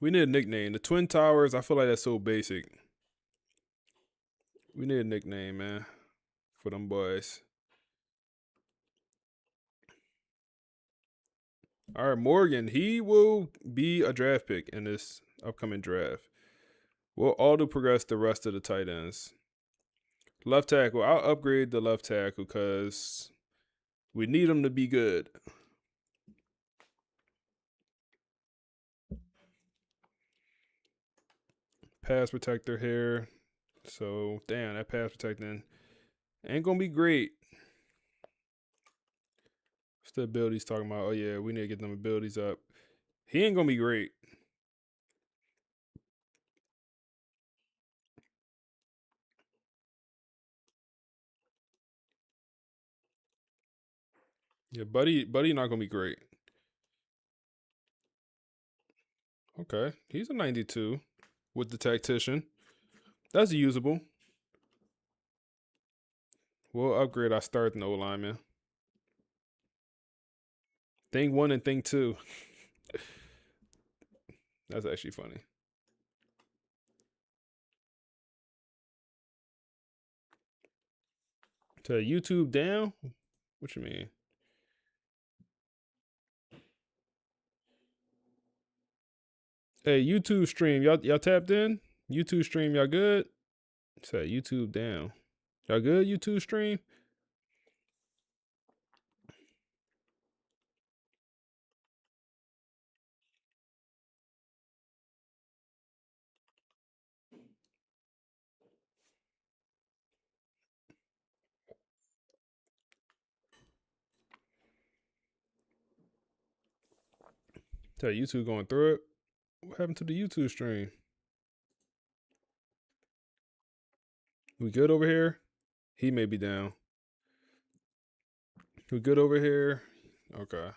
We need a nickname. The Twin Towers, I feel like that's so basic. We need a nickname, man, for them boys. All right, Morgan, he will be a draft pick in this upcoming draft. We'll auto progress the rest of the tight ends. Left tackle, I'll upgrade the left tackle because we need him to be good. Pass protector here. So, damn, that pass protecting ain't going to be great. What's the abilities talking about? Oh, yeah, we need to get them abilities up. He ain't going to be great. Yeah, buddy not going to be great. Okay, he's a 92 with the tactician. That's usable. We'll upgrade our starting O-lineman. Thing 1 and thing 2. That's actually funny. To YouTube down? What you mean? Hey, YouTube stream, y'all tapped in? YouTube stream, y'all good? Say YouTube down. Y'all good, YouTube stream? Tell YouTube going through it. What happened to the YouTube stream? We good over here? He may be down. We good over here? Okay.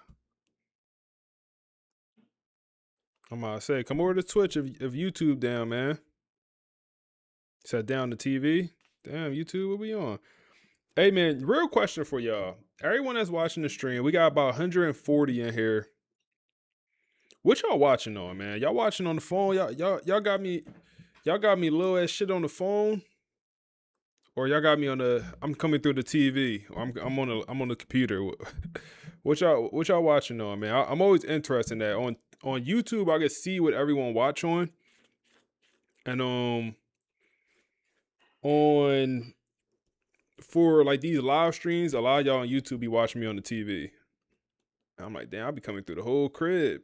I'm about to say, come over to Twitch if YouTube down, man. Set down the TV. Damn, YouTube, what we on? Hey, man, real question for y'all. Everyone that's watching the stream, we got about 140 in here. What y'all watching on, man? Y'all watching on the phone? Y'all got me little ass shit on the phone? Or y'all got me on the I'm coming through the TV. Or I'm on the computer. What y'all watching on, man? I'm always interested in that. On YouTube, I can see what everyone watch on. And on for like these live streams, a lot of y'all on YouTube be watching me on the TV. I'm like, damn, I'll be coming through the whole crib.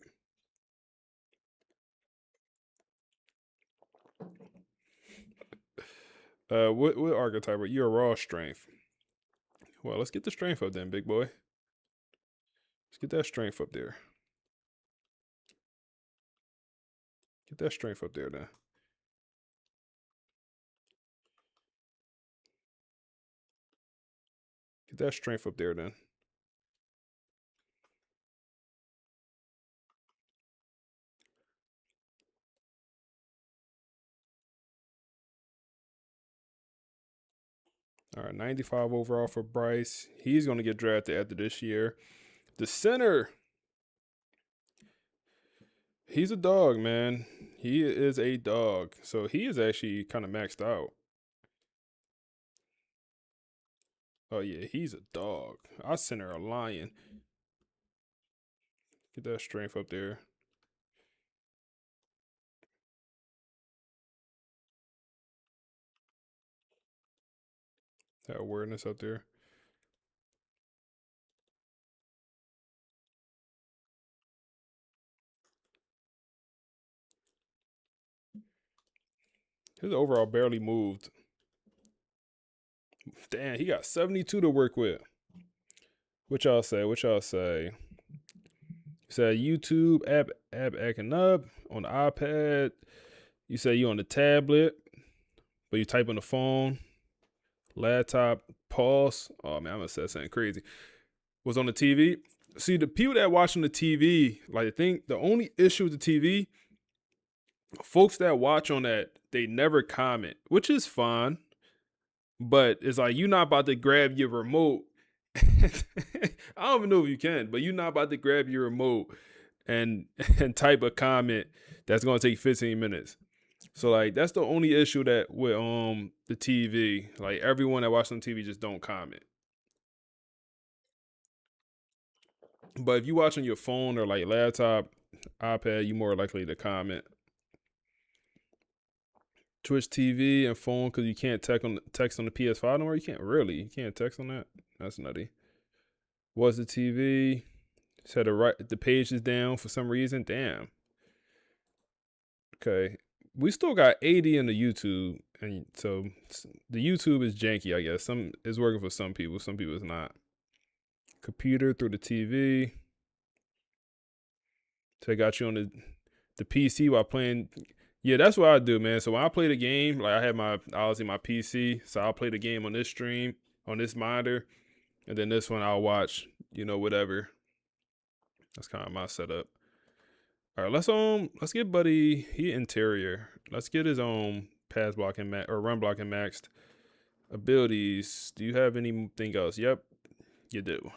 What archetype are you? You're raw strength. Well, let's get the strength up then, big boy. Let's get that strength up there. Get that strength up there then. Get that strength up there then. All right, 95 overall for Bryce. He's going to get drafted after this year. The center. He's a dog, man. He is a dog. So he is actually kind of maxed out. Oh, yeah, he's a dog. I center a lion. Get that strength up there. That awareness up there. His overall barely moved. Damn, he got 72 to work with. What y'all say? What y'all say? You said YouTube app acting up on the iPad. You say you on the tablet, but you type on the phone. Laptop, pause. Oh man, I'm gonna say something crazy. Was on the TV. See, the people that watching the TV, like I think the only issue with the TV, folks that watch on that, they never comment, which is fine. But it's like you're not about to grab your remote. I don't even know if you can, but you're not about to grab your remote and type a comment that's gonna take 15 minutes. So like that's the only issue that with the TV. Like everyone that watches on TV just don't comment. But if you watch on your phone or like laptop, iPad, you're more likely to comment. Twitch TV and phone because you can't text on the PS5 no more. You can't text on that. That's nutty. Was the TV? Said the page is down for some reason. Damn. Okay. We still got 80 in the YouTube, and so the YouTube is janky, I guess. Some is working for some people it's not. Computer through the TV. So I got you on the PC while playing. Yeah, that's what I do, man. So when I play the game, like I have obviously my PC, so I'll play the game on this stream, on this monitor, and then this one I'll watch, whatever. That's kind of my setup. All right, let's get Buddy. He interior. Let's get his own pass blocking or run blocking maxed. Abilities. Do you have anything else? Yep, you do.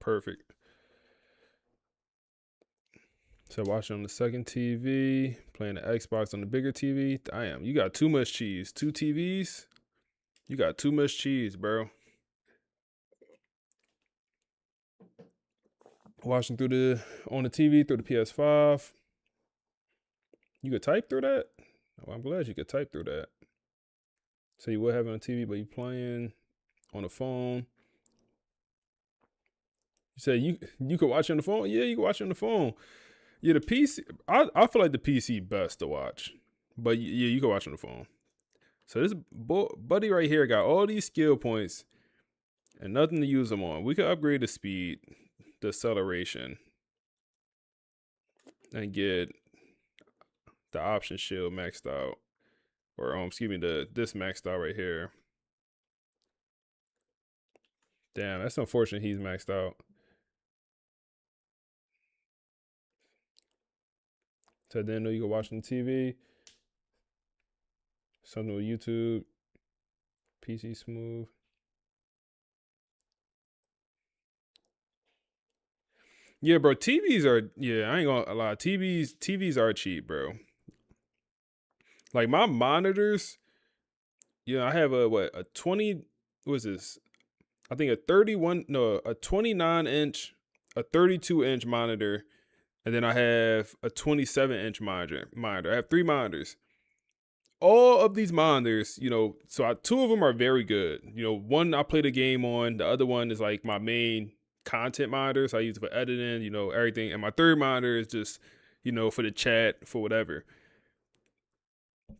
Perfect. So watching on the second TV, playing the Xbox on the bigger TV. Damn, you got too much cheese. 2 TVs? You got too much cheese, bro. Watching on the TV through the PS5. You could type through that? Oh, I'm glad you could type through that. So you would have it on TV, but you playing on the phone. You said you could watch it on the phone? Yeah, you can watch it on the phone. Yeah, the PC, I feel like the PC best to watch. But yeah, you can watch on the phone. So this buddy right here got all these skill points and nothing to use them on. We could upgrade the speed, the acceleration, and get the option shield maxed out. Or excuse me, this maxed out right here. Damn, that's unfortunate he's maxed out. So I didn't know you could watch on TV. Something with YouTube. PC smooth. Yeah, bro. TVs are I ain't gonna lie. TVs are cheap, bro. Like my monitors, I have a 20. What is this? I think a 29-inch, a 32-inch monitor, and then I have a 27-inch monitor. I have 3 monitors. all of these monitors, so two of them are very good. One I play the game on, the other one is like my main content monitor, so I use it for editing, everything. And my third monitor is just, for the chat, for whatever.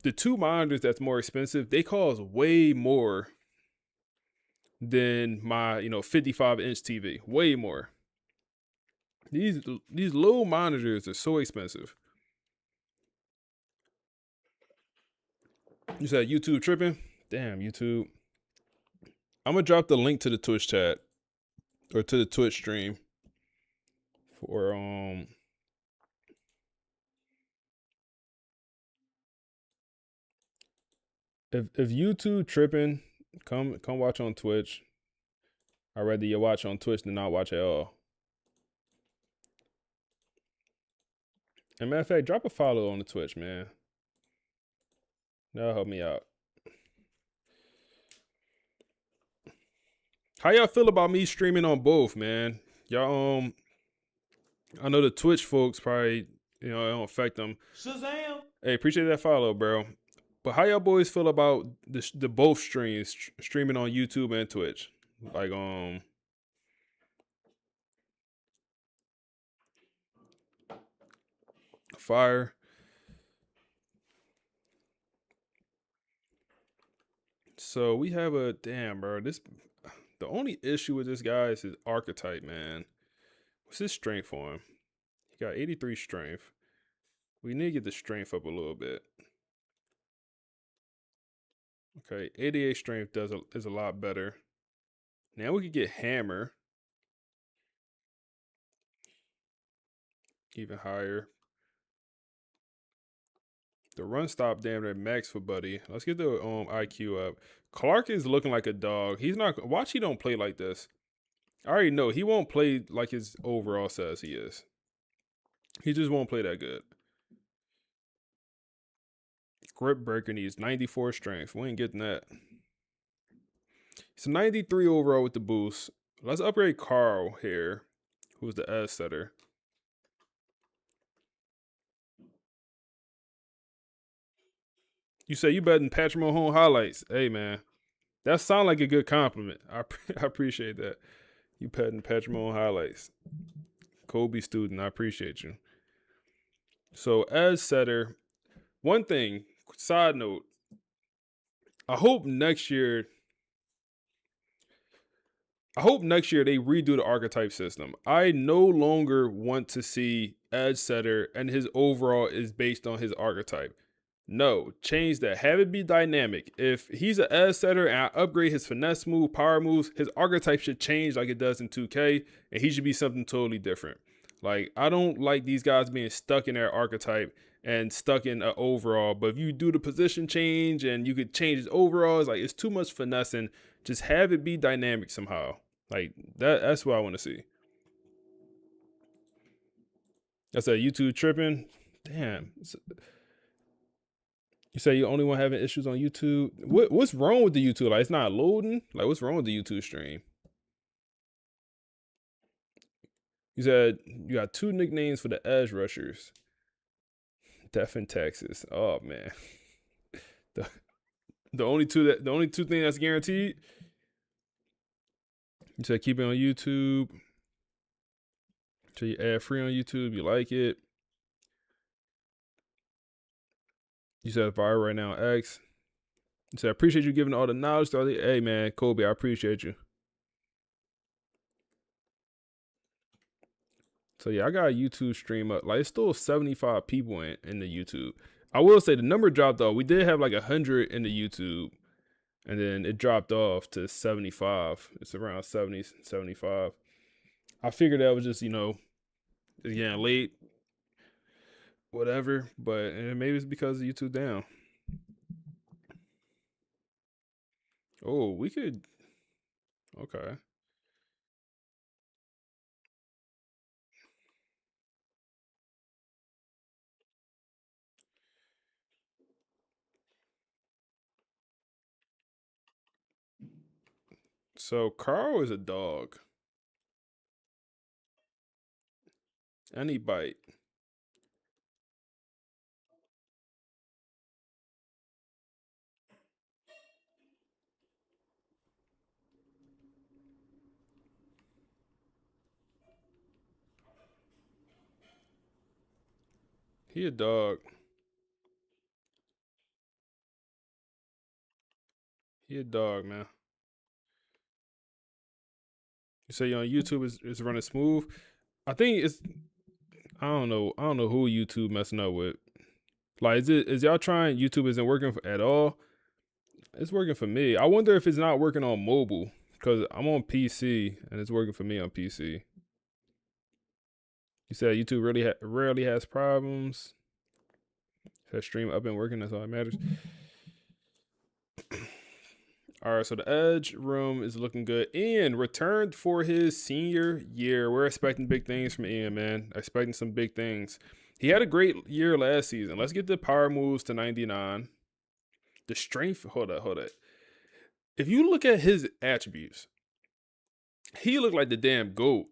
The two monitors that's more expensive, they cost way more than my, 55-inch TV. Way more. These low monitors are so expensive. You said YouTube tripping? Damn, YouTube. I'm gonna drop the link to the Twitch chat or to the Twitch stream for if YouTube tripping, come watch on Twitch. I'd rather you watch on Twitch than not watch at all. And matter of fact, drop a follow on the Twitch, man. That'll help me out. How y'all feel about me streaming on both, man? Y'all, I know the Twitch folks probably, it don't affect them. Shazam! Hey, appreciate that follow, bro. But how y'all boys feel about the both streams, streaming on YouTube and Twitch? Like, fire. So we have damn, bro. The only issue with this guy is his archetype, man. What's his strength for him? He got 83 strength. We need to get the strength up a little bit. Okay, 88 strength is a lot better. Now we could get hammer. Even higher. The run stop damn near max for Buddy. Let's get the IQ up. Clark is looking like a dog. He's not. Watch, he don't play like this. I already know he won't play like his overall says he is. He just won't play that good. Grip breaker needs 94 strength. We ain't getting that. It's 93 overall with the boost. Let's upgrade Carl here, who's the S setter. You say you betting Patrick Mahomes highlights. Hey, man. That sounds like a good compliment. I appreciate that. You betting Patrick Mahomes highlights. Kobe student, I appreciate you. So, as setter, one thing, side note, I hope next year they redo the archetype system. I no longer want to see edge setter and his overall is based on his archetype. No, change that. Have it be dynamic. If he's an edge setter and I upgrade his finesse move, power moves, his archetype should change like it does in 2K, and he should be something totally different. Like, I don't like these guys being stuck in their archetype and stuck in an overall. But if you do the position change and you could change his overall, it's too much finessing. Just have it be dynamic somehow. Like, that's what I want to see. That's a YouTube tripping. Damn. You say you only one having issues on YouTube. What's wrong with the YouTube? Like, it's not loading? Like, what's wrong with the YouTube stream? You said you got 2 nicknames for the edge rushers. Death in Texas. Oh man. The only two things that's guaranteed. You said keep it on YouTube. So you ad free on YouTube. You like it. You said viral right now, X. You said, I appreciate you giving all the knowledge to all the. Hey, man, Kobe, I appreciate you. So, yeah, I got a YouTube stream up. Like, it's still 75 people in the YouTube. I will say the number dropped off. We did have like 100 in the YouTube. And then it dropped off to 75. It's around 70, 75. I figured that was just, it's getting late. Whatever, but maybe it's because of YouTube down. Oh, we could. Okay. So Carl is a dog. And he bite. He a dog. He a dog, man. You say you on YouTube is running smooth. I think it's I don't know who YouTube messing up with. Like is y'all trying YouTube isn't working at all? It's working for me. I wonder if it's not working on mobile because I'm on PC and it's working for me on PC. You said YouTube really rarely has problems. That stream up and working, that's all that matters. All right, so the Edge room is looking good. Ian returned for his senior year. We're expecting big things from Ian, man. Expecting some big things. He had a great year last season. Let's get the power moves to 99. The strength, hold up. If you look at his attributes, he looked like the damn GOAT.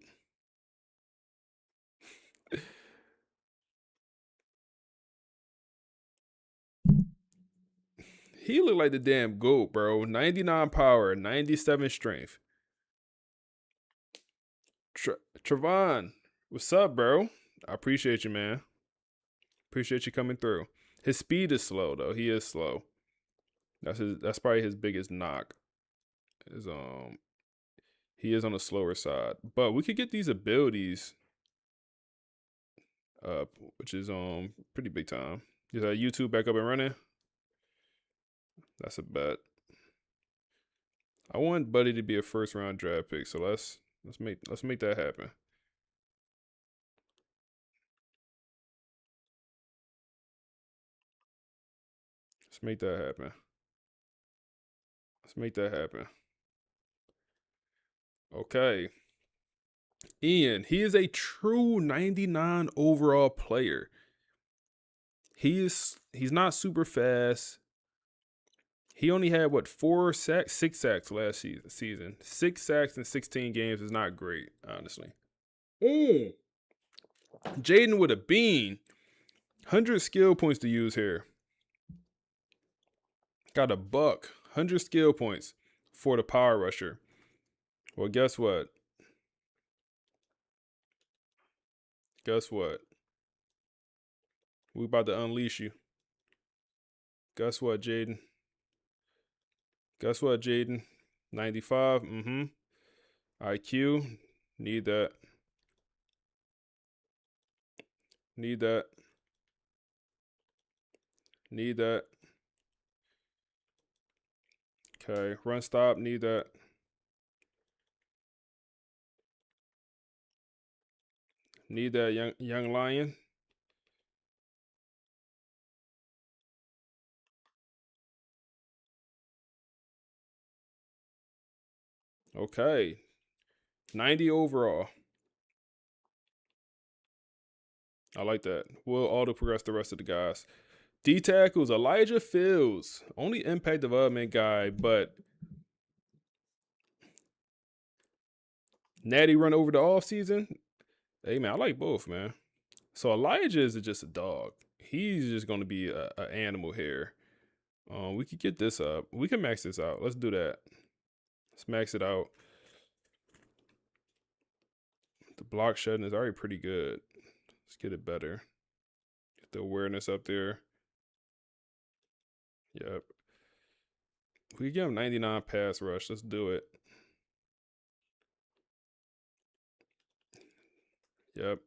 He looked like the damn GOAT, bro. 99 power, 97 strength. Trevon, what's up, bro? I appreciate you, man. Appreciate you coming through. His speed is slow, though. He is slow. That's probably his biggest knock. Is he is on the slower side. But we could get these abilities up, which is pretty big time. Is that YouTube back up and running? That's a bet. I want Buddy to be a first round draft pick, so let's make that happen. Let's make that happen. Let's make that happen. Okay. Ian, he is a true 99 overall player. He's not super fast. He only had what 6 sacks last season. 6 sacks in 16 games is not great, honestly. Jaden with a bean. 100 skill points to use here. Got a buck. 100 skill points for the power rusher. Well, guess what? We about to unleash you. Guess what, Jaden? 95. IQ. Need that. Okay. Run stop. Need that. Need that young lion. Okay. 90 overall. I like that. We'll auto progress the rest of the guys. D tackles, Elijah Fields. Only impact development guy, but Natty run over the offseason. Hey, man, I like both, man. So Elijah is just a dog. He's just going to be an animal here. We could get this up. We can max this out. Let's do that. Let's max it out. The block shedding is already pretty good. Let's get it better. Get the awareness up there. Yep. We give him 99 pass rush. Let's do it. Yep.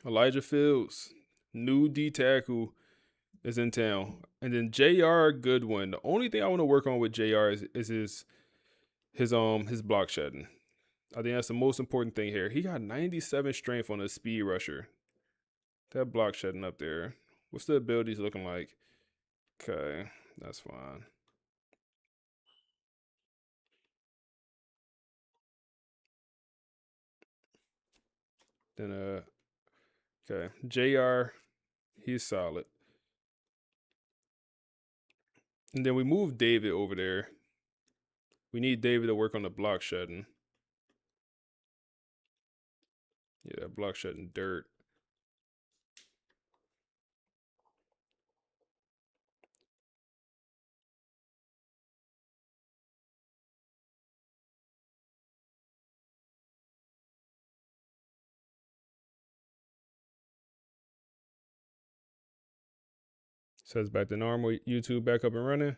Elijah Fields, new D tackle, is in town. And then J.R. Goodwin. The only thing I want to work on with J.R. is his block shedding. I think that's the most important thing here. He got 97 strength on a speed rusher. That block shedding up there. What's the abilities looking like? Okay, that's fine. Then okay, JR, he's solid. And then we move David over there. We need David to work on the block shedding. Yeah, that block shedding dirt. Says back to normal. YouTube back up and running.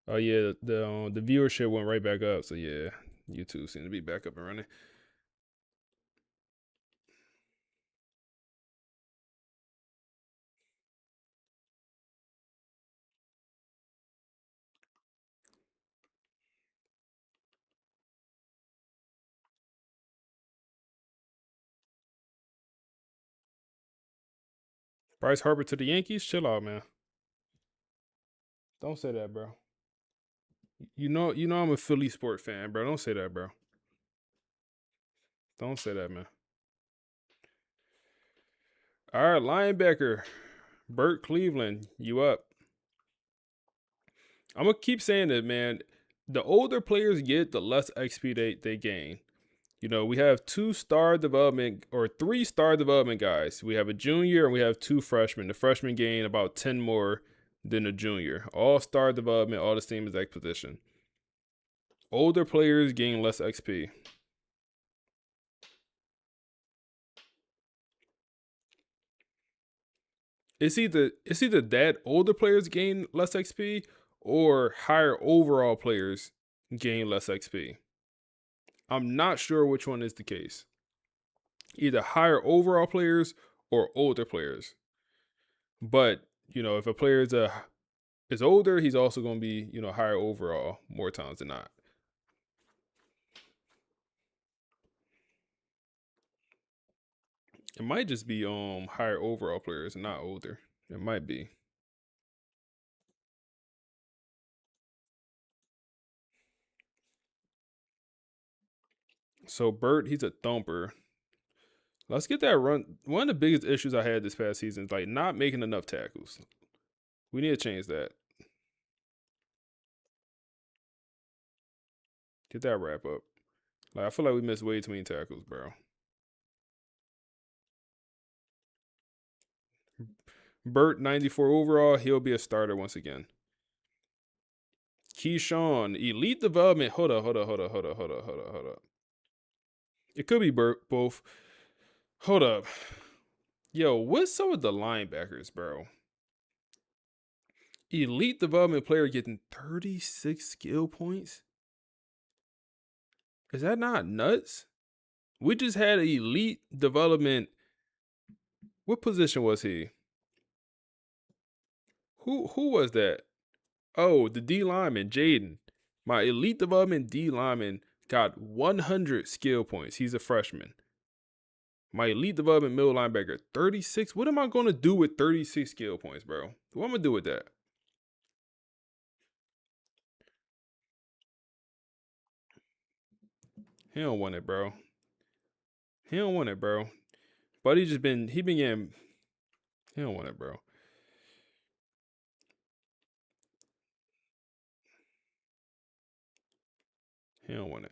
Oh yeah, the viewership went right back up. So yeah, YouTube seems to be back up and running. Bryce Harper to the Yankees. Chill out, man. Don't say that, bro. You know I'm a Philly sport fan, bro. Don't say that, bro. Don't say that, man. All right, linebacker. Burt Cleveland, you up. I'm going to keep saying it, man. The older players get, the less XP they gain. You know, we have 3 star development guys. We have a junior and we have 2 freshmen. The freshmen gain about 10 more than the junior. All star development, all the same exact position. Older players gain less XP. It's either that older players gain less XP or higher overall players gain less XP. I'm not sure which one is the case. Either higher overall players or older players. But, you know, if a player is older, he's also going to be, you know, higher overall more times than not. It might just be higher overall players and not older. It might be. So Burt, he's a thumper. Let's get that run. One of the biggest issues I had this past season is like not making enough tackles. We need to change that. Get that wrap up. Like I feel like we missed way too many tackles, bro. Burt, 94 overall. He'll be a starter once again. Keyshawn, elite development. Hold up. It could be both. Hold up. Yo, what's up with the linebackers, bro? Elite development player getting 36 skill points? Is that not nuts? We just had an elite development. What position was he? Who was that? Oh, the D lineman, Jaden. My elite development D lineman got 100 skill points. He's a freshman. My elite development middle linebacker, 36. What am I going to do with 36 skill points, bro? What am I going to do with that? He don't want it, bro. He don't want it, bro. But he been getting, he don't want it, bro. He don't want it.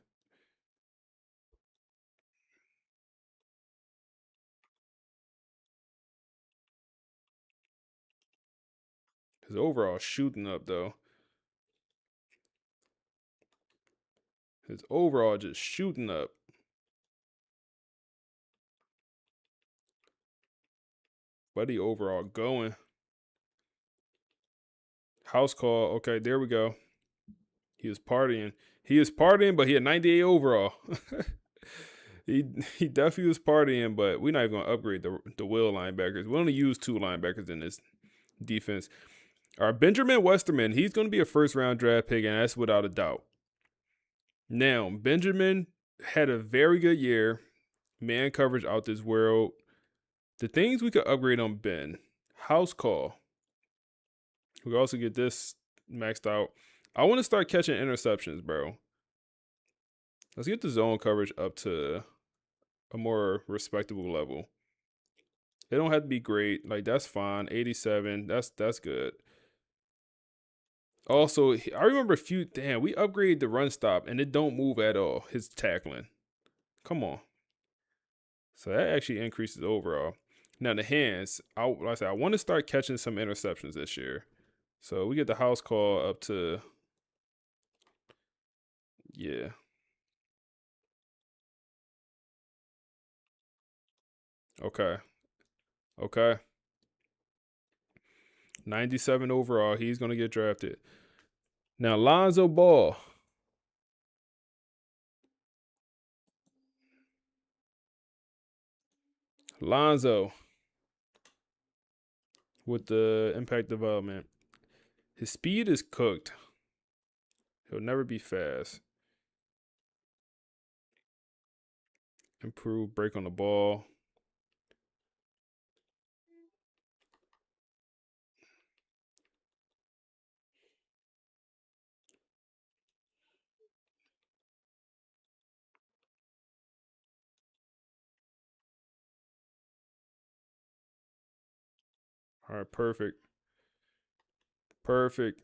His overall shooting up, though. His overall just shooting up. Buddy overall going. House call. Okay, there we go. He was partying. But he had 98 overall. he definitely was partying, but we're not even going to upgrade the will linebackers. We only use 2 linebackers in this defense. Our Benjamin Westerman, he's going to be a first-round draft pick, and that's without a doubt. Now, Benjamin had a very good year. Man coverage out this world. The things we could upgrade on Ben. House call. We also get this maxed out. I want to start catching interceptions, bro. Let's get the zone coverage up to a more respectable level. It don't have to be great. Like, that's fine. 87. That's good. Also, I remember we upgraded the run stop and it don't move at all. His tackling. Come on. So that actually increases overall. Now the hands, like I said, I want to start catching some interceptions this year. So we get the house call up to, yeah. Okay. 97 overall. He's going to get drafted. Now, Lonzo Ball. Lonzo with the impact development. His speed is cooked. He'll never be fast. Improve break on the ball. All right, perfect. Perfect.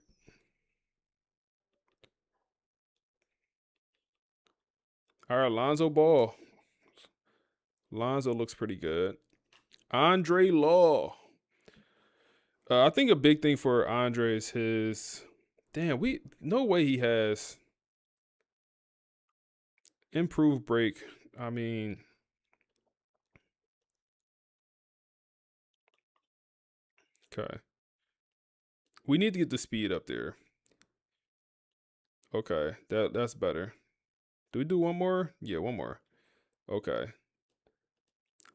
All right, Lonzo Ball. Lonzo looks pretty good. Andre Law. I think a big thing for Andre is his. Damn, no way he has improved break. I mean, okay. We need to get the speed up there. Okay, that's better. Do we do one more? Yeah, one more. Okay.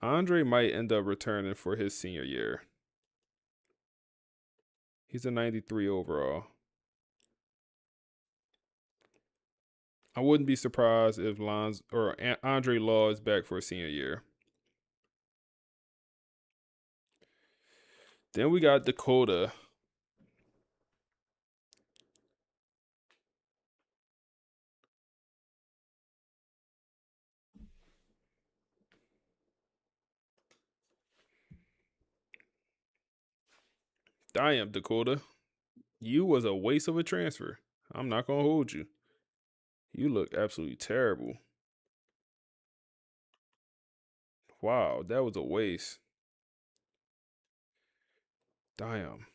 Andre might end up returning for his senior year. He's a 93 overall. I wouldn't be surprised if Andre Law is back for a senior year. Then we got Dakota. Damn, Dakota. You was a waste of a transfer. I'm not going to hold you. You look absolutely terrible. Wow, that was a waste. Damn.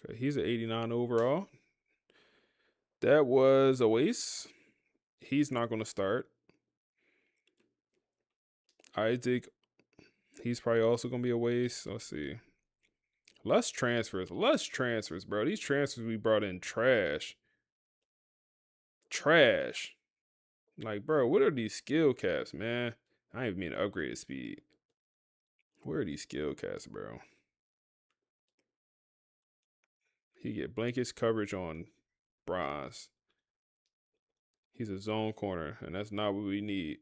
Okay, he's an 89 overall. That was a waste. He's not going to start. Isaac, he's probably also going to be a waste. Let's see. Less transfers, bro. These transfers we brought in, trash. Trash. Like, bro, what are these skill caps, man? I ain't even mean to upgrade his speed. Where are these skill caps, bro? He get blankets coverage on bronze. He's a zone corner, and that's not what we need.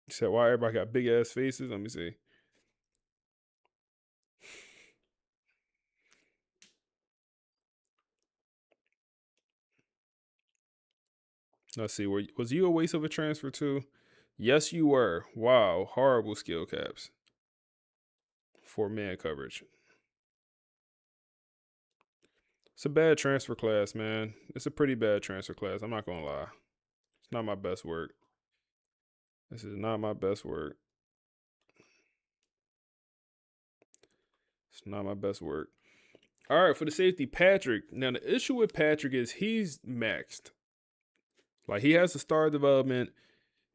You said why everybody got big ass faces? Let me see. Let's see. Was you a waste of a transfer too? Yes, you were. Wow, horrible skill caps for man coverage. It's a bad transfer class, man. It's a pretty bad transfer class. I'm not gonna lie. It's not my best work. This is not my best work. It's not my best work. All right, for the safety, Patrick. Now, the issue with Patrick is he's maxed. Like, he has a star development.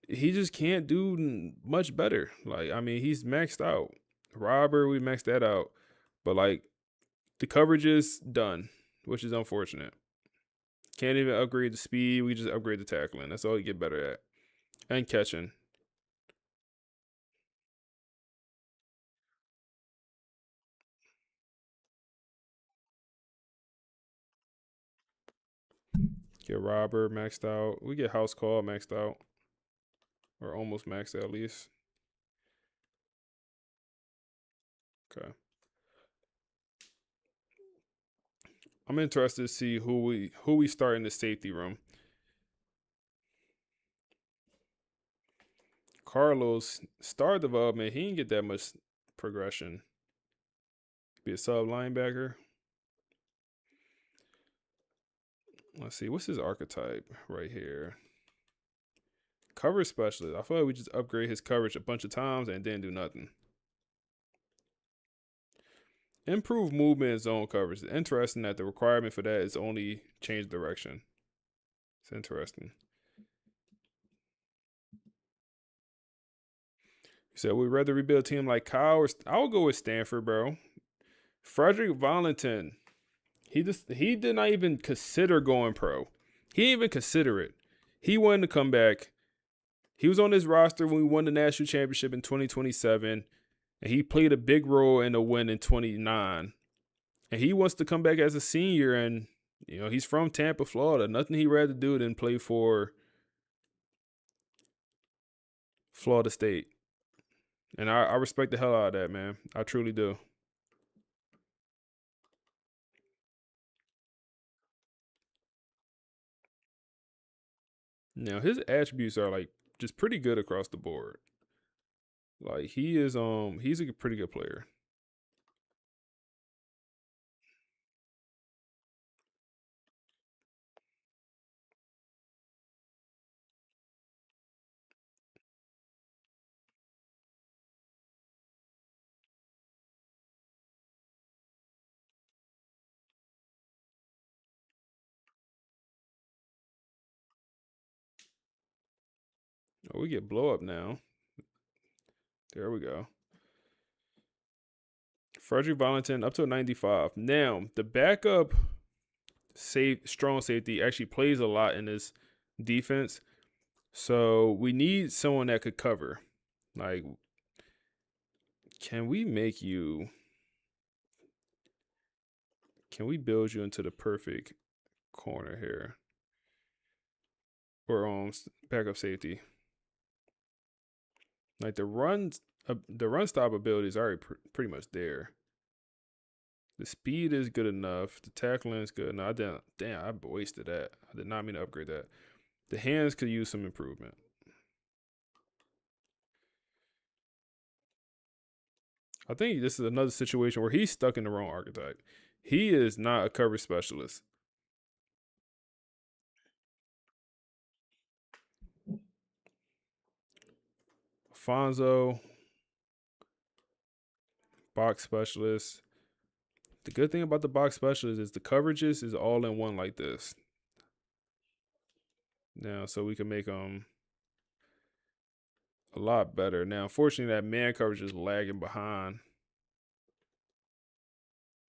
He just can't do much better. Like, I mean, he's maxed out. Robert, we maxed that out. But, like, the coverage is done, which is unfortunate. Can't even upgrade the speed. We just upgrade the tackling. That's all you get better at. And catching. Get Robert maxed out. We get House Call maxed out. Or almost maxed out at least. Okay. I'm interested to see who we start in the safety room. Carlos, star development, he didn't get that much progression. Be a sub linebacker. Let's see, what's his archetype right here? Cover specialist. I feel like we just upgrade his coverage a bunch of times and didn't do nothing. Improved movement and zone coverage. It's interesting that the requirement for that is only change direction. It's interesting. So we'd rather rebuild a team like Kyle or I'll go with Stanford, bro. Frederick Valentin. He did not even consider going pro. He didn't even consider it. He wanted to come back. He was on this roster when we won the national championship in 2027, and he played a big role in the win in 29. And he wants to come back as a senior, and he's from Tampa, Florida. Nothing he'd rather do than play for Florida State. And I respect the hell out of that, man. I truly do. Now his attributes are like just pretty good across the board. Like he's a pretty good player. Oh, we get blow up now. There we go. Frederick Valentin up to a 95. Now, the backup strong safety actually plays a lot in this defense. So we need someone that could cover. Like, can we build you into the perfect corner here? Or backup safety. Like the run stop ability is already pretty much there. The speed is good enough. The tackling is good. No, I wasted that. I did not mean to upgrade that. The hands could use some improvement. I think this is another situation where he's stuck in the wrong archetype. He is not a coverage specialist. Fonzo, box specialist. The good thing about the box specialist is the coverages is all in one like this. Now, so we can make them a lot better. Now, unfortunately, that man coverage is lagging behind.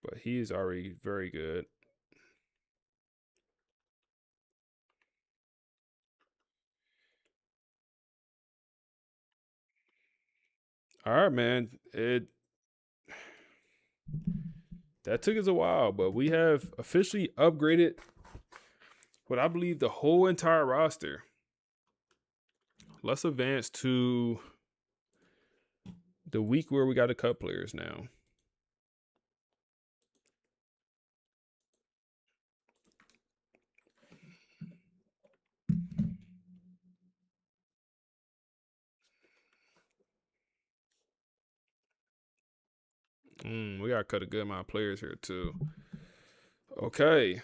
But he's already very good. All right, man. That took us a while, but we have officially upgraded what I believe the whole entire roster. Let's advance to the week where we got to cut players now. We got to cut a good amount of players here too. Okay.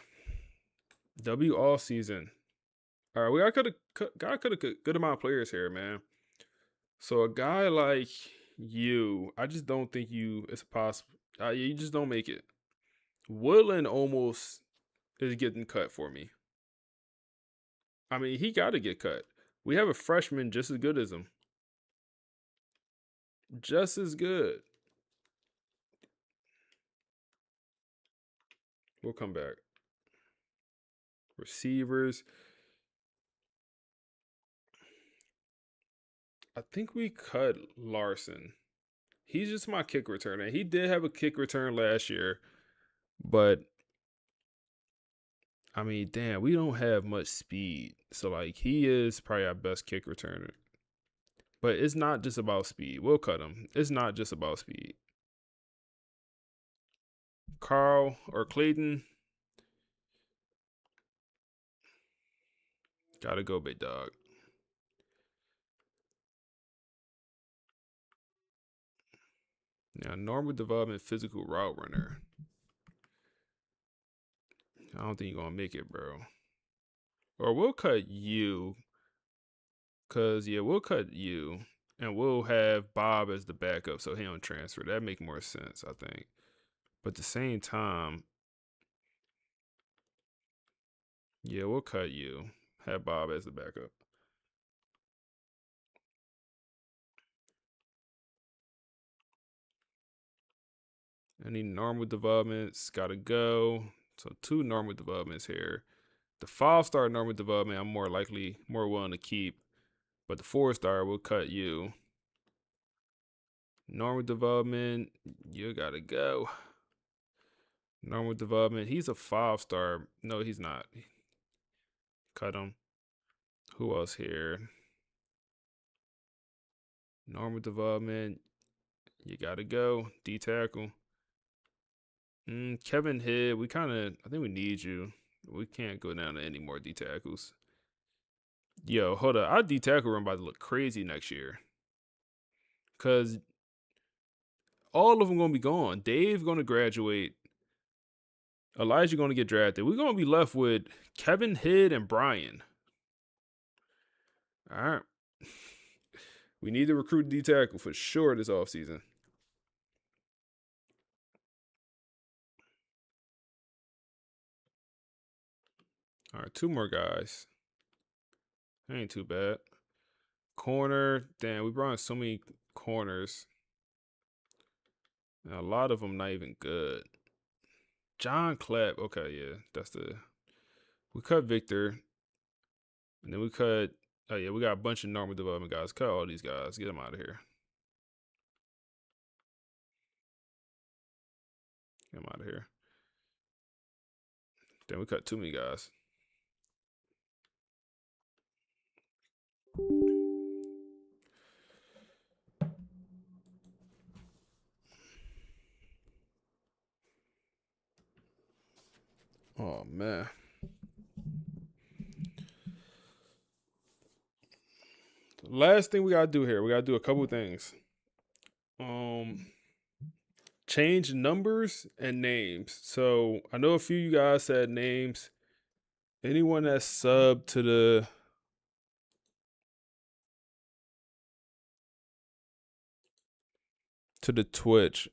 Offseason. All right, we got to cut a good amount of players here, man. So a guy like you, I just don't think it's possible. You just don't make it. Woodland almost is getting cut for me. I mean, he got to get cut. We have a freshman just as good as him. Just as good. We'll come back. Receivers. I think we cut Larson. He's just my kick returner. He did have a kick return last year, but I mean, damn, we don't have much speed. So, like, he is probably our best kick returner. But it's not just about speed. We'll cut him. It's not just about speed. Carl or Clayton. Gotta go, big dog. Now, normal development physical route runner. I don't think you're going to make it, bro. Or we'll cut you. Because, yeah, we'll cut you. And we'll have Bob as the backup so he don't transfer. That make more sense, I think. But at the same time, yeah, we'll cut you. Have Bob as the backup. Any normal developments gotta go. So 2 normal developments here. The 5-star normal development, I'm more willing to keep. But the 4-star will cut you. Normal development, you gotta go. Normal development, he's a 5-star. No, he's not. Cut him. Who else here? Normal development, you gotta go. D tackle. Kevin Hidd, I think we need you. We can't go down to any more D tackles. Yo, hold up. Our D tackle room about to look crazy next year. Because all of them going to be gone. Dave going to graduate. Elijah going to get drafted. We're going to be left with Kevin Hidd and Brian. All right. We need to recruit D tackle for sure this offseason. All right, 2 more guys. Ain't too bad. Corner. Damn, we brought in so many corners. And a lot of them not even good. John Clapp. Okay, yeah. We cut Victor. And then we cut. Oh, yeah, we got a bunch of normal development guys. Cut all these guys. Get them out of here. Get them out of here. Then we cut too many guys. Oh, man. Last thing we got to do here. We got to do a couple things. Change numbers and names. So I know a few of you guys said names. Anyone that's subbed to the Twitch,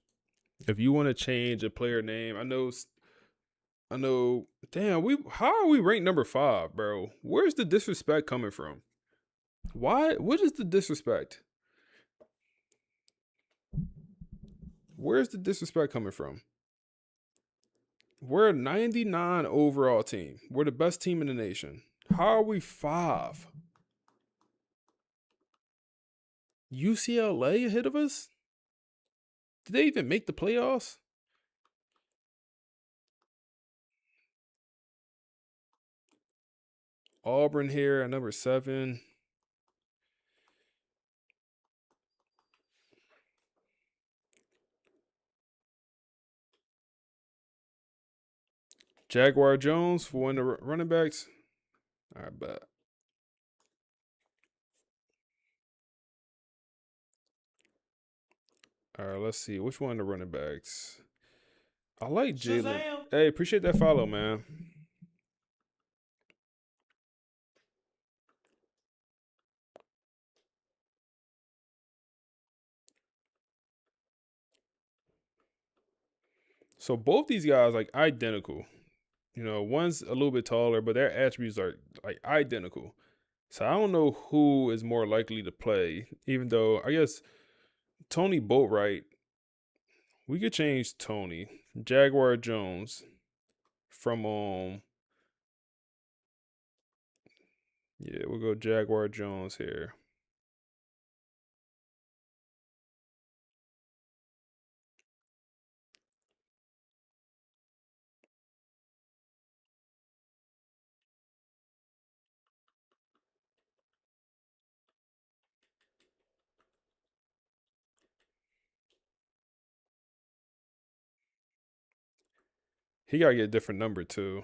if you want to change a player name, I know. Damn, how are we ranked number 5, bro? Where's the disrespect coming from? Why? What is the disrespect? Where's the disrespect coming from? We're a 99 overall team. We're the best team in the nation. How are we 5? UCLA ahead of us? Did they even make the playoffs? Auburn here at number 7. Jaguar Jones for one of the running backs. All right, bet. All right, let's see. Which one of the running backs? I like Jalen. Hey, appreciate that follow, man. So both these guys like identical. You know, one's a little bit taller, but their attributes are like identical. So I don't know who is more likely to play, even though I guess Tony Boatwright, we could change Tony. Jaguar Jones from yeah, we'll go Jaguar Jones here. He gotta get a different number too.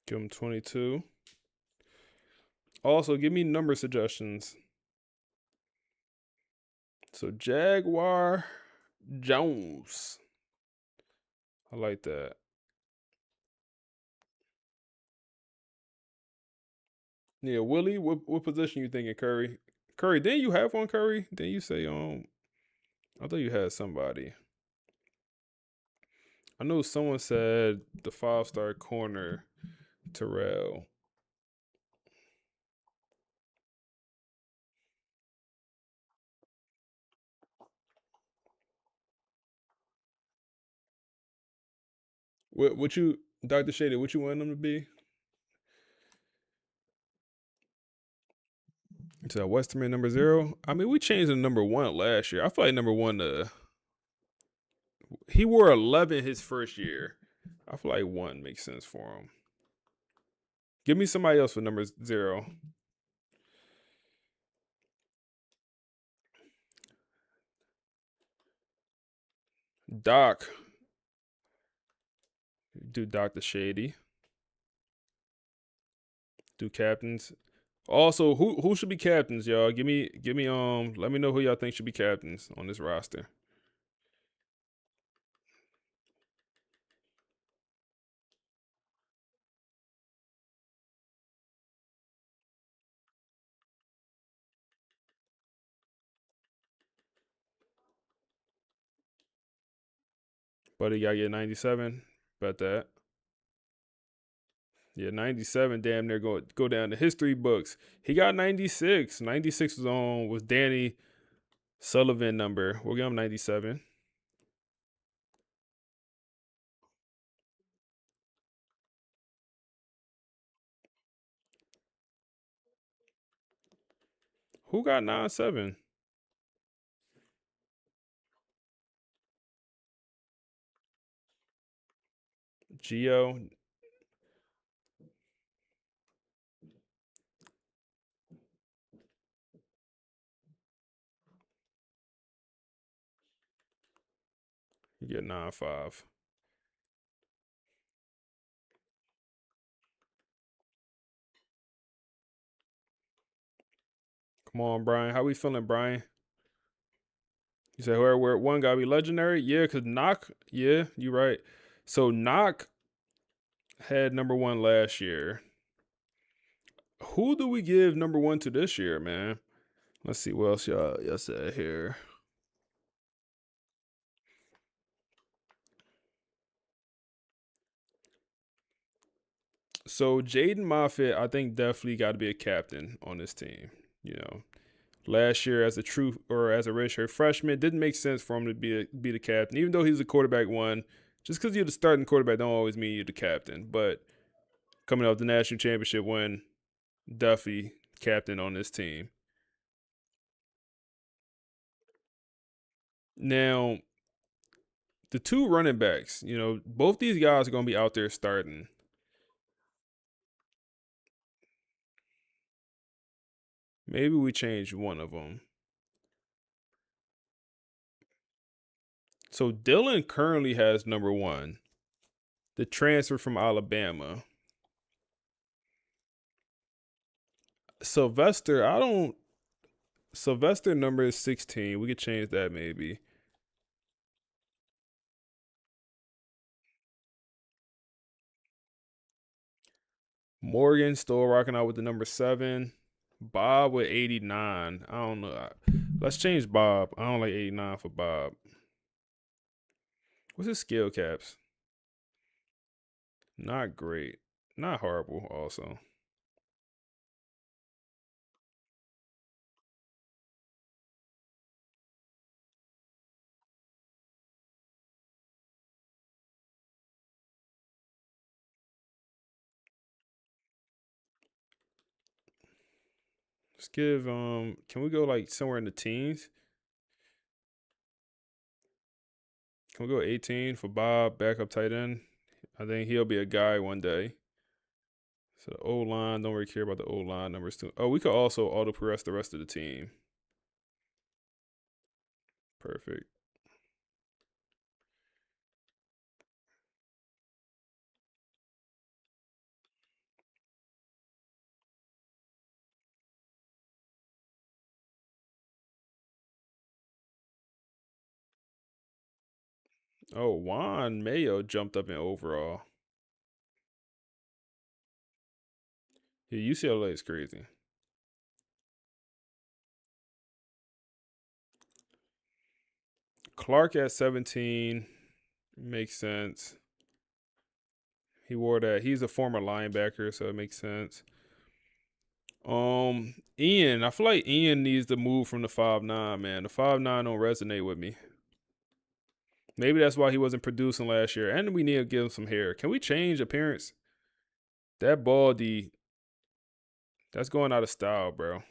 Give him 22. Also, give me number suggestions. So Jaguar Jones. I like that. Yeah, Willie, what position you thinking, Curry? Curry, didn't you have one, Curry? Didn't you say I thought you had somebody. I know someone said the 5-star corner, Terrell. What you, Dr. Shady, what you want them to be? It's a Westerman number 0. I mean, we changed the number 1 last year. I feel like number 1 he wore 11 his first year. I feel like 1 makes sense for him. Give me somebody else for number 0. Doc. Do Dr. Shady. Do captains. Also, who should be captains, y'all? Give me let me know who y'all think should be captains on this roster. Buddy gotta get 97. Bet that. Yeah, 97 damn near go down the history books. He got 96. 96 was Danny Sullivan number. We'll give him 97. Who got 97? Geo. You get 95. Come on, Brian. How we feeling, Brian? You said where one gotta be legendary? Yeah, because Knock, yeah, you right. So Knock had number 1 last year. Who do we give number 1 to this year, man? Let's see what else y'all said here. So Jaden Moffitt, I think definitely got to be a captain on this team. You know, last year as a redshirt freshman, didn't make sense for him to be the captain, even though he's a quarterback 1. Just because you're the starting quarterback don't always mean you're the captain. But coming off the national championship win, Duffy captain on this team. Now, the 2 running backs, both these guys are going to be out there starting. Maybe we change one of them. So Dylan currently has number 1, the transfer from Alabama. Sylvester number is 16. We could change that maybe. Morgan still rocking out with the number 7. Bob with 89. I don't know. Let's change Bob. I don't like 89 for Bob. What's his skill caps? Not great. Not horrible also. Let's give can we go like somewhere in the teens? Can we go 18 for Bob, backup tight end? I think he'll be a guy one day. So the O-line, don't really care about the O-line numbers too. Oh, we could also auto-progress the rest of the team. Perfect. Oh, Juan Mayo jumped up in overall. Yeah, UCLA is crazy. Clark at 17 makes sense. He wore that. He's a former linebacker, so it makes sense. Ian, I feel like Ian needs to move from the 5'9", man. The 5'9" don't resonate with me. Maybe that's why he wasn't producing last year. And we need to give him some hair. Can we change appearance? That baldy, that's going out of style, bro.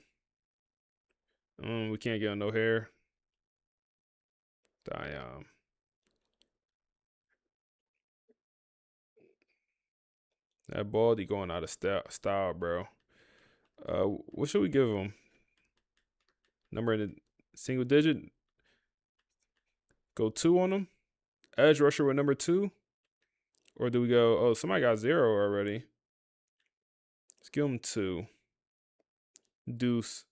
We can't get him no hair. Damn. That baldy going out of style, bro. What should we give him? Number in the single digit? Go 2 on him? Edge rusher with number 2? Or do we go, oh, somebody got 0 already. Let's give him 2. Deuce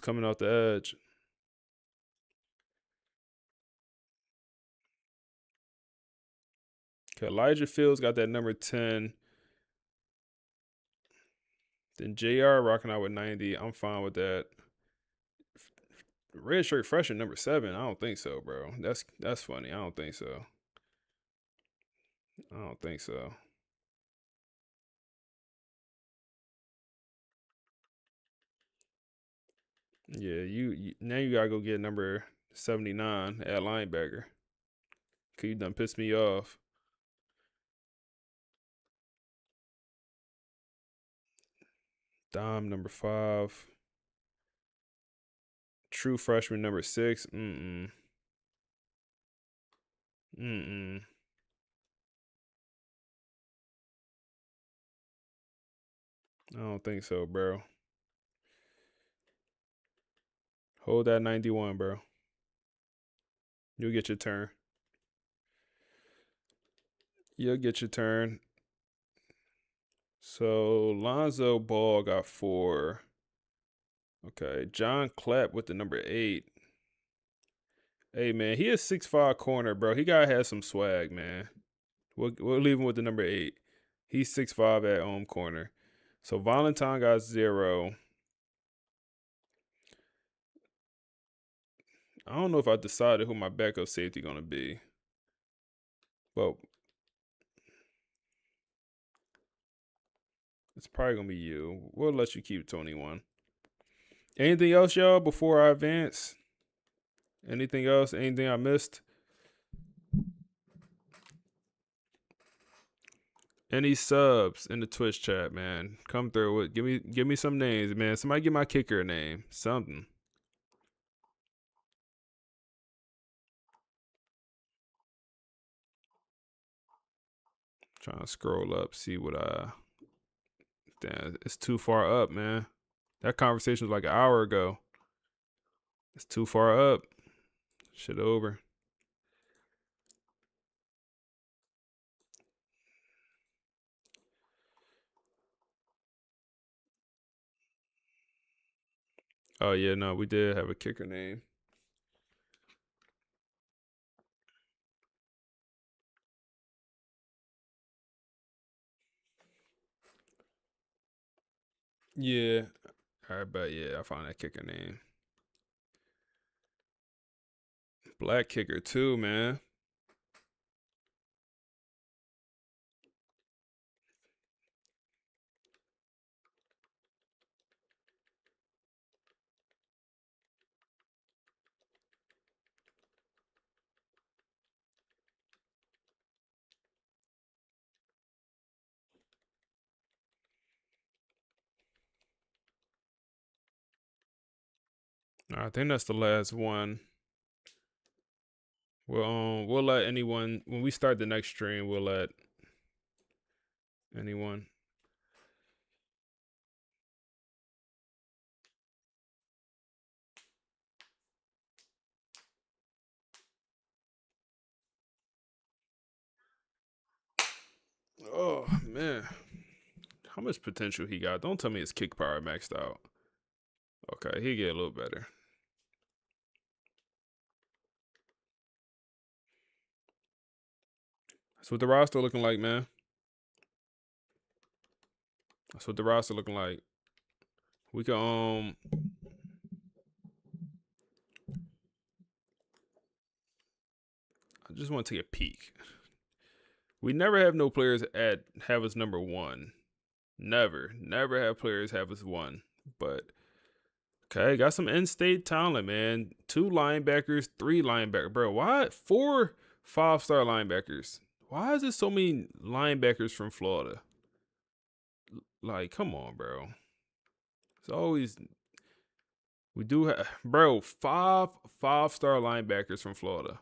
coming off the edge. Okay, Elijah Fields got that number 10. Then JR rocking out with 90. I'm fine with that. Red shirt freshman number 7. I don't think so, bro. That's funny. I don't think so. Yeah, you now you gotta go get number 79 at linebacker. Cause you done pissed me off. Dom number 5. True freshman number 6. I don't think so, bro. Hold that 91, bro. You'll get your turn. So Lonzo Ball got 4. Okay, John Clapp with the number 8. Hey man, he is 6'5" corner, bro. He gotta have some swag, man. We'll leave him with the number 8. He's 6'5" at corner. So Valentine got 0. I don't know if I decided who my backup safety gonna be, but it's probably gonna be you. We'll let you keep 21. Anything else, y'all, before I advance? Anything else? Anything I missed? Any subs in the Twitch chat, man? Come through with give me some names, man. Somebody give my kicker a name. Something. Trying to scroll up, see what damn, it's too far up, man. That conversation was like an hour ago. It's too far up. Shit over. Oh yeah, no, we did have a kicker name. Yeah. I bet, yeah, I found that kicker name. Black kicker too, man. I think that's the last one. We'll let anyone when we start the next stream. We'll let anyone. Oh man, how much potential he got? Don't tell me his kick power maxed out. Okay, he get a little better. That's what the roster looking like, man. That's what the roster looking like. We can I just want to take a peek. We never have no players have us number 1. Never have players have us 1. But okay, got some in-state talent, man. 2 linebackers, 3 linebackers, bro. Why 4 5-star linebackers? Why is there so many linebackers from Florida? Like, come on, bro. It's always we do have, bro, 5-star linebackers from Florida.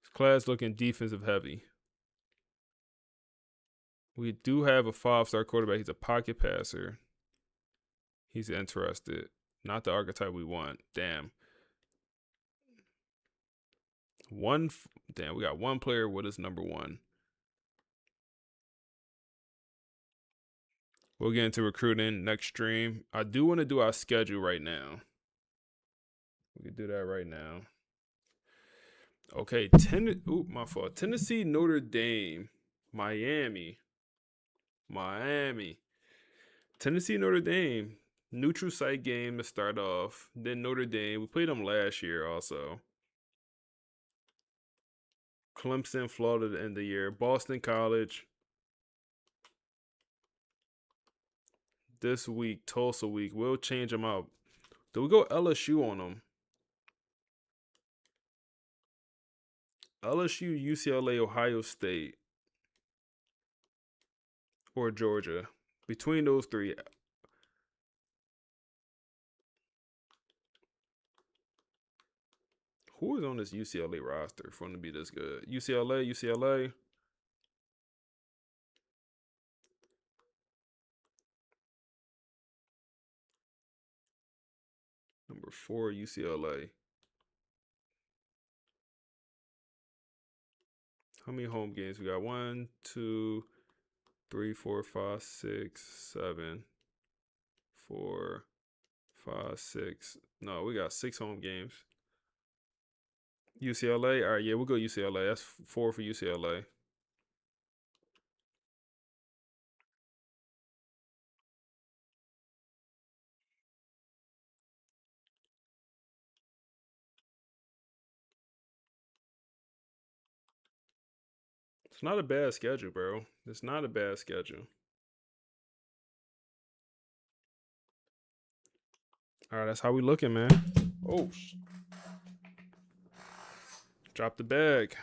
This class looking defensive heavy. We do have a 5-star quarterback. He's a pocket passer. He's interested. Not the archetype we want. Damn. We got 1 player with us number 1. We'll get into recruiting next stream. I do want to do our schedule right now. We can do that right now. Okay, my fault. Tennessee, Notre Dame, Miami. Tennessee, Notre Dame. Neutral site game to start off. Then Notre Dame. We played them last year also. Clemson, Florida to end the year. Boston College. This week, Tulsa week. We'll change them out. Do we go LSU on them? LSU, UCLA, Ohio State, or Georgia. Between those 3. Who is on this UCLA roster for them to be this good? UCLA. Number 4, UCLA. How many home games we got? 1, 2, 3, 4, 5, 6, 7. 4, 5, 6. No, we got 6 home games. UCLA. All right, yeah, we'll go UCLA. That's 4 for UCLA. It's not a bad schedule, bro. It's not a bad schedule. All right, that's how we looking, man. Oh, drop the bag.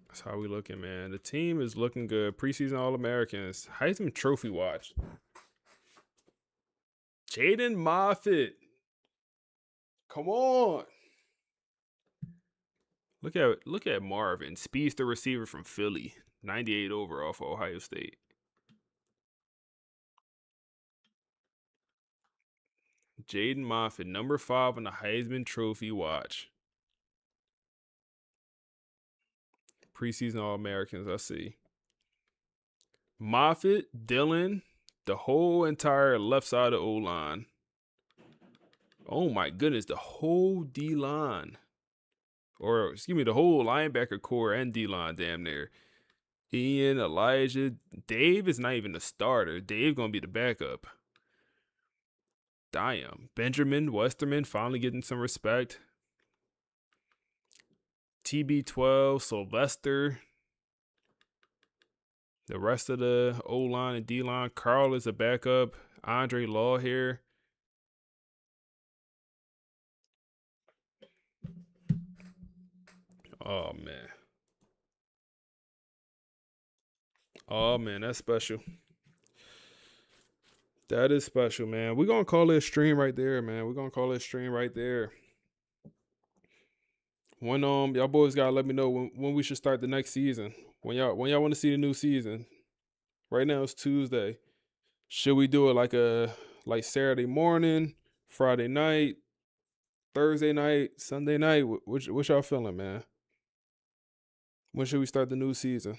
That's how we looking, man. The team is looking good. Preseason All-Americans. Heisman Trophy watch. Jaden Moffitt. Come on. Look at Marvin, speedster receiver from Philly, 98 overall for Ohio State. Jaden Moffitt, number 5 on the Heisman Trophy watch. Preseason All-Americans, I see. Moffitt, Dillon, the whole entire left side of O-line. Oh my goodness, the whole D-line. Or, excuse me, the whole linebacker core and D-line damn near. Ian, Elijah, Dave is not even the starter. Dave gonna be the backup. Damn. Benjamin Westerman finally getting some respect. TB12, Sylvester. The rest of the O-line and D-line. Carl is a backup. Andre Law here. Oh, man. Oh, man, that's special. That is special, man. We're going to call it a stream right there, man. We're going to call it a stream right there. When y'all boys got to let me know when we should start the next season. When y'all want to see the new season. Right now it's Tuesday. Should we do it like Saturday morning, Friday night, Thursday night, Sunday night? What y'all feeling, man? When should we start the new season?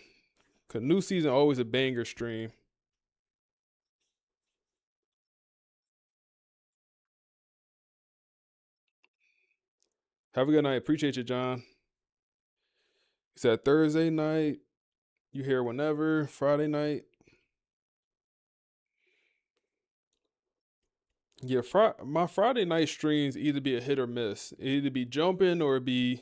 Cause new season always a banger stream. Have a good night. Appreciate you, John. He said Thursday night. You here whenever. Friday night. Yeah, my Friday night streams either be a hit or miss. It either be jumping or be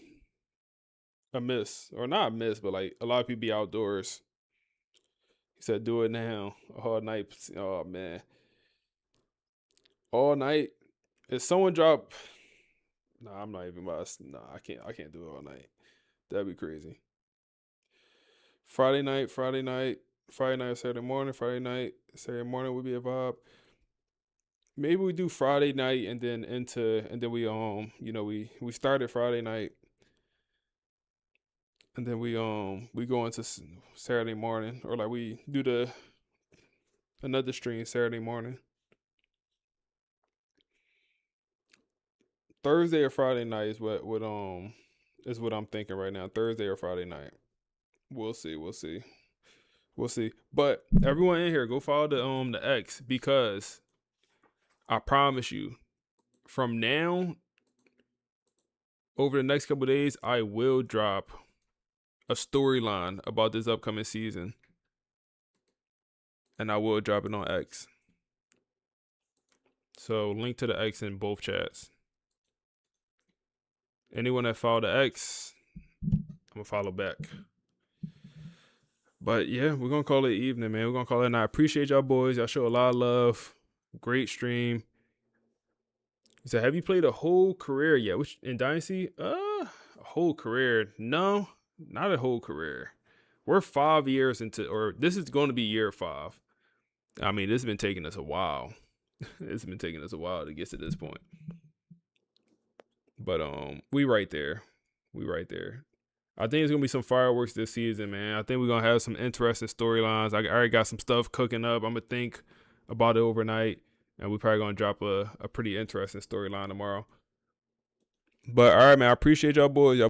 a miss. Or not a miss, but like a lot of people be outdoors. He said do it now. All night. Oh man. All night. If someone drop, nah, I'm not even about. Nah, I can't do it all night. That'd be crazy. Friday night, Saturday morning, Friday night, Saturday morning would be a vibe. Maybe we do Friday night and then we we started Friday night and then we go into Saturday morning, or like we do another stream Saturday morning. Thursday or Friday night is what I'm thinking right now. Thursday or Friday night. We'll see. But everyone in here, go follow the X, because I promise you, from now over the next couple of days, I will drop a storyline about this upcoming season, and I will drop it on X. So link to the X in both chats. Anyone that follow the X, I'm gonna follow back. But yeah, we're gonna call it evening, man. We're gonna call it night. I appreciate y'all boys. Y'all show a lot of love. Great stream. He said, have you played a whole career yet? Which in Dynasty? A whole career. No, not a whole career. We're 5 years into, or this is going to be year 5. I mean, this has been taking us a while. It's been taking us a while to get to this point. But we right there. I think it's gonna be some fireworks this season, man. I think we're gonna have some interesting storylines. I already got some stuff cooking up. I'm gonna think about it overnight, and we're probably gonna drop a pretty interesting storyline tomorrow. But all right, man. I appreciate y'all boys. Y'all